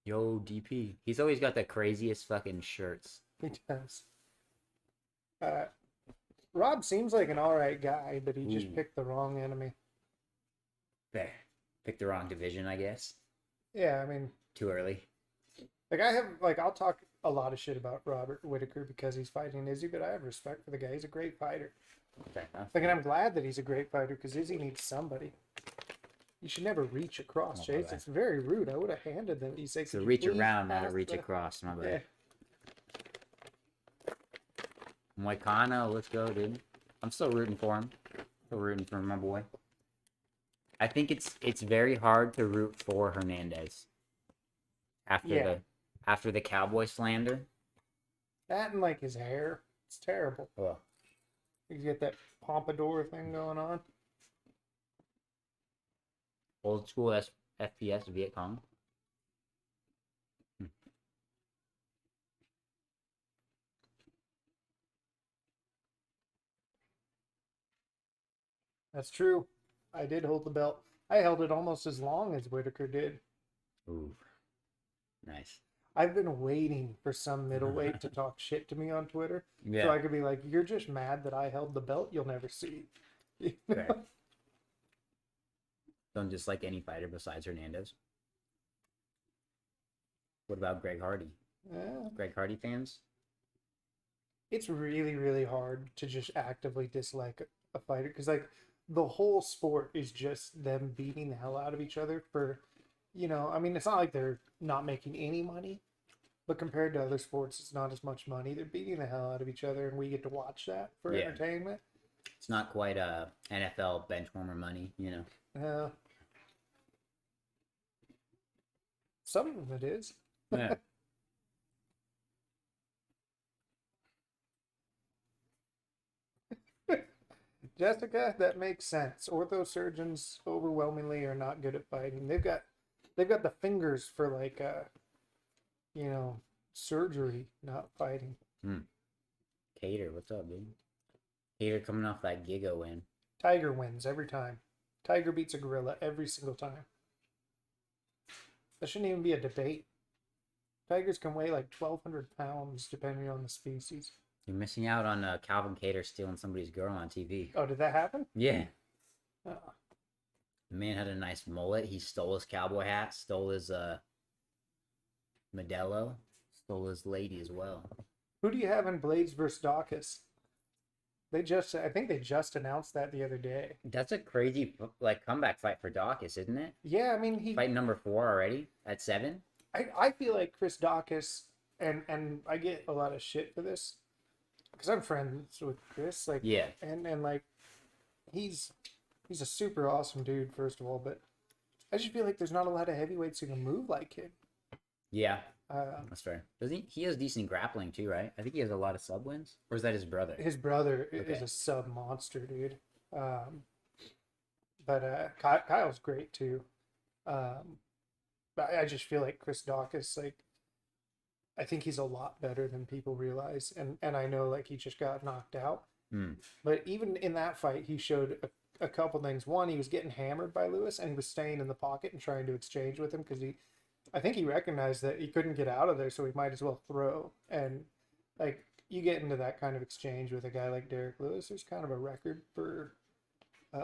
Yo, DP. He's always got the craziest fucking shirts. He does. Rob seems like an alright guy, but he just Ooh. picked the wrong enemy. There. Picked the wrong division, I guess. Yeah, I mean, Too early. I'll talk a lot of shit about Robert Whitaker because he's fighting Izzy, but I have respect for the guy. He's a great fighter. Fair enough. Like, and I'm glad that he's a great fighter because Izzy needs somebody. You should never reach across, Oh, Chase. bye-bye. It's very rude. I would have handed them. He's like, It's a "Could you reach please around, not a pass reach the-" across. My Yeah. bad. Moicano, let's go, dude. I'm still rooting for him. Still rooting for my boy. I think it's very hard to root for Hernandez after the cowboy slander. That and like his hair. It's terrible. Oh. You get that pompadour thing going on. Old school FPS Viet Cong. That's true. I did hold the belt. I held it almost as long as Whitaker did. Ooh. Nice. I've been waiting for some middleweight to talk shit to me on Twitter. Yeah. So I could be like, you're just mad that I held the belt you'll never see. You know? Fair. Don't dislike any fighter besides Hernandez. What about Greg Hardy? Yeah. Greg Hardy fans? It's really, really hard to just actively dislike a fighter because, like, the whole sport is just them beating the hell out of each other for, I mean, it's not like they're not making any money, but compared to other sports, it's not as much money. They're beating the hell out of each other, and we get to watch that for Yeah. entertainment. It's not quite NFL bench warmer money, Some of them it is. Yeah. Jessica, that makes sense. Orthosurgeons overwhelmingly are not good at fighting. They've got the fingers for like surgery, not fighting. Cater, what's up, dude? Cater coming off that Giga win. Tiger wins every time. Tiger beats a gorilla every single time. That shouldn't even be a debate. Tigers can weigh like 1,200 pounds depending on the species. You're missing out on Calvin Cater stealing somebody's girl on TV. Oh, did that happen? Yeah. Oh. The man had a nice mullet. He stole his cowboy hat, stole his Modelo, stole his lady as well. Who do you have in Blades versus Dawkins? I think they just announced that the other day. That's a crazy comeback fight for Dawkins, isn't it? Yeah, I mean Fight number 4 already at 7. I feel like Chris Dawkins, and I get a lot of shit for this because I'm friends with Chris, like, Yeah. and like he's a super awesome dude, first of all, but I just feel like there's not a lot of heavyweights who can move like him. Yeah. That's fair. Doesn't he? He has decent grappling too, right? I think he has a lot of sub wins. Or is that his brother? His brother Okay. is a sub monster, dude. But Kyle's great too. But I just feel like Chris Dawkins, like, I think he's a lot better than people realize, and I know like he just got knocked out. But even in that fight, he showed a couple things. One, he was getting hammered by Lewis, and he was staying in the pocket and trying to exchange with him because I think he recognized that he couldn't get out of there, so he might as well throw. And like, you get into that kind of exchange with a guy like Derek Lewis, there's kind of a record for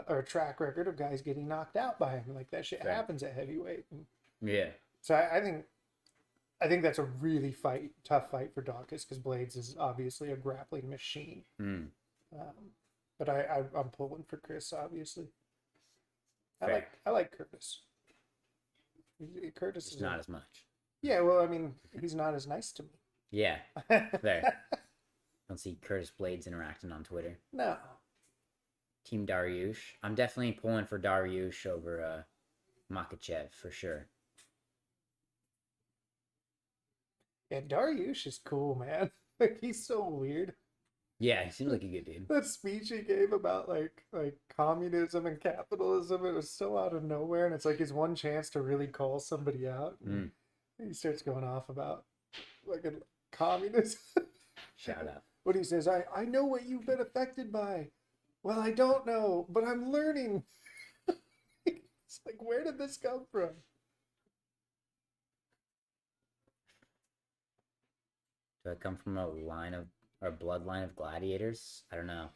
or a track record of guys getting knocked out by him. Like, that shit Right. happens at heavyweight. Yeah. So I think that's a really tough fight for Dawkins because Blades is obviously a grappling machine. But I'm pulling for Chris, obviously. I like Curtis. Curtis It's is not as much. Yeah, well, I mean, he's not as nice to me. Yeah. Fair. Don't see Curtis Blades interacting on Twitter. No. Team Dariush. I'm definitely pulling for Dariush over Makachev for sure. Yeah, Dariush is cool, man. Like, he's so weird. Yeah, he seems like a good dude. That speech he gave about like communism and capitalism, it was so out of nowhere, and it's like his one chance to really call somebody out. Mm. He starts going off about like communism. Shout out. What he says, I know what you've been affected by. Well, I don't know, but I'm learning. It's like, where did this come from? Do I come from a line of or bloodline of gladiators? I don't know.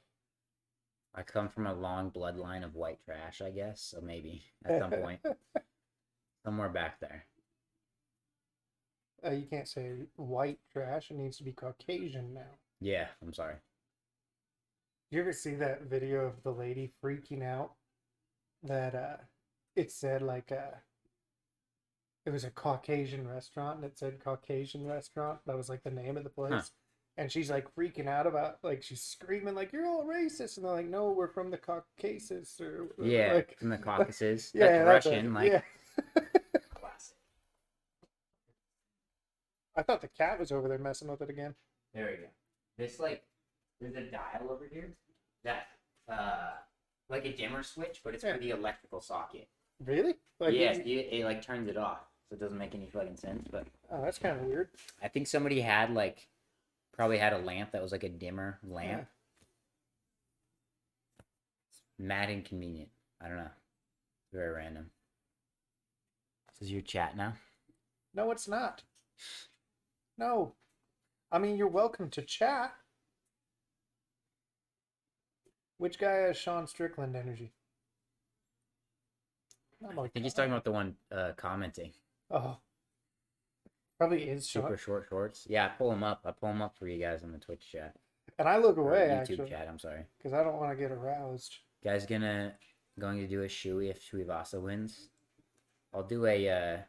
I come from a long bloodline of white trash, I guess. So maybe at some point, somewhere back there. You can't say white trash. It needs to be Caucasian now. Yeah, I'm sorry. You ever see that video of the lady freaking out that it said like it was a Caucasian restaurant and it said Caucasian restaurant. That was like the name of the place. Huh. And she's like freaking out about, like, she's screaming like, you're all racist, and they're like, no, we're from the Caucasus, or Yeah, like, from the Caucasus. yeah, That's that's Russian. it. Like, Yeah. classic. I thought the cat was over there messing with it again. There we go. This there's a dial over here that like a dimmer switch, but it's Yeah. for the electrical socket. Really? Like, Yes, it like turns it off, so it doesn't make any fucking sense. But oh, that's kind of weird. I think somebody had probably had a lamp that was like a dimmer lamp. Yeah. It's mad inconvenient. I don't know. Very random. This is your chat now. No, it's not. No. I mean, you're welcome to chat. Which guy has Sean Strickland energy? Not I think he's talking about the one commenting. Oh. Probably is Sean. Super short shorts. Yeah, I pull him up. I pull him up for you guys in the Twitch chat. And I look Or away, YouTube actually, chat, I'm sorry. because I don't want to get aroused. Guys going to do a Shui if Tuivasa wins. I'll do a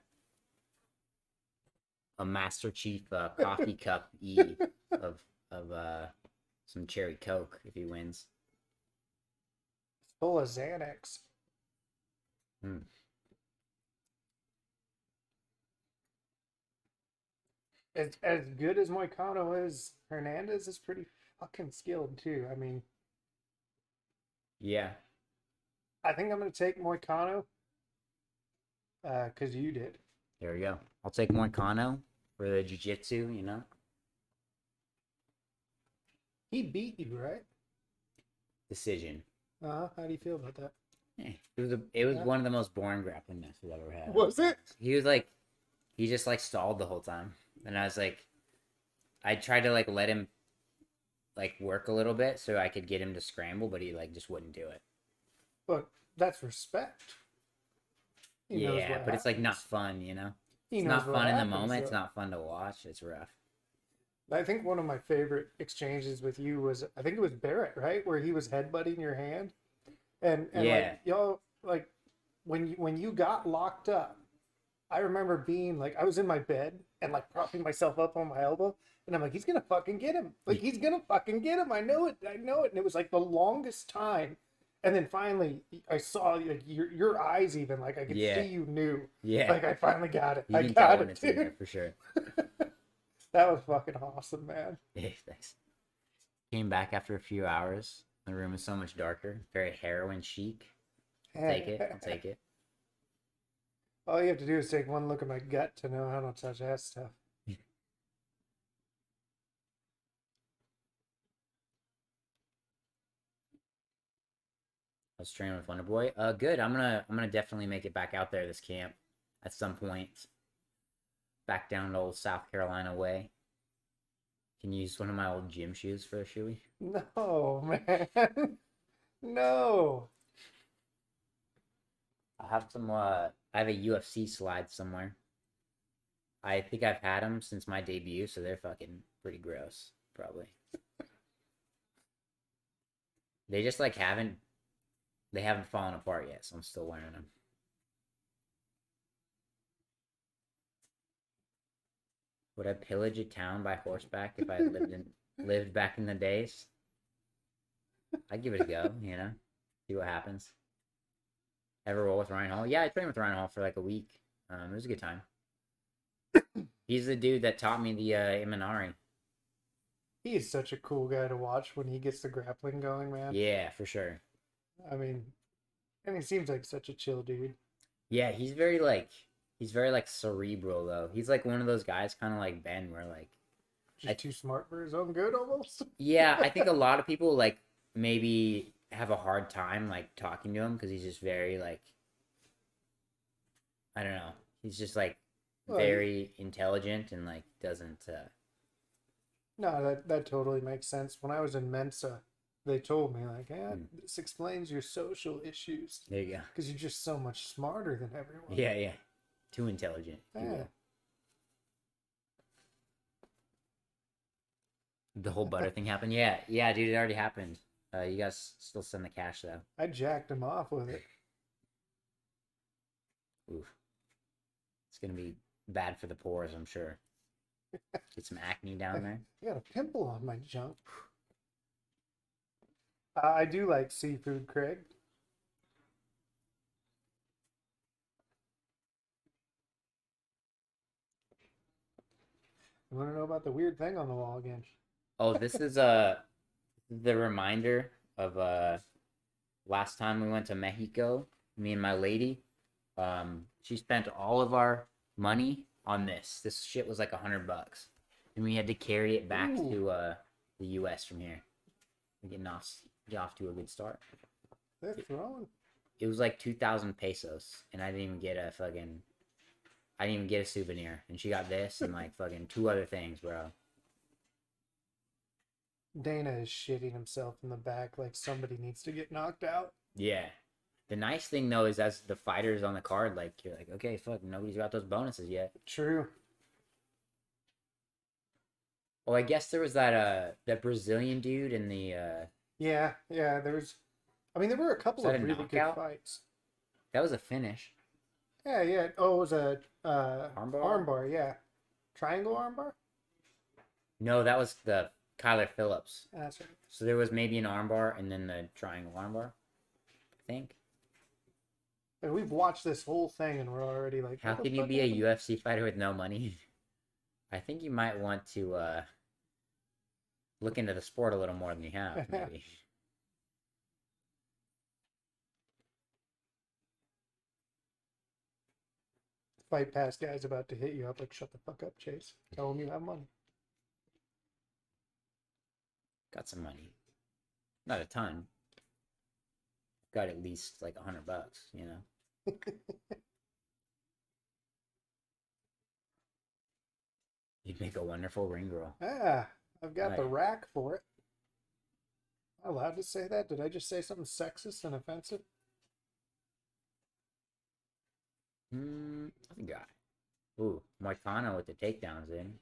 Master Chief coffee cup of some cherry Coke if he wins. It's full of Xanax. Hmm. As good as Moicano is, Hernandez is pretty fucking skilled too. I mean, Yeah. I think I'm gonna take Moicano. Cause you did. There we go. I'll take Moicano for the jiu-jitsu, you know. He beat you, right? Decision. How do you feel about that? It was one of the most boring grappling matches I've ever had. Was it? He just stalled the whole time. And I was like, I tried to let him work a little bit so I could get him to scramble, but he just wouldn't do it. But that's respect. He knows Yeah, what but it's happens. not fun, you know? He It's knows not what fun in the happens, moment. It's though. not fun to watch. It's rough. I think one of my favorite exchanges with you was, I think it was Barrett, right, where he was headbutting your hand, and Yeah. y'all when you got locked up, I remember being I was in my bed and propping myself up on my elbow, and I'm like, he's gonna fucking get him, he's gonna fucking get him. I know it, and it was the longest time, and then finally I saw your eyes even I could Yeah. see you knew, Yeah. I finally got it. You I can tell got when it, it's in there dude. for sure. That was fucking awesome, man. Yeah, thanks. Came back after a few hours. The room is so much darker. Very heroin chic. I'll take it. I'll take it. All you have to do is take one look at my gut to know how to touch that stuff. I was training with Wonderboy. Good. I'm gonna definitely make it back out there this camp at some point. Back down to old South Carolina way. Can you use one of my old gym shoes for a shoey? No, man. No. I have some. I have a UFC slide somewhere. I think I've had them since my debut, so they're fucking pretty gross. Probably. They just haven't. They haven't fallen apart yet, so I'm still wearing them. Would I pillage a town by horseback if I lived in lived back in the days. I'd give it a go, you know, see what happens. Ever roll with Ryan Hall? Yeah, I trained with Ryan Hall for like a week. It was a good time. He's the dude that taught me the Imanari. He is such a cool guy to watch when he gets the grappling going, man. Yeah, for sure. I mean, and he seems like such a chill dude. Yeah, he's very like cerebral though. He's like one of those guys, kind of like Ben, where like Just too smart for his own good, almost. yeah, I think a lot of people like maybe have a hard time like talking to him because he's just very like I don't know. He's just like very intelligent and like doesn't. No, that totally makes sense. When I was in Mensa, they told me like, "Yeah, this explains your social issues." There you go. Because you're just so much smarter than everyone. Yeah, yeah. Too intelligent. Yeah. The whole butter thing happened. Yeah, yeah, dude, it already happened. You guys still send the cash though. I jacked him off with it. Oof. It's gonna be bad for the pores, I'm sure. Get some acne down there. I got a pimple on my junk. I do like seafood, Craig. You want to know about the weird thing on the wall again? Oh, this is the reminder of last time we went to Mexico. Me and my lady. She spent all of our money on this. This shit was like $100, and we had to carry it back to the U.S. from here. We get off to a good start. They're throwing. It was like 2,000 pesos, and I didn't even get a souvenir. And she got this and like fucking 2 other things, bro. Dana is shitting himself in the back like somebody needs to get knocked out. Yeah. The nice thing though is as the fighters on the card, like you're like, okay, fuck, nobody's got those bonuses yet. True. Oh, I guess there was that Brazilian dude in the Yeah, there was. I mean, there were a couple of really good fights. That was a finish. Yeah. Oh, it was a Armbar? Armbar, yeah. Triangle armbar? No, that was the Kyler Phillips. That's right. So there was maybe an armbar and then the triangle armbar, I think. Like, we've watched this whole thing and we're already like, how can you be a UFC fighter with no money? I think you might want to look into the sport a little more than you have, maybe. Fight Pass guy's about to hit you up like, shut the fuck up, Chase. Tell him you have money. Got some money. Not a ton. Got at least like $100, you know? You'd make a wonderful ring girl. Ah, I've got the rack for it. Am I allowed to say that? Did I just say something sexist and offensive? I think I. Ooh, Moicano with the takedowns in.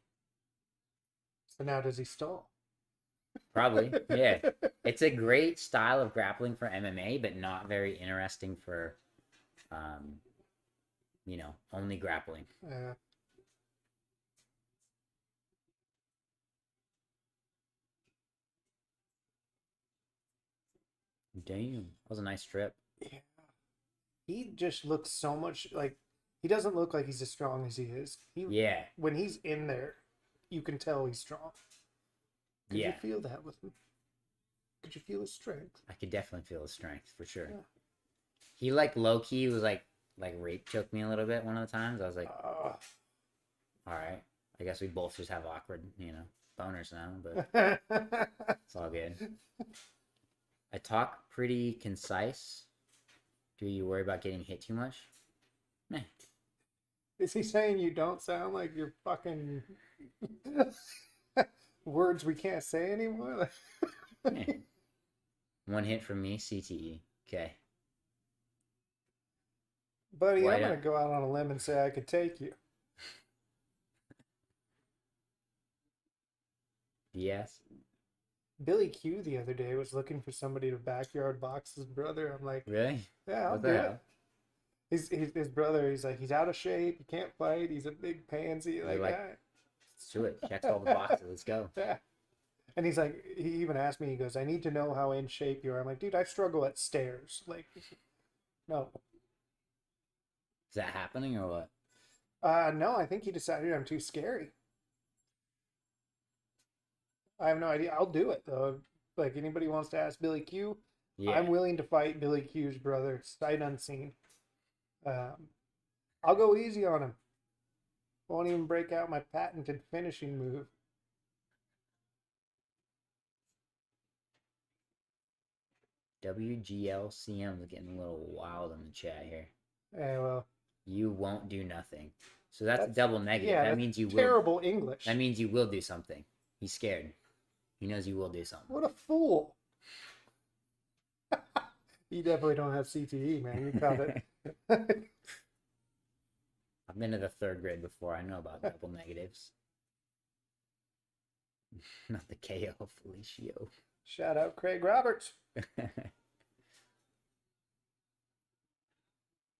So now does he stall? Probably, yeah. It's a great style of grappling for MMA, but not very interesting for, you know, only grappling. Damn, that was a nice trip. Yeah. He just looks so much like, he doesn't look like he's as strong as he is. Yeah. When he's in there, you can tell he's strong. Could you feel that with him? Could you feel his strength? I could definitely feel his strength for sure. Yeah. He like low key was like rape choked me a little bit one of the times. I was like, all right, I guess we both just have awkward, you know, boners now, but it's all good. I talk pretty concise. Do you worry about getting hit too much? Meh. Is he saying you don't sound like you're fucking words we can't say anymore? Yeah. One hit from me, CTE. Okay. Buddy, I'm going to go out on a limb and say I could take you. Yes. Billy Q the other day was looking for somebody to backyard box his brother. I'm like, really? Yeah, I'll do it. His brother, he's like, he's out of shape, he can't fight, he's a big pansy. Like, let's do it. Checks all the boxes. Let's go. Yeah. And he's like, he even asked me, he goes, I need to know how in shape you are. I'm like, dude, I struggle at stairs. Like, no. Is that happening or what? No, I think he decided I'm too scary. I have no idea. I'll do it though. Like anybody wants to ask Billy Q, Yeah. I'm willing to fight Billy Q's brother, sight unseen. I'll go easy on him. Won't even break out my patented finishing move. WGLCM is getting a little wild in the chat here. Yeah, well, You won't do nothing. So that's a double negative. yeah, that that's means you will. terrible English. That means you will do something. He's scared. He knows you will do something. What a fool. You definitely don't have CTE, man. You caught it. I've been to the 3rd grade before. I know about double negatives. Not the KO Felicio. Shout out Craig Roberts.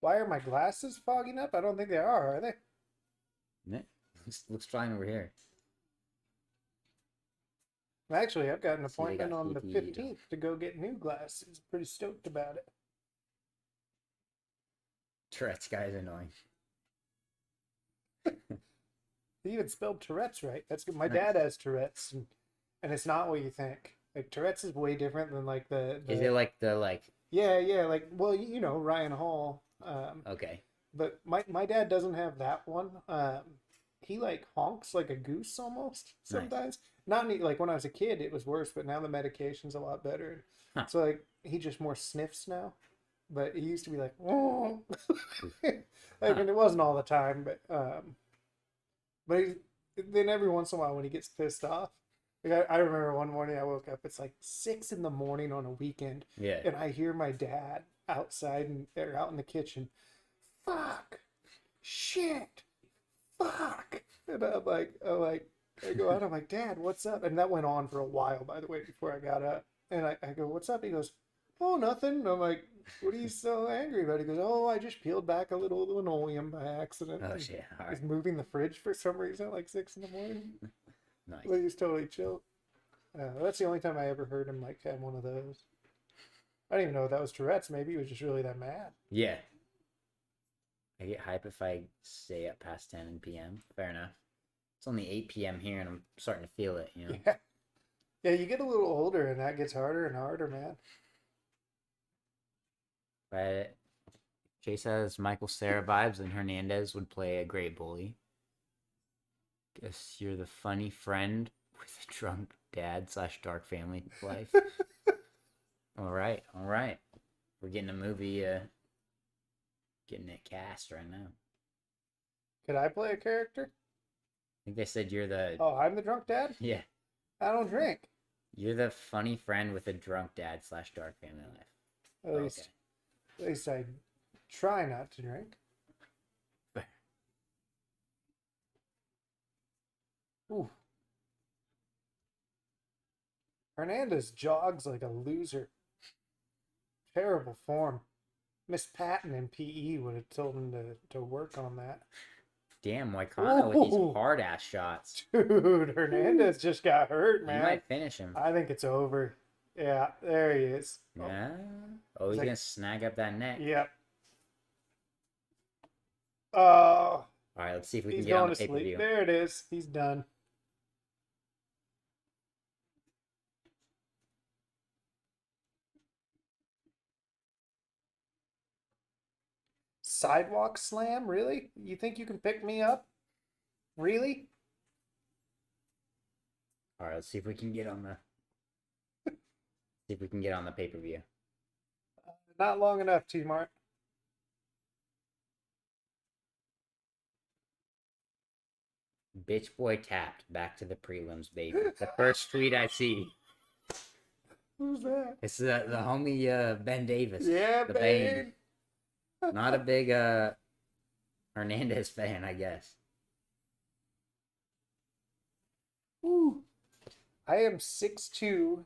Why are my glasses fogging up? I don't think they are they? Yeah, looks fine over here. Actually, I've got an See, they appointment got on the PPE. 15th to go get new glasses. Pretty stoked about it. Tourette's guy is annoying. He even spelled Tourette's right. That's good. My Nice. dad has Tourette's, and it's not what you think. Like Tourette's is way different than like the Is it like the like? yeah, like well, you know, Ryan Hall. Okay. But my dad doesn't have that one. He like honks like a goose almost sometimes. Not like when I was a kid, it was worse, but now the medication's a lot better. Huh. So like he just more sniffs now. But he used to be like, oh. I mean, it wasn't all the time, but then every once in a while when he gets pissed off, like I remember one morning I woke up. It's like 6 a.m. on a weekend, Yeah. and I hear my dad outside and they're out in the kitchen. Fuck, shit, fuck, and I'm like, I go out. I'm like, Dad, what's up? And that went on for a while, by the way, before I got up. And I go, what's up? He goes, oh, nothing. And I'm like, what are you so angry about? He goes, oh, I just peeled back a little linoleum by accident. Oh shit. All right. He's moving the fridge for some reason at like 6 a.m. Nice. But he's totally chill. That's the only time I ever heard him like have one of those. I didn't even know if that was Tourette's. Maybe he was just really that mad. Yeah. I get hype if I stay up past 10 p.m. Fair enough. It's only 8 p.m. here, and I'm starting to feel it. You know. Yeah. Yeah, you get a little older, and that gets harder and harder, man. But Jay says Michael Cera vibes, and Hernandez would play a great bully. Guess you're the funny friend with a drunk dad / dark family life. All right. We're getting a movie. Getting it cast right now. Could I play a character? I think they said you're the. Oh, I'm the drunk dad? Yeah. I don't drink. You're the funny friend with a drunk dad / dark family life. At least I try not to drink. Fair. Ooh. Hernandez jogs like a loser. Terrible form. Miss Patton in PE would have told him to work on that. Damn, Moicano with Ooh. these hard ass shots. Dude, Hernandez just got hurt, You man. might finish him. I think it's over. Yeah, there he is. Yeah. Oh, he's It's like- gonna snag up that neck. Yep. Oh, All right, let's see if we can he's get on going the to pay per sleep. view. There it is. He's done. Sidewalk slam? Really? You think you can pick me up? Really? All right, let's see if we can get on the. See if we can get on the pay per view. Not long enough, T-Mart. Bitch boy tapped. Back to the prelims, baby. The first tweet I see. Who's that? It's the homie Ben Davis. Yeah, the babe. Bane. Not a big Hernandez fan, I guess. Woo. I am 6'2",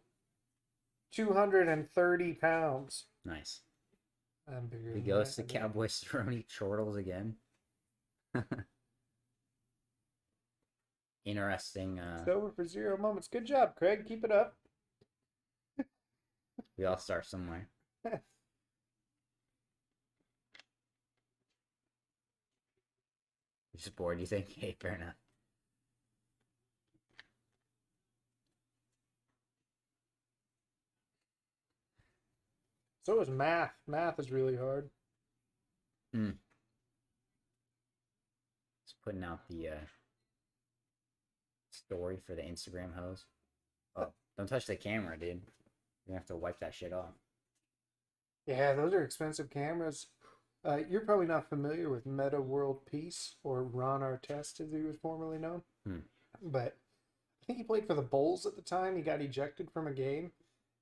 230 pounds. Nice. I'm bigger He than goes to that. Cowboy Cerrone Chortles again. interesting. It's over for 0 moments. Good job, Craig. Keep it up. We all start somewhere. You're just bored, you think? Hey, fair enough. So is math. Math is really hard. Just putting out the story for the Instagram hose. Oh, don't touch the camera, dude. You're gonna have to wipe that shit off. Yeah, those are expensive cameras. You're probably not familiar with Meta World Peace, or Ron Artest as he was formerly known. But I think he played for the Bulls at the time. He got ejected from a game,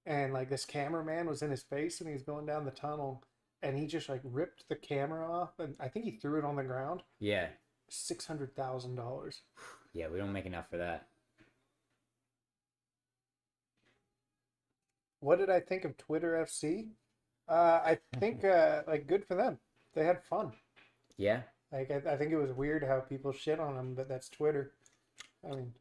and like this cameraman was in his face, and he was going down the tunnel, and he just like ripped the camera off, and I think he threw it on the ground. Yeah. $600,000. Yeah, we don't make enough for that. What did I think of Twitter FC? I think like good for them. They had fun. Yeah. Like I think it was weird how people shit on them, but that's Twitter. I mean,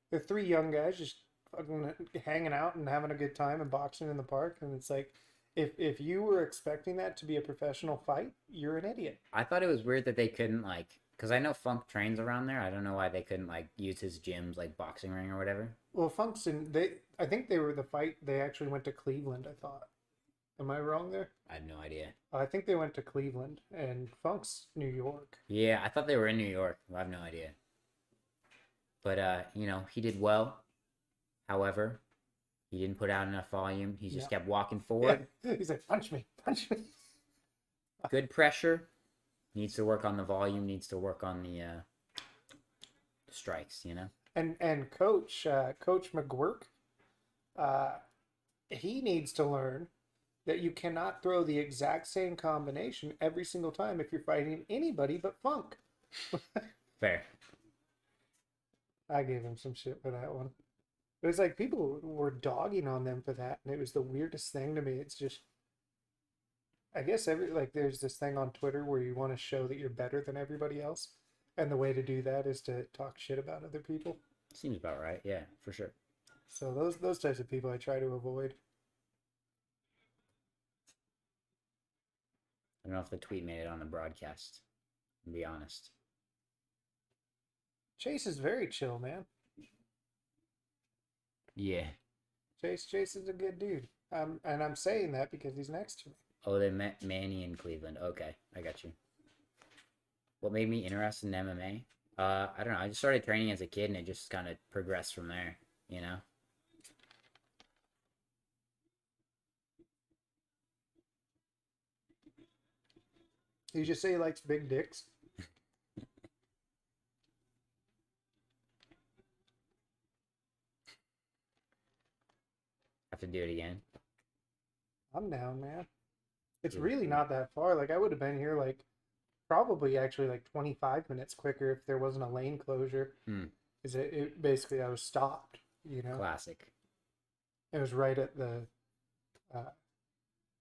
they're three young guys just fucking hanging out and having a good time and boxing in the park, and it's like, if you were expecting that to be a professional fight, you're an idiot. I thought it was weird that they couldn't like, because I know Funk trains around there. I don't know why they couldn't like use his gym's like boxing ring or whatever. Well, Funk's I think they were the fight. They actually went to Cleveland. I thought. Am I wrong there? I had no idea. I think they went to Cleveland, and Funk's New York. Yeah, I thought they were in New York. I have no idea. But you know, he did well. However, he didn't put out enough volume. He just kept walking forward. Yeah. He's like, punch me, punch me. Good pressure. Needs to work on the volume. Needs to work on the strikes. You know. And Coach McGurk, he needs to learn that you cannot throw the exact same combination every single time if you're fighting anybody but Funk. Fair. I gave him some shit for that one. It was like people were dogging on them for that, and it was the weirdest thing to me. It's just, I guess there's this thing on Twitter where you want to show that you're better than everybody else, and the way to do that is to talk shit about other people. Seems about right. Yeah, for sure. So those types of people I try to avoid. I don't know if the tweet made it on the broadcast, to be honest. Chase is very chill, man. Yeah. Chase is a good dude. And I'm saying that because he's next to me. Oh, they met Manny in Cleveland. Okay, I got you. What made me interested in MMA? I don't know. I just started training as a kid, and it just kind of progressed from there, you know? You just say he likes big dicks. Have to do it again. I'm down, man. It's really not that far. Like, I would have been here, like, probably actually like 25 minutes quicker if there wasn't a lane closure. Because it basically, I was stopped, you know? Classic. It was right at the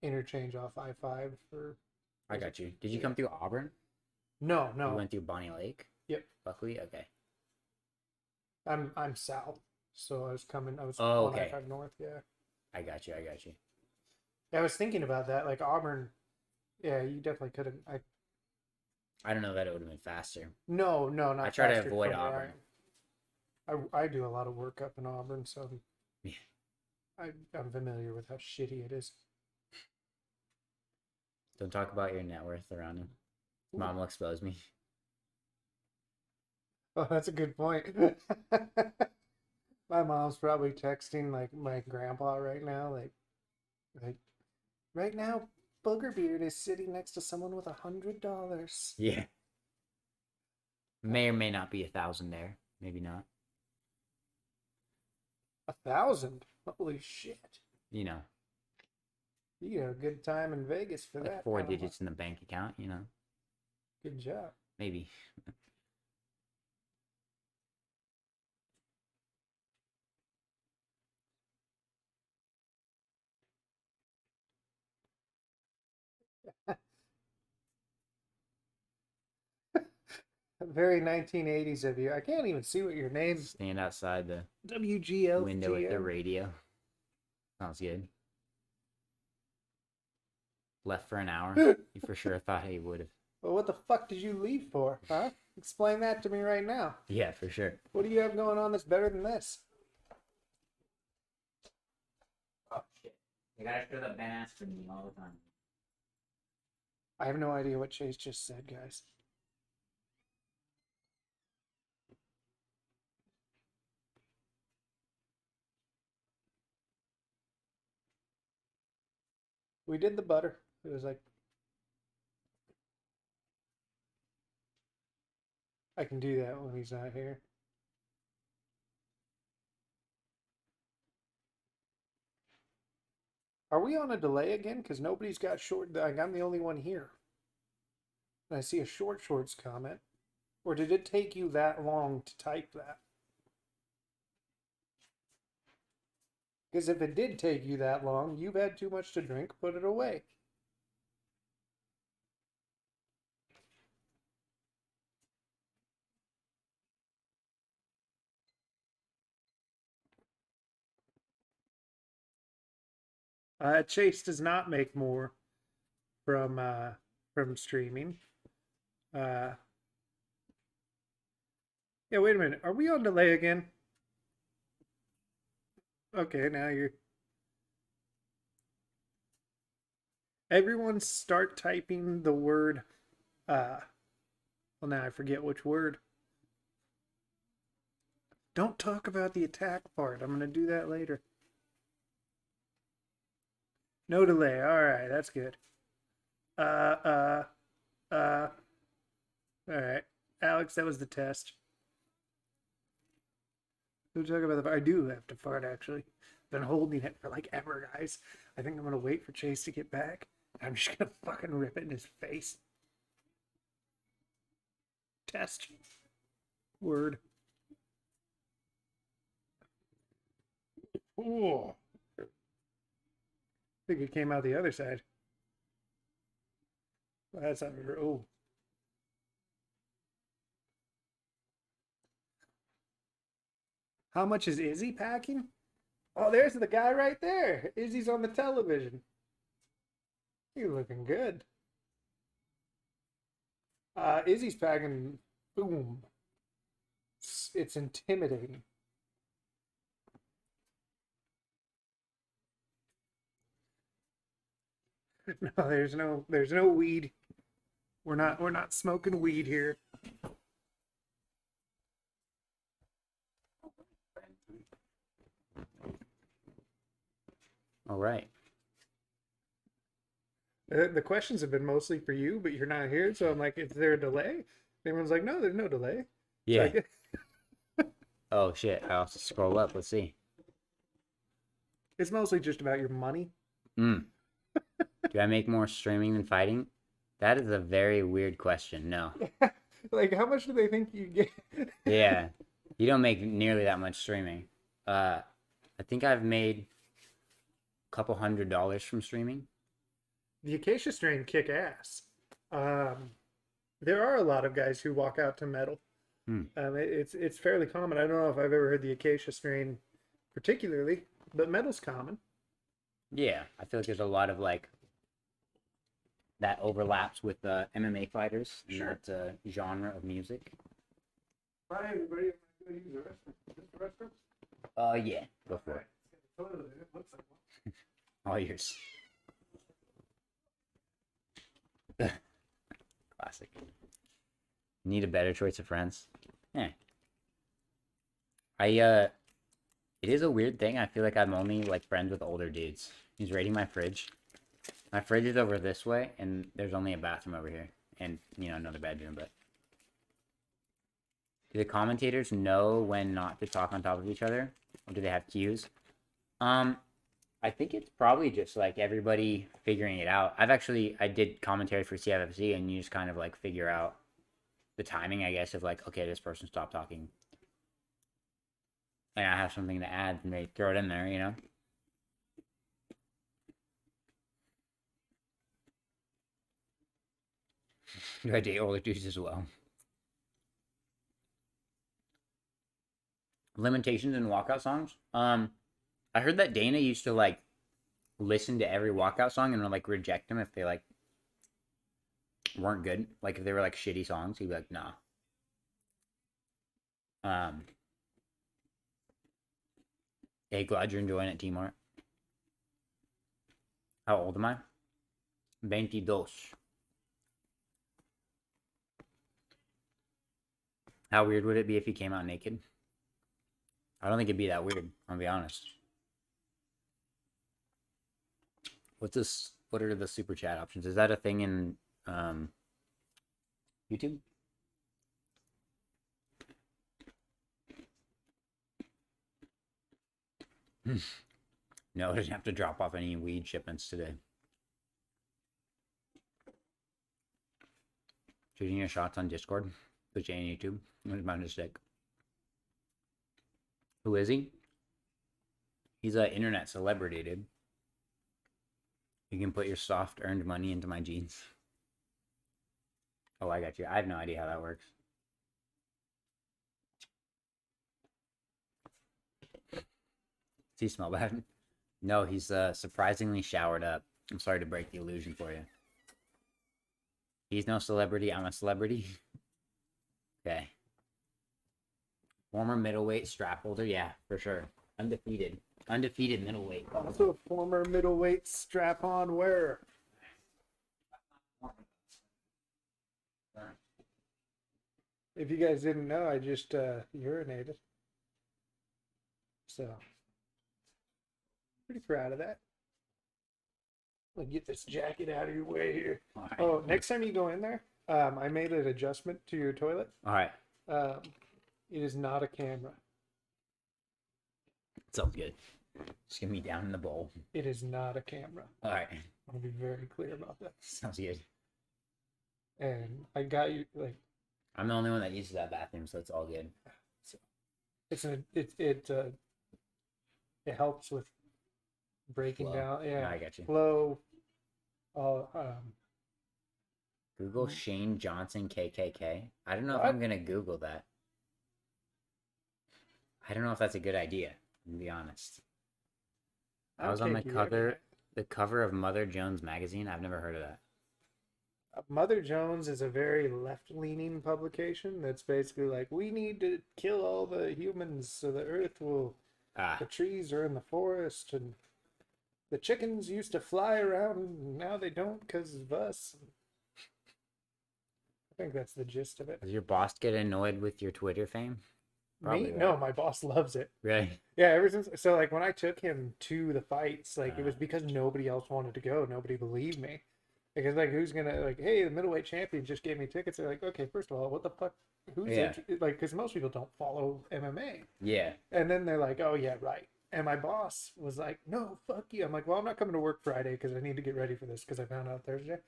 interchange off I-5 for... I got you. Did you come through Auburn? No. You went through Bonnie Lake? Yep. Buckley? Okay. I'm south, so I was Oh, on okay. I-5 north, yeah. I got you. Yeah, I was thinking about that, like Auburn. Yeah, you definitely could have. I don't know that it would have been faster. No, not I try to faster avoid from where Auburn. I do a lot of work up in Auburn, so Yeah. I'm familiar with how shitty it is. Don't talk about your net worth around him. Mom will expose me. Oh, that's a good point. My mom's probably texting like my grandpa right now, like right now, Boogerbeard is sitting next to someone with $100. Yeah. May or may not be 1,000 there. Maybe not. 1,000? Holy shit! You know, You got a good time in Vegas for like that. 4 digits in the bank account, you know. Good job. Maybe. Very 1980s of you. I can't even see what your name's. Stand outside the WGL window at the radio. Sounds good. Left for an hour. You for sure thought he would have. Well, what the fuck did you leave for, huh? Explain that to me right now. Yeah, for sure. What do you have going on that's better than this? Oh shit! You gotta show the badass for me all the time. I have no idea what Chase just said, guys. We did the butter. It was like, I can do that when he's not here. Are we on a delay again? Because nobody's got short. Like, I'm the only one here. And I see a shorts comment. Or did it take you that long to type that? Because if it did take you that long, you've had too much to drink, put it away. Chase does not make more from streaming. Yeah, wait a minute. Are we on delay again? Okay, now you're. Everyone start typing the word. Well, now I forget which word. Don't talk about the attack part. I'm gonna do that later. No delay. All right, that's good. All right, Alex, that was the test. We'll talk about the. I do have to fart actually. Been holding it for like ever, guys. I think I'm gonna wait for Chase to get back. I'm just gonna fucking rip it in his face. Test. Word. Oh. I think it came out the other side. Well, that's not very. Oh. How much is Izzy packing? Oh, there's the guy right there. Izzy's on the television. He's looking good. Izzy's packing. Boom. It's intimidating. No, there's no weed. We're not smoking weed here. All right. The questions have been mostly for you, but you're not here, so I'm like, is there a delay? Everyone's like, no, there's no delay. Yeah. So Oh shit! I also scroll up. Let's see. it's mostly just about your money. Do I make more streaming than fighting? That is a very weird question. No. Like, how much do they think you get? Yeah, you don't make nearly that much streaming. I think I've made a couple $100 from streaming. The acacia strain kick ass. There are a lot of guys who walk out to metal. It's fairly common. I don't know if I've ever heard the acacia strain particularly, but metal's common. Yeah, I feel like there's a lot of like that overlaps with MMA fighters in Sure. that genre of music. Hi, everybody. I'm going to use the restroom. Yeah, go for it. It looks like one. All yours. Classic. Need a better choice of friends? Yeah. It is a weird thing. I feel like I'm only like friends with older dudes. He's raiding my fridge. My fridge is over this way, and there's only a bathroom over here, and another bedroom. But do the commentators know when not to talk on top of each other, or do they have cues? I think it's probably just like everybody figuring it out. I did commentary for CFFC, and you just kind of like figure out the timing, I guess, of like, okay, this person stopped talking, and I have something to add, and they throw it in there, Do I date older dudes as well? Limitations in walkout songs. I heard that Dana used to like listen to every walkout song and like reject them if they like weren't good. Like if they were like shitty songs, he'd be like, nah. Hey, glad you're enjoying it, T-Mart. How old am I? 22. How weird would it be if he came out naked? I don't think it'd be that weird, I'll be honest. What's this? What are the super chat options? Is that a thing in YouTube? No, I didn't have to drop off any weed shipments today. Shooting your shots on Discord, Twitch and YouTube. What about his dick? Who is he? He's an internet celebrity, dude. You can put your soft earned money into my jeans. Oh, I got you. I have no idea how that works. Does he smell bad? No, he's surprisingly showered up. I'm sorry to break the illusion for you. He's no celebrity. I'm a celebrity. Okay. Former middleweight strap holder. Yeah, for sure. Undefeated. Undefeated middleweight. Also a former middleweight strap-on wearer. If you guys didn't know, I just urinated. So, pretty proud of that. Let me get this jacket out of your way here. All right. Oh, next time you go in there, I made an adjustment to your toilet. All right. It is not a camera. Sounds good. Just get me down in the bowl. It is not a camera. All right. I'll be very clear about that. Sounds good. And I got you like I'm the only one that uses that bathroom, so it's all good. it helps with breaking Flow. down. Yeah, I got you. flow. Google Shane Johnson KKK. I don't know if What? I'm gonna Google that. I don't know if that's a good idea. To be honest, I was on the cover of Mother Jones magazine. I've never heard of that. Mother Jones is a very left-leaning publication that's basically like, we need to kill all the humans so the earth will. The trees are in the forest, and the chickens used to fly around, and now they don't because of us. I think that's the gist of it. Does your boss get annoyed with your Twitter fame? Probably, Me? right? No, my boss loves it. Really? Yeah, ever since so like when I took him to the fights, like it was because nobody else wanted to go. Nobody believed me. Because like who's gonna like, hey, the middleweight champion just gave me tickets. They're like, okay, first of all, what the fuck? Who's like? Because most people don't follow MMA. Yeah. And then they're like, oh yeah, right. And my boss was like, no, fuck you. I'm like, well, I'm not coming to work Friday because I need to get ready for this because I found out Thursday.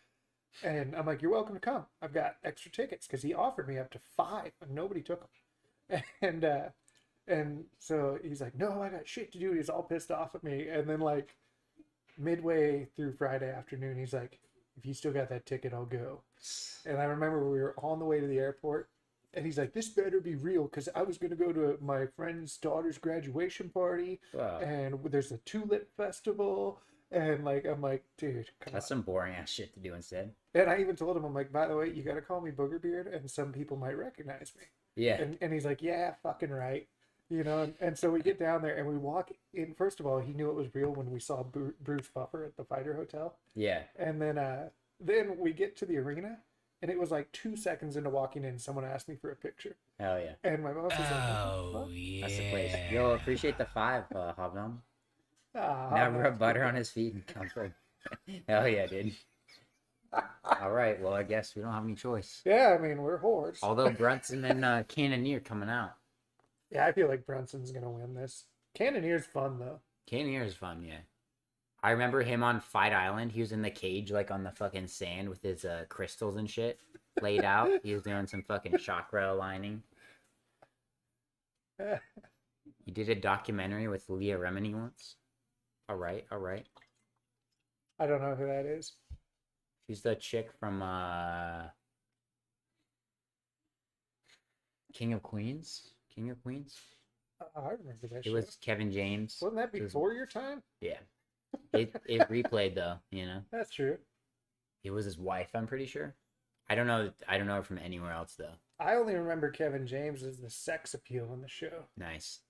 And I'm like, you're welcome to come. I've got extra tickets because he offered me up to 5 and nobody took them. And so he's like, no, I got shit to do. He's all pissed off at me. And then like midway through Friday afternoon, he's like, if you still got that ticket, I'll go. And I remember we were on the way to the airport and he's like, this better be real because I was going to go to my friend's daughter's graduation party. Wow. And there's a tulip festival. And like, I'm like, dude, come That's on. some boring ass shit to do instead. And I even told him, I'm like, by the way, you got to call me Boogerbeard and some people might recognize me. Yeah. And he's like, yeah, fucking right. You know, and so we get down there and we walk in. First of all, he knew it was real when we saw Bruce Buffer at the Fighter Hotel. Yeah. And then we get to the arena and it was like 2 seconds into walking in, someone asked me for a picture. Hell yeah. And my boss was like, Oh, yeah. That's the place. Yo, appreciate the 5, Hobnom. ah, Now rub butter on his feet and comfort. Hell yeah, dude. All right. Well, I guess we don't have any choice. yeah, I mean, we're whores. Although Brunson and Cannoneer coming out. Yeah, I feel like Brunson's going to win this. Cannonier's fun, though. Cannoneer is fun, yeah. I remember him on Fight Island. He was in the cage, like on the fucking sand with his crystals and shit laid out. He was doing some fucking chakra aligning. He did a documentary with Leah Remini once. All right. I don't know who that is. She's the chick from King of Queens. I remember that It show. was Kevin James. Wasn't that It was- before your time? Yeah. It replayed though, you know. That's true. It was his wife, I'm pretty sure. I don't know from anywhere else though. I only remember Kevin James as the sex appeal in the show. Nice.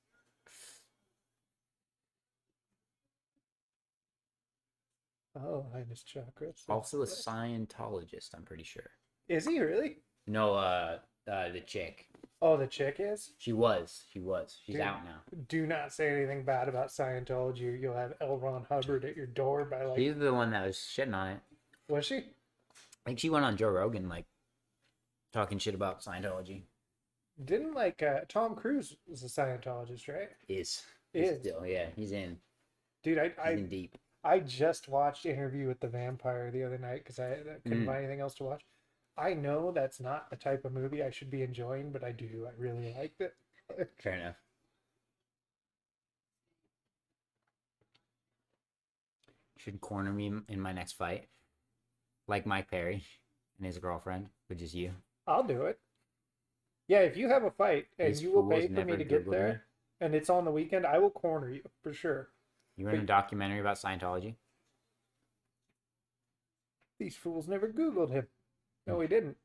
Oh, Highness Chakras. Also a Scientologist, I'm pretty sure. Is he really? No, the chick. Oh, the chick is? She was. She's Dude. out now. Do not say anything bad about Scientology. You'll have L. Ron Hubbard at your door by like. She's the one that was shitting on it. Was she? I think she went on Joe Rogan, like, talking shit about Scientology. Didn't like Tom Cruise was a Scientologist, right? He's Is. still, yeah, he's in. Dude, He's in deep. I just watched Interview with the Vampire the other night because I couldn't find anything else to watch. I know that's not the type of movie I should be enjoying, but I do. I really liked it. Fair enough. Should corner me in my next fight, like Mike Perry and his girlfriend, which is you. I'll do it. Yeah, if you have a fight and These you will fools pay for me never to get Googled there, me. and it's on the weekend, I will corner you for sure. You were in a documentary about Scientology. These fools never Googled him. No, we didn't.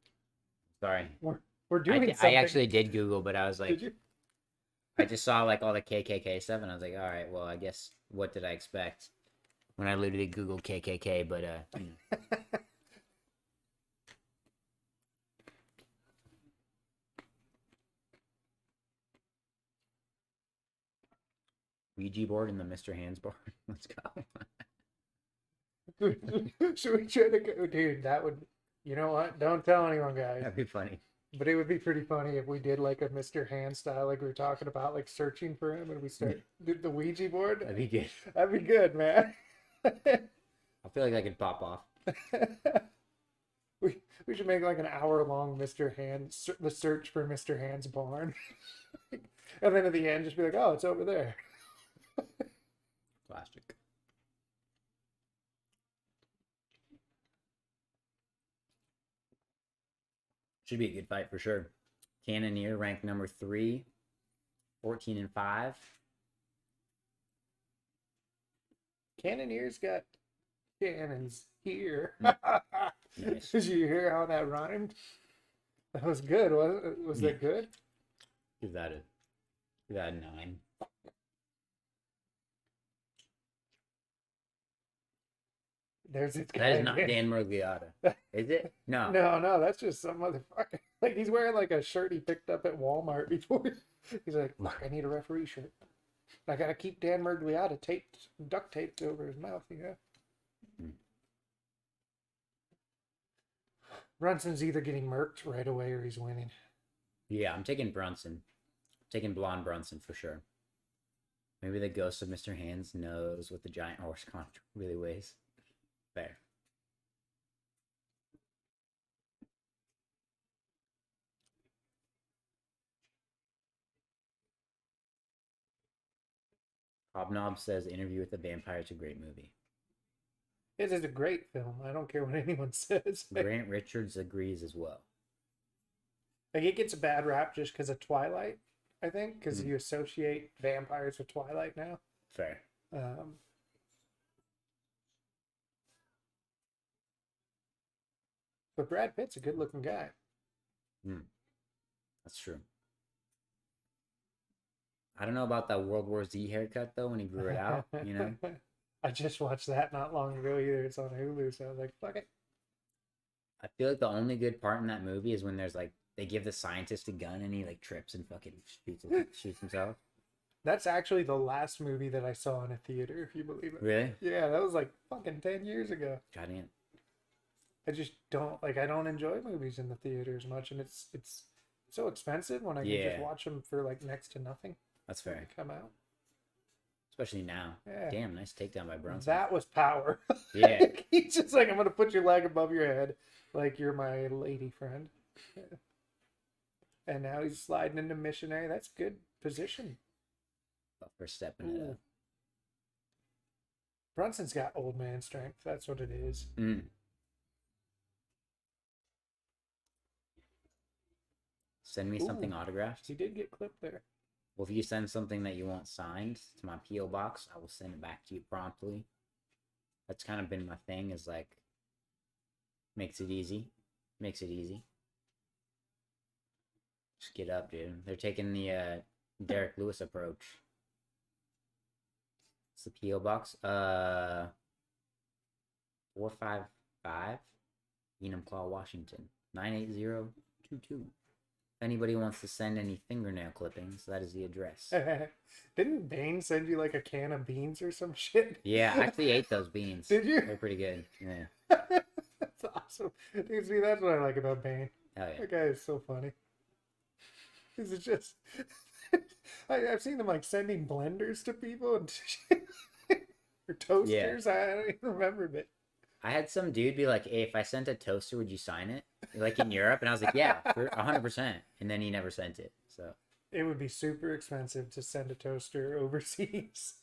Sorry, We're doing something. I actually did Google, but I was like, Did you? I just saw like all the KKK stuff, and I was like, all right, well, I guess what did I expect when I literally Googled KKK? But Ouija board in the Mr. Hands bar. Let's go. Should we try to go, dude? That would, you know what? Don't tell anyone, guys. That'd be funny. But it would be pretty funny if we did like a Mr. Hand style, like we were talking about, like searching for him, and we start did the Ouija board. That'd be good. That'd be good, man. I feel like I could pop off. we should make like an hour-long Mr. Hand, the search for Mr. Hand's barn, and then at the end, just be like, oh, it's over there. Plastic. Should be a good fight for sure. Cannoneer ranked number 3, 14-5. Cannoneer's got cannons here. Nice. Did you hear how that rhymed? That was good, wasn't it? Was that good? Give that a 9. There's this guy. That is not again. Dan Murgliata. Is it? No. No, that's just some motherfucker. Like he's wearing like a shirt he picked up at Walmart before. He's like, look, I need a referee shirt. I gotta keep Dan Murgliata duct taped over his mouth, you know. Brunson's either getting murked right away or he's winning. Yeah, I'm taking Brunson. I'm taking blonde Brunson for sure. Maybe the ghost of Mr. Hands knows what the giant horse conch really weighs. Fair. Hobnob says Interview with the Vampire is a great movie. It is a great film. I don't care what anyone says. Grant Richards agrees as well. Like it gets a bad rap just because of Twilight, I think, because you associate vampires with Twilight now. Fair. But Brad Pitt's a good-looking guy. That's true. I don't know about that World War Z haircut though when he grew it out, you know? I just watched that not long ago either. It's on Hulu, so I was like, fuck it. I feel like the only good part in that movie is when there's like they give the scientist a gun and he like trips and fucking shoots himself. That's actually the last movie that I saw in a theater, if you believe it. Really? Yeah, that was like fucking 10 years ago. God damn. I just don't like. I don't enjoy movies in the theater as much, and it's so expensive when I can just watch them for like next to nothing. That's when fair. they come out. Especially now. Yeah. Damn, nice takedown by Brunson. That was power. Yeah. He's just like, I'm gonna put your leg above your head, like you're my lady friend. And now he's sliding into missionary. That's good position. For stepping it up. Brunson's got old man strength. That's what it is. Send me something autographed. He did get clipped there. Well, if you send something that you want signed to my PO box, I will send it back to you promptly. That's kind of been my thing. Is like makes it easy. Makes it easy. Just get up, dude. They're taking the Derek Lewis approach. It's the PO box. 455 Enumclaw, Washington 98022. If anybody wants to send any fingernail clippings, that is the address. Didn't Bane send you like a can of beans or some shit? Yeah, I actually ate those beans. Did you? They're pretty good. Yeah. That's awesome. Dude, see, that's what I like about Bane. Oh yeah. That guy is so funny. Is it just? I've seen them like sending blenders to people and shit. Or toasters. I don't even remember, but I had some dude be like, "Hey, if I sent a toaster, would you sign it?" Like in Europe, and I was like, "Yeah, for 100%." And then he never sent it. So it would be super expensive to send a toaster overseas.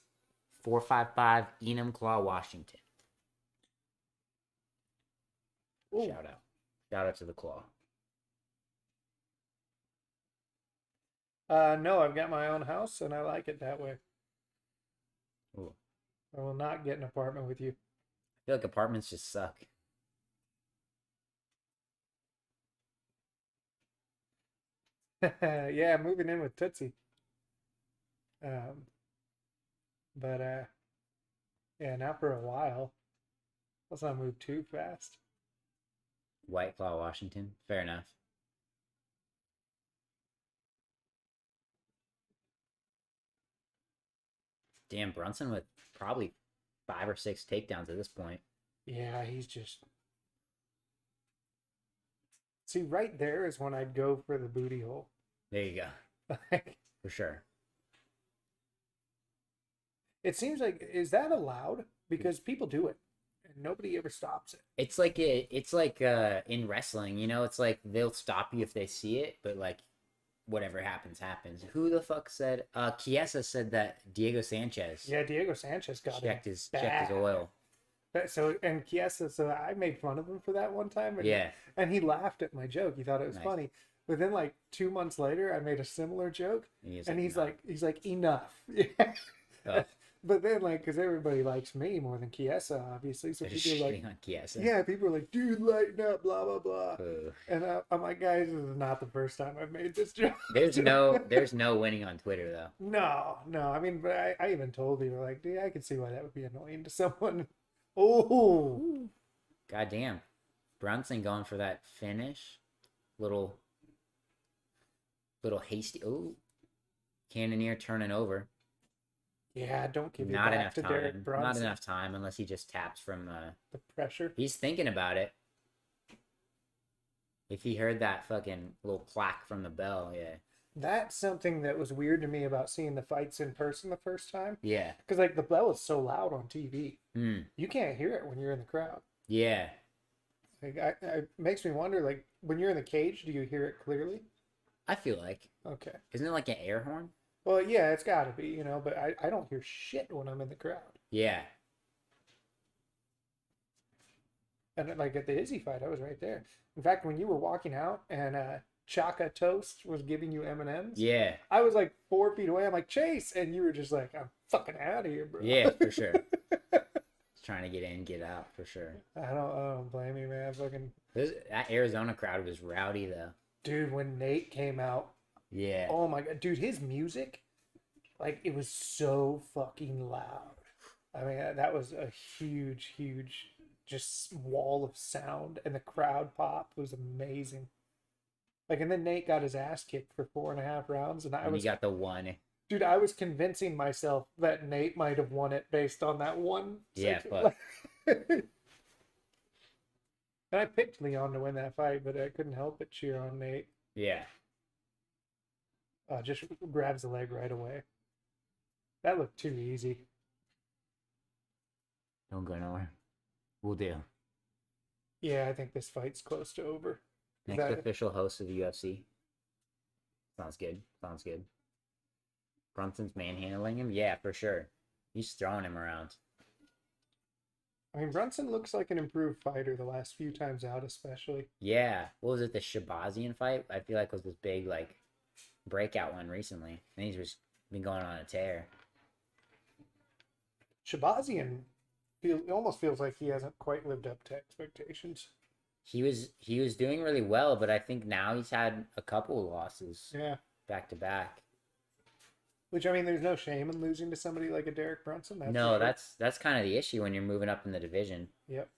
455 Enumclaw, Washington. Ooh. Shout out. Shout out to the claw. No, I've got my own house and I like it that way. Ooh. I will not get an apartment with you. I feel like apartments just suck. Yeah, moving in with Tootsie. But yeah, not for a while. Let's not move too fast. White Claw, Washington. Fair enough. Damn, Brunson with probably 5 or 6 takedowns at this point. Yeah, he's just. See, right there is when I'd go for the booty hole. There you go. For sure. It seems like, is that allowed? Because people do it and nobody ever stops it. It's like in wrestling, you know, it's like they'll stop you if they see it, but like whatever happens, happens. Who the fuck said Chiesa said that Diego Sanchez Yeah, Diego Sanchez got checked it. his oil. So, and Chiesa, so I made fun of him for that one time. And Yeah. And he laughed at my joke. He thought it was Nice. funny. But then like 2 months later, I made a similar joke. And he's "No." like, enough. Yeah. Oh. But then like, because everybody likes me more than Chiesa, obviously. So They're people just are like, shitting on Chiesa. yeah, people are like, dude, lighten up, blah, blah, blah. Ugh. And I'm like, guys, this is not the first time I've made this joke. There's no winning on Twitter though. No. I mean, but I even told people, like, dude, I can see why that would be annoying to someone. Oh. Goddamn. Brunson going for that finish. Little hasty. Oh. Cannonier turning over. Yeah, don't give it Not back enough to Derek time. Brunson. Not enough time unless he just taps from The pressure. He's thinking about it. If he heard that fucking little clack from the bell, yeah. That's something that was weird to me about seeing the fights in person the first time. Yeah. Because like the bell is so loud on TV, Mm. you can't hear it when you're in the crowd. Yeah. Like, it makes me wonder, like, when you're in the cage, do you hear it clearly? I feel like. Okay. Isn't it like an air horn? Well, yeah, it's got to be, you know, but I don't hear shit when I'm in the crowd. Yeah. And like at the Izzy fight, I was right there. In fact, when you were walking out and Chaka Toast was giving you M&Ms, Yeah. I was like 4 feet away. I'm like, Chase, and you were just like, I'm fucking out of here, bro. Yeah, for sure. Trying to get in, get out, for sure. I don't blame you, man. Fucking That Arizona crowd was rowdy though. dude, when Nate came out, Yeah. oh my god, dude, his music, like, it was so fucking loud. I mean, that was a huge just wall of sound, and the crowd pop was amazing. Like, and then Nate got his ass kicked for 4.5 rounds, and And he got the one. dude, I was convincing myself that Nate might have won it based on that one. Yeah, section. And I picked Leon to win that fight, but I couldn't help but cheer on Nate. Yeah. Just grabs the leg right away. That looked too easy. Don't go nowhere. We'll do. Yeah, I think this fight's close to over. Next official host of the UFC. Sounds good. Sounds good. Brunson's manhandling him? Yeah, for sure. He's throwing him around. I mean, Brunson looks like an improved fighter the last few times out, especially. Yeah. What was it? The Shabazian fight? I feel like was this big, like, breakout one recently, and he's just been going on a tear. Shabazian it almost feels like he hasn't quite lived up to expectations. He was doing really well, but I think now he's had a couple of losses Yeah. back to back. Which, I mean, there's no shame in losing to somebody like a Derek Brunson. No, that's kind of the issue when you're moving up in the division. Yep.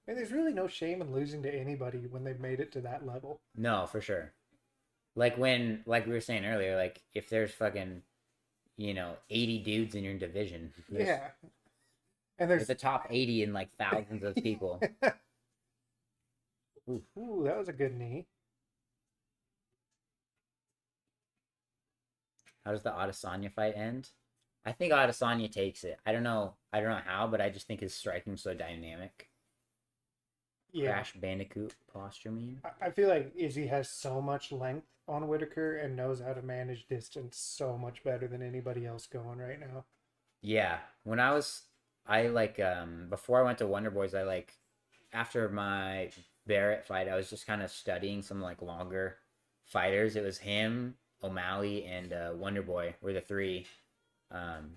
And there's really no shame in losing to anybody when they've made it to that level. No, for sure. Like we were saying earlier, like if there's fucking, 80 dudes in your division. Yeah. And there's the top 80 and like thousands of people. Ooh, that was a good knee. How does the Adesanya fight end? I think Adesanya takes it. I don't know how, but I just think his striking's so dynamic. Yeah. Crash Bandicoot posture meme. I feel like Izzy has so much length on Whitaker and knows how to manage distance so much better than anybody else going right now. Yeah. When before I went to Wonder Boys, after my Barrett fight, I was just kind of studying some like longer fighters. It was him, O'Malley, and Wonder Boy were the three. And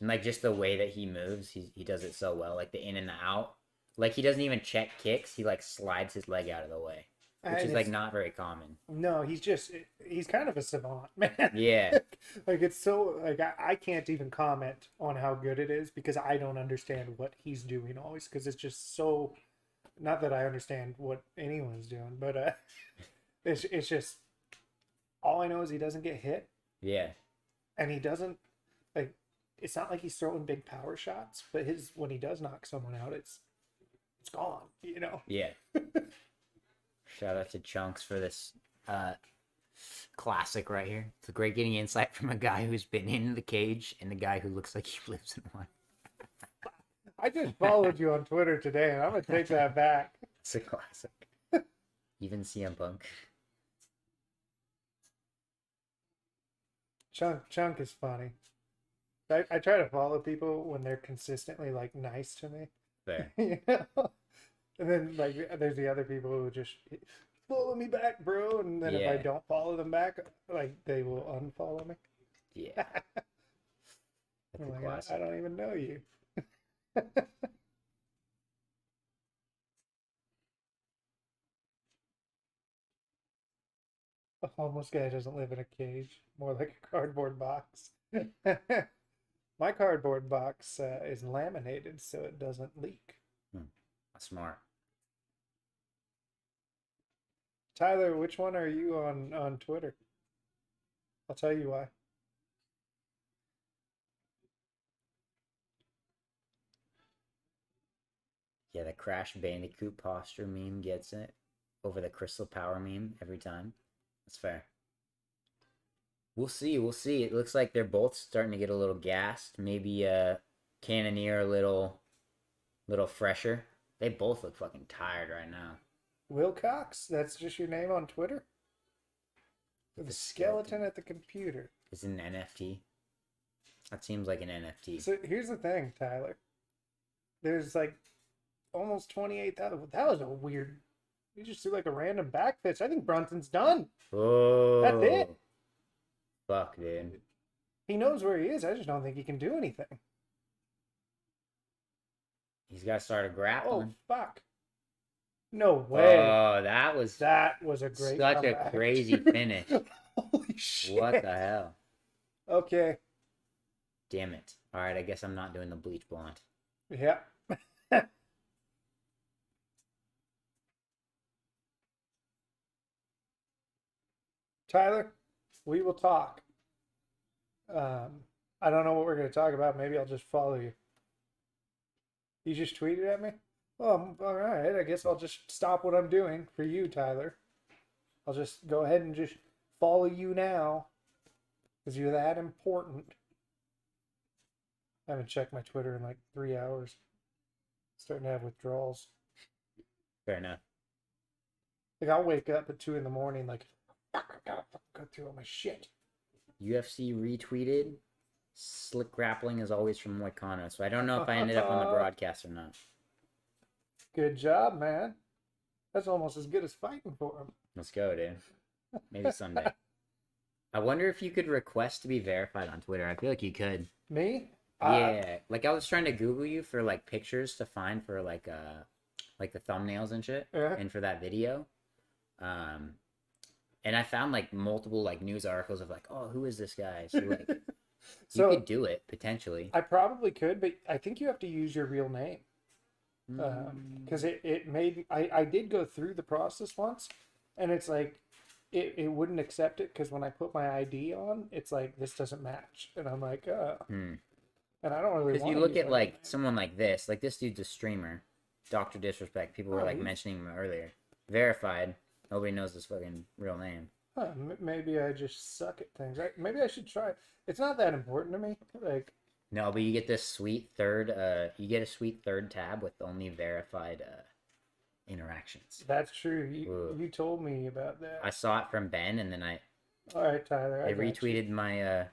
like just the way that he moves, he does it so well. Like the in and the out. Like he doesn't even check kicks. He like slides his leg out of the way, which is like not very common. No, he's kind of a savant, man. Yeah. Like it's so like I can't even comment on how good it is because I don't understand what he's doing always because it's just so. Not that I understand what anyone's doing, but it's just all I know is he doesn't get hit. Yeah. And he doesn't like. It's not like he's throwing big power shots, but when he does knock someone out, it's gone. Yeah. Shout out to Chunks for this classic right here. It's great getting insight from a guy who's been in the cage and the guy who looks like he lives in one. I just followed you on Twitter today, and I'm gonna take that back. It's a classic. Even CM Punk. Chunk is funny. I try to follow people when they're consistently like nice to me. There. And then like there's the other people who just follow me back, bro. And then if I don't follow them back, like they will unfollow me. Yeah. That's a classic. I don't even know you. A homeless guy doesn't live in a cage, more like a cardboard box. My cardboard box is laminated so it doesn't leak. That's smart. Tyler, which one are you on Twitter? I'll tell you why. Yeah, the Crash Bandicoot posture meme gets it over the Crystal Power meme every time. That's fair. We'll see. It looks like they're both starting to get a little gassed. Maybe Cannoneer a little fresher. They both look fucking tired right now. Wilcox, that's just your name on Twitter? The skeleton at the computer. Is it an NFT? That seems like an NFT. So here's the thing, Tyler. There's like almost 28,000. That was a weird. You just do like a random backfist. I think Brunson's done. Oh. That's it. Fuck, dude. He knows where he is. I just don't think he can do anything. He's got to start a grappling. Oh, fuck. No way. Oh, that was a great such comeback. a crazy finish. Holy shit. What the hell? Okay. Damn it. All right, I guess I'm not doing the bleach blonde. Yeah. Tyler, we will talk. I don't know what we're going to talk about. Maybe I'll just follow you. You just tweeted at me? Well, all right. I guess I'll just stop what I'm doing for you, Tyler. I'll just go ahead and just follow you now because you're that important. I haven't checked my Twitter in like 3 hours. Starting to have withdrawals. Fair enough. Like I'll wake up at 2 in the morning like, fuck, I gotta go through all my shit. UFC retweeted. Slick grappling is always from Moicano, so I don't know if I ended up on the broadcast or not. Good job, man. That's almost as good as fighting for him. Let's go, dude. Maybe Sunday. I wonder if you could request to be verified on Twitter. I feel like you could. Me? Yeah, like I was trying to Google you for like pictures to find for like the thumbnails and shit, Yeah. and for that video. Um, and I found like multiple like news articles of like, oh, who is this guy? So like, you So could do it potentially. I probably could, but I think you have to use your real name. Mm. Because it made I did go through the process once, and it's like it wouldn't accept it because when I put my ID on, it's like this doesn't match, and I'm like, Hmm. and I don't really Because want you to look use at my real like name. someone like this dude's a streamer, Doctor Disrespect. People were Oh, like he's- mentioning him earlier. Verified. Nobody knows his fucking real name. Maybe I just suck at things. Maybe I should try. It's not that important to me. Like, No, but you get this sweet third. You get a sweet third tab with only verified interactions. that's true. You Ooh. you told me about that. I saw it from Ben, and then I All right, Tyler. I got you. retweeted my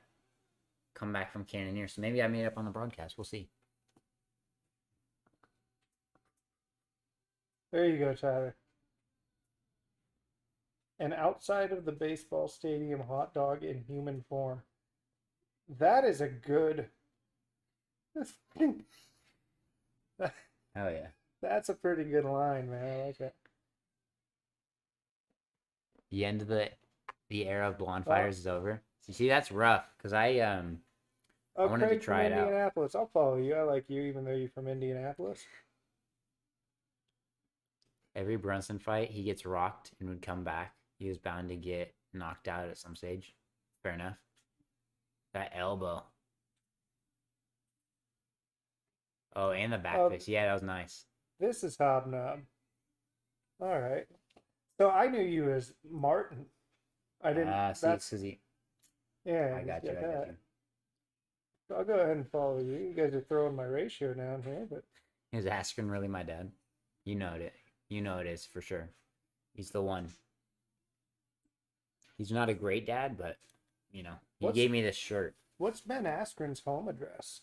comeback from Cannoneer. So maybe I made it up on the broadcast. We'll see. There you go, Tyler. An outside of the baseball stadium hot dog in human form. That is a good. Hell yeah. That's a pretty good line, man. I like that. The end of the era of bonfires is over. So you see, that's rough because I Oh, wanted to Craig try from it out. Indianapolis. I'll follow you. I like you, even though you're from Indianapolis. every Brunson fight he gets rocked and would come back. He was bound to get knocked out at some stage. Fair enough. That elbow. Oh, and the back fist. Yeah, that was nice. This is Hobnob. All right. So I knew you as Martin. I didn't. See, That's because he. yeah. I got you. he's I got that. you. So I'll go ahead and follow you. You guys are throwing my ratio down here, but Is Askren really my dad? You know it. You know it is for sure. He's the one. He's not a great dad, but you know, he gave me this shirt. what's Ben Askren's home address?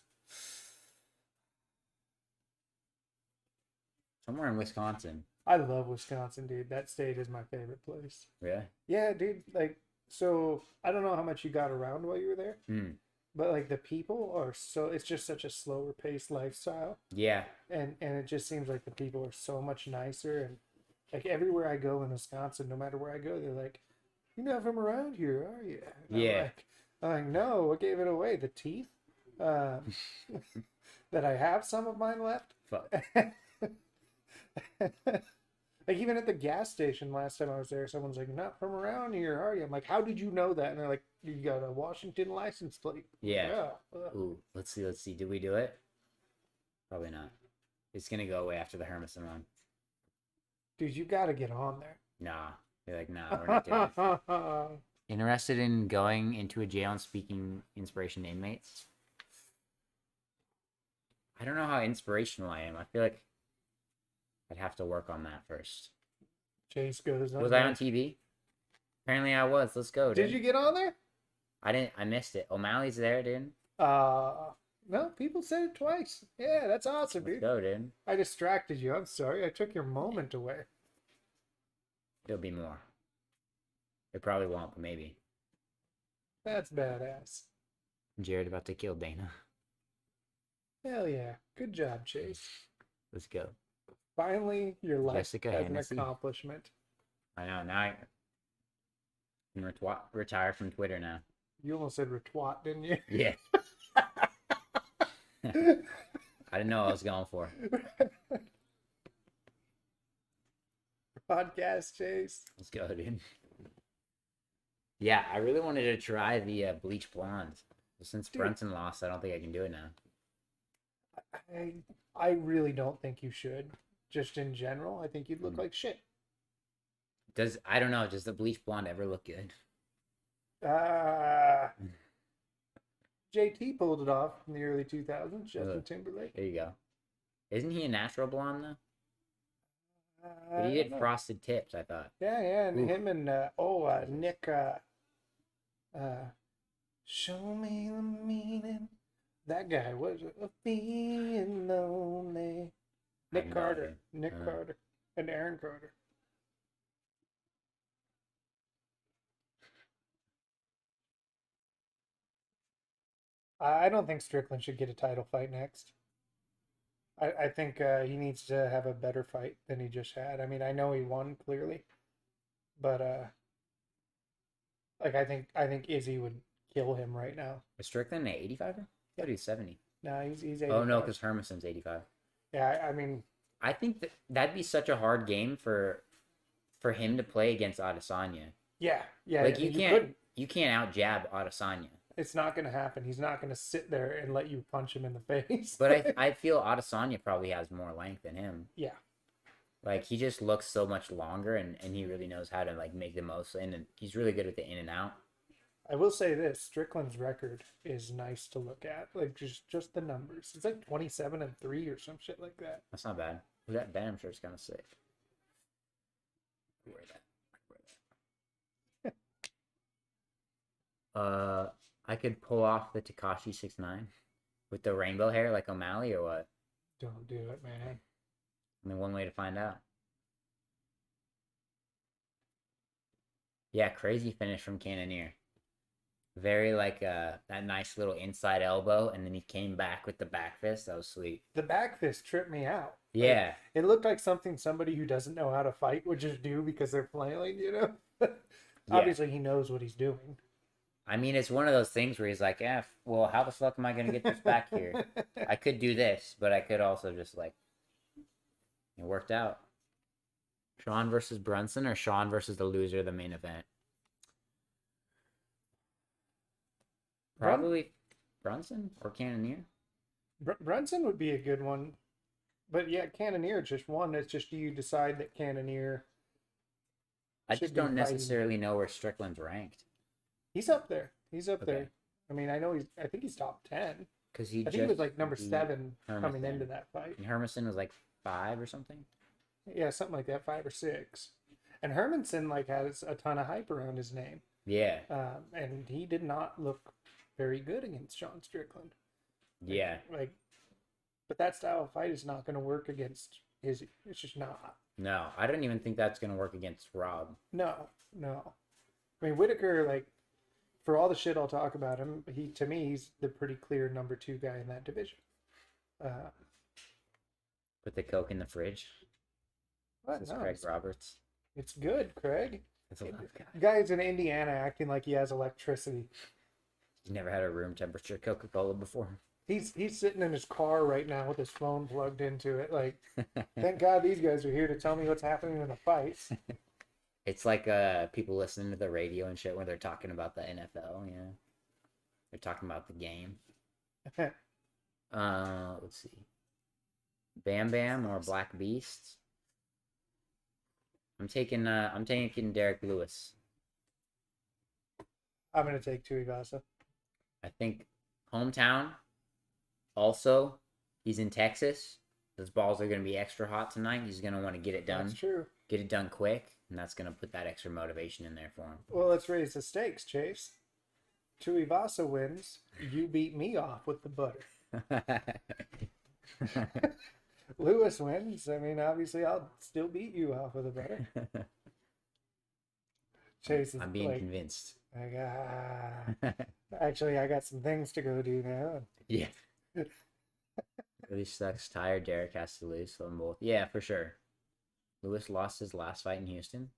Somewhere in Wisconsin. I love Wisconsin, dude. That state is my favorite place. Really? Yeah, dude. Like, so I don't know how much you got around while you were there, but like the people are so. It's just such a slower paced lifestyle, Yeah. and it just seems like the people are so much nicer. And like everywhere I go in Wisconsin, no matter where I go, they're like, "You're not from around here, are you?" And Yeah. I'm like, no. What gave it away? The teeth. That I have some of mine left. Fuck. Like even at the gas station last time I was there, someone's like, "You're not from around here, are you?" I'm like, "How did you know that?" And they're like, "You got a Washington license plate." Yeah. Yeah. Ooh, let's see. Did we do it? Probably not. It's gonna go away after the Hermison run. Dude, you got to get on there. Nah. They're like, nah, we're not doing it. Interested in going into a jail and speaking inspiration to inmates? I don't know how inspirational I am. I feel like I'd have to work on that first. Chase goes on. Was I on TV? Apparently I was. Let's go, dude. Did you get on there? I didn't. I missed it. O'Malley's there, dude. No, people said it twice. Yeah, that's awesome, Let's dude. go, dude. I distracted you. I'm sorry. I took your moment away. There'll be more. It probably won't, but maybe. That's badass. Jared about to kill Dana. Hell yeah. Good job, Chase. Let's go. Finally, your life Jessica has an Hennessy. accomplishment. I know. Now I can retire from Twitter now. You almost said retwat, didn't you? Yeah. I didn't know what I was going for. Podcast, Chase. Let's go, dude. Yeah, I really wanted to try the bleach blonde. But since Dude. Brunson lost, I don't think I can do it now. I really don't think you should. Just in general, I think you'd look like shit. I don't know, does the bleach blonde ever look good? JT pulled it off in the early 2000s. Justin Timberlake. There you go. Isn't he a natural blonde though? But I he don't did know. frosted tips, I thought. Yeah, and Oof. him and Nick. Show me the meaning. That guy was of being lonely. Nick no Carter. idea. Nick Carter and Aaron Carter. I don't think Strickland should get a title fight next. I think he needs to have a better fight than he just had. I mean, I know he won clearly, but like I think Izzy would kill him right now. Is Strickland at 85? I thought he was 70. No, he's Oh no, 85. because Hermanson's 85. Yeah, I mean, I think that'd be such a hard game for him to play against Adesanya. yeah, Like you can't couldn't. you can't out jab Adesanya. It's not going to happen. He's not going to sit there and let you punch him in the face. But I feel Adesanya probably has more length than him. Yeah. Like he just looks so much longer and he really knows how to like make the most and he's really good with the in and out. I will say this: Strickland's record is nice to look at. Like just the numbers. It's like 27-3 or some shit like that. That's not bad. That Bantam shirt's kind of sick. Wear that. I could pull off the Tekashi 6'9" with the rainbow hair like O'Malley or what? Don't do it, man. I mean, one way to find out. Yeah, crazy finish from Cannonier. Very like that nice little inside elbow, and then he came back with the back fist. That was sweet. The back fist tripped me out. Yeah. It looked like something somebody who doesn't know how to fight would just do because they're flailing, you know? Obviously, he knows what he's doing. I mean, it's one of those things where he's like, yeah, well, how the fuck am I going to get this back here? I could do this, but I could also just like, it worked out. Sean versus Brunson or Sean versus the loser of the main event? Probably Brunson or Cannonier. Brunson would be a good one. But yeah, Cannonier just one. It's just you decide that Cannonier. I just don't necessarily know where Strickland's ranked. He's up there. He's up Okay. there. I mean, I think he's top 10. Because I think he was like number 7 coming into that fight. And Hermanson was like 5 or something. Yeah, something like that, 5 or 6. And Hermanson like has a ton of hype around his name. Yeah. And he did not look very good against Sean Strickland. Yeah. But that style of fight is not going to work against Izzy. It's just not. No, I don't even think that's going to work against Rob. No. I mean, Whitaker, like, for all the shit I'll talk about him, to me, he's the pretty clear number 2 guy in that division. Put the Coke in the fridge. What? This is No, Craig Roberts. it's good, Craig. That's a love guy. Guy's in Indiana acting like he has electricity. He's never had a room temperature Coca-Cola before. He's sitting in his car right now with his phone plugged into it. Like, thank God these guys are here to tell me what's happening in the fights. It's like people listening to the radio and shit when they're talking about the NFL, you know. They're talking about the game. Let's see. Bam Bam or Black Beast? I'm taking Derek Lewis. I'm gonna take Tuivasa. I think hometown. Also, he's in Texas. Those balls are going to be extra hot tonight. He's going to want to get it done. That's true. Get it done quick, and that's going to put that extra motivation in there for him. Well, let's raise the stakes, Chase. Tuivasa wins. You beat me off with the butter. Lewis wins. I mean, obviously, I'll still beat you off with the butter. Chase is I'm being like, convinced. actually, I got some things to go do now. Yeah. Really sucks. Tired. Derek has to lose. So them both. Yeah, for sure. Lewis lost his last fight in Houston.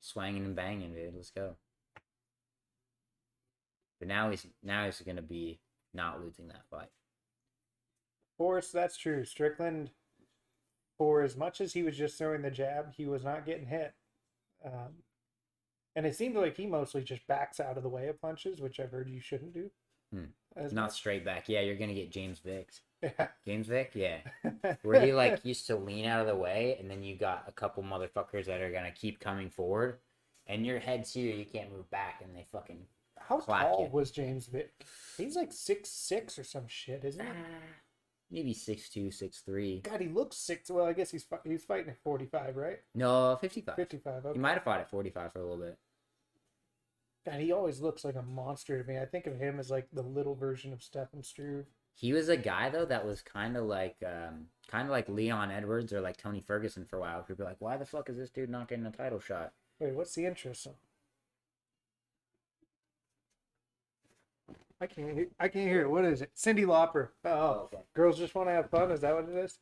Swanging and banging, dude. Let's go. But now he's gonna be not losing that fight. Forrest, that's true. Strickland, for as much as he was just throwing the jab, he was not getting hit. And it seemed like he mostly just backs out of the way of punches, which I've heard you shouldn't do. Not straight back. Yeah, you're gonna get James Vick. Yeah. James Vick, yeah. Where he like used to lean out of the way, and then you got a couple motherfuckers that are gonna keep coming forward, and your head's here, you can't move back, and they fucking How clap tall you. was James Vick? He's like 6'6" or some shit, isn't he? Maybe 6'2", 6'3". God, he looks 6. Well, I guess he's fighting at 45, right? No, 55. 55. He Okay. might have fought at 45 for a little bit. God, he always looks like a monster to me. I think of him as like the little version of Stefan Struve. He was a guy though that was kind of like Leon Edwards or like Tony Ferguson for a while. People were like, why the fuck is this dude not getting a title shot? Wait, what's the interest? I can't hear it. What is it? Cyndi Lauper. Oh, okay. Girls Just Want to Have Fun. Is that what it is?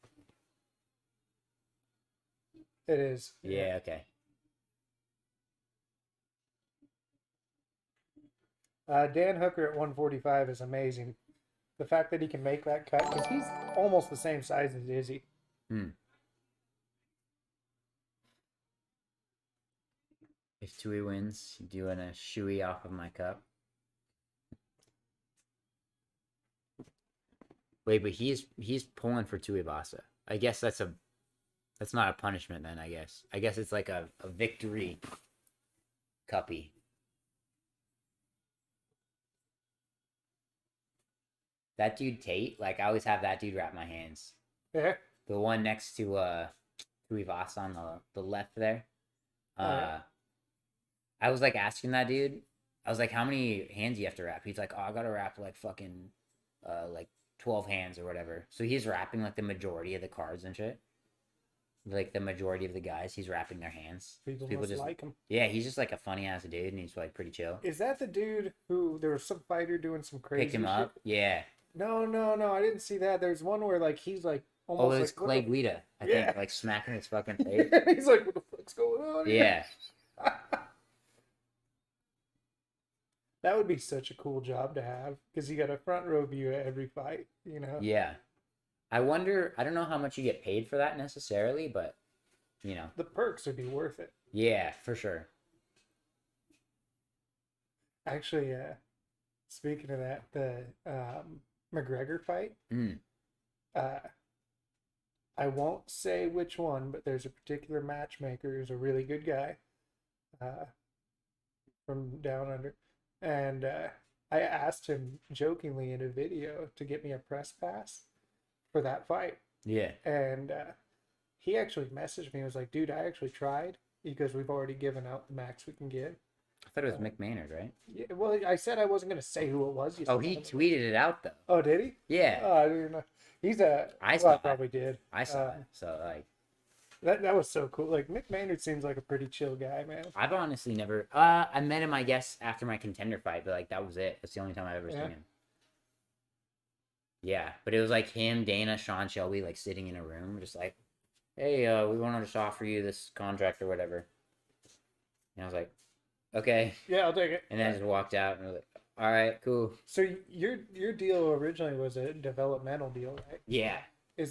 It is. Yeah, okay. Dan Hooker at 145 is amazing. The fact that he can make that cut, because he's almost the same size as Izzy. If Tui wins, you doing a shoey off of my cup. Wait, but he's pulling for Tuivasa. I guess that's not a punishment then, I guess it's like a victory cuppy. That dude Tate, like I always have that dude wrap my hands. Yeah. The one next to Tuivasa on the left there. Yeah. I was like asking that dude, I was like, how many hands do you have to wrap? He's like, oh, I gotta wrap like fucking like 12 hands or whatever. So he's wrapping like the majority of the cards and shit. Like the majority of the guys, he's wrapping their hands. People People must just like him. Yeah, he's just like a funny ass dude, and he's like pretty chill. Is that the dude who there was some fighter doing some crazy Picked him shit? up. Yeah. No, I didn't see that. There's one where like he's like Oh, almost it was like Clay Guida, I Yeah. think, like smacking his fucking face. he's like, what the fuck's going on here? Yeah. That would be such a cool job to have because you got a front row view at every fight, you know? Yeah. I wonder, I don't know how much you get paid for that necessarily, but, you know. The perks would be worth it. Yeah, for sure. Actually, speaking of that, the McGregor fight, I won't say which one, but there's a particular matchmaker who's a really good guy from down under. And I asked him jokingly in a video to get me a press pass for that fight. Yeah. And he actually messaged me and was like, dude, I actually tried because we've already given out the max we can give. I thought it was Mick Maynard, right? Yeah, well, I said I wasn't going to say who it was. Oh, he tweeted it out, though. Oh, did he? Yeah. Oh, I didn't know. He's a... I saw I it. probably did. I saw it. So, like... That was so cool. Like, Mick Maynard seems like a pretty chill guy, man. I've honestly never... I met him, I guess, after my contender fight, but, like, that was it. That's the only time I've ever seen him. Yeah, but it was, like, him, Dana, Sean Shelby, like, sitting in a room, just like, hey, we want to just offer you this contract or whatever. And I was like, okay. Yeah, I'll take it. And then I just walked out and was like, all right, cool. So your deal originally was a developmental deal, right? Yeah.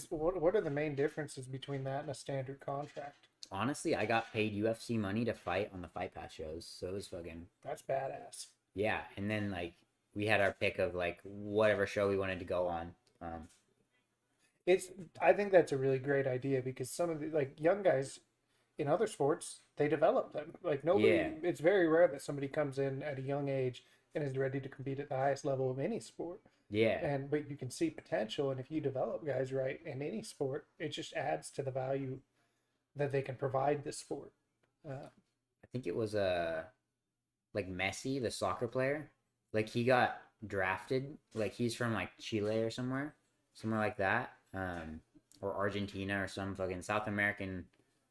What are the main differences between that and a standard contract? Honestly, I got paid UFC money to fight on the Fight Pass shows, so it was fucking... That's badass. Yeah, and then, like, we had our pick of, like, whatever show we wanted to go on. I think that's a really great idea because some of the, like, young guys in other sports, they develop them. Like, nobody... Yeah. It's very rare that somebody comes in at a young age and is ready to compete at the highest level of any sport. Yeah. But you can see potential, and if you develop guys right in any sport, it just adds to the value that they can provide this sport. I think it was like Messi, the soccer player. Like he got drafted. Like he's from like Chile or somewhere like that, or Argentina or some fucking South American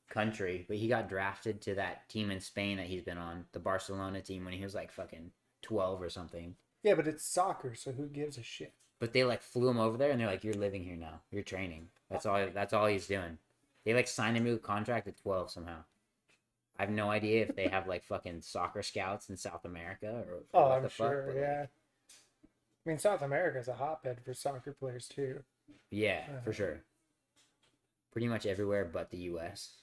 country. But he got drafted to that team in Spain that he's been on, the Barcelona team, when he was like fucking 12 or something. Yeah, but it's soccer, so who gives a shit? But they like flew him over there, and they're like, "You're living here now. You're training. That's all. That's all he's doing." They like signed him to a contract at 12 somehow. I have no idea if they have like fucking soccer scouts in South America or Oh, what I'm the sure. fuck, Yeah. I mean, South America is a hotbed for soccer players too. Yeah, for sure. Pretty much everywhere but the U.S.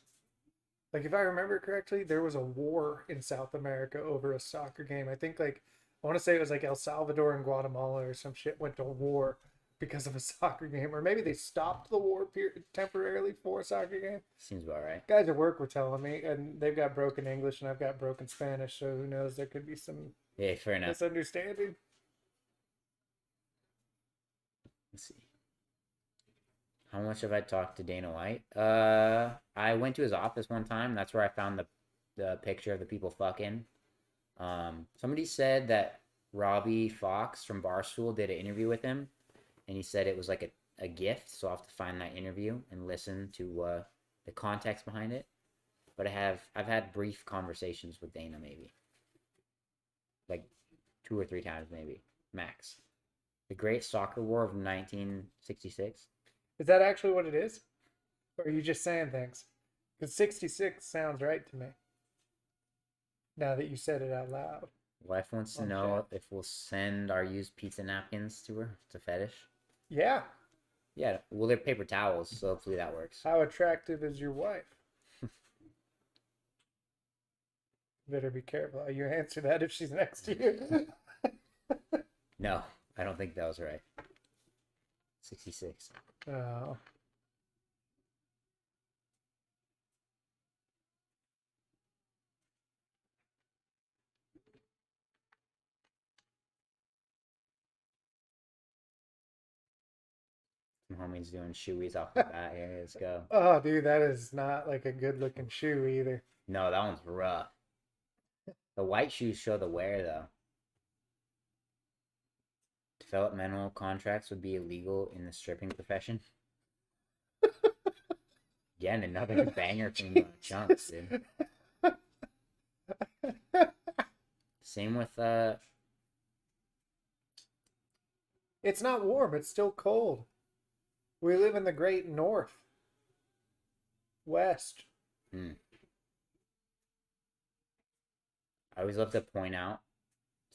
Like, if I remember correctly, there was a war in South America over a soccer game. I think like I want to say it was like El Salvador and Guatemala or some shit went to war because of a soccer game, or maybe they stopped the war temporarily for a soccer game. Seems about right. Guys at work were telling me, and they've got broken English and I've got broken Spanish, so who knows? There could be some Yeah, fair enough. misunderstanding. Let's see. How much have I talked to Dana White? I went to his office one time. That's where I found the picture of the people fucking. Somebody said that Robbie Fox from Barstool did an interview with him, and he said it was like a gift, so I'll have to find that interview and listen to the context behind it. But I've had brief conversations with Dana, maybe like 2 or 3 times, maybe. max. The Great Soccer War of 1966. Is that actually what it is? Or are you just saying things? Because 66 sounds right to me. Now that you said it out loud. Wife wants to know if we'll send our used pizza napkins to her. It's a fetish. Yeah. Yeah, well, they're paper towels, so hopefully that works. How attractive is your wife? Better be careful how you answer that if she's next to you. No, I don't think that was right. 66. Oh. Some homies doing shoeies off the bat here. Let's go. Oh, dude, that is not like a good looking shoe either. No, that one's rough. The white shoes show the wear, though. Developmental contracts would be illegal in the stripping profession. Again, another banger from Chunks, dude. Same with It's not warm, it's still cold. We live in the great north. West. I always love to point out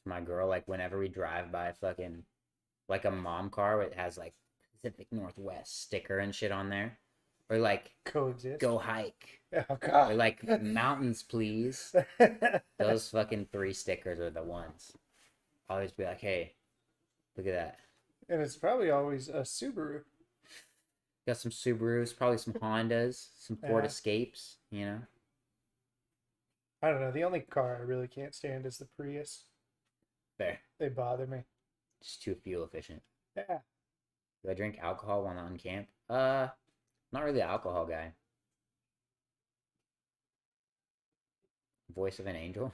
to my girl, like, whenever we drive by fucking, like, a mom car, it has, like, Pacific Northwest sticker and shit on there. Or, like, Coexist. go hike. Oh, God. Or, like, mountains, please. Those fucking 3 stickers are the ones. I'll always be like, hey, look at that. And it's probably always a Subaru. Got some Subarus, probably some Hondas, some Ford Yeah. Escapes, you know? I don't know. The only car I really can't stand is the Prius. There. They bother me. Just too fuel efficient. Yeah. Do I drink alcohol while on camp? Not really an alcohol guy. Voice of an angel?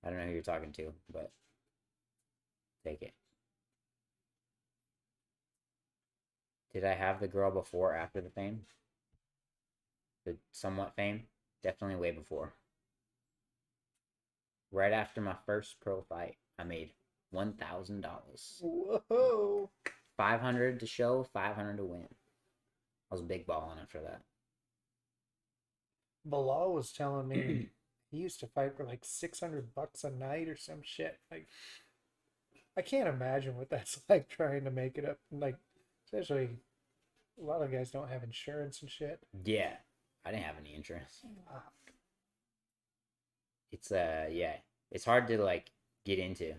I don't know who you're talking to, but take it. Did I have the girl before or after the fame? The somewhat fame? Definitely way before. Right after my first pro fight, I made $1,000. Whoa. 500 to show, 500 to win. I was big balling after that. Bilal was telling me he used to fight for like $600 a night or some shit. Like, I can't imagine what that's like trying to make it up. Like, especially a lot of guys don't have insurance and shit. Yeah, I didn't have any insurance. Fuck. It's yeah, it's hard to like get into.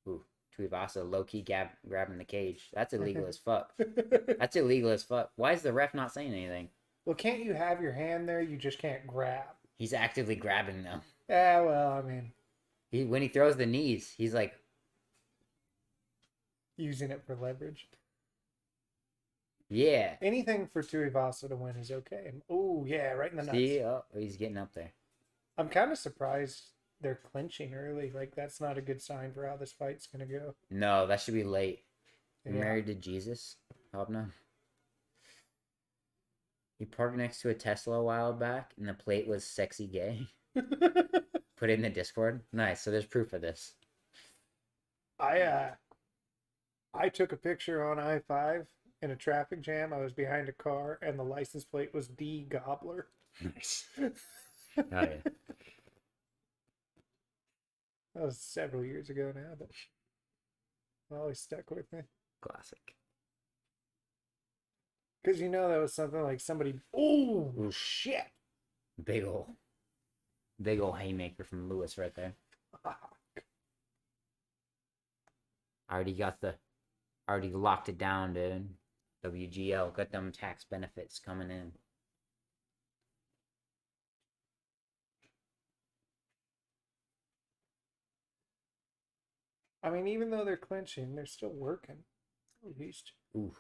Ooh, Tuivasa low key grabbing the cage. That's illegal as fuck. That's illegal as fuck. Why is the ref not saying anything? Well, can't you have your hand there? You just can't grab. He's actively grabbing though. Yeah, well, I mean, When he throws the knees, he's like, using it for leverage. yeah. Anything for Tuivasa to win is okay. Oh, yeah, right in the nuts. See, oh, he's getting up there. I'm kind of surprised they're clinching early. Like, that's not a good sign for how this fight's going to go. No, that should be late. You're Yeah. married to Jesus, Hobna. He parked next to a Tesla a while back, and the plate was "sexy gay." Put it in the Discord. Nice. So there's proof of this. I took a picture on I-5 in a traffic jam. I was behind a car, and the license plate was D Gobbler. Nice. Oh yeah. That was several years ago now, but it always stuck with me. Classic. Because you know that was something like somebody. Oh, Oof. shit. Big ol' haymaker from Lewis right there. Already locked it down, dude. WGL got them tax benefits coming in. I mean, even though they're clinching, they're still working. At least. Ooh.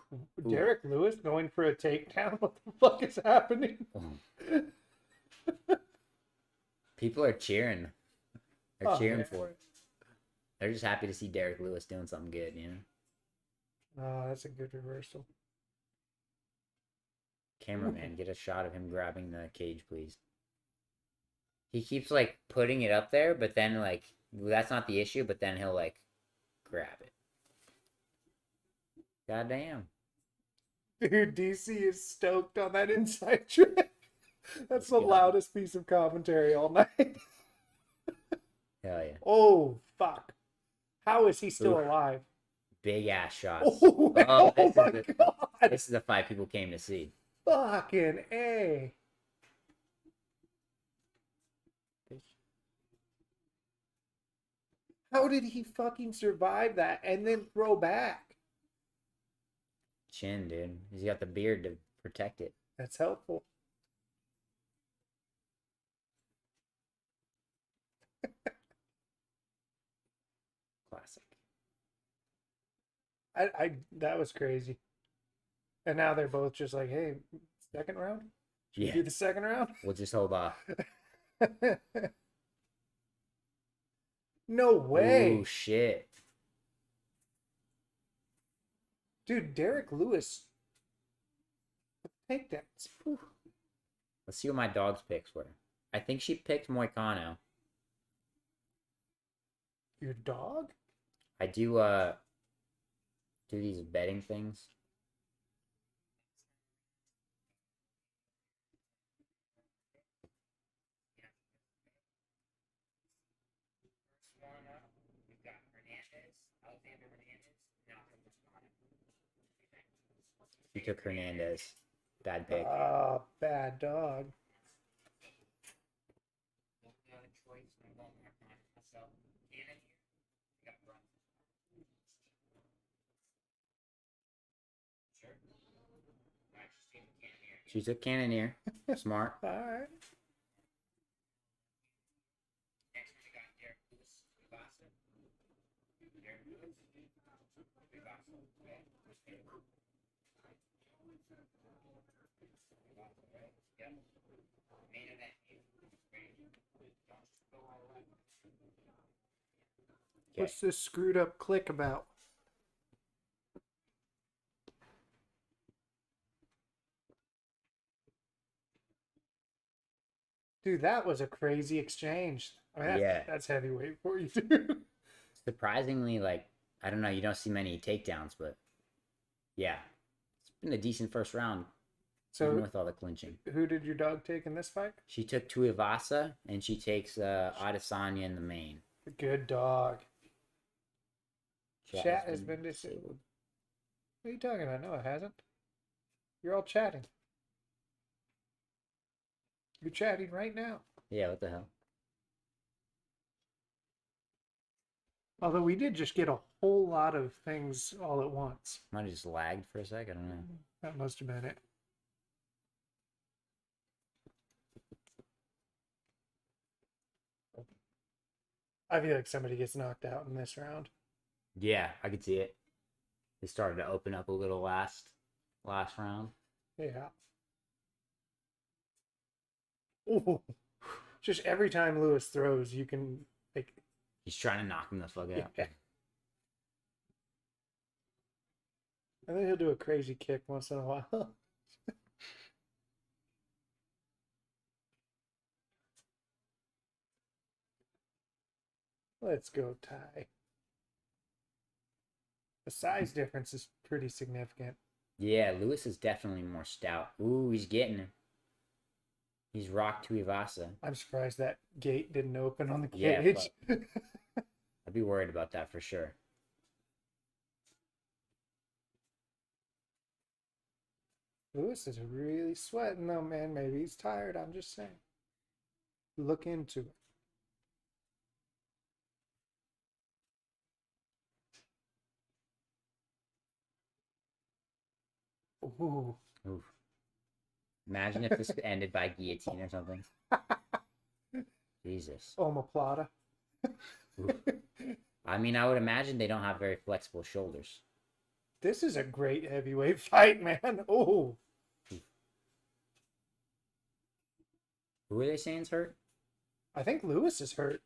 Derek Lewis going for a takedown? What the fuck is happening? People are cheering. They're Oh, cheering yeah. for it. They're just happy to see Derek Lewis doing something good, you know? Oh, that's a good reversal. Cameraman, get a shot of him grabbing the cage, please. He keeps, like, putting it up there, but then, like, That's not the issue, but then he'll like grab it. Goddamn. Dude, DC is stoked on that inside trick. That's the Yeah. loudest piece of commentary all night. Hell yeah. Oh, fuck. How is he still Oof. alive? Big ass shots. Oh, oh this my is the, god. this is the fight people came to see. Fucking A. How did he fucking survive that and then throw back? Chin, dude. He's got the beard to protect it. That's helpful. Classic. I that was crazy. And now they're both just like, hey, second round? Should we do the second round? We'll just hold off. No way. Oh shit. Dude, Derek Lewis. Takedowns. Whew. Let's see what my dog's picks were. I think she picked Moicano. Your dog? I do these betting things. She took Hernandez. Bad pick. Oh, bad dog. She took Cannoneer. Smart. All right. What's this screwed up click about? Dude, that was a crazy exchange. I mean, that's heavyweight for you, too. Surprisingly, like, I don't know, you don't see many takedowns, but yeah, it's been a decent first round, even So, with all the clinching. who did your dog take in this fight? She took Tuivasa, and she takes Adesanya in the main. Good dog. Chat Chat has been disabled. What are you talking about? No, it hasn't. You're all chatting. You're chatting right now. Yeah, what the hell? Although we did just get a whole lot of things all at once. Might have just lagged for a sec, I don't know. That must have been it. I feel like somebody gets knocked out in this round. Yeah, I could see it. They started to open up a little last round. Yeah. Ooh. Just every time Lewis throws, you can like. He's trying to knock him the fuck out. Yeah. And then he'll do a crazy kick once in a while. Let's go, Ty. The size difference is pretty significant. Yeah, Lewis is definitely more stout. Ooh, he's getting him. He's rocked Tuivasa. I'm surprised that gate didn't open on the Yeah, cage. I'd be worried about that for sure. Lewis is really sweating though, man. Maybe he's tired. I'm just saying. Look into it. Ooh. Oof. Imagine if this ended by guillotine or something. Jesus. Omoplata. Oof. I mean, I would imagine they don't have very flexible shoulders. This is a great heavyweight fight, man. Oh. Who are they saying is hurt? I think Lewis is hurt.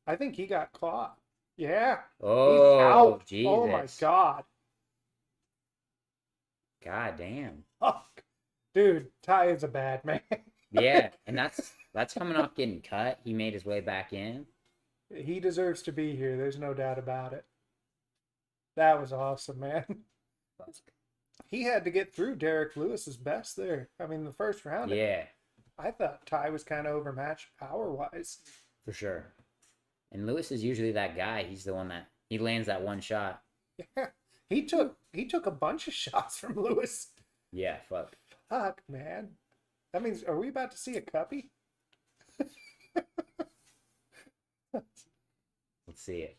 I think he got caught. Yeah. Oh, He's out. Jesus. Oh my god. God damn. Fuck. Dude, Ty is a bad man. Yeah, and that's coming off getting cut. He made his way back in. He deserves to be here. There's no doubt about it. That was awesome, man. He had to get through Derek Lewis's best there. I mean, the first round, Yeah, I thought Ty was kind of overmatched power-wise. for sure. And Lewis is usually that guy. He's the one that he lands that one shot. Yeah, he took a bunch of shots from Lewis. Yeah, fuck. Fuck, man. That means, are we about to see a cuppy? Let's see it.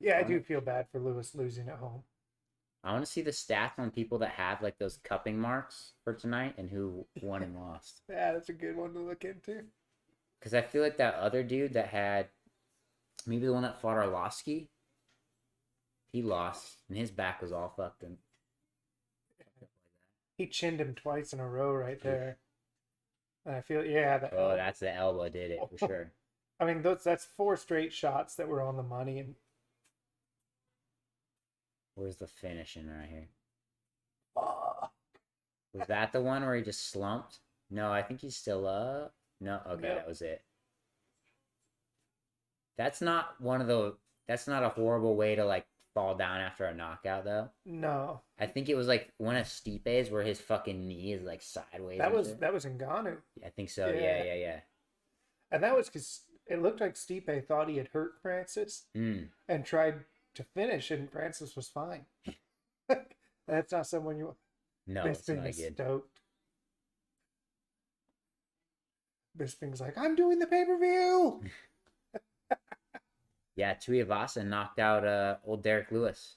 Yeah, I do feel bad for Lewis losing at home. I want to see the stats on people that have like those cupping marks for tonight and who won and lost. Yeah, that's a good one to look into. Because I feel like that other dude that had, maybe the one that fought Arlovsky, he lost and his back was all fucked. And He chinned him twice in a row right there. And I feel, yeah. oh, that's the elbow did it for sure. I mean, that's 4 straight shots that were on the money. And Where's the finishing right here? Was that the one where he just slumped? No, I think he's still up. No, okay, Yep. that was it. That's not one of the. That's not a horrible way to like fall down after a knockout, though. no, I think it was like one of Stipe's where his fucking knee is like sideways. that and was shit. Ngannou. I think so. Yeah. Yeah. And that was because it looked like Stipe thought he had hurt Francis Mm. and tried to finish, and Francis was fine. That's not someone you. No, Bisping it's not is good. stoked. Bisping's like, I'm doing the pay-per-view. Yeah, Tuivasa knocked out old Derek Lewis.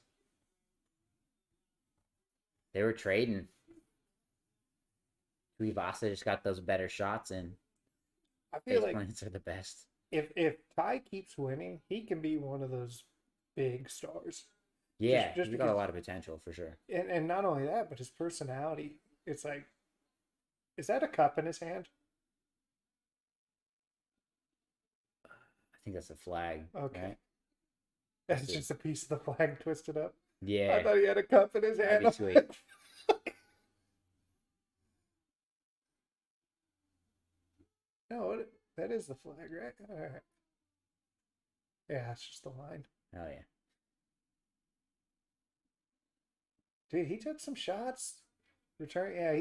They were trading. Tuivasa just got those better shots, and I feel face like plants are the best. if Ty keeps winning, he can be one of those big stars. Yeah, just he's got a because- lot of potential for sure. And not only that, but his personality. It's like, is that a cup in his hand? I think that's a flag. Okay. Right? That's see. just a piece of the flag twisted up. I Yeah. thought he had a cup in his That'd hand. be sweet. No, that is the flag, right? All right. Yeah, it's just the line. Oh yeah. Dude, he took some shots. Return. Yeah,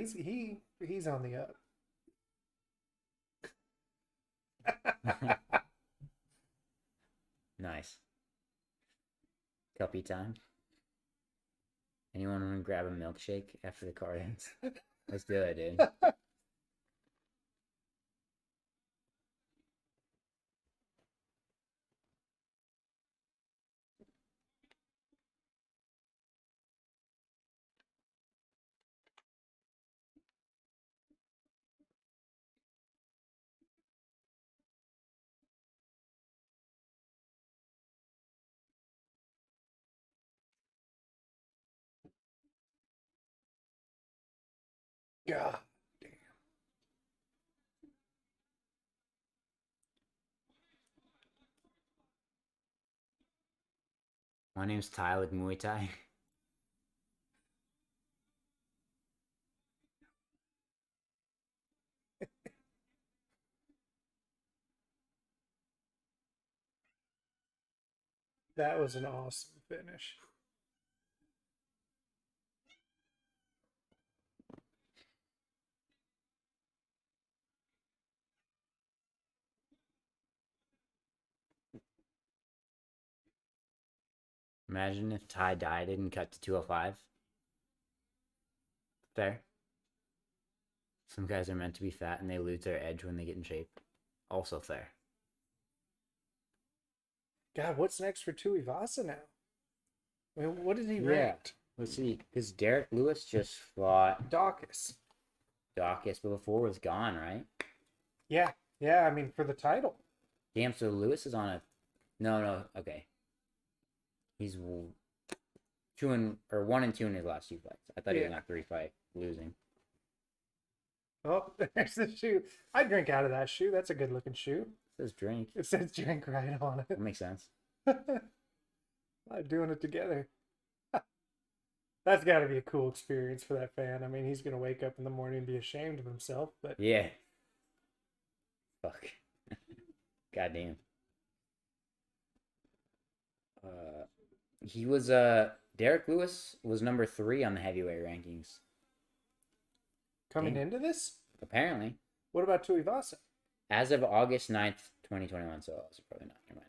he's on the up. Nice. Cuppy time. Anyone want to grab a milkshake after the card ends? Let's do it, dude. God damn. My name's Ty with Muay Thai. That was an awesome finish. Imagine if Ty dieted and cut to 205. Fair. Some guys are meant to be fat and they lose their edge when they get in shape. Also fair. God, what's next for Tuivasa now? I mean, what is he Yeah. ranked? Let's see. Because Derek Lewis just fought Dawkins. Dawkins, but before was gone, right? Yeah, I mean, for the title. Damn, so Lewis is on a... No, okay. He's 1-2 in his last 2 fights. I thought he was Yeah. on a 3-fight losing. Oh, there's the shoe. I drink out of that shoe. That's a good looking shoe. It says drink. It says drink right on it. That makes sense. I'm doing it together. That's got to be a cool experience for that fan. I mean, he's going to wake up in the morning and be ashamed of himself, but Yeah. Fuck. Goddamn. He was Derek Lewis was number 3 on the heavyweight rankings. Coming Damn. into this? Apparently. What about Tuivasa? As of August 9th, 2021, so it's probably not. Never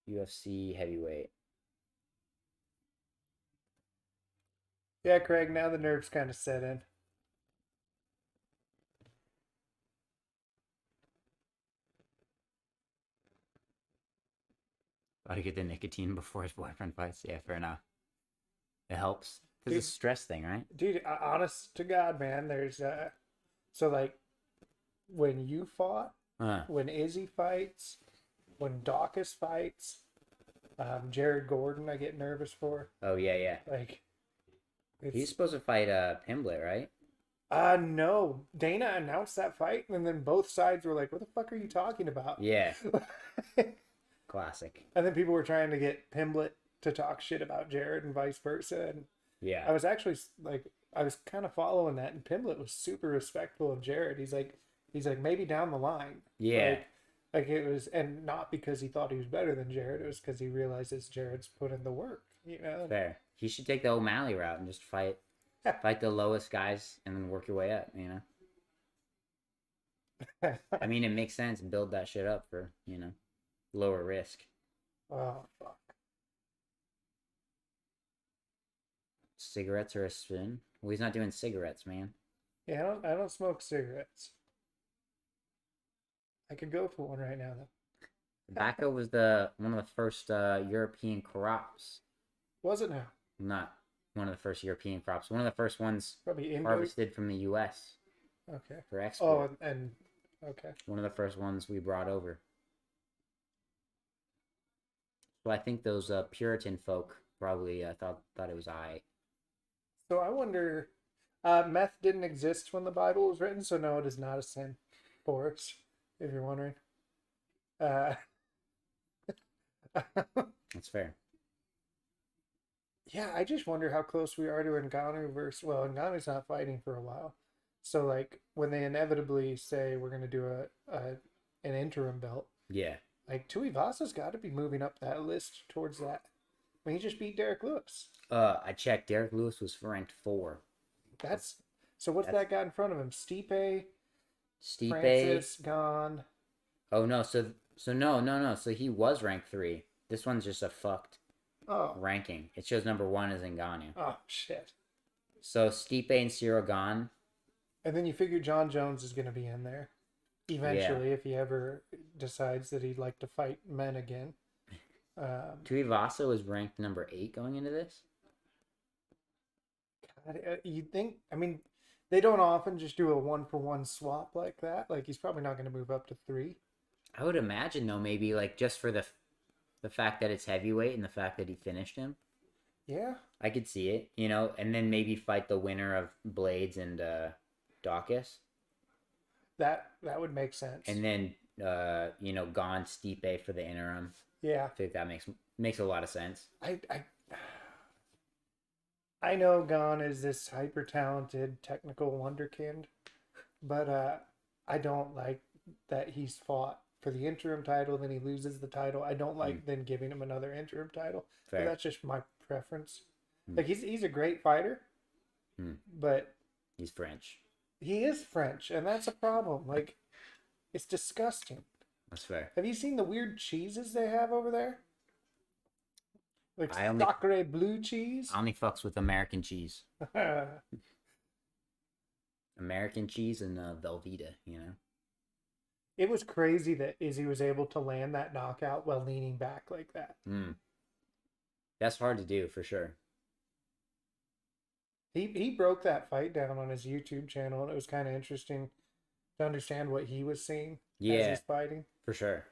mind. UFC heavyweight. Yeah, Craig, now the nerves kind of set in. Gotta get the nicotine before his boyfriend fights. Yeah, fair enough. It helps. It's a stress thing, right? Dude, honest to God, man, there's so like when you fought, when Izzy fights, when Dawkins fights, Jared Gordon, I get nervous for. Oh yeah. Like, He's supposed to fight Pimblett, right? No. Dana announced that fight, and then both sides were like, "What the fuck are you talking about?" Yeah. Classic. And then people were trying to get Pimblett to talk shit about Jared and vice versa. And Yeah. I was actually like, I was kind of following that, and Pimblett was super respectful of Jared. He's like maybe down the line. Yeah. Like it was, and not because he thought he was better than Jared. It was because he realizes Jared's put in the work. You know. Fair. He should take the O'Malley route and just fight the lowest guys and then work your way up. You know. I mean, it makes sense. Build that shit up for lower risk. Oh fuck. Cigarettes or a spin? Well, he's not doing cigarettes, man. Yeah, I don't smoke cigarettes. I could go for one right now though. Tobacco was one of the first European crops. Was it now? Not one of the first European crops. One of the first ones Probably harvested from the U.S. Okay. for export. Oh, and okay. One of the first ones we brought over. So I think those Puritan folk probably thought it was aight. So I wonder, meth didn't exist when the Bible was written, so no, it is not a sin for us, if you're wondering. That's fair. Yeah, I just wonder how close we are to Ngannou versus. Well, Ngannou's not fighting for a while, so like when they inevitably say we're gonna do an interim belt, Yeah. like Tuivasa's got to be moving up that list towards that. I mean, he just beat Derek Lewis. I checked. Derek Lewis was ranked 4. That's so. What's that got in front of him? Stipe, Stipe. Francis, Gane. Oh no. So no. So he was ranked 3. This one's just a fucked ranking. It shows number 1 is Ngannou. Oh shit. So Stipe and Cyril Gane. And then you figure John Jones is going to be in there eventually if he ever decides that he'd like to fight men again. Tuivasa was ranked number 8 going into this. God, you'd think, I mean, they don't often just do a 1-for-1 swap like that. Like, he's probably not going to move up to 3. I would imagine though, maybe like just for the fact that it's heavyweight and the fact that he finished him. Yeah. I could see it, and then maybe fight the winner of Blades and Dawkins. That would make sense. And then Gane Stipe for the interim. Yeah. I think that makes a lot of sense. I know Gane is this hyper talented technical wonderkind, but I don't like that he's fought for the interim title, then he loses the title. I don't like then giving him another interim title. Fair. But that's just my preference. Like he's a great fighter, but he's French. He is French, and that's a problem. Like, it's disgusting. That's fair. Have you seen the weird cheeses they have over there? Like sacre blue cheese? I only fucks with American cheese. American cheese and Velveeta, It was crazy that Izzy was able to land that knockout while leaning back like that. That's hard to do, for sure. He broke that fight down on his YouTube channel, and it was kind of interesting to understand what he was seeing as he's fighting. For sure.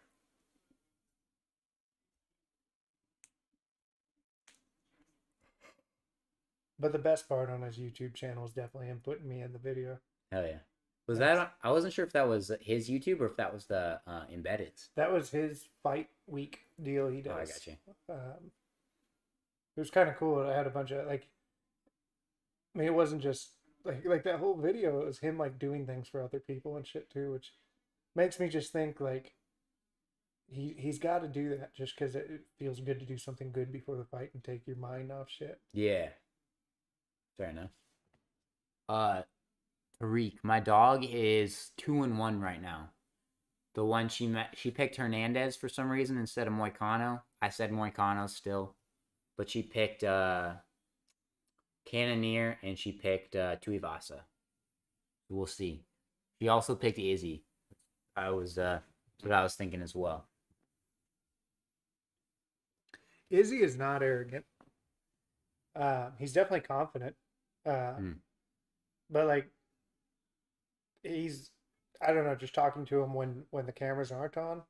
But the best part on his YouTube channel is definitely him putting me in the video. Hell yeah. Was that? I wasn't sure if that was his YouTube or if that was the Embeddeds. That was his fight week deal he does. Oh, I got you. It was kind of cool. I had a bunch of I mean, it wasn't just like that whole video. It was him like doing things for other people and shit too, which makes me just think like he's got to do that just because it feels good to do something good before the fight and take your mind off shit. Yeah. Fair enough. Tariq, my dog is 2-1 right now. The one she picked Hernandez for some reason instead of Moicano. I said Moicano still, but she picked Cannoneer and she picked Tuivasa. We'll see. She also picked Izzy. That's what I was thinking as well. Izzy is not arrogant. He's definitely confident. But like he's, I don't know, just talking to him when the cameras aren't on,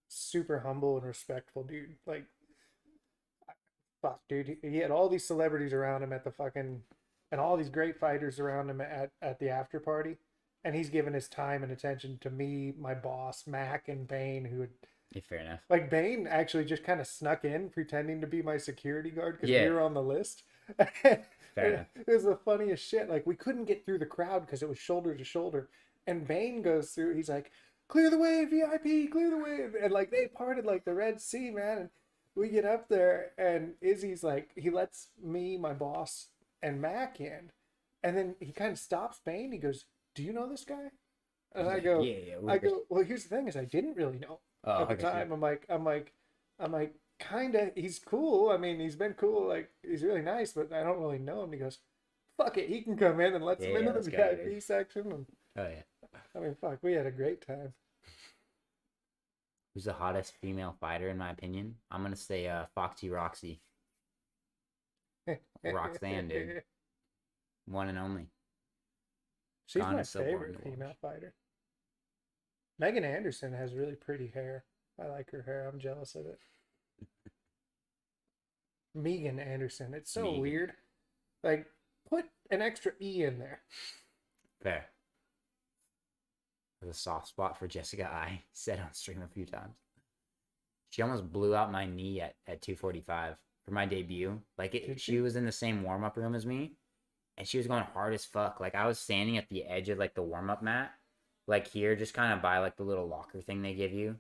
super humble and respectful dude. Like fuck, dude, he had all these celebrities around him at the fucking, and all these great fighters around him at the after party, and he's given his time and attention to me, my boss, Mac, and Bane, who would. Yeah, fair enough. Like Bane actually just kind of snuck in, pretending to be my security guard because Yeah. we were on the list. Fair enough. It was the funniest shit. Like we couldn't get through the crowd because it was shoulder to shoulder, and Bane goes through. He's like, "Clear the way, VIP, clear the way," and like they parted like the Red Sea, man. And we get up there, and Izzy's like, he lets me, my boss, and Mac in, and then he kind of stops Bane. He goes, "Do you know this guy?" And I go, "Well, here's the thing: is I didn't really know at the time." I'm like, kind of. He's cool. I mean, he's been cool. Like he's really nice, but I don't really know him. He goes, "Fuck it, he can come in," and lets him into the VIP section. And, oh yeah. I mean, fuck, we had a great time. Who's the hottest female fighter in my opinion? I'm gonna say Foxy Roxy. Roxanne, dude. One and only. She's my favorite female fighter. Megan Anderson has really pretty hair. I like her hair. I'm jealous of it. Megan Anderson. It's so weird. Like, put an extra E in there. Fair. There's a soft spot for Jessica I said on stream a few times. She almost blew out my knee at 245 for my debut. Like she was in the same warm-up room as me, and she was going hard as fuck. Like I was standing at the edge of like the warm-up mat, like here, just kind of by like the little locker thing they give you,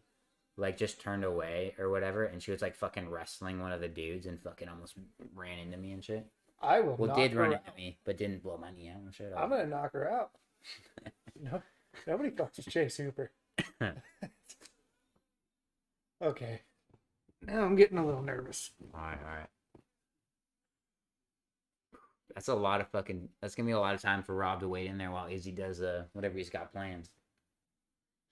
like just turned away or whatever, and she was like fucking wrestling one of the dudes and fucking almost ran into me and shit. I will. Well, did run into me, but didn't blow my knee out and shit. I'm gonna knock her out. No, nobody fucks Chase Hooper. Okay. Now I'm getting a little nervous. All right. That's a lot of fucking. That's gonna be a lot of time for Rob to wait in there while Izzy does whatever he's got planned.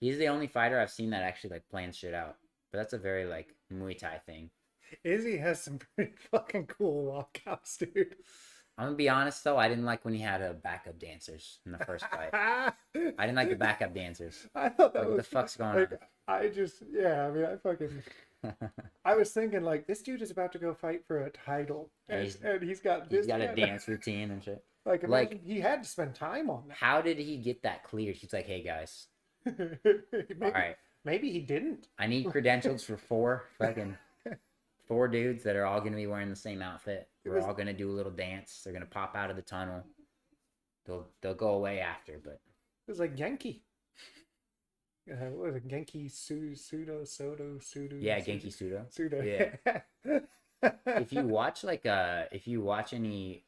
He's the only fighter I've seen that actually like plans shit out. But that's a very like Muay Thai thing. Izzy has some pretty fucking cool walkouts, dude. I'm gonna be honest though, I didn't like when he had backup dancers in the first fight. I didn't like the backup dancers. I thought that like, was what the fuck's going like, on? I mean, I was thinking like this dude is about to go fight for a title, and he's got this. He's got a dance routine and shit. Like, imagine he had to spend time on that. How did he get that cleared? He's like, hey guys, all right, maybe he didn't. I need credentials for four dudes that are all gonna be wearing the same outfit. We're all gonna do a little dance. They're gonna pop out of the tunnel. They'll go away after, but it was like Genki. What was it? Genki Sudo. Yeah, Genki Sudo. Yeah. if you watch any,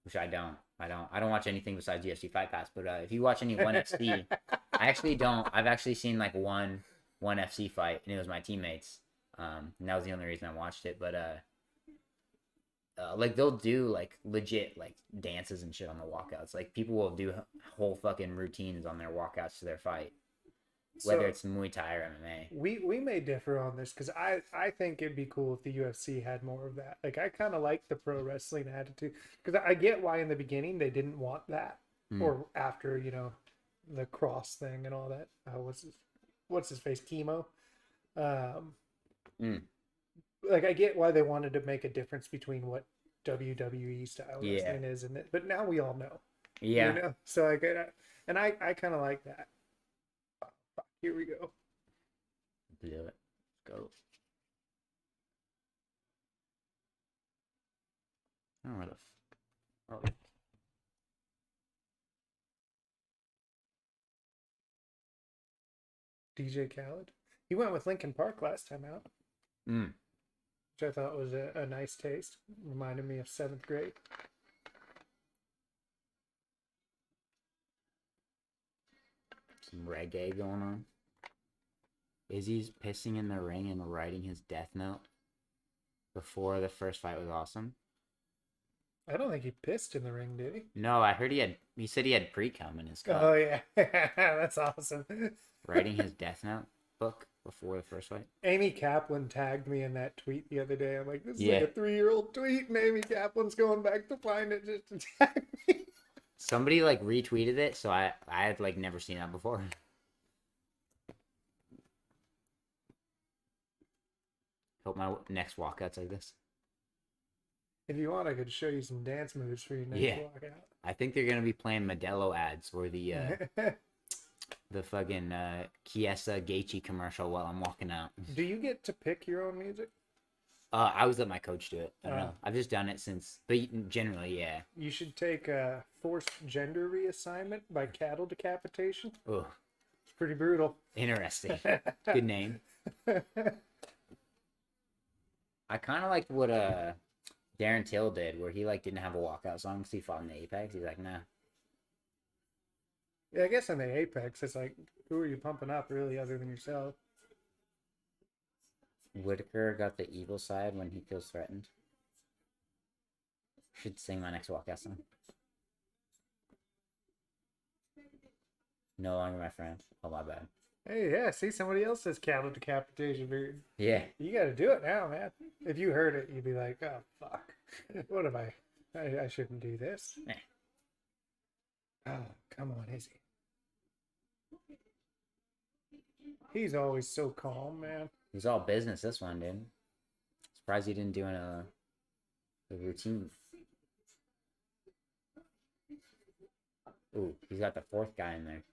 which I don't watch anything besides UFC Fight Pass, but if you watch any ONE FC, I actually don't. I've actually seen like one FC fight, and it was my teammates. And that was the only reason I watched it. But like they'll do like legit like dances and shit on the walkouts. Like people will do whole fucking routines on their walkouts to their fight. Whether it's Muay Thai or MMA. We may differ on this because I think it'd be cool if the UFC had more of that. Like I kind of like the pro wrestling attitude because I get why in the beginning they didn't want that or after the cross thing and all that. What's his face chemo. Like I get why they wanted to make a difference between what WWE style wrestling is and it, but now we all know. Yeah. So I get it, and I kind of like that. Here we go. Do it. Let's go. I don't know where the fuck. DJ Khaled. He went with Linkin Park last time out, Mm. which I thought was a nice taste. Reminded me of 7th grade. Some reggae going on. Izzy's pissing in the ring and writing his death note before the first fight was awesome. I don't think he pissed in the ring, did he? No, I heard he said he had pre-cum in his cup. Oh, yeah. That's awesome. Writing his death note book before the first fight. Amy Kaplan tagged me in that tweet the other day. I'm like, this is Yeah. like a 3-year-old tweet, and Amy Kaplan's going back to find it just to tag me. Somebody like retweeted it, so I had like never seen that before. Hope my next walkout's like this. If you want, I could show you some dance moves for your next Yeah. walkout. I think they're gonna be playing Modelo ads or the fucking Chiesa Gaethje commercial while I'm walking out. Do you get to pick your own music? I was let my coach do it. I don't Oh. know. I've just done it since, but generally, yeah. You should take Forced Gender Reassignment by Cattle Decapitation. Oh, It's pretty brutal. interesting. Good name. I kind of liked what Darren Till did, where he like didn't have a walkout song because he fought in the Apex. He's like, nah. Yeah, I guess in the Apex, it's like, who are you pumping up, really, other than yourself? Whitaker got the evil side when he feels threatened. Should sing my next walkout song. No longer my friend. Oh, my bad. Hey, yeah, see, somebody else says Cattle Decapitation, dude. Yeah. You gotta do it now, man. If you heard it, you'd be like, oh, fuck. What have I shouldn't do this. Eh. Oh, come on, Izzy. He's always so calm, man. He's all business this one, dude. Surprised he didn't do a routine. Ooh, he's got the 4th guy in there.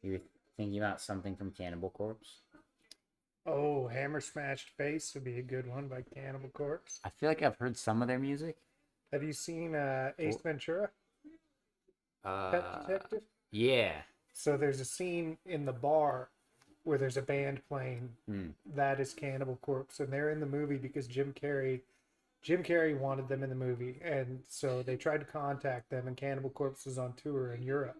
You were thinking about something from Cannibal Corpse? Oh, Hammer Smashed Face would be a good one by Cannibal Corpse. I feel like I've heard some of their music. Have you seen Ace Ventura, Pet Detective? Yeah. So there's a scene in the bar where there's a band playing. Hmm. That is Cannibal Corpse, and they're in the movie because Jim Carrey wanted them in the movie, and so they tried to contact them, and Cannibal Corpse was on tour in Europe,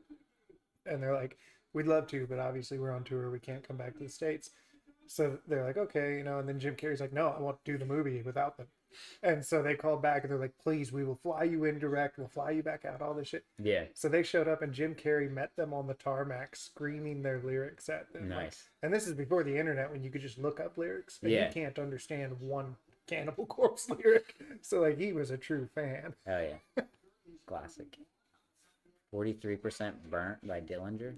and they're like, we'd love to, but obviously we're on tour, we can't come back to the States. So they're like, okay, and then Jim Carrey's like, no, I want to do the movie without them. And so they called back and they're like, please, we will fly you in direct, we'll fly you back out, all this shit. Yeah. So they showed up and Jim Carrey met them on the tarmac screaming their lyrics at them. Like, Nice. and this is before the internet when you could just look up lyrics. And Yeah. you can't understand one Cannibal Corpse lyric. So like he was a true fan. Oh, yeah. Classic. 43% burnt by Dillinger.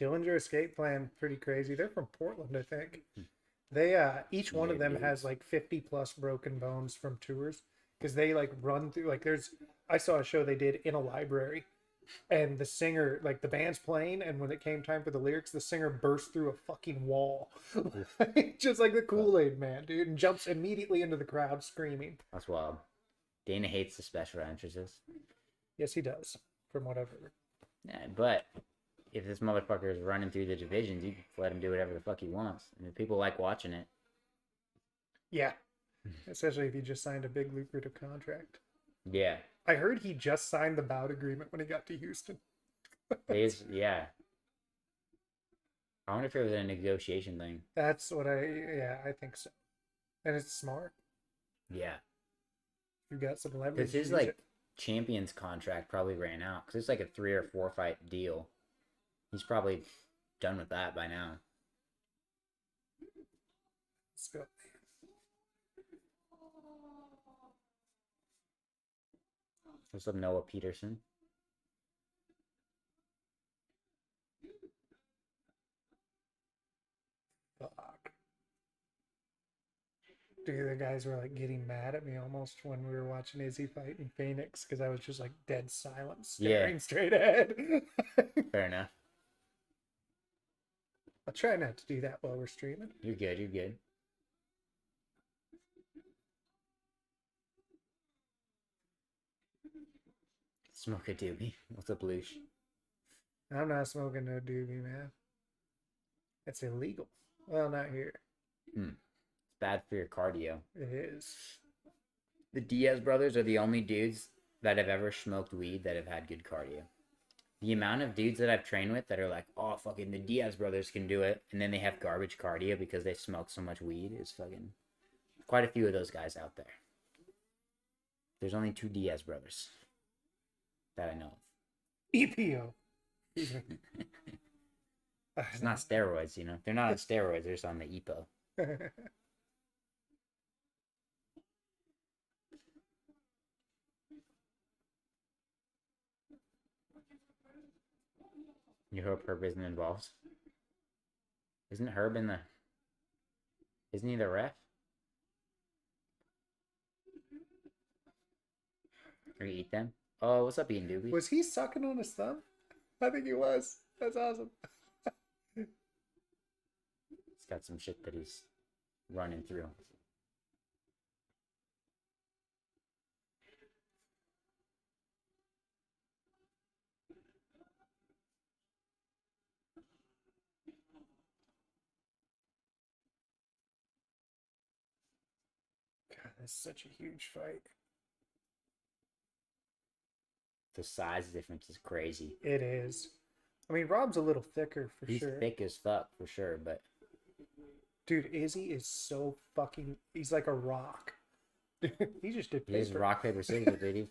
Dillinger Escape Plan, pretty crazy. They're from Portland, I think. They each one of them has like 50 plus broken bones from tours because they like run through like I saw a show they did in a library and the singer, like the band's playing, and when it came time for the lyrics, the singer burst through a fucking wall. Just like the Kool-Aid Man, dude, and jumps immediately into the crowd screaming. That's wild. Dana hates the special entrances. Yes, he does, from whatever. Yeah, but if this motherfucker is running through the divisions, you can let him do whatever the fuck he wants. I mean, people like watching it. Yeah, especially if he just signed a big lucrative contract. Yeah. I heard he just signed the bout agreement when he got to Houston. Yeah. I wonder if it was a negotiation thing. That's what I think so. And it's smart. Yeah. You got some leverage. Because his, use like, it. Champions contract probably ran out. Because it's like a 3 or 4 fight deal. He's probably done with that by now. Let's go. What's up, Noah Peterson? Fuck. Dude, the guys were like getting mad at me almost when we were watching Izzy fight in Phoenix because I was just like dead silent, staring straight ahead. Fair enough. I'll try not to do that while we're streaming. You're good. You're good. Smoke a doobie. What's a bloosh? I'm not smoking no doobie, man. It's illegal. Well, not here. It's bad for your cardio. It is. The Diaz brothers are the only dudes that have ever smoked weed that have had good cardio. The amount of dudes that I've trained with that are like, oh, fucking the Diaz brothers can do it, and then they have garbage cardio because they smoke so much weed is fucking quite a few of those guys out there. There's only 2 Diaz brothers that I know of. EPO. It's not steroids, you know. They're not on steroids. They're just on the EPO. You hope Herb isn't involved. Isn't Herb in the... Isn't he the ref? Or you eat them? Oh, what's up, eating doobie? Was he sucking on his thumb? I think he was. That's awesome. He's got some shit that he's running through. God, that's such a huge fight. The size difference is crazy. It is. I mean, Rob's a little thicker for He's sure. thick as fuck for sure, but Dude, Izzy is so fucking... He's like a rock. He just did he's paper. rock, paper, scissors, dude. He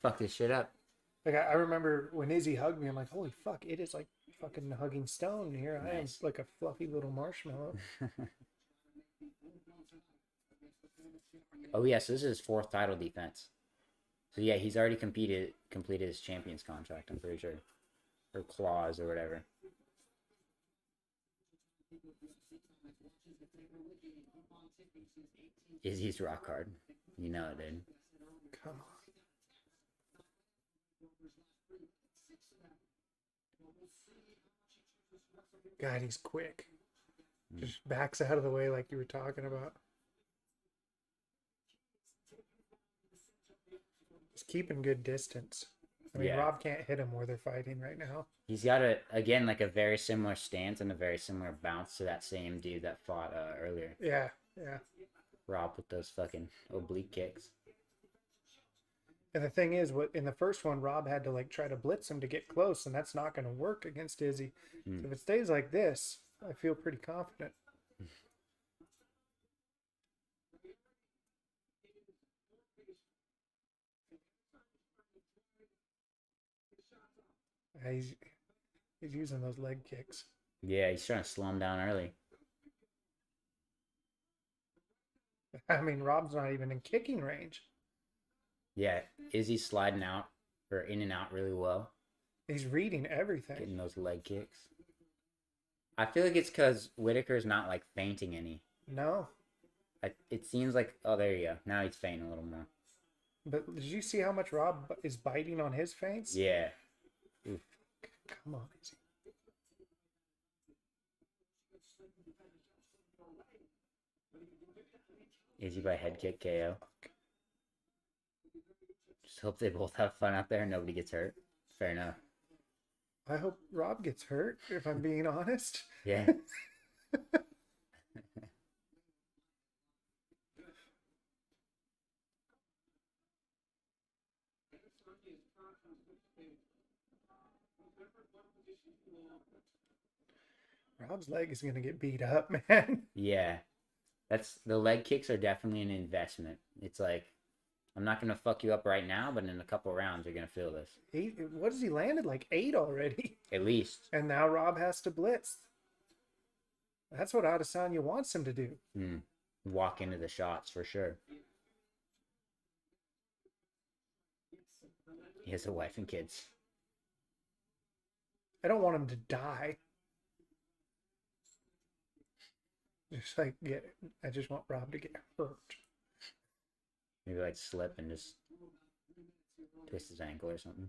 fucked this shit up. Like, I remember when Izzy hugged me, I'm like, holy fuck, it is like fucking hugging stone. Here I am, Nice. like a fluffy little marshmallow. Oh yeah, so this is his 4th title defense. So yeah, he's already completed his champion's contract, I'm pretty sure. Or clause or whatever. Izzy's rock hard. You know it, dude. Come on. God, he's quick. Just backs out of the way like you were talking about. He's keeping good distance. I mean, Yeah. Rob can't hit him where they're fighting right now. He's got again like a very similar stance and a very similar bounce to that same dude that fought earlier. Yeah, yeah. Rob with those fucking oblique kicks. And the thing is, what in the first one, Rob had to like try to blitz him to get close, and that's not going to work against Izzy. So if it stays like this, I feel pretty confident. He's using those leg kicks. Yeah, he's trying to slow him down early. I mean, Rob's not even in kicking range. Yeah, Izzy's sliding out or in and out really well, He's reading everything. getting those leg kicks. I feel like it's because Whitaker's not like fainting any. No, It seems like, oh, there you go. Now he's fainting a little more. but did you see how much Rob is biting on his feints? Yeah. Come on, Izzy. Izzy by head kick KO. Just hope they both have fun out there and nobody gets hurt. Fair enough. I hope Rob gets hurt, if I'm being honest. Yeah. Rob's leg is going to get beat up, man. Yeah. The leg kicks are definitely an investment. It's like, I'm not going to fuck you up right now, but in a couple rounds, you're going to feel this. What has he landed? Like 8 already. At least. And now Rob has to blitz. That's what Adesanya wants him to do. Walk into the shots for sure. He has a wife and kids. I don't want him to die. Just like I just want Rob to get hurt. Maybe like slip and just twist his ankle or something.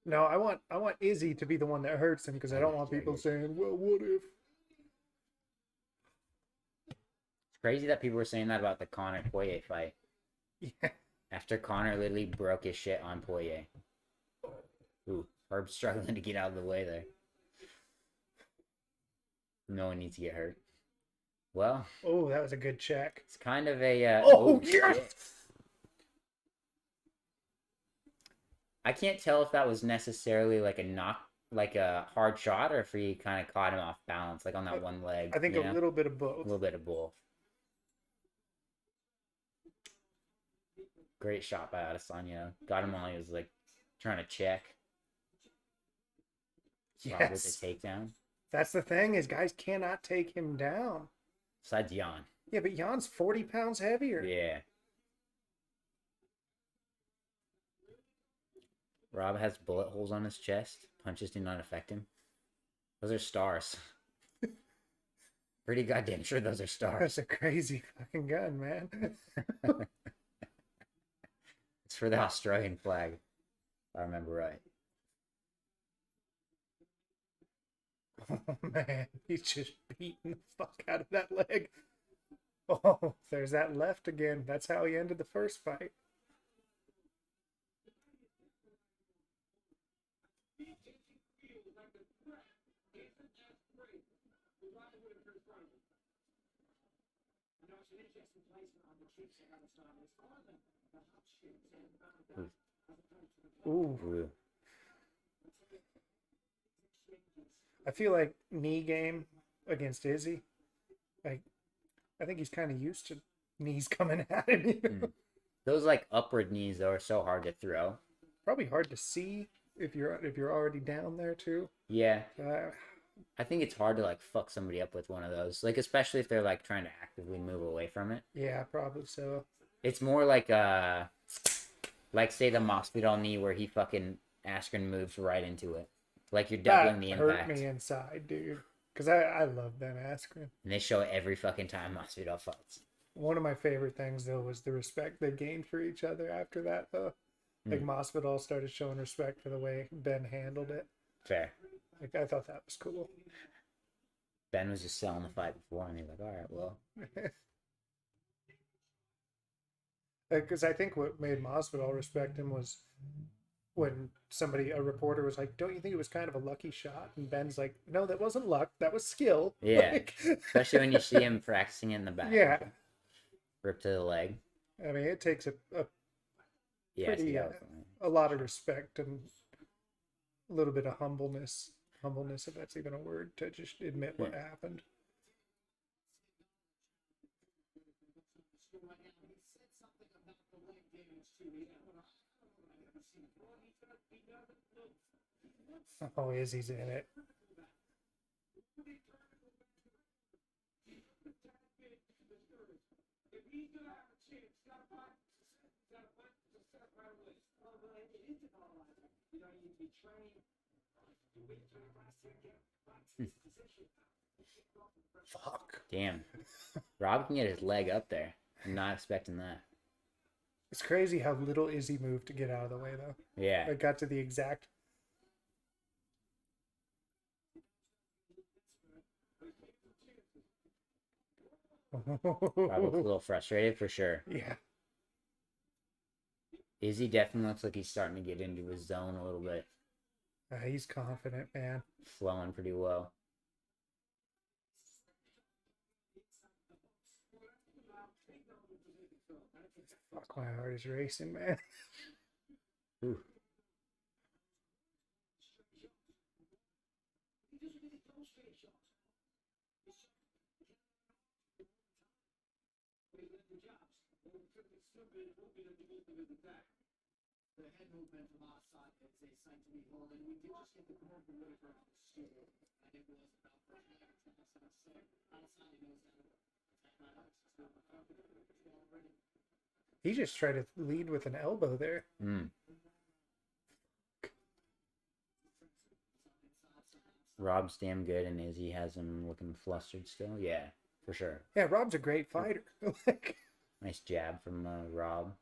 No, I want Izzy to be the one that hurts him because I don't want people saying, "Well, what if?" Crazy that people were saying that about the Conor Poirier fight. Yeah. After Conor literally broke his shit on Poirier. Ooh, Herb's struggling to get out of the way there. No one needs to get hurt. Well, Oh, that was a good check. it's kind of a. Oh, yes! Shit. I can't tell if that was necessarily like a knock, like a hard shot, or if he kind of caught him off balance, like on that one leg. I think you a know? little bit of A both. little bit of both. Great shot by Adesanya. Got him while he was like trying to check. Rob with Yes. the takedown. That's the thing is guys cannot take him down. Besides Jan. Yeah, but Jan's 40 pounds heavier. Yeah. Rob has bullet holes on his chest. Punches do not affect him. Those are stars. Pretty goddamn sure those are stars. That's a crazy fucking gun, man. It's for the Australian flag, if I remember right. Oh man, he's just beating the fuck out of that leg. Oh, there's that left again. That's how he ended the first fight. Ooh. Ooh. I feel like knee game against Izzy. Like, I think he's kind of used to knees coming at him. You know? Those like upward knees though are so hard to throw. Probably hard to see if you're already down there too. Yeah. Uh, I think it's hard to like fuck somebody up with one of those. Like especially if they're like trying to actively move away from it. yeah, probably so. It's more like say the Masvidal knee where he fucking Askren moves right into it. Like you're doubling the That hurt impact. me inside, dude. Because I love Ben Askren. And they show it every fucking time Masvidal fights. One of my favorite things though was the respect they gained for each other after that though. Like Masvidal started showing respect for the way Ben handled it. Fair. Like I thought that was cool. Ben was just selling the fight before and he's like, alright, well. Because I think what made Masvidal respect him was when a reporter was like, "Don't you think it was kind of a lucky shot?" And Ben's like, "No, that wasn't luck. That was skill." Yeah. Like, Especially when you see him practicing in the back. yeah. Rip to the leg. I mean, it takes a Yeah, pretty, see, that was- a lot of respect and a little bit of humbleness, if that's even a word, to just admit what happened. Oh, Izzy's in it. Fuck. Damn. Rob can get his leg up there. I'm not expecting that. It's crazy how little Izzy moved to get out of the way, though. Yeah. It got to the exact. Rob looks a little frustrated for sure. Yeah. Izzy definitely looks like he's starting to get into his zone a little bit. He's confident, man. Flowing pretty well. Fuck, my heart is racing, man. Ooh. He just tried to lead with an elbow there. Rob's damn good, and Izzy has him looking flustered still. Yeah, for sure. Yeah, Rob's a great fighter. Like, Nice jab from Rob.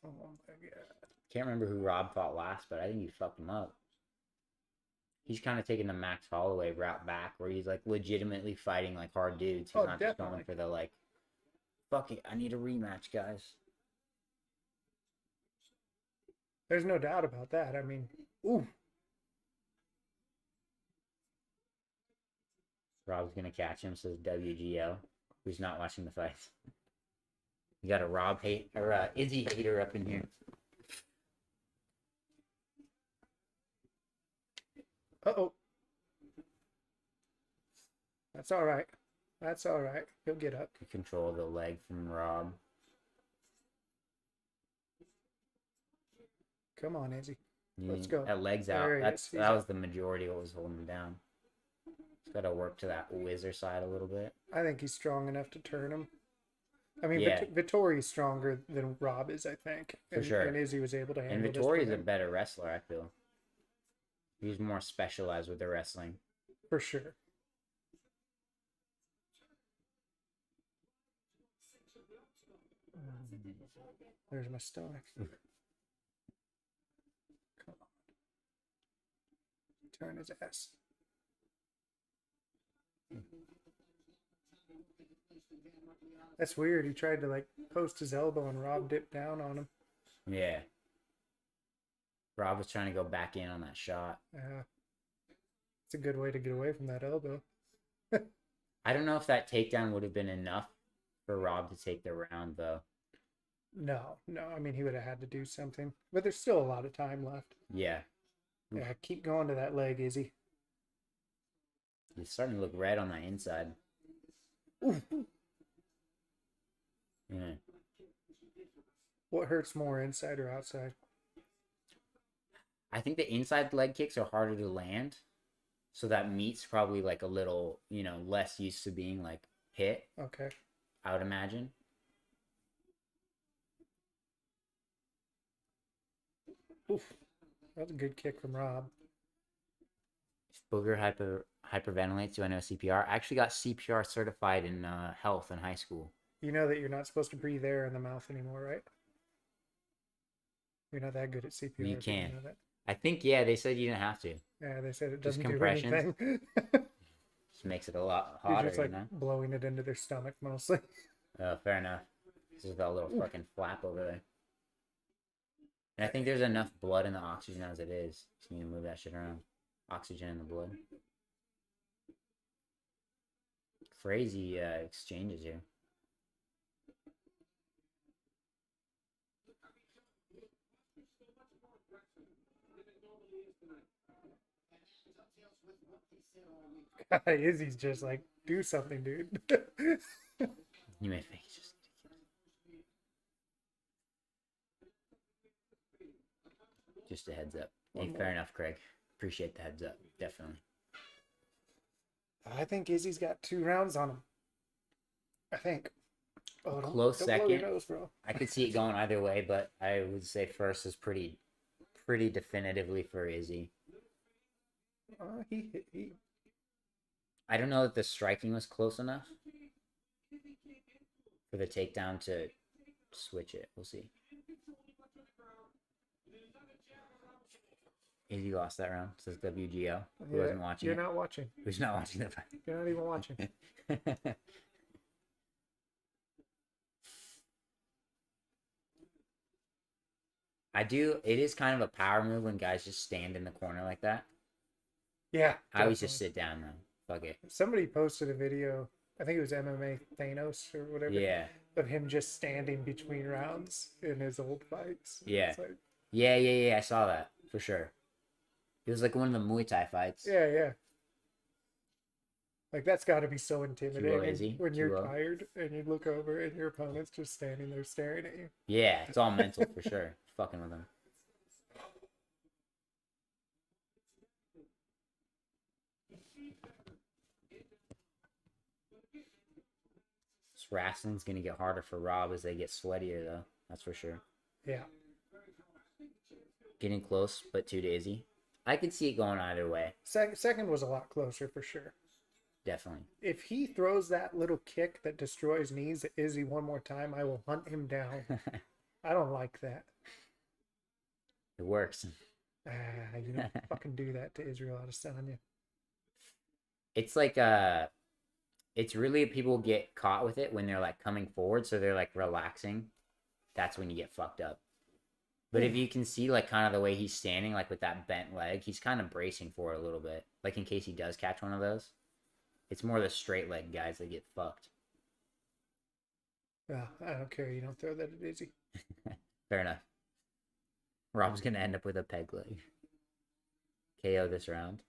oh my god. Can't remember who Rob fought last, but I think he fucked him up. He's kind of taking the Max Holloway route back, where he's like legitimately fighting like hard dudes. He's Oh, not just definitely. going for the like, fuck it, I need a rematch, guys. There's no doubt about that. I mean, ooh, Rob's gonna catch him, says WGL, who's not watching the fights. You got a Rob hate or Izzy hater up in here. uh-oh. That's all right. That's all right. He'll get up. Good control of the leg from Rob. Come on, Izzy. Let's go. That leg's out. There he is. He's That was up. the majority of what was holding him down. He's got to work to that whizzer side a little bit. I think he's strong enough to turn him. I mean, Yeah. Vittori's stronger than Rob is, I think. For sure. And Izzy was able to handle And this Vittori's for a him. better wrestler, I feel. He's more specialized with the wrestling. For sure. There's my stomach. Come on. Turn his ass. That's weird. He tried to like post his elbow and Rob dipped down on him. Yeah. Rob was trying to go back in on that shot. Yeah. It's a good way to get away from that elbow. I don't know if that takedown would have been enough for Rob to take the round, though. No. I mean, he would have had to do something. But there's still a lot of time left. Yeah. Yeah, keep going to that leg, Izzy. He's starting to look red on that inside. Ooh. Yeah. What hurts more, inside or outside? I think the inside leg kicks are harder to land. So that meat's probably like a little, less used to being like hit, Okay. I would imagine. Oof. That was a good kick from Rob. Booger hyperventilates. Do I know CPR? I actually got CPR certified in health in high school. You know that you're not supposed to breathe air in the mouth anymore, right? You're not that good at CPR. You if didn't can. know that. I think, yeah, they said you didn't have to. Yeah, they said it Just doesn't do compressions. anything. Just makes it a lot You're hotter, just like blowing it into their stomach mostly. Oh, fair enough. This is got a little fucking flap over there. And I think there's enough blood in the oxygen as it is. Just need to move that shit around. Oxygen in the blood. Crazy exchanges here. Izzy's just like, do something, dude. You may think it's just a heads up. Hey, fair enough, Craig. Appreciate the heads up. Definitely. I think Izzy's got 2 rounds on him. I think. Oh, Close don't blow second. your nose, bro. I could see it going either way, but I would say first is pretty definitively for Izzy. He. I don't know that the striking was close enough for the takedown to switch it. We'll see. Izzy lost that round, says WGL. Who wasn't watching You're it? not watching. Who's not watching the fight? You're not even watching. It is kind of a power move when guys just stand in the corner like that. Yeah. I always just definitely. sit down though. Fuck it. Somebody posted a video, I think it was MMA Thanos or whatever, Yeah. of him just standing between rounds in his old fights. Yeah. It's like, Yeah. I saw that for sure. It was like one of the Muay Thai fights. yeah. Like, that's got to be so intimidating Izzy. when you're 2-0. tired and you look over and your opponent's just standing there staring at you. Yeah, it's all mental for sure. Fucking with them. This wrestling's gonna get harder for Rob as they get sweatier though. That's for sure. Yeah. Getting close, but 2 to Izzy. I could see it going either way. Second was a lot closer for sure. Definitely. If he throws that little kick that destroys knees at Izzy one more time, I will hunt him down. I don't like that. It works. You don't fucking do that to Israel Adesanya. It's like it's really people get caught with it when they're like coming forward, so they're like relaxing. That's when you get fucked up. But if you can see like kind of the way he's standing, like with that bent leg, he's kind of bracing for it a little bit, like in case he does catch one of those. It's more the straight leg guys that get fucked. Well, I don't care. You don't throw that at Izzy. Fair enough. Rob's gonna end up with a peg leg. KO this round.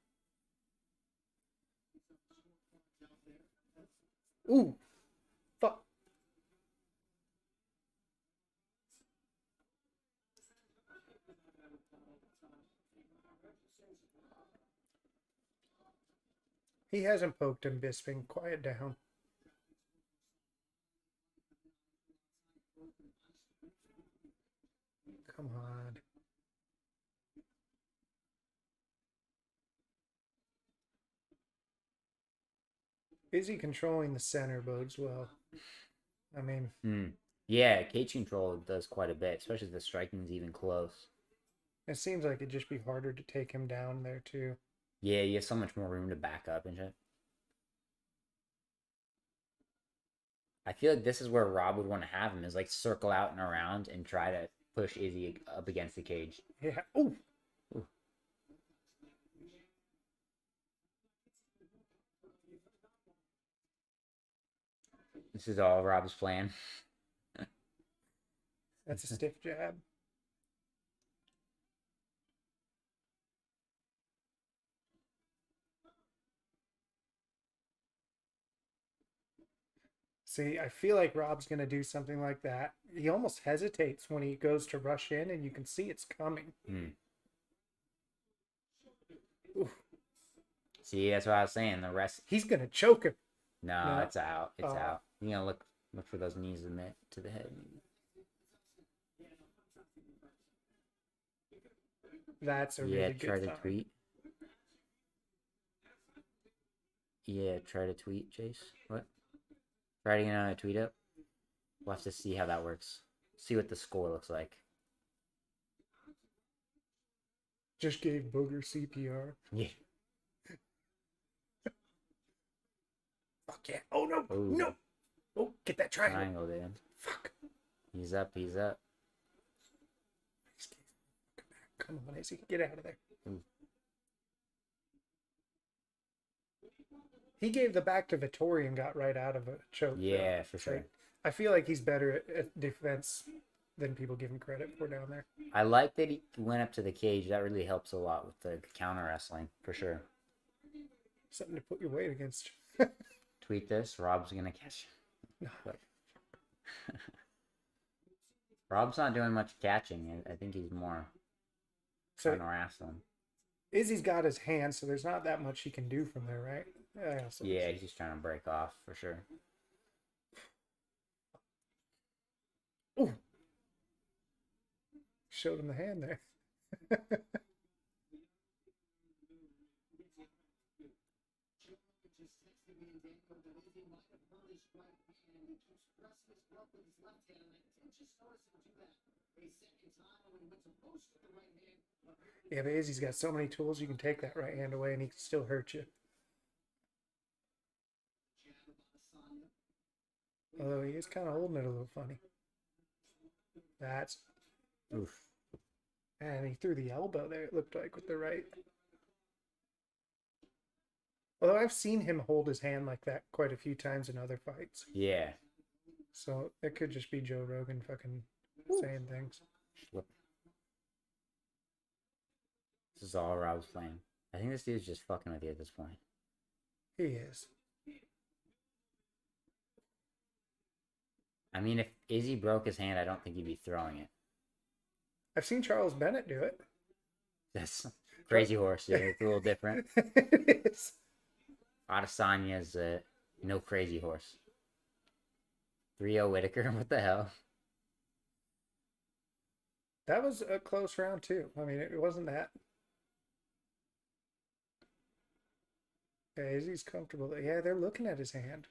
Ooh, fuck. He hasn't poked him, Bisping. Quiet down. Come on. Izzy controlling the center bodes well. I mean, Yeah, cage control does quite a bit, especially if the striking's even close. it seems like it'd just be harder to take him down there too. Yeah, you have so much more room to back up and shit. I feel like this is where Rob would want to have him, is like circle out and around and try to push Izzy up against the cage. Yeah. Ooh. This is all Rob's plan. That's a stiff jab. See, I feel like Rob's going to do something like that. He almost hesitates when he goes to rush in, and you can see it's coming. See, that's what I was saying. The rest, He's going to choke him. no, it's out. It's Oh. out. You know, look for those knees to the head. That's a Yeah, really try good to sign. tweet. Yeah, try to tweet, Chase. What? Try to get another tweet up. We'll have to see how that works. See what the score looks like. Just gave Booger CPR. Yeah. Fuck yeah. Oh, no. Ooh. No. Oh, get that triangle. Triangle, dude. Fuck. He's up. He's up. Come on, Izzy. Get out of there. Ooh. He gave the back to Vittori and got right out of a choke. Yeah, though. for sure. Like, I feel like he's better at defense than people give him credit for down there. I like that he went up to the cage. That really helps a lot with the counter wrestling, for sure. Something to put your weight against. Tweet this. Rob's gonna catch. No. Rob's not doing much catching. I think he's more trying to wrestle him. Izzy's got his hand, so there's not that much he can do from there, right? Yeah, so Yeah, he's just trying to break off, for sure. Ooh. Showed him the hand there. Yeah, but Izzy's got so many tools, you can take that right hand away and he can still hurt you. Although he is kind of holding it a little funny. That's... Oof. And he threw the elbow there, it looked like, with the right. Although I've seen him hold his hand like that quite a few times in other fights. Yeah. So it could just be Joe Rogan fucking saying things. Flip. This is all Rob's playing. I think this dude's just fucking with you at this point. He is. I mean, if Izzy broke his hand, I don't think he'd be throwing it. I've seen Charles Bennett do it. That's crazy horse, dude. It's a little different. It is. Adesanya's no crazy horse. 3-0 Whitaker, what the hell? That was a close round too. I mean, it wasn't that. Yeah, Izzy's comfortable. Yeah, they're looking at his hand.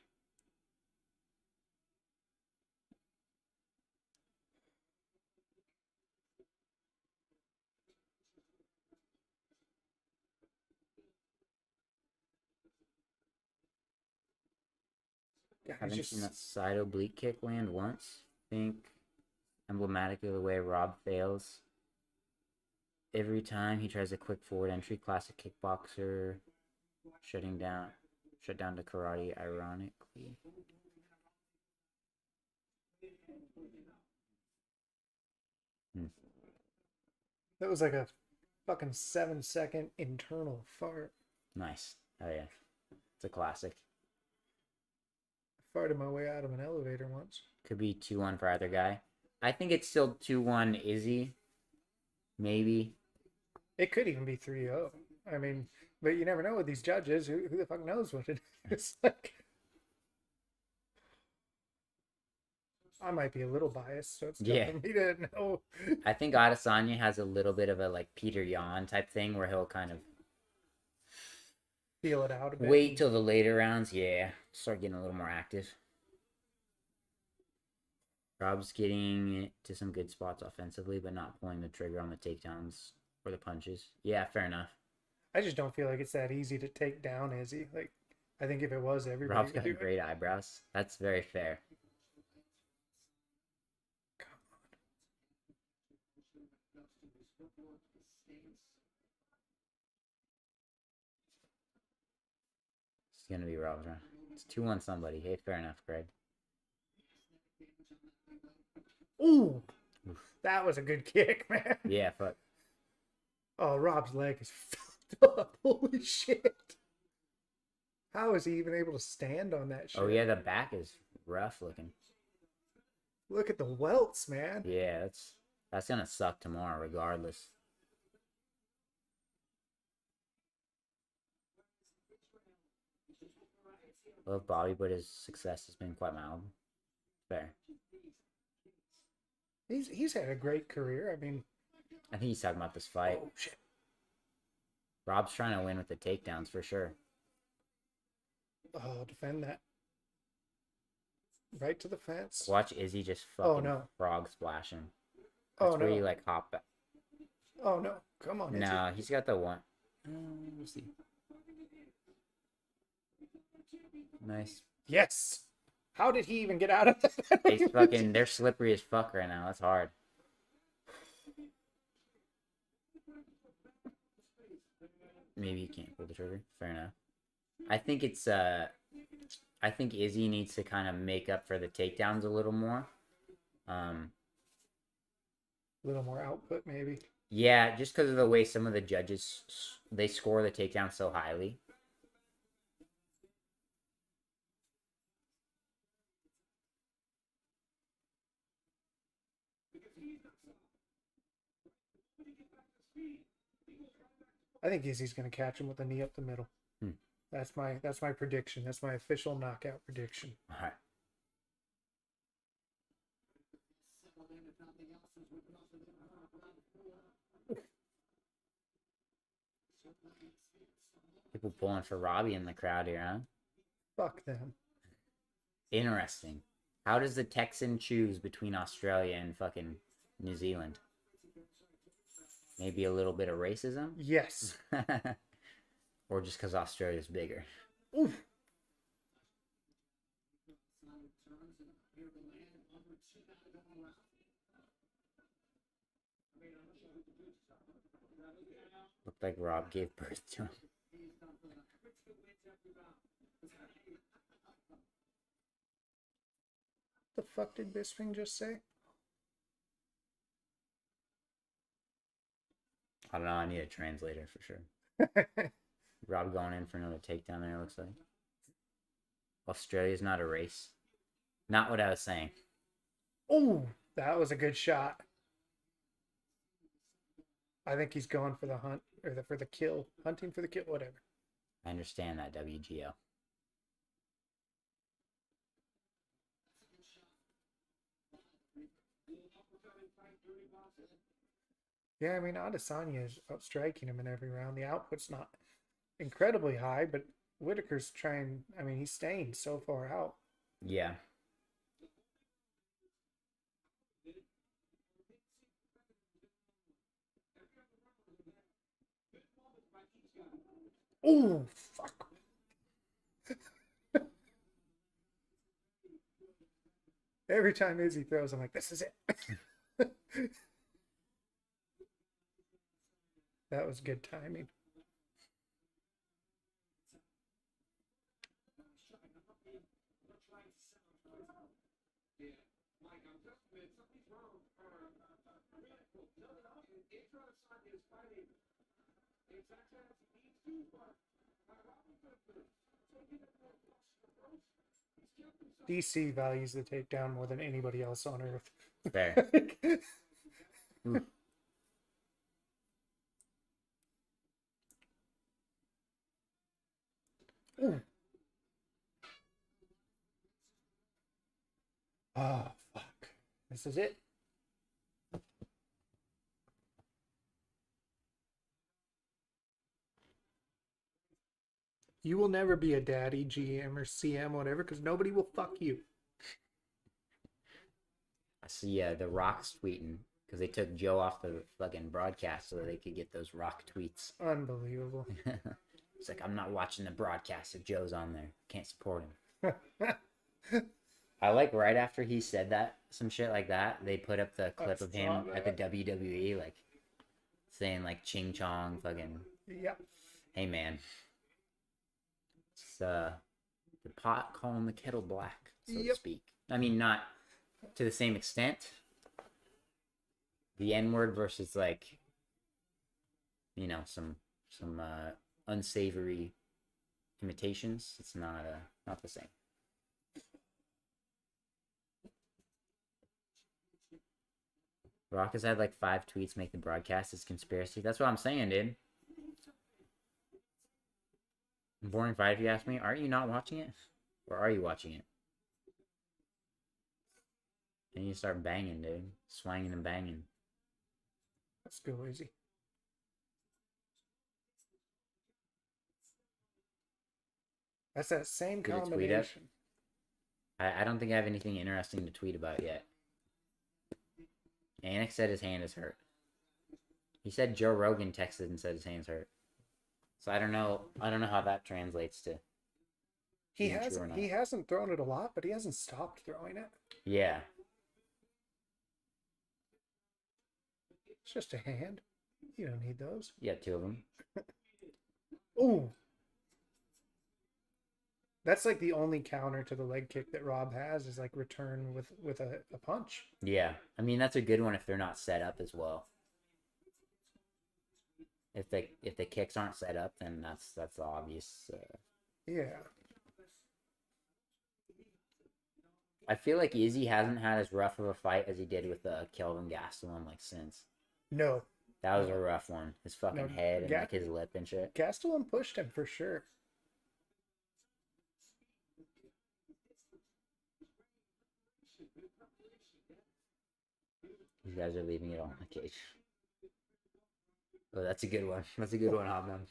Yeah, Haven't he's seen that just side oblique kick land once. Think emblematic of the way Rob fails. Every time he tries a quick forward entry, classic kickboxer, shut down to karate, ironically. that was like a fucking 7-second internal fart. Nice. Oh yeah. It's a classic. Farted my way out of an elevator once. Could be 2-1 for either guy. I think it's still 2-1 Izzy. Maybe. It could even be 3-0. I mean, but you never know with these judges. Who the fuck knows what it is? Like, I might be a little biased, so it's tough Yeah. for me to know. I think Adesanya has a little bit of a like Peter Yan type thing where he'll kind of Feel it out a bit. wait till the later rounds. Yeah. Start getting a little more active. Rob's getting to some good spots offensively, but not pulling the trigger on the takedowns or the punches. Yeah, fair enough. I just don't feel like it's that easy to take down Izzy. Like, I think if it was, everybody Rob's would got do great eyebrows. That's very fair. It's gonna be Rob's round. It's 2-1 somebody. Hey, fair enough, Greg. Ooh, that was a good kick, man. Yeah, fuck. Oh, Rob's leg is fucked up. Holy shit. How is he even able to stand on that shit? Oh yeah, the back is rough looking. Look at the welts, man. Yeah, that's gonna suck tomorrow, regardless. Love Bobby, but his success has been quite mild. Fair. He's had a great career. I mean, I think he's talking about this fight. oh shit. Rob's trying to win with the takedowns for sure. Oh, defend that. Right to the fence. Watch Izzy just fucking Oh, no. frog splashing. That's Oh where no. you like hop back. Oh no. Come on, Izzy. No, he's got the one. We'll see. Nice. Yes. How did he even get out of that? They're slippery as fuck right now. That's hard. Maybe he can't pull the trigger. Fair enough. I think Izzy needs to kind of make up for the takedowns a little more. A little more output, maybe. Yeah, just because of the way some of the judges they score the takedown so highly. I think Izzy's gonna catch him with a knee up the middle. That's my prediction. That's my official knockout prediction. All right. People pulling for Robbie in the crowd here, huh? Fuck them. Interesting. How does the Texan choose between Australia and fucking New Zealand? Maybe a little bit of racism? Yes. Or just because Australia's bigger? Oof. Looked like Rob gave birth to him. The fuck did Bisping just say? I don't know. I need a translator for sure. Rob going in for another takedown there, looks like. Australia's not a race. Not what I was saying. Oh, that was a good shot. I think he's going for the hunt or for the kill, hunting for the kill, whatever. I understand that, WGO. Yeah, I mean, Adesanya is outstriking him in every round. The output's not incredibly high, but Whitaker's trying. I mean, he's staying so far out. Yeah. Oh, fuck. Every time Izzy throws, I'm like, this is it. That was good timing. DC values the takedown more than anybody else on earth. Fair. Ooh. Oh, fuck. This is it. You will never be a daddy, GM, or CM, whatever, because nobody will fuck you. I see the Rock's tweeting because they took Joe off the fucking broadcast so that they could get those Rock tweets. Unbelievable. It's like, I'm not watching the broadcast if Joe's on there. Can't support him. I like right after he said that, some shit like that, they put up the clip of him at the WWE, like, saying, like, ching chong, fucking, Yep. hey, man. It's the pot calling the kettle black, so to speak. I mean, not to the same extent. The N-word versus, like, you know, some unsavory imitations. It's not the same. Rock has had like 5 tweets make the broadcast as conspiracy. That's what I'm saying, dude. Boring fight, if you ask me. Aren't you not watching it? Or are you watching it? And you start banging, dude. Swanging and banging. Let's go, Izzy. That's that same Did it tweet up? combination. I don't think I have anything interesting to tweet about yet. Anecdotes said his hand is hurt. He said Joe Rogan texted and said his hand's hurt. So I don't know how that translates to. He hasn't thrown it a lot, but he hasn't stopped throwing it. Yeah. It's just a hand. You don't need those. Yeah, 2 of them. Ooh. That's like the only counter to the leg kick that Rob has is like return with a punch. Yeah. I mean, that's a good one if they're not set up as well. If the kicks aren't set up, then that's obvious. Yeah. I feel like Izzy hasn't had as rough of a fight as he did with the Kelvin Gastelum like since. No. That was a rough one. His fucking head and like his lip and shit. Gastelum pushed him for sure. You guys are leaving it on the cage. Oh, that's a good one. That's a good one, Hobnum.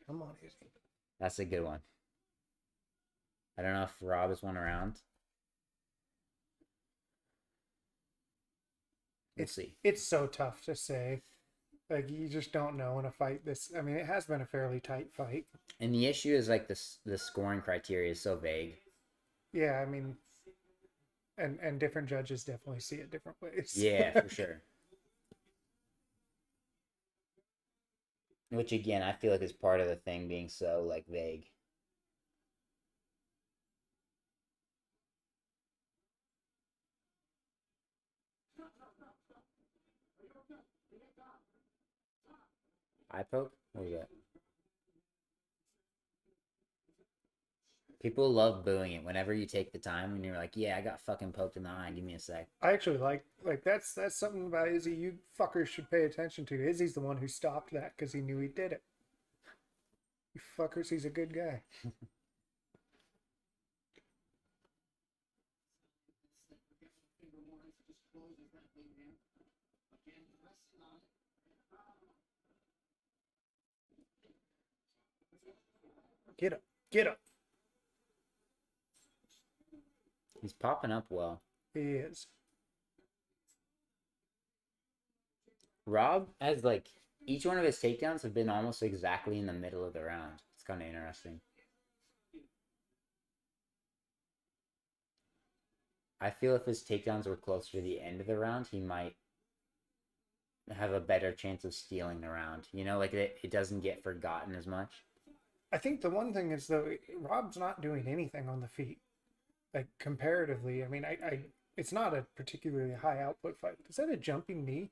Come on, Izzy. That's a good one. I don't know if Rob has one around. We'll see. It's so tough to say. Like, you just don't know in a fight this. I mean, it has been a fairly tight fight. And the issue is like the scoring criteria is so vague. Yeah, I mean, and different judges definitely see it different ways. Yeah, for sure. Which again, I feel like is part of the thing being so like vague. Eye poke? What was that? People love booing it whenever you take the time and you're like, yeah, I got fucking poked in the eye. Give me a sec. I actually like that's something about Izzy you fuckers should pay attention to. Izzy's the one who stopped that because he knew he did it. You fuckers, he's a good guy. Get up. Get up. He's popping up well. He is. Rob has like each one of his takedowns have been almost exactly in the middle of the round. kind of interesting. I feel if his takedowns were closer to the end of the round, he might have a better chance of stealing the round. You know, like it doesn't get forgotten as much. I think the one thing is, though, Rob's not doing anything on the feet. Like, comparatively, I mean, it's not a particularly high output fight. Is that a jumping knee?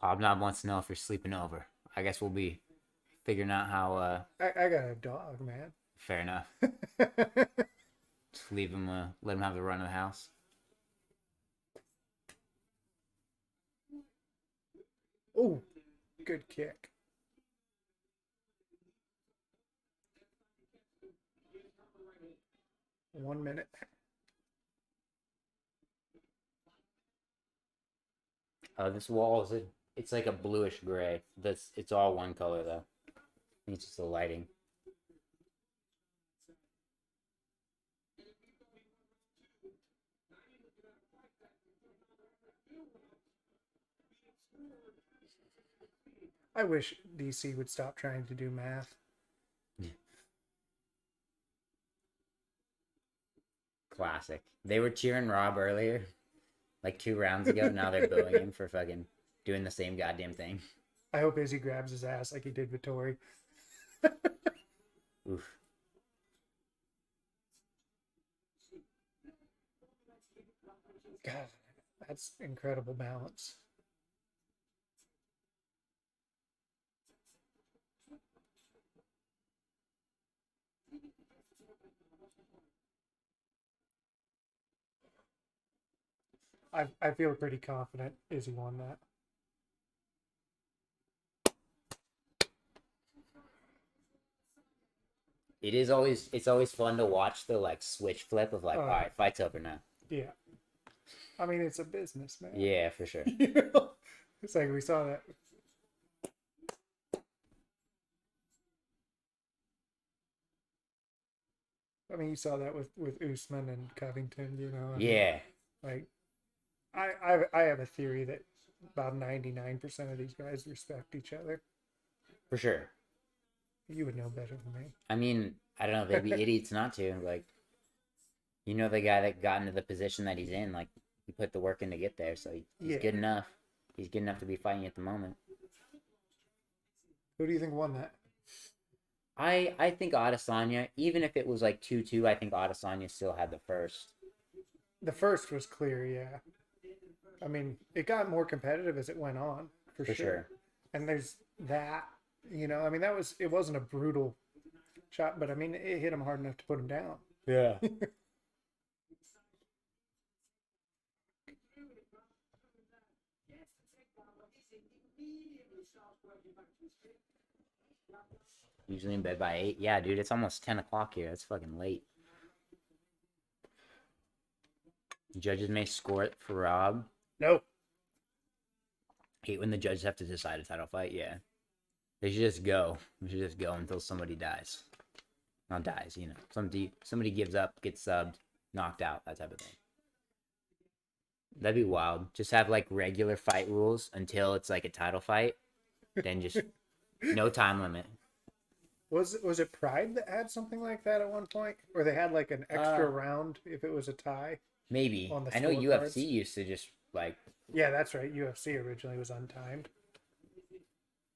Hobnob wants to know if you're sleeping over. I guess we'll be figuring out how. I got a dog, man. Fair enough. Just leave him. Let him have the run of the house. Oh, good kick. One minute. This wall is it's like a bluish gray. It's all one color though. It's just the lighting. I wish DC would stop trying to do math. Classic. They were cheering Rob earlier, like 2 rounds ago. Now they're booing him for fucking doing the same goddamn thing. I hope Izzy grabs his ass like he did with Tori. Oof. God, that's incredible balance. I feel pretty confident Izzy won that. It's always fun to watch the like switch flip of like, all right, fight's over now. Yeah. I mean, it's a business, man. Yeah, for sure. You know? It's like we saw that. I mean, you saw that with Usman and Covington, you know. Yeah. Like, I have a theory that about 99% of these guys respect each other. For sure. You would know better than me. I mean, I don't know. They'd be idiots not to. Like, you know, the guy that got into the position that he's in, like, he put the work in to get there, so he's good enough. He's good enough to be fighting at the moment. Who do you think won that? I think Adesanya, even if it was like 2-2, I think Adesanya still had the first. The first was clear, yeah. I mean, it got more competitive as it went on, for sure. And there's that, you know, I mean, it wasn't a brutal shot, but I mean, it hit him hard enough to put him down. Yeah. Usually in bed by 8. Yeah, dude, it's almost 10 o'clock here. That's fucking late. Judges may score it for Rob. No. Hate when the judges have to decide a title fight. Yeah. They should just go. We should just go until somebody dies. Not dies, you know. Somebody gives up, gets subbed, knocked out, that type of thing. That'd be wild. Just have like regular fight rules until it's like a title fight. Then just no time limit. Was it Pride that had something like that at one point? Or they had like an extra round if it was a tie? Maybe. On the I know scorecards? UFC used to just like... Yeah, that's right. UFC originally was untimed.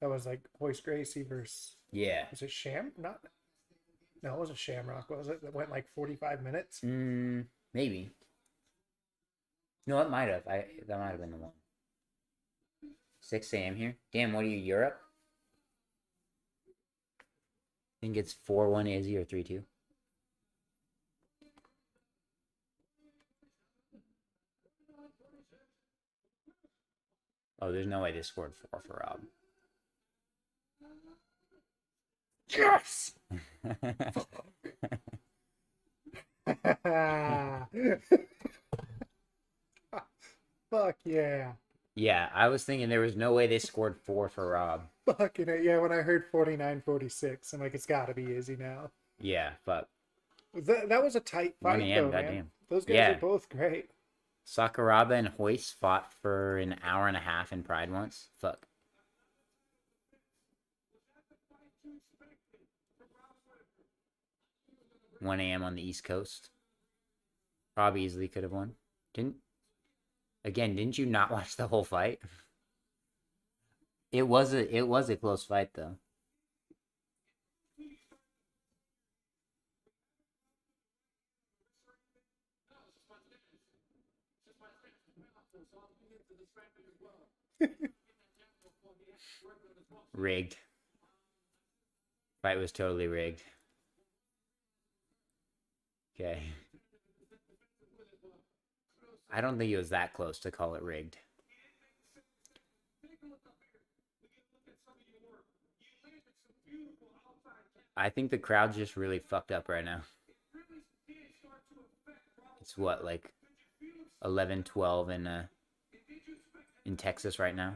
That was like Hoist Gracie versus... Yeah. Was it No, it wasn't Shamrock, was it? That went like 45 minutes? Maybe. No, it might have. That might have been the one. 6 a.m. here? Damn, what are you, Europe? I think it's 4-1 Izzy or 3-2. Oh, there's no way they scored 4 for Rob. Yes! Fuck yeah. Yeah, I was thinking there was no way they scored 4 for Rob. Fucking yeah, when I heard 49-46, I'm like, it's gotta be Izzy now. Yeah, fuck. That was a tight 1 fight, a.m., though, man. goddamn. Those guys Yeah. are both great. Sakuraba and Hoist fought for an hour and a half in Pride once. Fuck. One a.m. on the East Coast. Rob easily could have won. Didn't you not watch the whole fight? It was a close fight though. Rigged. Fight was totally rigged. Okay. I don't think it was that close to call it rigged. I think the crowd's just really fucked up right now. It's what, like 11, 12 in Texas right now.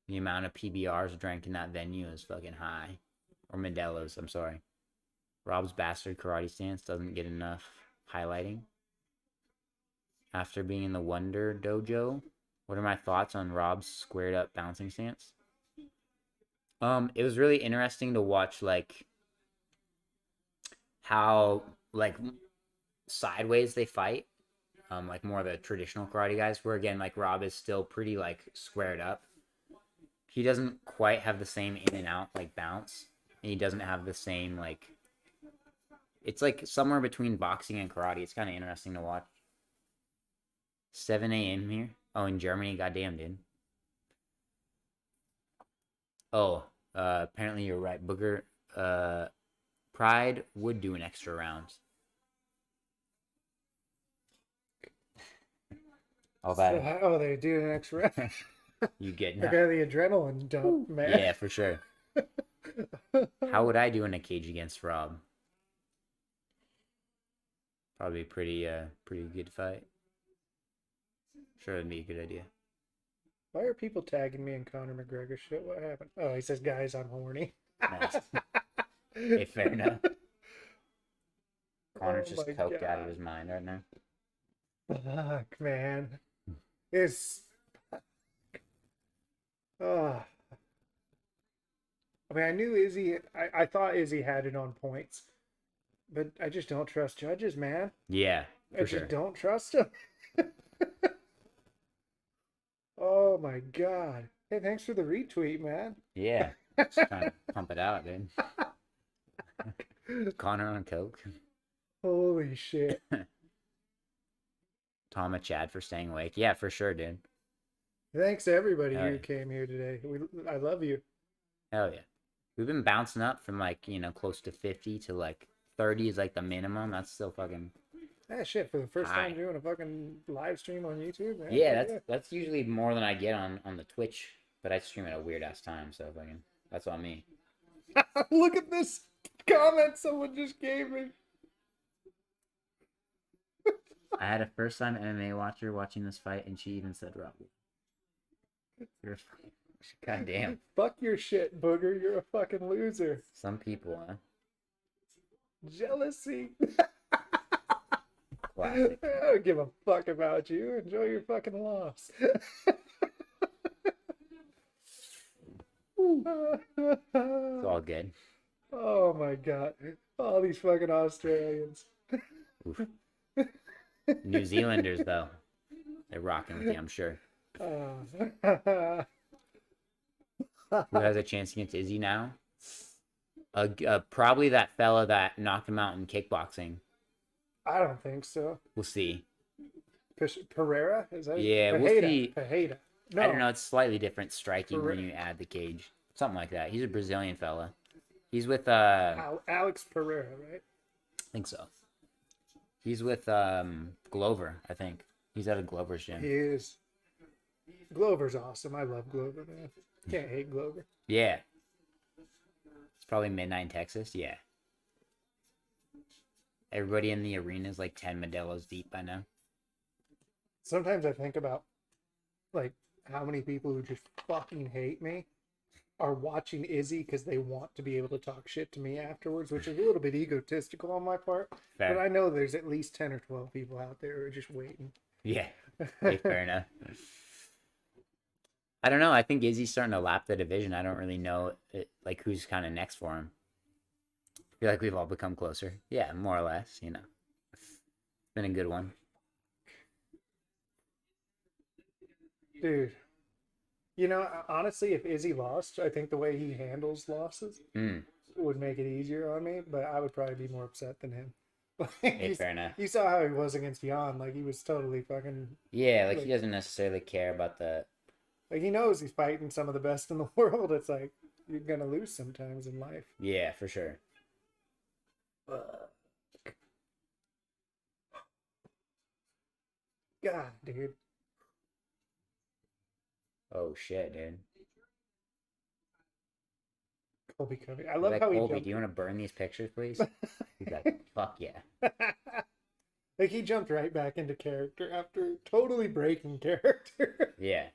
The amount of PBRs drank in that venue is fucking high. Or Modelo's, I'm sorry. Rob's bastard karate stance doesn't get enough highlighting. After being in the Wonder Dojo, what are my thoughts on Rob's squared up bouncing stance? It was really interesting to watch, like, how, like, sideways they fight. Like more of the traditional karate guys, where again, like, Rob is still pretty, like, squared up. He doesn't quite have the same in and out, like, bounce. And he doesn't have the same, like, it's like somewhere between boxing and karate. It's kind of interesting to watch. 7 a.m. here. Oh, in Germany, goddamn, dude. Oh, apparently you're right. Booger, Pride would do an extra round. All that. Oh, they do an extra. You get I got the adrenaline dump, man. Yeah, for sure. How would I do in a cage against Rob? Probably pretty good fight. Sure, it'd be a good idea. Why are people tagging me in Conor McGregor shit? What happened? Oh, he says, guys, I'm horny. Nice. Hey, fair enough. Connor's Oh just my coked out of God. his mind right now. Fuck, man. It's. Oh. I mean, I knew Izzy. I thought Izzy had it on points, but I just don't trust judges, man. Yeah, I for just sure. don't trust them. Oh my God. Hey, thanks for the retweet, man. Yeah, just trying to pump it out, dude. Connor on coke. Holy shit. Tom and Chad for staying awake. Yeah, for sure, dude. Thanks to everybody Hell who yeah. came here today. I love you. Hell yeah. We've been bouncing up from like, close to 50 to like 30 is like the minimum. That's still fucking. Ah, shit, for the first Hi. time doing a fucking live stream on YouTube, man. Yeah, Fuck that's usually more than I get on the Twitch, but I stream at a weird ass time, so fucking that's on me. yeah. Look at this comment someone just gave me. I had a first time MMA watcher watching this fight, and she even said, "Rob, you're goddamn." Fuck your shit, Booger. You're a fucking loser. Some people, huh? Jealousy. Classic. I don't give a fuck about you. Enjoy your fucking loss. It's all good. Oh my God. All these fucking Australians. Oof. New Zealanders, though, they're rocking with you, I'm sure. Who has a chance against Izzy now? Probably that fella that knocked him out in kickboxing. I don't think so. We'll see. Pereira? Is that Yeah, we'll Pajeda. see. Pajeda. No. I don't know. It's slightly different striking when Pere- you add the cage. Something like that. He's a Brazilian fella. He's with Alex Pereira, right? I think so. He's with Glover, I think. He's at a Glover's gym. He is. Glover's awesome. I love Glover, man. Can't hate Glover. Yeah. It's probably midnight in Texas. Yeah. Everybody in the arena is like 10 Modelo's deep by now. Sometimes I think about, like, how many people who just fucking hate me. are watching Izzy because they want to be able to talk shit to me afterwards, which is a little bit egotistical on my part. Fair. But I know there's at least 10 or 12 people out there who are just waiting. Yeah. Hey, fair enough. I don't know. I think Izzy's starting to lap the division. I don't really know like who's kind of next for him. I feel like we've all become closer. Yeah, more or less. You know, it's been a good one. Dude, you know, honestly, if Izzy lost, I think the way he handles losses Mm. would make it easier on me, but I would probably be more upset than him. Hey, fair enough. You saw how he was against Jan. Like, he was totally fucking. Yeah, like he doesn't necessarily care about the. Like, he knows he's fighting some of the best in the world. It's like, you're going to lose sometimes in life. Yeah, for sure. God, dude. Oh shit, dude. Colby Covey. I love Like, how he Colby, jumped. do you want to burn these pictures, please? He's like, fuck yeah. Like, he jumped right back into character after totally breaking character. Yeah.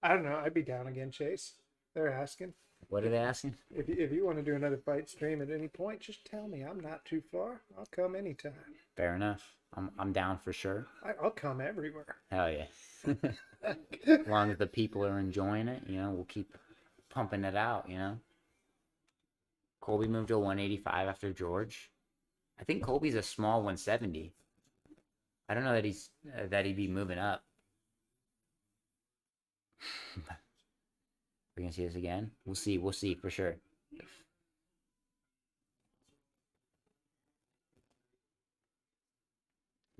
I don't know. I'd be down again, Chase. They're asking. What are they asking? If you want to do another fight stream at any point, just tell me. I'm not too far. I'll come anytime. Fair enough. I'm down for sure. I'll come everywhere. Hell yeah. As long as the people are enjoying it, you know, we'll keep pumping it out, you know. Colby moved to 185 after George. I think Colby's a small 170. I don't know that he'd be moving up. We're gonna see this again. We'll see for sure.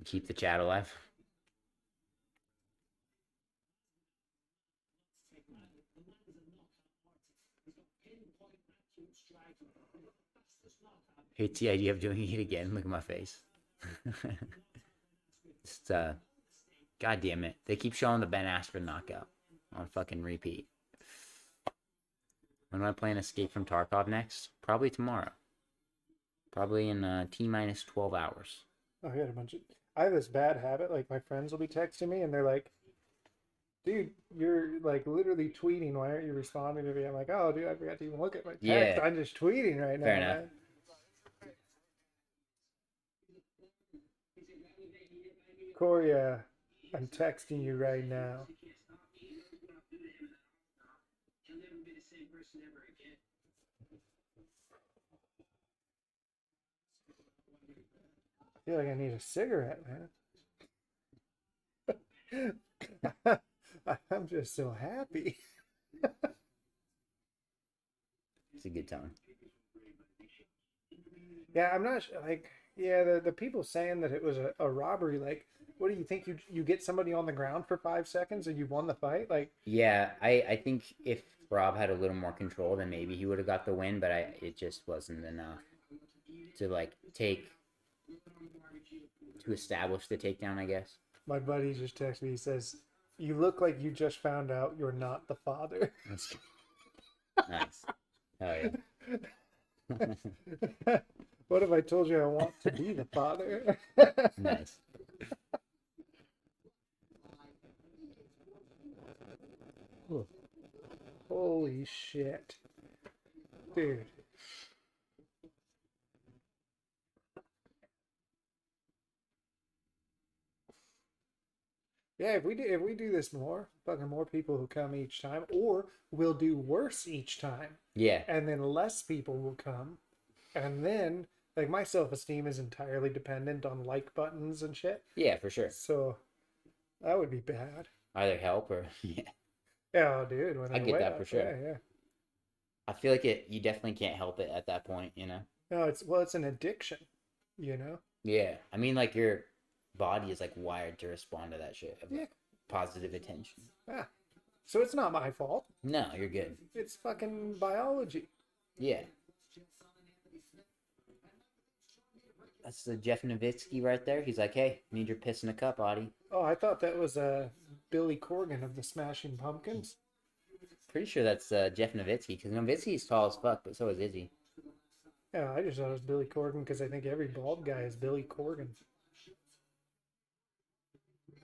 Keep the chat alive. Hates the idea of doing it again. Look at my face. Just, God damn it. They keep showing the Ben Askren knockout on fucking repeat. When am I playing Escape from Tarkov next? Probably tomorrow. Probably in T-minus 12 hours. Oh, I got a bunch of. I have this bad habit. Like, my friends will be texting me and they're like, dude, you're like literally tweeting. Why aren't you responding to me? I'm like, oh, dude, I forgot to even look at my text. Yeah. I'm just tweeting right now. Fair enough. Man. Corey, I'm texting you right now. I feel like I need a cigarette, man. I'm just so happy. It's a good time. Yeah, I'm not like, yeah, the people saying that it was a robbery, like, what do you think? You get somebody on the ground for 5 seconds and you won the fight? Like, Yeah, I think if Rob had a little more control, then maybe he would have got the win, but it just wasn't enough to like to establish the takedown, I guess. my buddy just texted me. He says, "You look like you just found out you're not the father." That's nice. Hell yeah. What if I told you I want to be the father? Nice. Holy shit, dude. Yeah, if we do this more, fucking more people who come each time, or we'll do worse each time, Yeah. and then less people will come, and then like my self-esteem is entirely dependent on like buttons and shit. Yeah, for sure. So that would be bad. Either help or yeah. Yeah, dude. When I get way that for up, sure. Yeah. I feel like you definitely can't help it at that point, you know? No, it's an addiction, you know. Yeah. I mean, like your body is like wired to respond to that shit of Yeah. positive attention. Ah, so it's not my fault. No, you're good. It's fucking biology. Yeah. That's the Jeff Nowitzki right there. He's like, hey, need your piss in a cup, Audie. Oh, I thought that was Billy Corgan of the Smashing Pumpkins. Pretty sure that's Jeff Nowitzki, because Nowitzki's tall as fuck, but so is Izzy. Oh, I just thought it was Billy Corgan because I think every bald guy is Billy Corgan.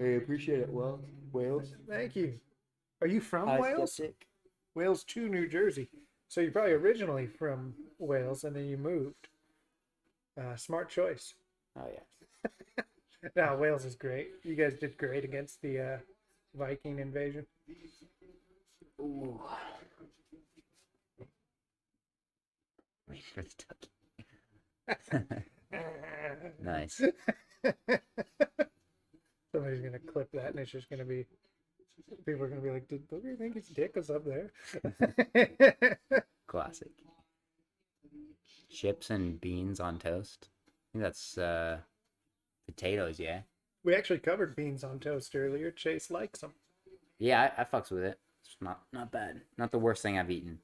I appreciate it. Well, Wales. Thank you. Are you from Hi, Wales? skeptic. Wales to New Jersey. So you're probably originally from Wales and then you moved. Smart choice. Oh yeah. No, Wales is great. You guys did great against the Viking invasion. Ooh. Wait for the tucky. Nice. Somebody's gonna clip that, and it's just gonna be people are gonna be like, "Did Booger think his dick was up there?" Classic. Chips and beans on toast. I think that's potatoes, yeah. We actually covered beans on toast earlier. Chase likes them. Yeah, I fucks with it. It's not bad. Not the worst thing I've eaten.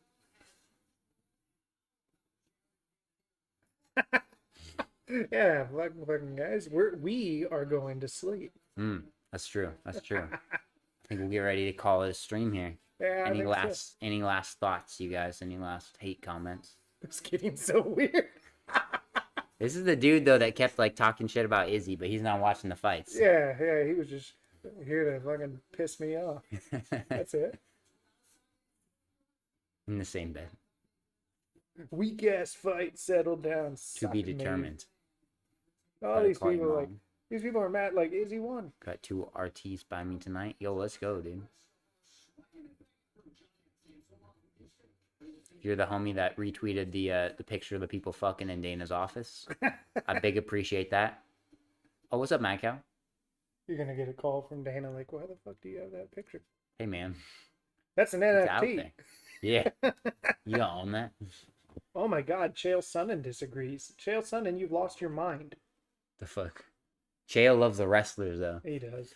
Yeah, fucking guys, we are going to sleep. That's true. That's true. I think we'll get ready to call it a stream here. Yeah, I Any think last any last thoughts, you guys? Any last hate comments? It's getting so weird. This is the dude though that kept like talking shit about Izzy, but he's not watching the fights. Yeah, he was just here to fucking piss me off. That's it. In the same bed. Weak ass fight, settle down. To suck be me. determined. All Gotta these call your people like mom. these people are mad. Like Izzy won. Got 2 RTs by me tonight. Yo, let's go, dude. You're the homie that retweeted the picture of the people fucking in Dana's office. I big appreciate that. Oh, what's up, Mad Cow? You're gonna get a call from Dana like, why the fuck do you have that picture? Hey, man. That's an It's out NFT. there. Yeah. You don't own that. Oh my god, Chael Sonnen disagrees. Chael Sonnen, you've lost your mind. The fuck? Chael loves the wrestlers, though. He does.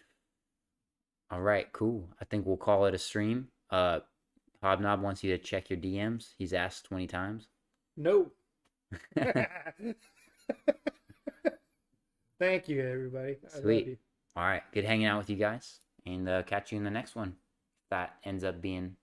All right, cool. I think we'll call it a stream. Hobnob wants you to check your DMs. He's asked 20 times. No. Thank you, everybody. I love Sweet. you. All right. Good hanging out with you guys. And catch you in the next one. That ends up being